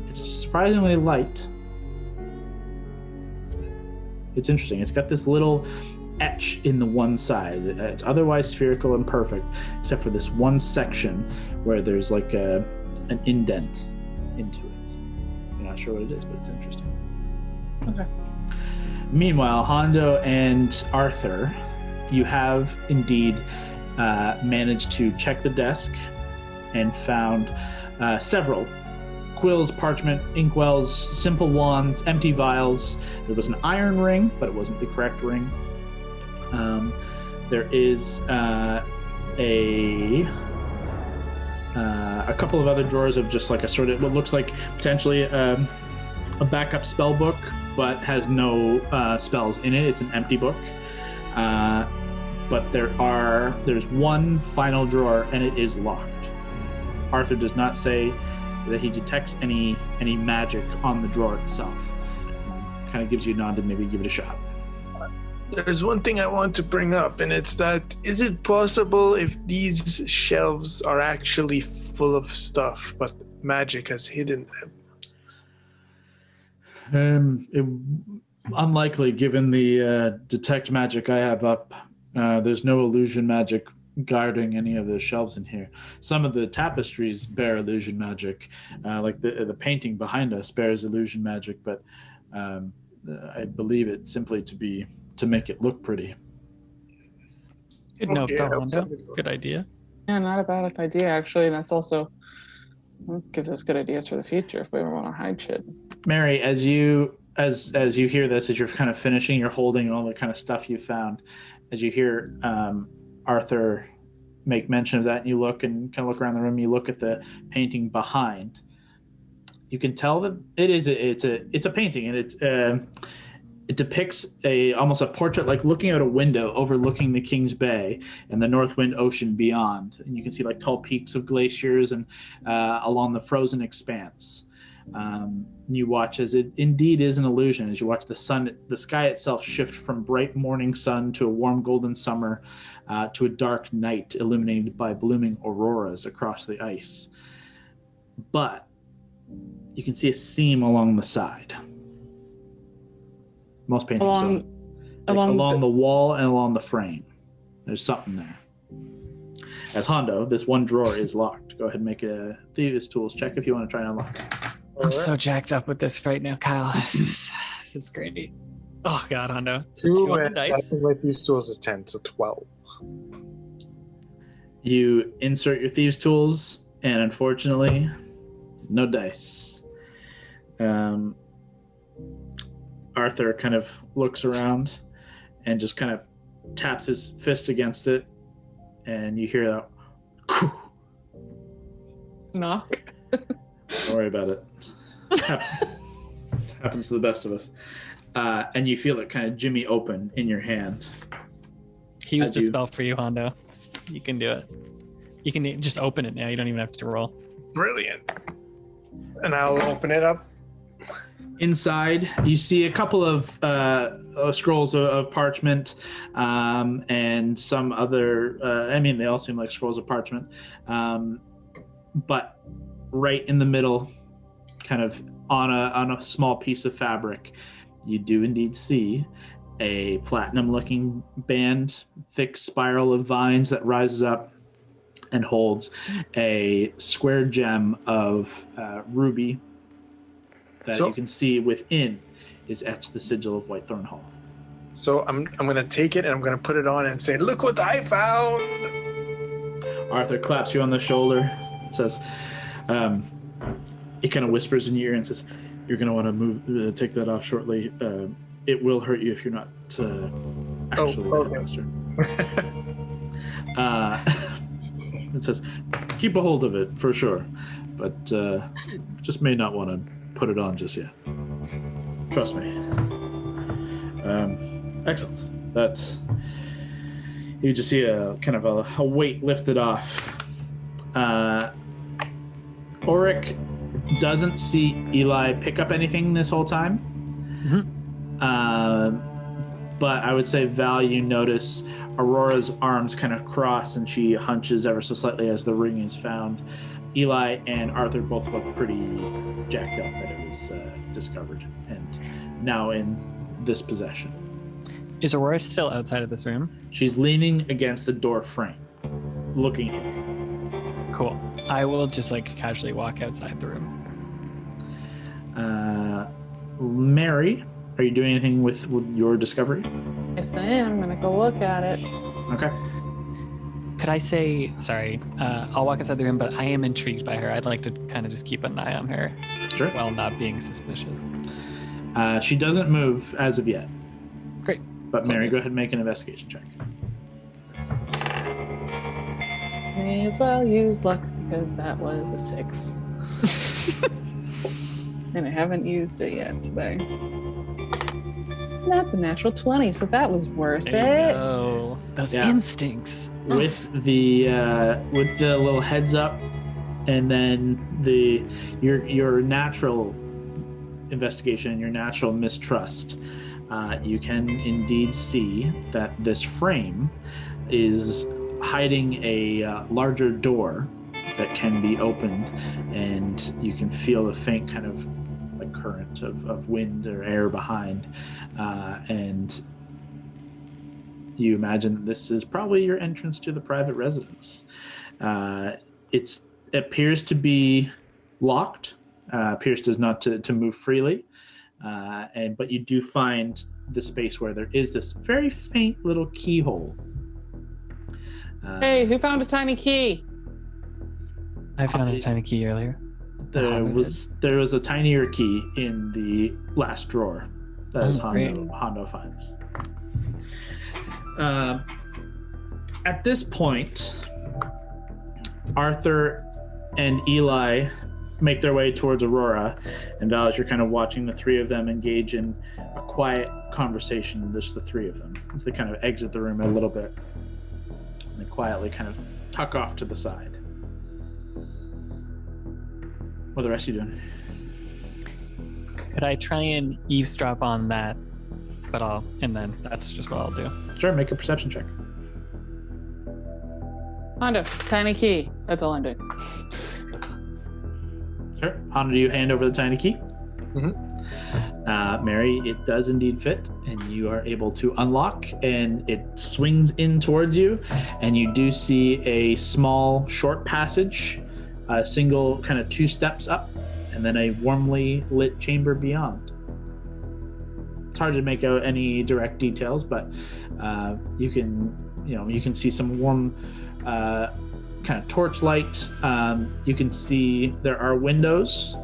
[SPEAKER 1] It's surprisingly light. It's interesting. It's got this little etch in the one side. It's otherwise spherical and perfect, except for this one section where there's like an indent into it. You're not sure what it is, but it's interesting.
[SPEAKER 5] Okay.
[SPEAKER 1] Meanwhile, Hondo and Arthur, you have indeed managed to check the desk and found several quills, parchment, inkwells, simple wands, empty vials. There was an iron ring, but it wasn't the correct ring. There is a couple of other drawers of just like a sort of what looks like potentially a backup spell book, but has no spells in it. It's an empty book. But there's one final drawer, and it is locked. Arthur does not say that he detects any magic on the drawer itself. Kind of gives you a nod to maybe give it a shot.
[SPEAKER 2] There's one thing I want to bring up, and it's that, is it possible if these shelves are actually full of stuff, but magic has hidden them?
[SPEAKER 1] Unlikely, given the detect magic I have up. There's no illusion magic guarding any of the shelves in here. Some of the tapestries bear illusion magic, like the painting behind us bears illusion magic, but I believe it simply to make it look pretty.
[SPEAKER 3] Good note, Hondo. Good idea.
[SPEAKER 5] Yeah, not a bad idea, actually. That's also gives us good ideas for the future if we ever want to hide shit.
[SPEAKER 1] Mary, as you hear this, as you're kind of finishing, you're holding all the kind of stuff you found. As you hear Arthur make mention of that, and you look and kind of look around the room, you look at the painting behind. You can tell that it's a painting, and it depicts almost a portrait, like looking out a window overlooking the King's Bay and the Northwind Ocean beyond. And you can see like tall peaks of glaciers and along the frozen expanse. You watch as it indeed is an illusion, as you watch the sky itself shift from bright morning sun to a warm golden summer to a dark night illuminated by blooming auroras across the ice. But you can see a seam along the side. Most paintings along the wall and along the frame. There's something there. As Hondo, this one drawer is locked. Go ahead and make a Thieves' Tools check if you want to try and unlock it.
[SPEAKER 3] I'm so jacked up with this right now, Kyle. This is great. Oh God, Hondo. It's a 2 on the dice.
[SPEAKER 9] My Thieves' Tools is 10, so 12.
[SPEAKER 1] You insert your Thieves' Tools, and unfortunately, no dice. Arthur kind of looks around and just kind of taps his fist against it, and you hear that
[SPEAKER 5] Knock.
[SPEAKER 1] Don't worry about it. Happens to the best of us. And you feel it kind of jimmy open in your hand.
[SPEAKER 3] He used a spell for you, Hondo. You can do it. You can just open it now. You don't even have to roll.
[SPEAKER 2] Brilliant. And I'll open it up.
[SPEAKER 1] Inside, you see a couple of scrolls of parchment and some other. They all seem like scrolls of parchment. But right in the middle, kind of on a small piece of fabric, you do indeed see a platinum-looking band, thick spiral of vines that rises up and holds a square gem of ruby that you can see within is etched the sigil of Whitethorn Hall.
[SPEAKER 2] So I'm going to take it and I'm going to put it on and say, "Look what I found!"
[SPEAKER 1] Arthur claps you on the shoulder and says, he kind of whispers in your ear and says, "You're going to want to move, take that off shortly. It will hurt you if you're not actually the headmaster." It says, "Keep a hold of it for sure, but just may not want to put it on just yet. Trust me." Excellent. That's, you just see a kind of a weight lifted off. Auric doesn't see Eli pick up anything this whole time. But I would say, Val, you notice Aurora's arms kind of cross and she hunches ever so slightly as the ring is found. Eli and Arthur both look pretty jacked up that it was discovered and now in this possession.
[SPEAKER 3] Is Aurora still outside of this room?
[SPEAKER 1] She's leaning against the door frame, looking in.
[SPEAKER 3] Cool. I will just casually walk outside the room.
[SPEAKER 1] Mary, are you doing anything with your discovery?
[SPEAKER 5] Yes, I am. I'm going to go look at it.
[SPEAKER 1] Okay.
[SPEAKER 3] Could I say, sorry, I'll walk outside the room, but I am intrigued by her. I'd like to kind of just keep an eye on her.
[SPEAKER 1] Sure.
[SPEAKER 3] While not being suspicious.
[SPEAKER 1] She doesn't move as of yet.
[SPEAKER 3] Great.
[SPEAKER 1] But Mary, go ahead and make an investigation check.
[SPEAKER 5] May as well use luck because that was a 6. And I haven't used it yet today. That's a natural 20, so that was worth it.
[SPEAKER 3] Oh, those instincts.
[SPEAKER 1] With the little heads up, and then your natural investigation and your natural mistrust, you can indeed see that this frame is hiding a larger door that can be opened, and you can feel the faint kind of current of wind or air behind, and you imagine that this is probably your entrance to the private residence. It appears to be locked. Appears does not to move freely, but you do find the space where there is this very faint little keyhole.
[SPEAKER 5] Hey, who found a tiny key?
[SPEAKER 3] I found a tiny key earlier.
[SPEAKER 1] There was a tinier key in the last drawer that Hondo finds. At this point, Arthur and Eli make their way towards Aurora, and Val, as you're kind of watching the three of them engage in a quiet conversation, just the three of them, as they kind of exit the room a little bit, and they quietly kind of tuck off to the side. What are the rest of you doing?
[SPEAKER 3] Could I try and eavesdrop on that? And then that's just what I'll do.
[SPEAKER 1] Sure, make a perception check.
[SPEAKER 5] Hondo, tiny key. That's all I'm doing.
[SPEAKER 1] Sure. Hondo, do you hand over the tiny key?
[SPEAKER 2] Mm-hmm.
[SPEAKER 1] Mary, it does indeed fit, and you are able to unlock, and it swings in towards you, and you do see a small, short passage, a single kind of 2 steps up, and then a warmly lit chamber beyond. It's hard to make out any direct details, but you can see some warm kind of torchlight. You can see there are windows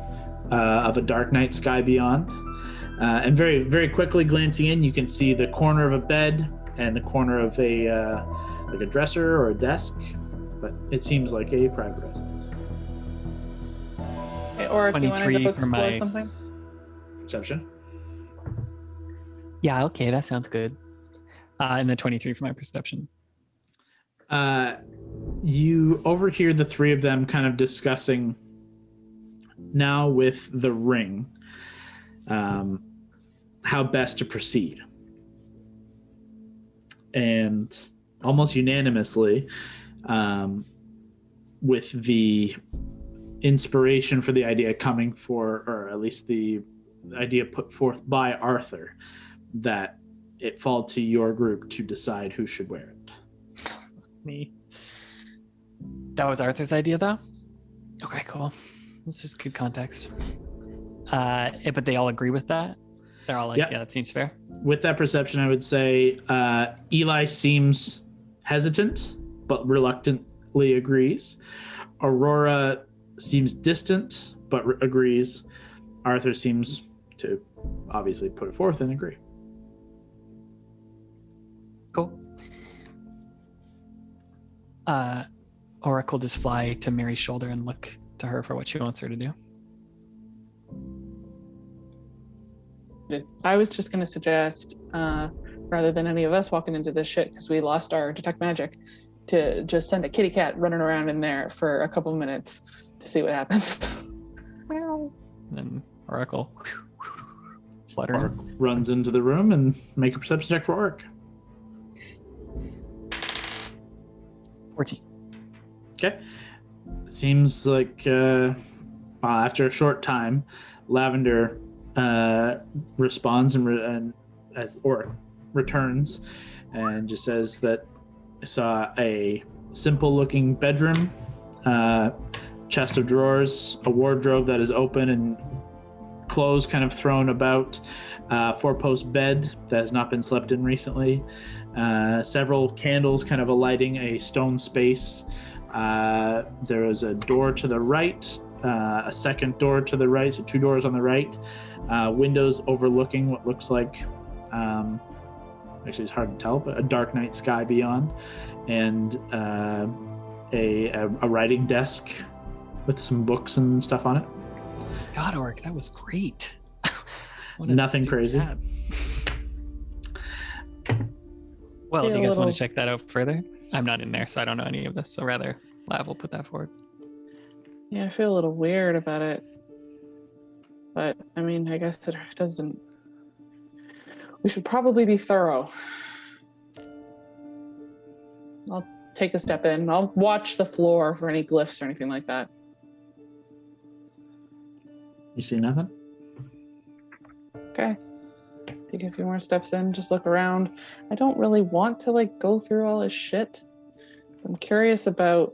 [SPEAKER 1] of a dark night sky beyond, and very, very quickly glancing in, you can see the corner of a bed and the corner of a dresser or a desk. but it seems like a private residence.
[SPEAKER 5] Okay, or if you want to
[SPEAKER 3] 23
[SPEAKER 5] go
[SPEAKER 3] for
[SPEAKER 5] explore
[SPEAKER 3] my-
[SPEAKER 5] something.
[SPEAKER 1] Perception.
[SPEAKER 3] Yeah, okay, that sounds good. And then 23 for my perception.
[SPEAKER 1] You overhear the three of them kind of discussing now with the ring how best to proceed. And almost unanimously, with the inspiration for the idea coming or at least the idea put forth by Arthur, that it fall to your group to decide who should wear it.
[SPEAKER 3] Me. That was Arthur's idea, though? Okay, cool. That's just good context. But they all agree with that? They're all like, yeah, that seems fair.
[SPEAKER 1] With that perception, I would say Eli seems hesitant, but reluctantly agrees. Aurora seems distant, but agrees. Arthur seems to obviously put it forth and agree.
[SPEAKER 3] Cool. Oracle just fly to Mary's shoulder and look to her for what she wants her to do.
[SPEAKER 5] I was just going to suggest, rather than any of us walking into this shit because we lost our detect magic, to just send a kitty cat running around in there for a couple minutes to see what happens.
[SPEAKER 3] And then Oracle fluttering.
[SPEAKER 1] Orc runs into the room and make a perception check for Orc.
[SPEAKER 3] 14.
[SPEAKER 1] Okay. Seems like after a short time, Lavender responds and as Orc returns and just says that saw a simple-looking bedroom, chest of drawers, a wardrobe that is open and clothes kind of thrown about, four-post bed that has not been slept in recently, several candles kind of alighting a stone space. There is a door to the right, a second door to the right, so two doors on the right, windows overlooking what looks like, actually it's hard to tell, but a dark night sky beyond, and a writing desk with some books and stuff on it.
[SPEAKER 3] God, Orc, that was great. What a
[SPEAKER 1] Nothing
[SPEAKER 3] stupid
[SPEAKER 1] crazy.
[SPEAKER 3] cat. Well, do you guys want to check that out further? I'm not in there, so I don't know any of this. So rather, Lav will put that forward.
[SPEAKER 5] Yeah, I feel a little weird about it. But, I mean, I guess it doesn't... We should probably be thorough. I'll take a step in. I'll watch the floor for any glyphs or anything like that.
[SPEAKER 1] You see nothing?
[SPEAKER 5] Okay. Take a few more steps in, just look around. I don't really want to, go through all this shit. I'm curious about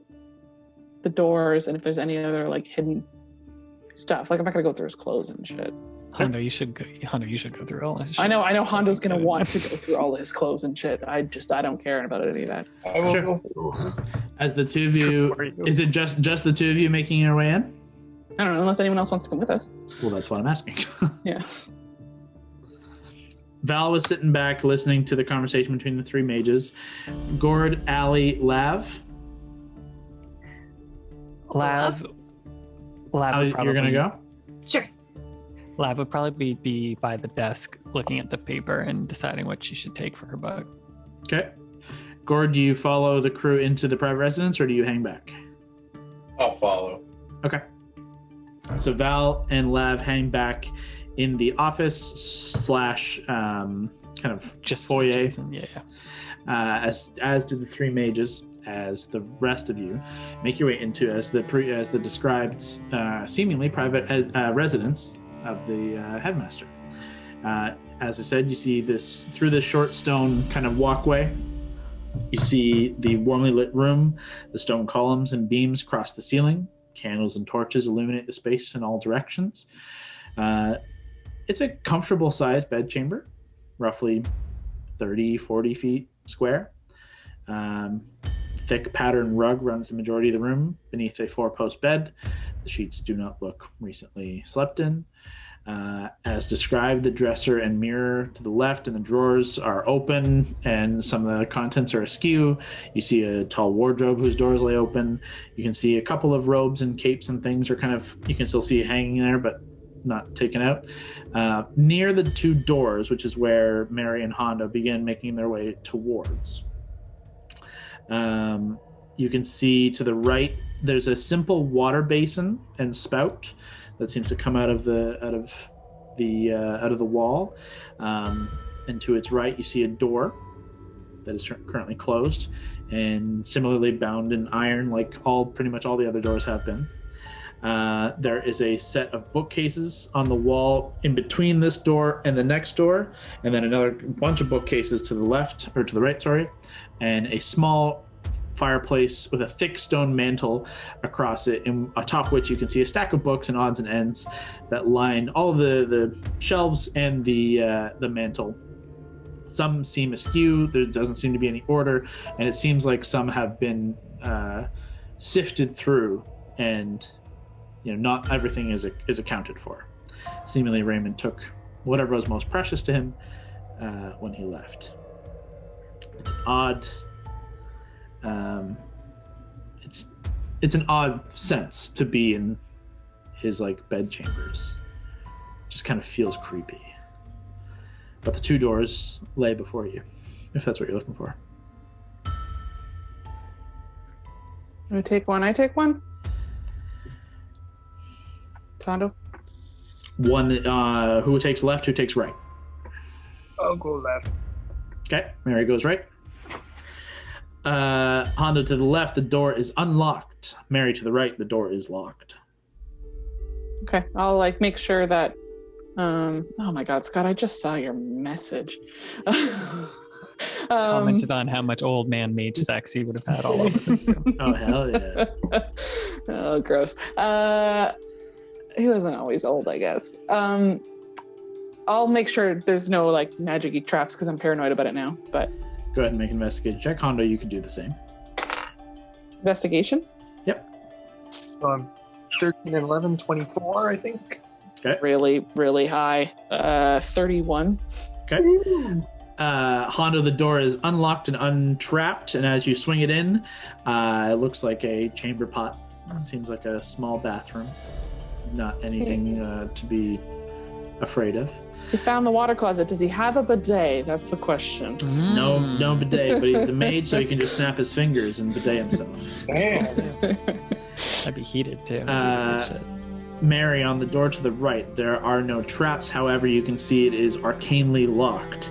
[SPEAKER 5] the doors and if there's any other, hidden stuff. I'm not gonna go through his clothes and shit.
[SPEAKER 3] Hondo, you should go through all this.
[SPEAKER 5] I know Hondo's gonna want to go through all his clothes and shit. I don't care about any of that.
[SPEAKER 8] I will go through.
[SPEAKER 1] As the two of you, is it just the two of you making your way in?
[SPEAKER 5] I don't know, unless anyone else wants to come with us.
[SPEAKER 1] Well, that's what I'm asking.
[SPEAKER 5] Yeah.
[SPEAKER 1] Val was sitting back listening to the conversation between the three mages. Gord, Ali, Lav.
[SPEAKER 3] Lav would probably,
[SPEAKER 1] you're gonna go?
[SPEAKER 6] Sure.
[SPEAKER 3] Lav would probably be by the desk looking at the paper and deciding what she should take for her bug.
[SPEAKER 1] Okay. Gord, do you follow the crew into the private residence or do you hang back?
[SPEAKER 8] I'll follow.
[SPEAKER 1] Okay. So Val and Lav hang back in the office / kind of
[SPEAKER 3] Just
[SPEAKER 1] foyer.
[SPEAKER 3] Jason, yeah.
[SPEAKER 1] As do the three mages, as the rest of you make your way into as the described seemingly private residence of the headmaster. As I said, you see this through this short stone kind of walkway. You see the warmly lit room, the stone columns and beams across the ceiling. Candles and torches illuminate the space in all directions. It's a comfortable sized bedchamber, roughly 30-40 feet square. Thick patterned rug runs the majority of the room beneath a four-post bed. The sheets do not look recently slept in. As described, the dresser and mirror to the left and the drawers are open and some of the contents are askew. You see a tall wardrobe whose doors lay open. You can see a couple of robes and capes and things are kind of, you can still see hanging there, but not taken out. Near the two doors, which is where Mary and Hondo begin making their way towards. You can see to the right, there's a simple water basin and spout that seems to come out of the wall, and to its right you see a door that is currently closed and similarly bound in iron, like pretty much all the other doors have been. There is a set of bookcases on the wall in between this door and the next door, and then another bunch of bookcases to the left, or to the right, sorry, and a small fireplace with a thick stone mantle across it, and atop which you can see a stack of books and odds and ends that line all the shelves and the mantle. Some seem askew, there doesn't seem to be any order, and it seems like some have been sifted through, and not everything is accounted for. Seemingly Raymond took whatever was most precious to him when he left. It's an odd it's an odd sense to be in his bed chambers. Just kind of feels creepy. But the two doors lay before you, if that's what you're looking for.
[SPEAKER 5] You take one, I take one. Tondo?
[SPEAKER 1] One, who takes left, who takes right?
[SPEAKER 2] I'll go left.
[SPEAKER 1] Okay, Mary goes right. Hondo to the left, the door is unlocked. Mary to the right, the door is locked.
[SPEAKER 5] Okay, I'll make sure that. Oh my God, Scott! I just saw your message.
[SPEAKER 3] Commented on how much old man mage sex he would have had all over this room.
[SPEAKER 1] Oh hell yeah!
[SPEAKER 5] Oh, gross. He wasn't always old, I guess. I'll make sure there's no magic-y traps because I'm paranoid about it now. But
[SPEAKER 1] go ahead and make an investigation check. Hondo, you can do the same.
[SPEAKER 5] Investigation?
[SPEAKER 1] Yep.
[SPEAKER 2] 13 and 11, 24, I think.
[SPEAKER 1] Okay.
[SPEAKER 5] Really, really high. 31.
[SPEAKER 1] Okay. Hondo, the door is unlocked and untrapped, and as you swing it in, it looks like a chamber pot. Seems like a small bathroom. Not anything to be afraid of.
[SPEAKER 5] He found the water closet. Does he have a bidet? That's the question.
[SPEAKER 1] No bidet, but he's a mage, so he can just snap his fingers and bidet himself.
[SPEAKER 2] Damn.
[SPEAKER 3] I'd be heated too.
[SPEAKER 1] Mary, on the door to the right, there are no traps. However, you can see it is arcanely locked.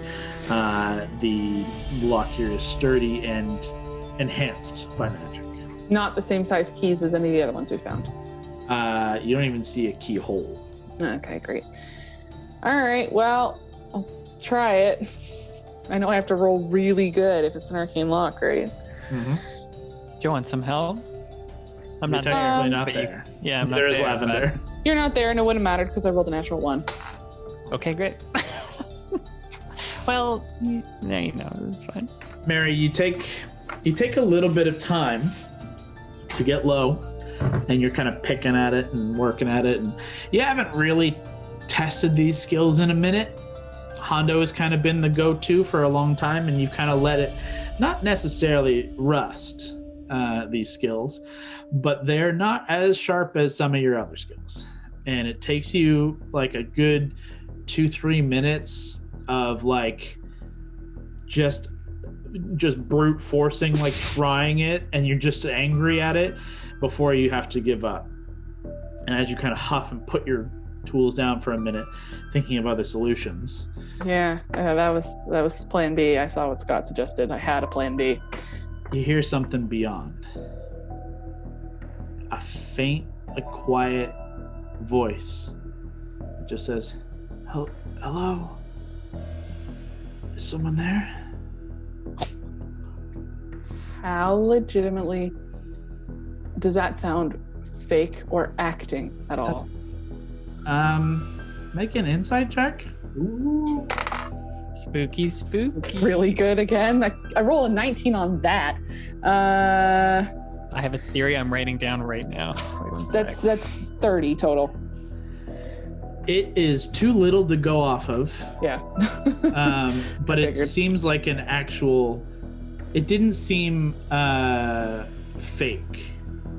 [SPEAKER 1] The lock here is sturdy and enhanced by magic.
[SPEAKER 5] Not the same size keys as any of the other ones we found.
[SPEAKER 1] You don't even see a keyhole.
[SPEAKER 5] Okay, great. All right, well, I'll try it. I know I have to roll really good if it's an arcane lock, right?
[SPEAKER 1] Mm-hmm.
[SPEAKER 3] Do you want some help? I'm not
[SPEAKER 1] technically
[SPEAKER 3] there.
[SPEAKER 1] not
[SPEAKER 3] but
[SPEAKER 1] there.
[SPEAKER 3] Yeah, I'm not
[SPEAKER 1] there is
[SPEAKER 3] there,
[SPEAKER 1] lavender.
[SPEAKER 5] You're not there, and it wouldn't matter because I rolled a natural 1.
[SPEAKER 3] Okay, great. Well, it's fine.
[SPEAKER 1] Mary, you take a little bit of time to get low, and you're kind of picking at it and working at it, and you haven't really tested these skills in a minute. Hondo has kind of been the go-to for a long time, and you've kind of let it not necessarily rust, these skills, but they're not as sharp as some of your other skills, and it takes you a good 2-3 minutes of just brute forcing, trying it, and you're just angry at it before you have to give up. And as you kind of huff and put your tools down for a minute, thinking of other solutions.
[SPEAKER 5] Yeah, that was plan B. I saw what Scott suggested. I had a plan B.
[SPEAKER 1] You hear something beyond. A faint, quiet voice. It just says, "Hello? Is someone there?"
[SPEAKER 5] How legitimately does that sound fake or acting at all?
[SPEAKER 1] Make an insight check.
[SPEAKER 5] Ooh.
[SPEAKER 3] Spooky.
[SPEAKER 5] Really good again. I roll a 19 on that.
[SPEAKER 3] I have a theory I'm writing down right now. Wait one sec.
[SPEAKER 5] That's 30 total.
[SPEAKER 1] It is too little to go off of.
[SPEAKER 5] Yeah.
[SPEAKER 1] But it
[SPEAKER 5] Figured.
[SPEAKER 1] seems like an actual. It didn't seem fake.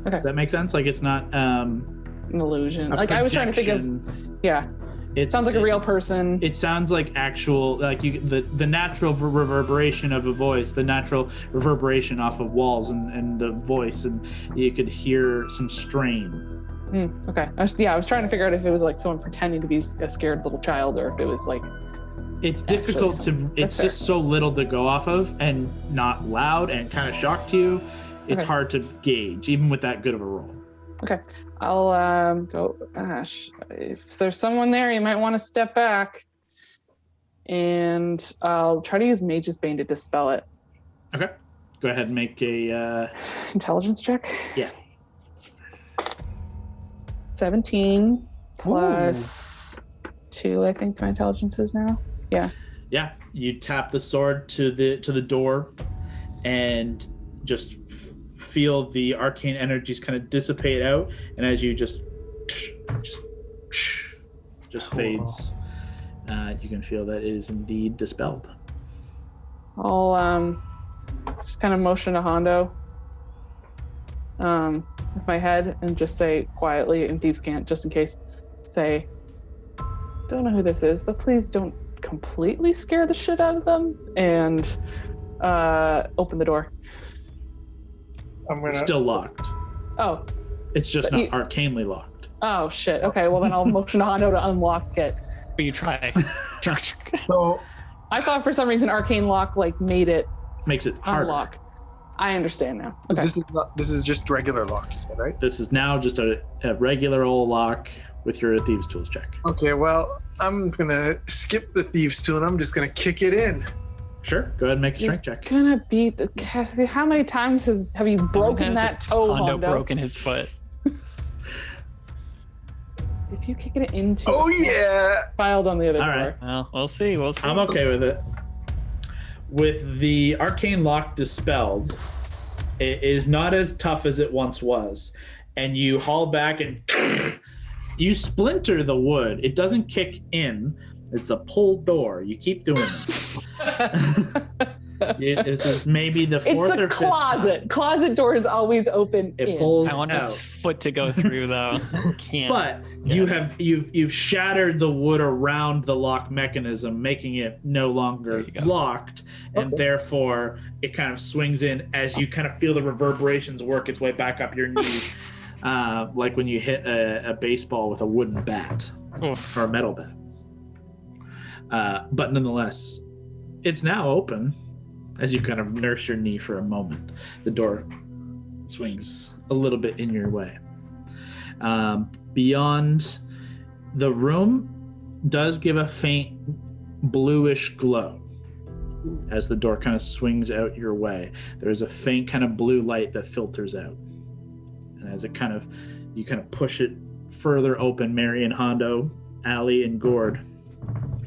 [SPEAKER 5] Okay.
[SPEAKER 1] Does that make sense? Like it's not
[SPEAKER 5] An illusion.
[SPEAKER 1] a
[SPEAKER 5] Like I was trying to think of.
[SPEAKER 1] projection.
[SPEAKER 5] Yeah.
[SPEAKER 1] It
[SPEAKER 5] Sounds like a real person.
[SPEAKER 1] It sounds like actual, like the natural reverberation of a voice, the natural reverberation off of walls and the voice, and you could hear some strain.
[SPEAKER 5] Okay. I was trying to figure out if it was like someone pretending to be a scared little child, or if it was like.
[SPEAKER 1] It's difficult to. It's
[SPEAKER 5] fair.
[SPEAKER 1] just so little to go off of, and not loud, and kind of shocked you. It's
[SPEAKER 5] Okay.
[SPEAKER 1] hard to gauge, even with that good of a roll.
[SPEAKER 5] Okay. I'll go. Gosh, if there's someone there, you might want to step back. And I'll try to use Mage's Bane to dispel it.
[SPEAKER 1] Okay, go ahead and make a.
[SPEAKER 5] Intelligence check.
[SPEAKER 1] Yeah.
[SPEAKER 5] 17 plus 2, I think my intelligence is now. Yeah.
[SPEAKER 1] Yeah, you tap the sword to the door, and just feel the arcane energies kind of dissipate out, and as you just fades, you can feel that it is indeed dispelled.
[SPEAKER 5] I'll just kind of motion to Hondo with my head and just say quietly in Thieves' Cant, just in case, say, don't know who this is, but please don't completely scare the shit out of them, and open the door.
[SPEAKER 1] It's still locked.
[SPEAKER 5] Oh.
[SPEAKER 1] It's just
[SPEAKER 5] But
[SPEAKER 1] not arcanely locked.
[SPEAKER 5] Oh, shit. Okay, well then I'll motion to Hondo to unlock it.
[SPEAKER 3] But you try.
[SPEAKER 9] So
[SPEAKER 5] I thought for some reason arcane lock like made it
[SPEAKER 1] Makes it harder.
[SPEAKER 5] unlock. I understand now. Okay.
[SPEAKER 9] this is just regular lock, you said, right?
[SPEAKER 1] This is now just a regular old lock with your Thieves' Tools check.
[SPEAKER 9] Okay, well, I'm gonna skip the Thieves' Tool and I'm just gonna kick it in.
[SPEAKER 1] Sure, go ahead and make a strength check.
[SPEAKER 5] Gonna beat the Kathy. How many times have you broken that toe,
[SPEAKER 3] Hondo
[SPEAKER 5] Hondo?
[SPEAKER 3] broken his foot.
[SPEAKER 5] If you kick it into
[SPEAKER 9] Oh yeah!
[SPEAKER 5] filed on the other
[SPEAKER 1] All
[SPEAKER 5] door.
[SPEAKER 1] right.
[SPEAKER 3] Well, we'll see. We'll see.
[SPEAKER 1] I'm okay with it. With the arcane lock dispelled, it is not as tough as it once was. And you haul back and you splinter the wood. It doesn't kick in. It's a pull door. You keep doing this. This is maybe the fourth
[SPEAKER 5] It's a
[SPEAKER 1] or fifth.
[SPEAKER 5] closet. Closet door is always open.
[SPEAKER 1] It
[SPEAKER 5] in.
[SPEAKER 1] pulls
[SPEAKER 3] I want
[SPEAKER 1] out.
[SPEAKER 3] his foot to go through though. Can't.
[SPEAKER 1] But you've shattered the wood around the lock mechanism, making it no longer
[SPEAKER 3] you go.
[SPEAKER 1] locked, and therefore it kind of swings in as you kind of feel the reverberations work its way back up your knee, like when you hit a baseball with a wooden bat
[SPEAKER 3] Oof.
[SPEAKER 1] or a metal bat. But nonetheless, it's now open as you kind of nurse your knee for a moment. The door swings a little bit in your way. Beyond, the room does give a faint bluish glow as the door kind of swings out your way. There's a faint kind of blue light that filters out. And as you kind of push it further open, Mary and Hondo, Allie and Gord,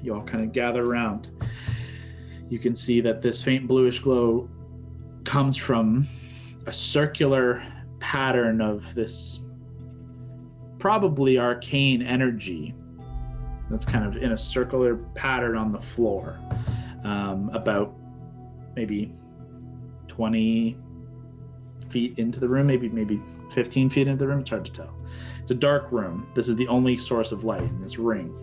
[SPEAKER 1] you all kind of gather around. You can see that this faint bluish glow comes from a circular pattern of this probably arcane energy that's kind of in a circular pattern on the floor, about maybe 20 feet into the room, maybe 15 feet into the room. It's hard to tell. It's a dark room. This is the only source of light in this ring.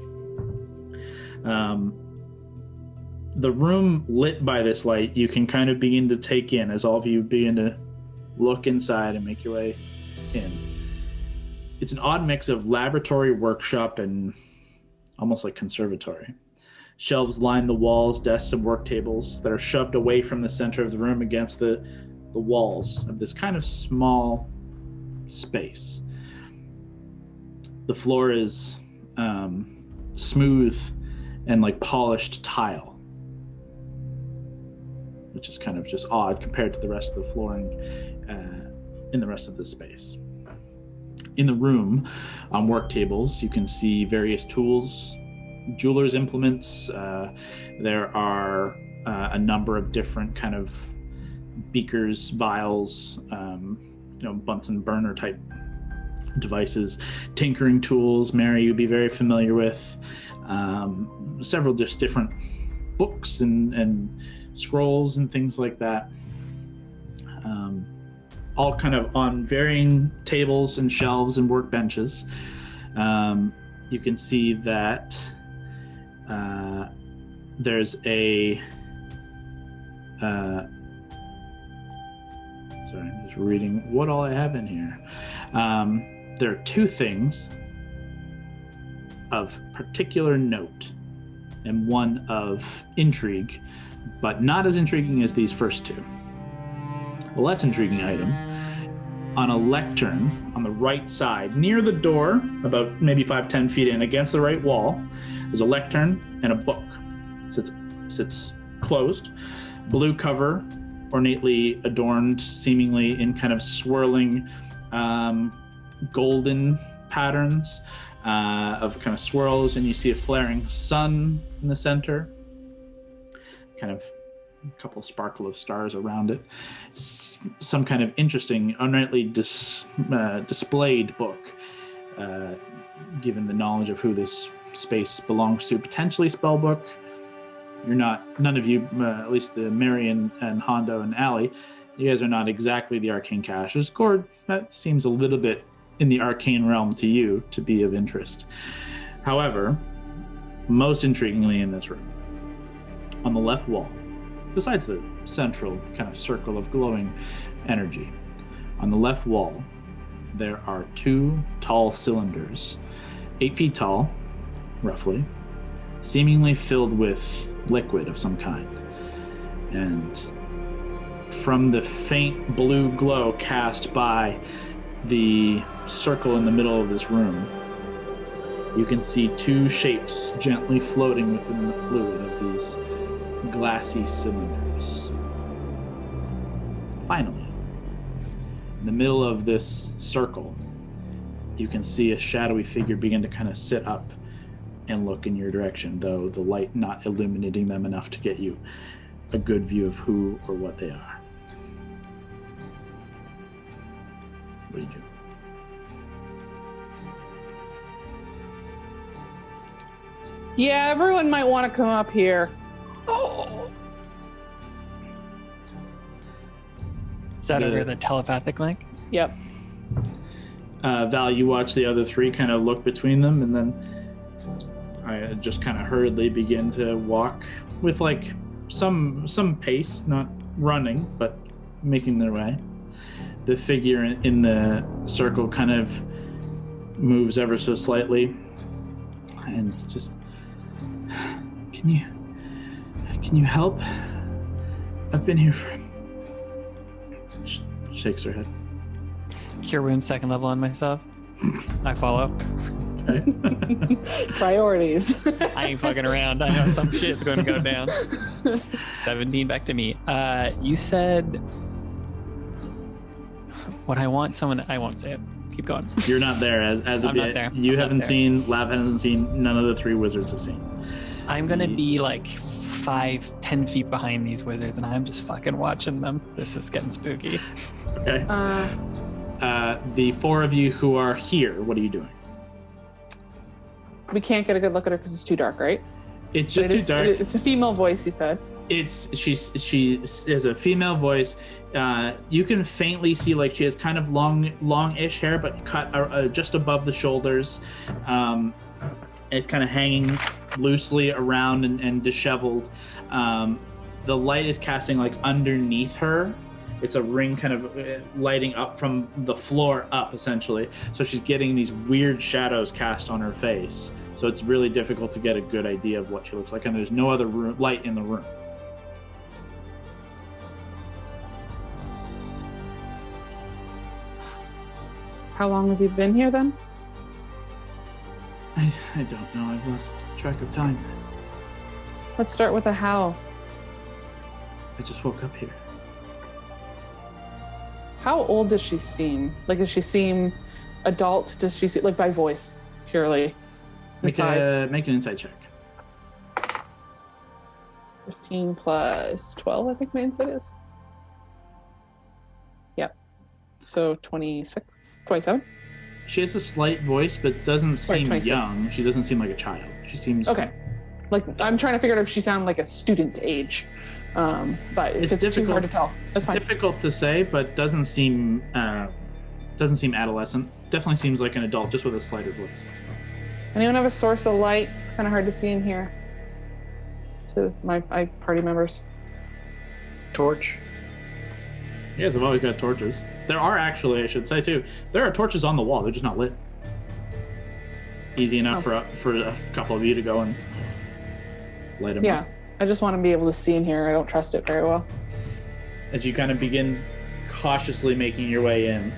[SPEAKER 1] The room lit by this light, you can kind of begin to take in as all of you begin to look inside and make your way in. It's an odd mix of laboratory, workshop, and almost like conservatory. Shelves line the walls, desks and work tables that are shoved away from the center of the room against the walls of this kind of small space. The floor is smooth and like polished tile, which is kind of just odd compared to the rest of the flooring in the rest of the space. In the room, on work tables, you can see various tools, jeweler's implements. There are a number of different kind of beakers, vials, Bunsen burner type devices, tinkering tools. Mary, you'd be very familiar with. Several just different books and scrolls and things like that. All kind of on varying tables and shelves and workbenches. You can see that there's a... sorry, I'm just reading what all I have in here. There are two things of particular note and one of intrigue, but not as intriguing as these first two. A less intriguing item, on a lectern on the right side, near the door, about maybe 5-10 feet in, against the right wall, there's a lectern and a book. Sits closed, blue cover, ornately adorned, seemingly in kind of swirling golden patterns of kind of swirls, and you see a flaring sun in the center, kind of a couple sparkle of stars around it. Some kind of interesting, ornately displayed book, given the knowledge of who this space belongs to. Potentially spellbook. None of you, at least the Mary and Hondo and Allie, you guys are not exactly the arcane casters. Gord, that seems a little bit in the arcane realm to you to be of interest. However, most intriguingly in this room, on the left wall, besides the central kind of circle of glowing energy, on the left wall, there are two tall cylinders, 8 feet tall, roughly, seemingly filled with liquid of some kind. And from the faint blue glow cast by the circle in the middle of this room, you can see two shapes gently floating within the fluid of these glassy cylinders. Finally, in the middle of this circle, you can see a shadowy figure begin to kind of sit up and look in your direction, though the light not illuminating them enough to get you a good view of who or what they are. What do you do?
[SPEAKER 5] Yeah, everyone might want to come up here.
[SPEAKER 3] Is that over the telepathic link?
[SPEAKER 5] Yep.
[SPEAKER 1] Val, you watch the other three kind of look between them, and then I just kind of hurriedly begin to walk with like some pace, not running, but making their way. The figure in the circle kind of moves ever so slightly, and just, can you help? I've been here for... Shakes her head.
[SPEAKER 3] Cure wounds 2nd level on myself. I follow.
[SPEAKER 1] Okay.
[SPEAKER 5] Priorities.
[SPEAKER 3] I ain't fucking around. I know some shit's going to go down. 17 back to me. You said what I want. I won't say it. Keep going.
[SPEAKER 1] You're not there as
[SPEAKER 3] I'm not there.
[SPEAKER 1] You
[SPEAKER 3] I'm
[SPEAKER 1] haven't
[SPEAKER 3] not there.
[SPEAKER 1] seen. Lav hasn't seen. None of the three wizards have seen.
[SPEAKER 3] I'm gonna be like 5-10 feet behind these wizards, and I'm just fucking watching them. This is getting spooky.
[SPEAKER 1] Okay. The four of you who are here, what are you doing?
[SPEAKER 5] We can't get a good look at her because it's too dark, right?
[SPEAKER 1] It's just too dark.
[SPEAKER 5] It's a female voice, you said.
[SPEAKER 1] She is a female voice. You can faintly see like she has kind of longish hair, but cut just above the shoulders. It's kind of hanging loosely around and disheveled. The light is casting like underneath her. It's a ring kind of lighting up from the floor up, essentially. So she's getting these weird shadows cast on her face. So it's really difficult to get a good idea of what she looks like, and there's no other light in the room.
[SPEAKER 5] How long have you been here then?
[SPEAKER 1] I don't know. I've lost track of time.
[SPEAKER 5] Let's start with a how.
[SPEAKER 1] I just woke up here.
[SPEAKER 5] How old does she seem? Like, does she seem adult? Does she seem, like, by voice, purely?
[SPEAKER 1] Make an insight check.
[SPEAKER 5] 15 plus 12, I think my insight is. Yep. So 26, 27.
[SPEAKER 1] She has a slight voice, but doesn't seem
[SPEAKER 5] 26.
[SPEAKER 1] young. She doesn't seem like a child. She seems
[SPEAKER 5] Okay. Like, I'm trying to figure out if she sounded like a student age. But if it's too hard to tell, that's fine.
[SPEAKER 1] Difficult to say, but doesn't seem adolescent. Definitely seems like an adult, just with a slighter voice.
[SPEAKER 5] Anyone have a source of light? It's kind of hard to see in here. To my party members.
[SPEAKER 9] Torch.
[SPEAKER 1] You guys have always got torches. There are actually, I should say too, there are torches on the wall. They're just not lit. Easy enough for a couple of you to go and light them up.
[SPEAKER 5] I just want to be able to see in here. I don't trust it very well.
[SPEAKER 1] As you kind of begin cautiously making your way in.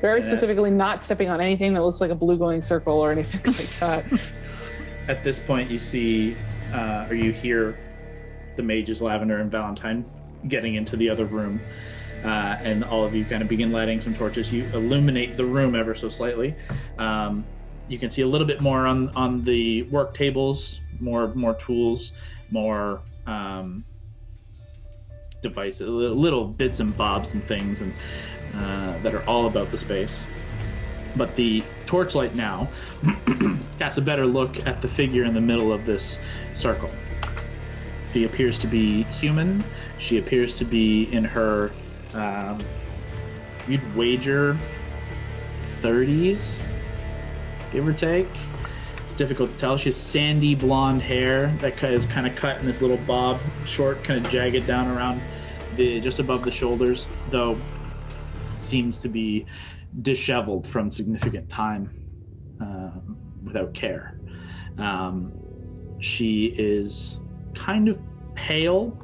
[SPEAKER 5] Very specifically not stepping on anything that looks like a blue glowing circle or anything like that.
[SPEAKER 1] At this point, you see, or you hear the mages Lavender and Valentine getting into the other room. And all of you kind of begin lighting some torches. You illuminate the room ever so slightly. You can see a little bit more on the work tables, more tools, more devices, little bits and bobs and things, and that are all about the space. But the torchlight now casts a better look at the figure in the middle of this circle. She appears to be human. She appears to be in her, you'd wager 30s, give or take. It's difficult to tell. She has sandy blonde hair that is kind of cut in this little bob, short, kind of jagged down around just above the shoulders, though seems to be disheveled from significant time without care. She is kind of pale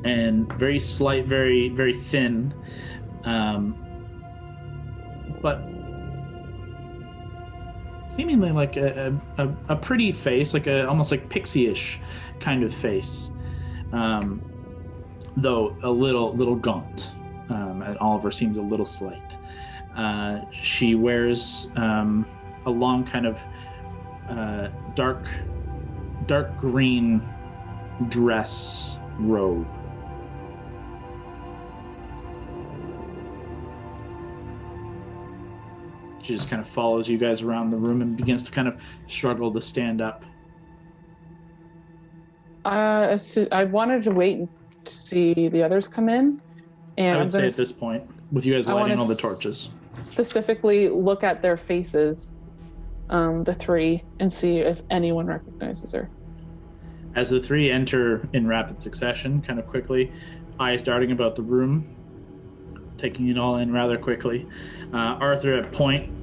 [SPEAKER 1] and very slight, very, very thin, but seemingly like a pretty face, like almost like pixie-ish kind of face, though a little gaunt. And Oliver seems a little slight. She wears a long kind of dark green dress robe. She just kind of follows you guys around the room and begins to kind of struggle to stand up.
[SPEAKER 5] I wanted to wait to see the others come in. And
[SPEAKER 1] I would say at this point, with you guys lighting all the torches,
[SPEAKER 5] specifically look at their faces, the three, and see if anyone recognizes her.
[SPEAKER 1] As the three enter in rapid succession, kind of quickly, eyes darting about the room, taking it all in rather quickly, Arthur at point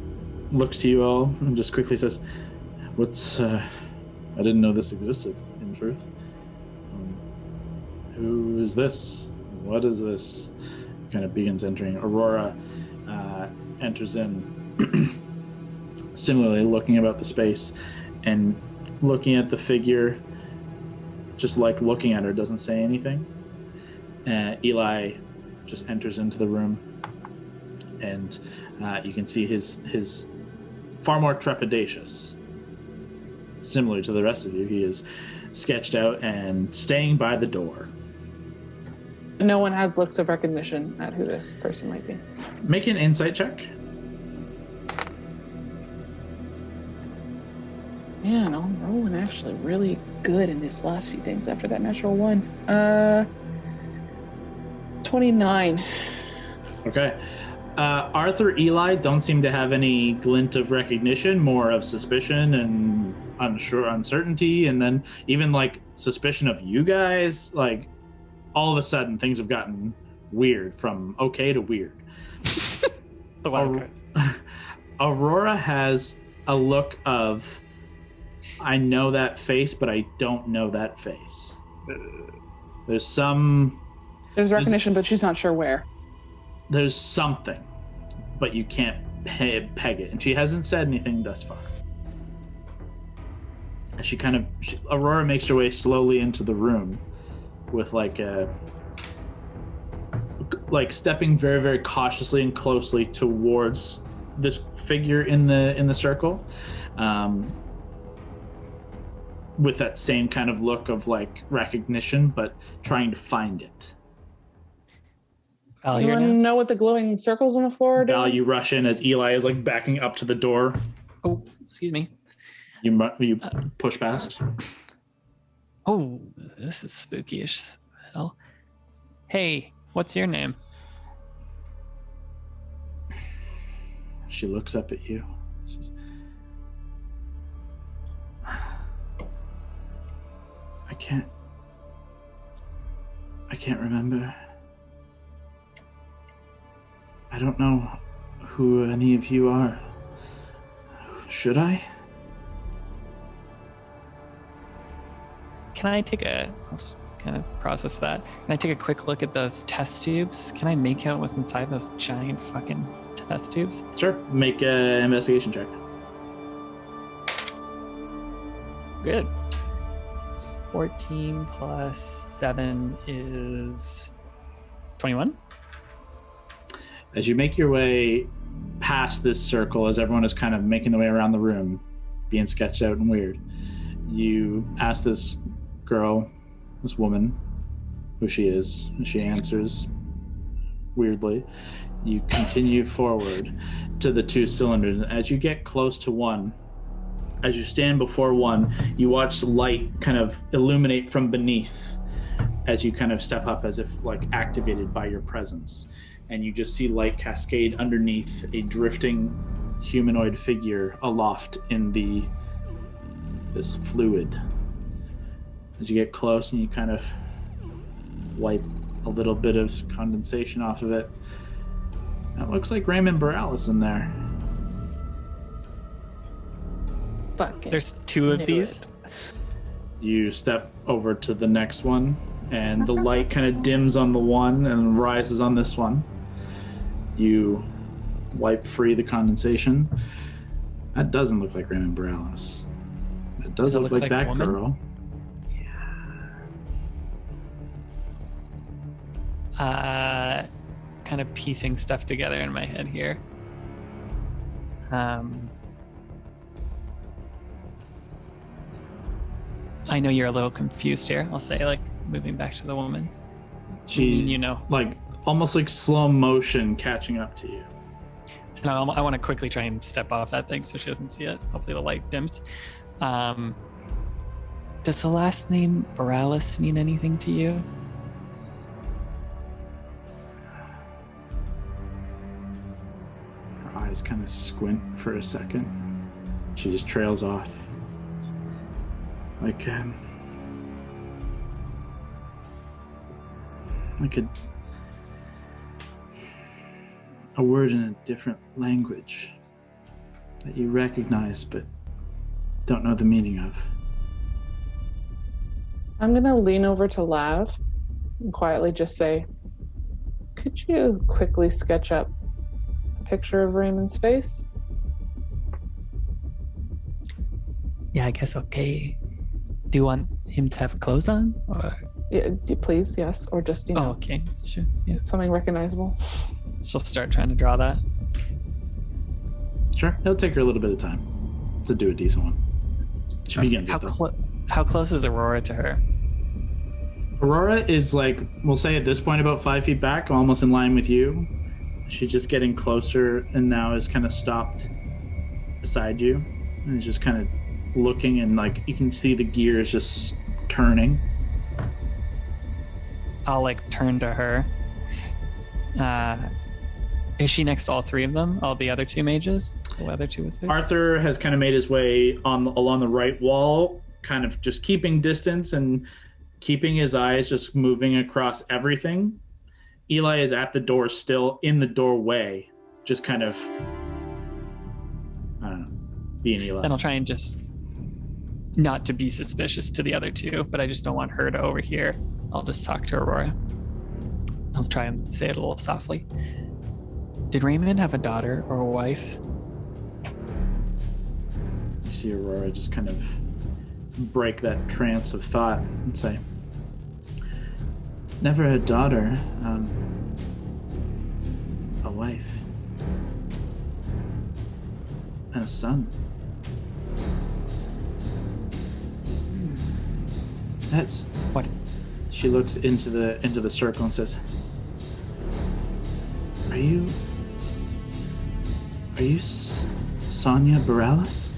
[SPEAKER 1] looks to you all and just quickly says, I didn't know this existed, in truth. Who is this? What is this? Kind of begins entering. Aurora enters in, similarly looking about the space and looking at the figure, just like looking at her, doesn't say anything. Eli just enters into the room, and you can see his far more trepidatious. Similar to the rest of you, he is sketched out and staying by the door.
[SPEAKER 5] No one has looks of recognition at who this person might be.
[SPEAKER 1] Make an insight check.
[SPEAKER 5] Man, I'm rolling actually really good in these last few things after that natural one. 29.
[SPEAKER 1] Okay. Arthur, Eli don't seem to have any glint of recognition, more of suspicion and uncertainty, and then even like suspicion of you guys. Like, all of a sudden things have gotten weird, from okay to weird.
[SPEAKER 3] The Wildcards.
[SPEAKER 1] Aurora has a look of, I know that face, but I don't know that face. There's
[SPEAKER 5] recognition, but she's not sure where.
[SPEAKER 1] There's something, but you can't peg it. And she hasn't said anything thus far. And Aurora makes her way slowly into the room with like stepping very, very cautiously and closely towards this figure in the circle, with that same kind of look of like recognition, but trying to find it.
[SPEAKER 3] Val here
[SPEAKER 5] Anyone
[SPEAKER 3] now?
[SPEAKER 5] know what the glowing circles on the floor are
[SPEAKER 1] Val,
[SPEAKER 5] doing?
[SPEAKER 1] you rush in as Eli is like backing up to the door.
[SPEAKER 3] Oh, excuse me.
[SPEAKER 1] You push past.
[SPEAKER 3] Oh, this is spooky-ish. Hell. Hey, what's your name?
[SPEAKER 1] She looks up at you. She says, I can't remember. I don't know who any of you are. Should I?
[SPEAKER 3] Can I take I'll just kind of process that. Can I take a quick look at those test tubes? Can I make out what's inside those giant fucking test tubes?
[SPEAKER 1] Sure. Make an investigation check.
[SPEAKER 3] Good. 14 plus 7 is 21.
[SPEAKER 1] As you make your way past this circle, as everyone is kind of making their way around the room, being sketched out and weird, you ask this girl, this woman, who she is, and she answers weirdly. You continue forward to the 2 cylinders. As you get close to one, as you stand before one, you watch light kind of illuminate from beneath as you kind of step up, as if like activated by your presence. And you just see light cascade underneath a drifting humanoid figure aloft in this fluid. As you get close and you kind of wipe a little bit of condensation off of it, that looks like Raymond Borealis in there.
[SPEAKER 5] Fuck it.
[SPEAKER 3] There's 2 of
[SPEAKER 5] Knew
[SPEAKER 3] these.
[SPEAKER 5] it.
[SPEAKER 1] You step over to the next one, and the light kind of dims on the one and rises on this one. You wipe free the condensation. That doesn't look like Raymond Borealis. It does look like
[SPEAKER 3] a
[SPEAKER 1] that
[SPEAKER 3] woman?
[SPEAKER 1] girl.
[SPEAKER 3] Kind of piecing stuff together in my head here. I know you're a little confused here. I'll say, like, moving back to the woman.
[SPEAKER 1] She,
[SPEAKER 3] you know.
[SPEAKER 1] like, almost like slow motion catching up to you.
[SPEAKER 3] And I want to quickly try and step off that thing so she doesn't see it. Hopefully the light dims. Does the last name Borealis mean anything to you?
[SPEAKER 1] Her eyes kind of squint for a second. She just trails off. Like a word in a different language that you recognize but don't know the meaning of.
[SPEAKER 5] I'm gonna lean over to Lav and quietly just say, could you quickly sketch up a picture of Raymond's face?
[SPEAKER 3] Yeah, I guess okay. Do you want him to have clothes on? Or...
[SPEAKER 5] Yeah, please, yes. Or just,
[SPEAKER 3] Oh, okay. Sure. Yeah.
[SPEAKER 5] something recognizable.
[SPEAKER 3] She'll start trying to draw that.
[SPEAKER 1] Sure, it'll take her a little bit of time to do a decent one. She begins
[SPEAKER 3] How,
[SPEAKER 1] with them.
[SPEAKER 3] how close is Aurora to her?
[SPEAKER 1] Aurora is like, we'll say at this point about 5 feet back, almost in line with you. She's just getting closer and now is kind of stopped beside you and is just kind of looking, and like you can see the gears just turning.
[SPEAKER 3] I'll like turn to her. Is she next to all 3 of them? All the other 2 mages? The other 2 wizards?
[SPEAKER 1] Arthur has kind of made his way along the right wall, kind of just keeping distance and keeping his eyes just moving across everything. Eli is at the door, still in the doorway, just kind of, I don't know, being Eli.
[SPEAKER 3] Then I'll try and just not to be suspicious to the other 2, but I just don't want her to overhear. I'll just talk to Aurora. I'll try and say it a little softly. Did Raymond have a daughter or a wife?
[SPEAKER 1] You see Aurora just kind of break that trance of thought and say, never a daughter, a wife, and a son. That's
[SPEAKER 3] What?
[SPEAKER 1] She looks into the circle and says, Are you Sonia Bareilles?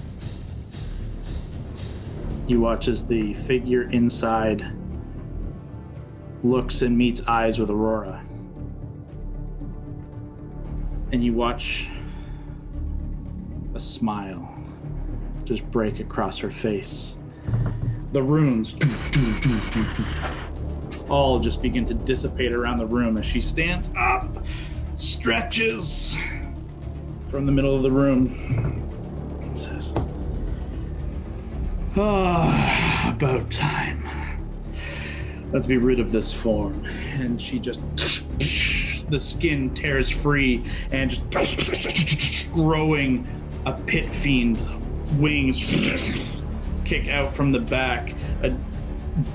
[SPEAKER 1] You watch as the figure inside looks and meets eyes with Aurora. And you watch a smile just break across her face. The runes all just begin to dissipate around the room as she stands up, stretches from the middle of the room. Says, about time. Let's be rid of this form. And she just, the skin tears free and just growing a pit fiend. Wings kick out from the back. A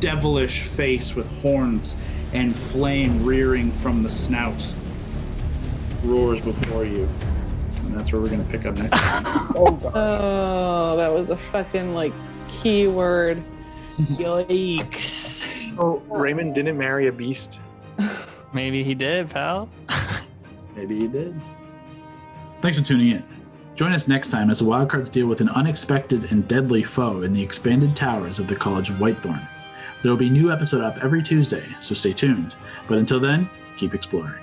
[SPEAKER 1] devilish face with horns and flame rearing from the snout roars before you. And that's where we're going to pick up next time.
[SPEAKER 5] Oh, that was a fucking, like, key word.
[SPEAKER 3] Yikes.
[SPEAKER 9] Oh, Raymond didn't marry a beast.
[SPEAKER 3] Maybe he did, pal.
[SPEAKER 1] Maybe he did. Thanks for tuning in. Join us next time as the Wildcards deal with an unexpected and deadly foe in the expanded towers of the College of Whitethorn. There will be a new episode up every Tuesday, so stay tuned. But until then, keep exploring.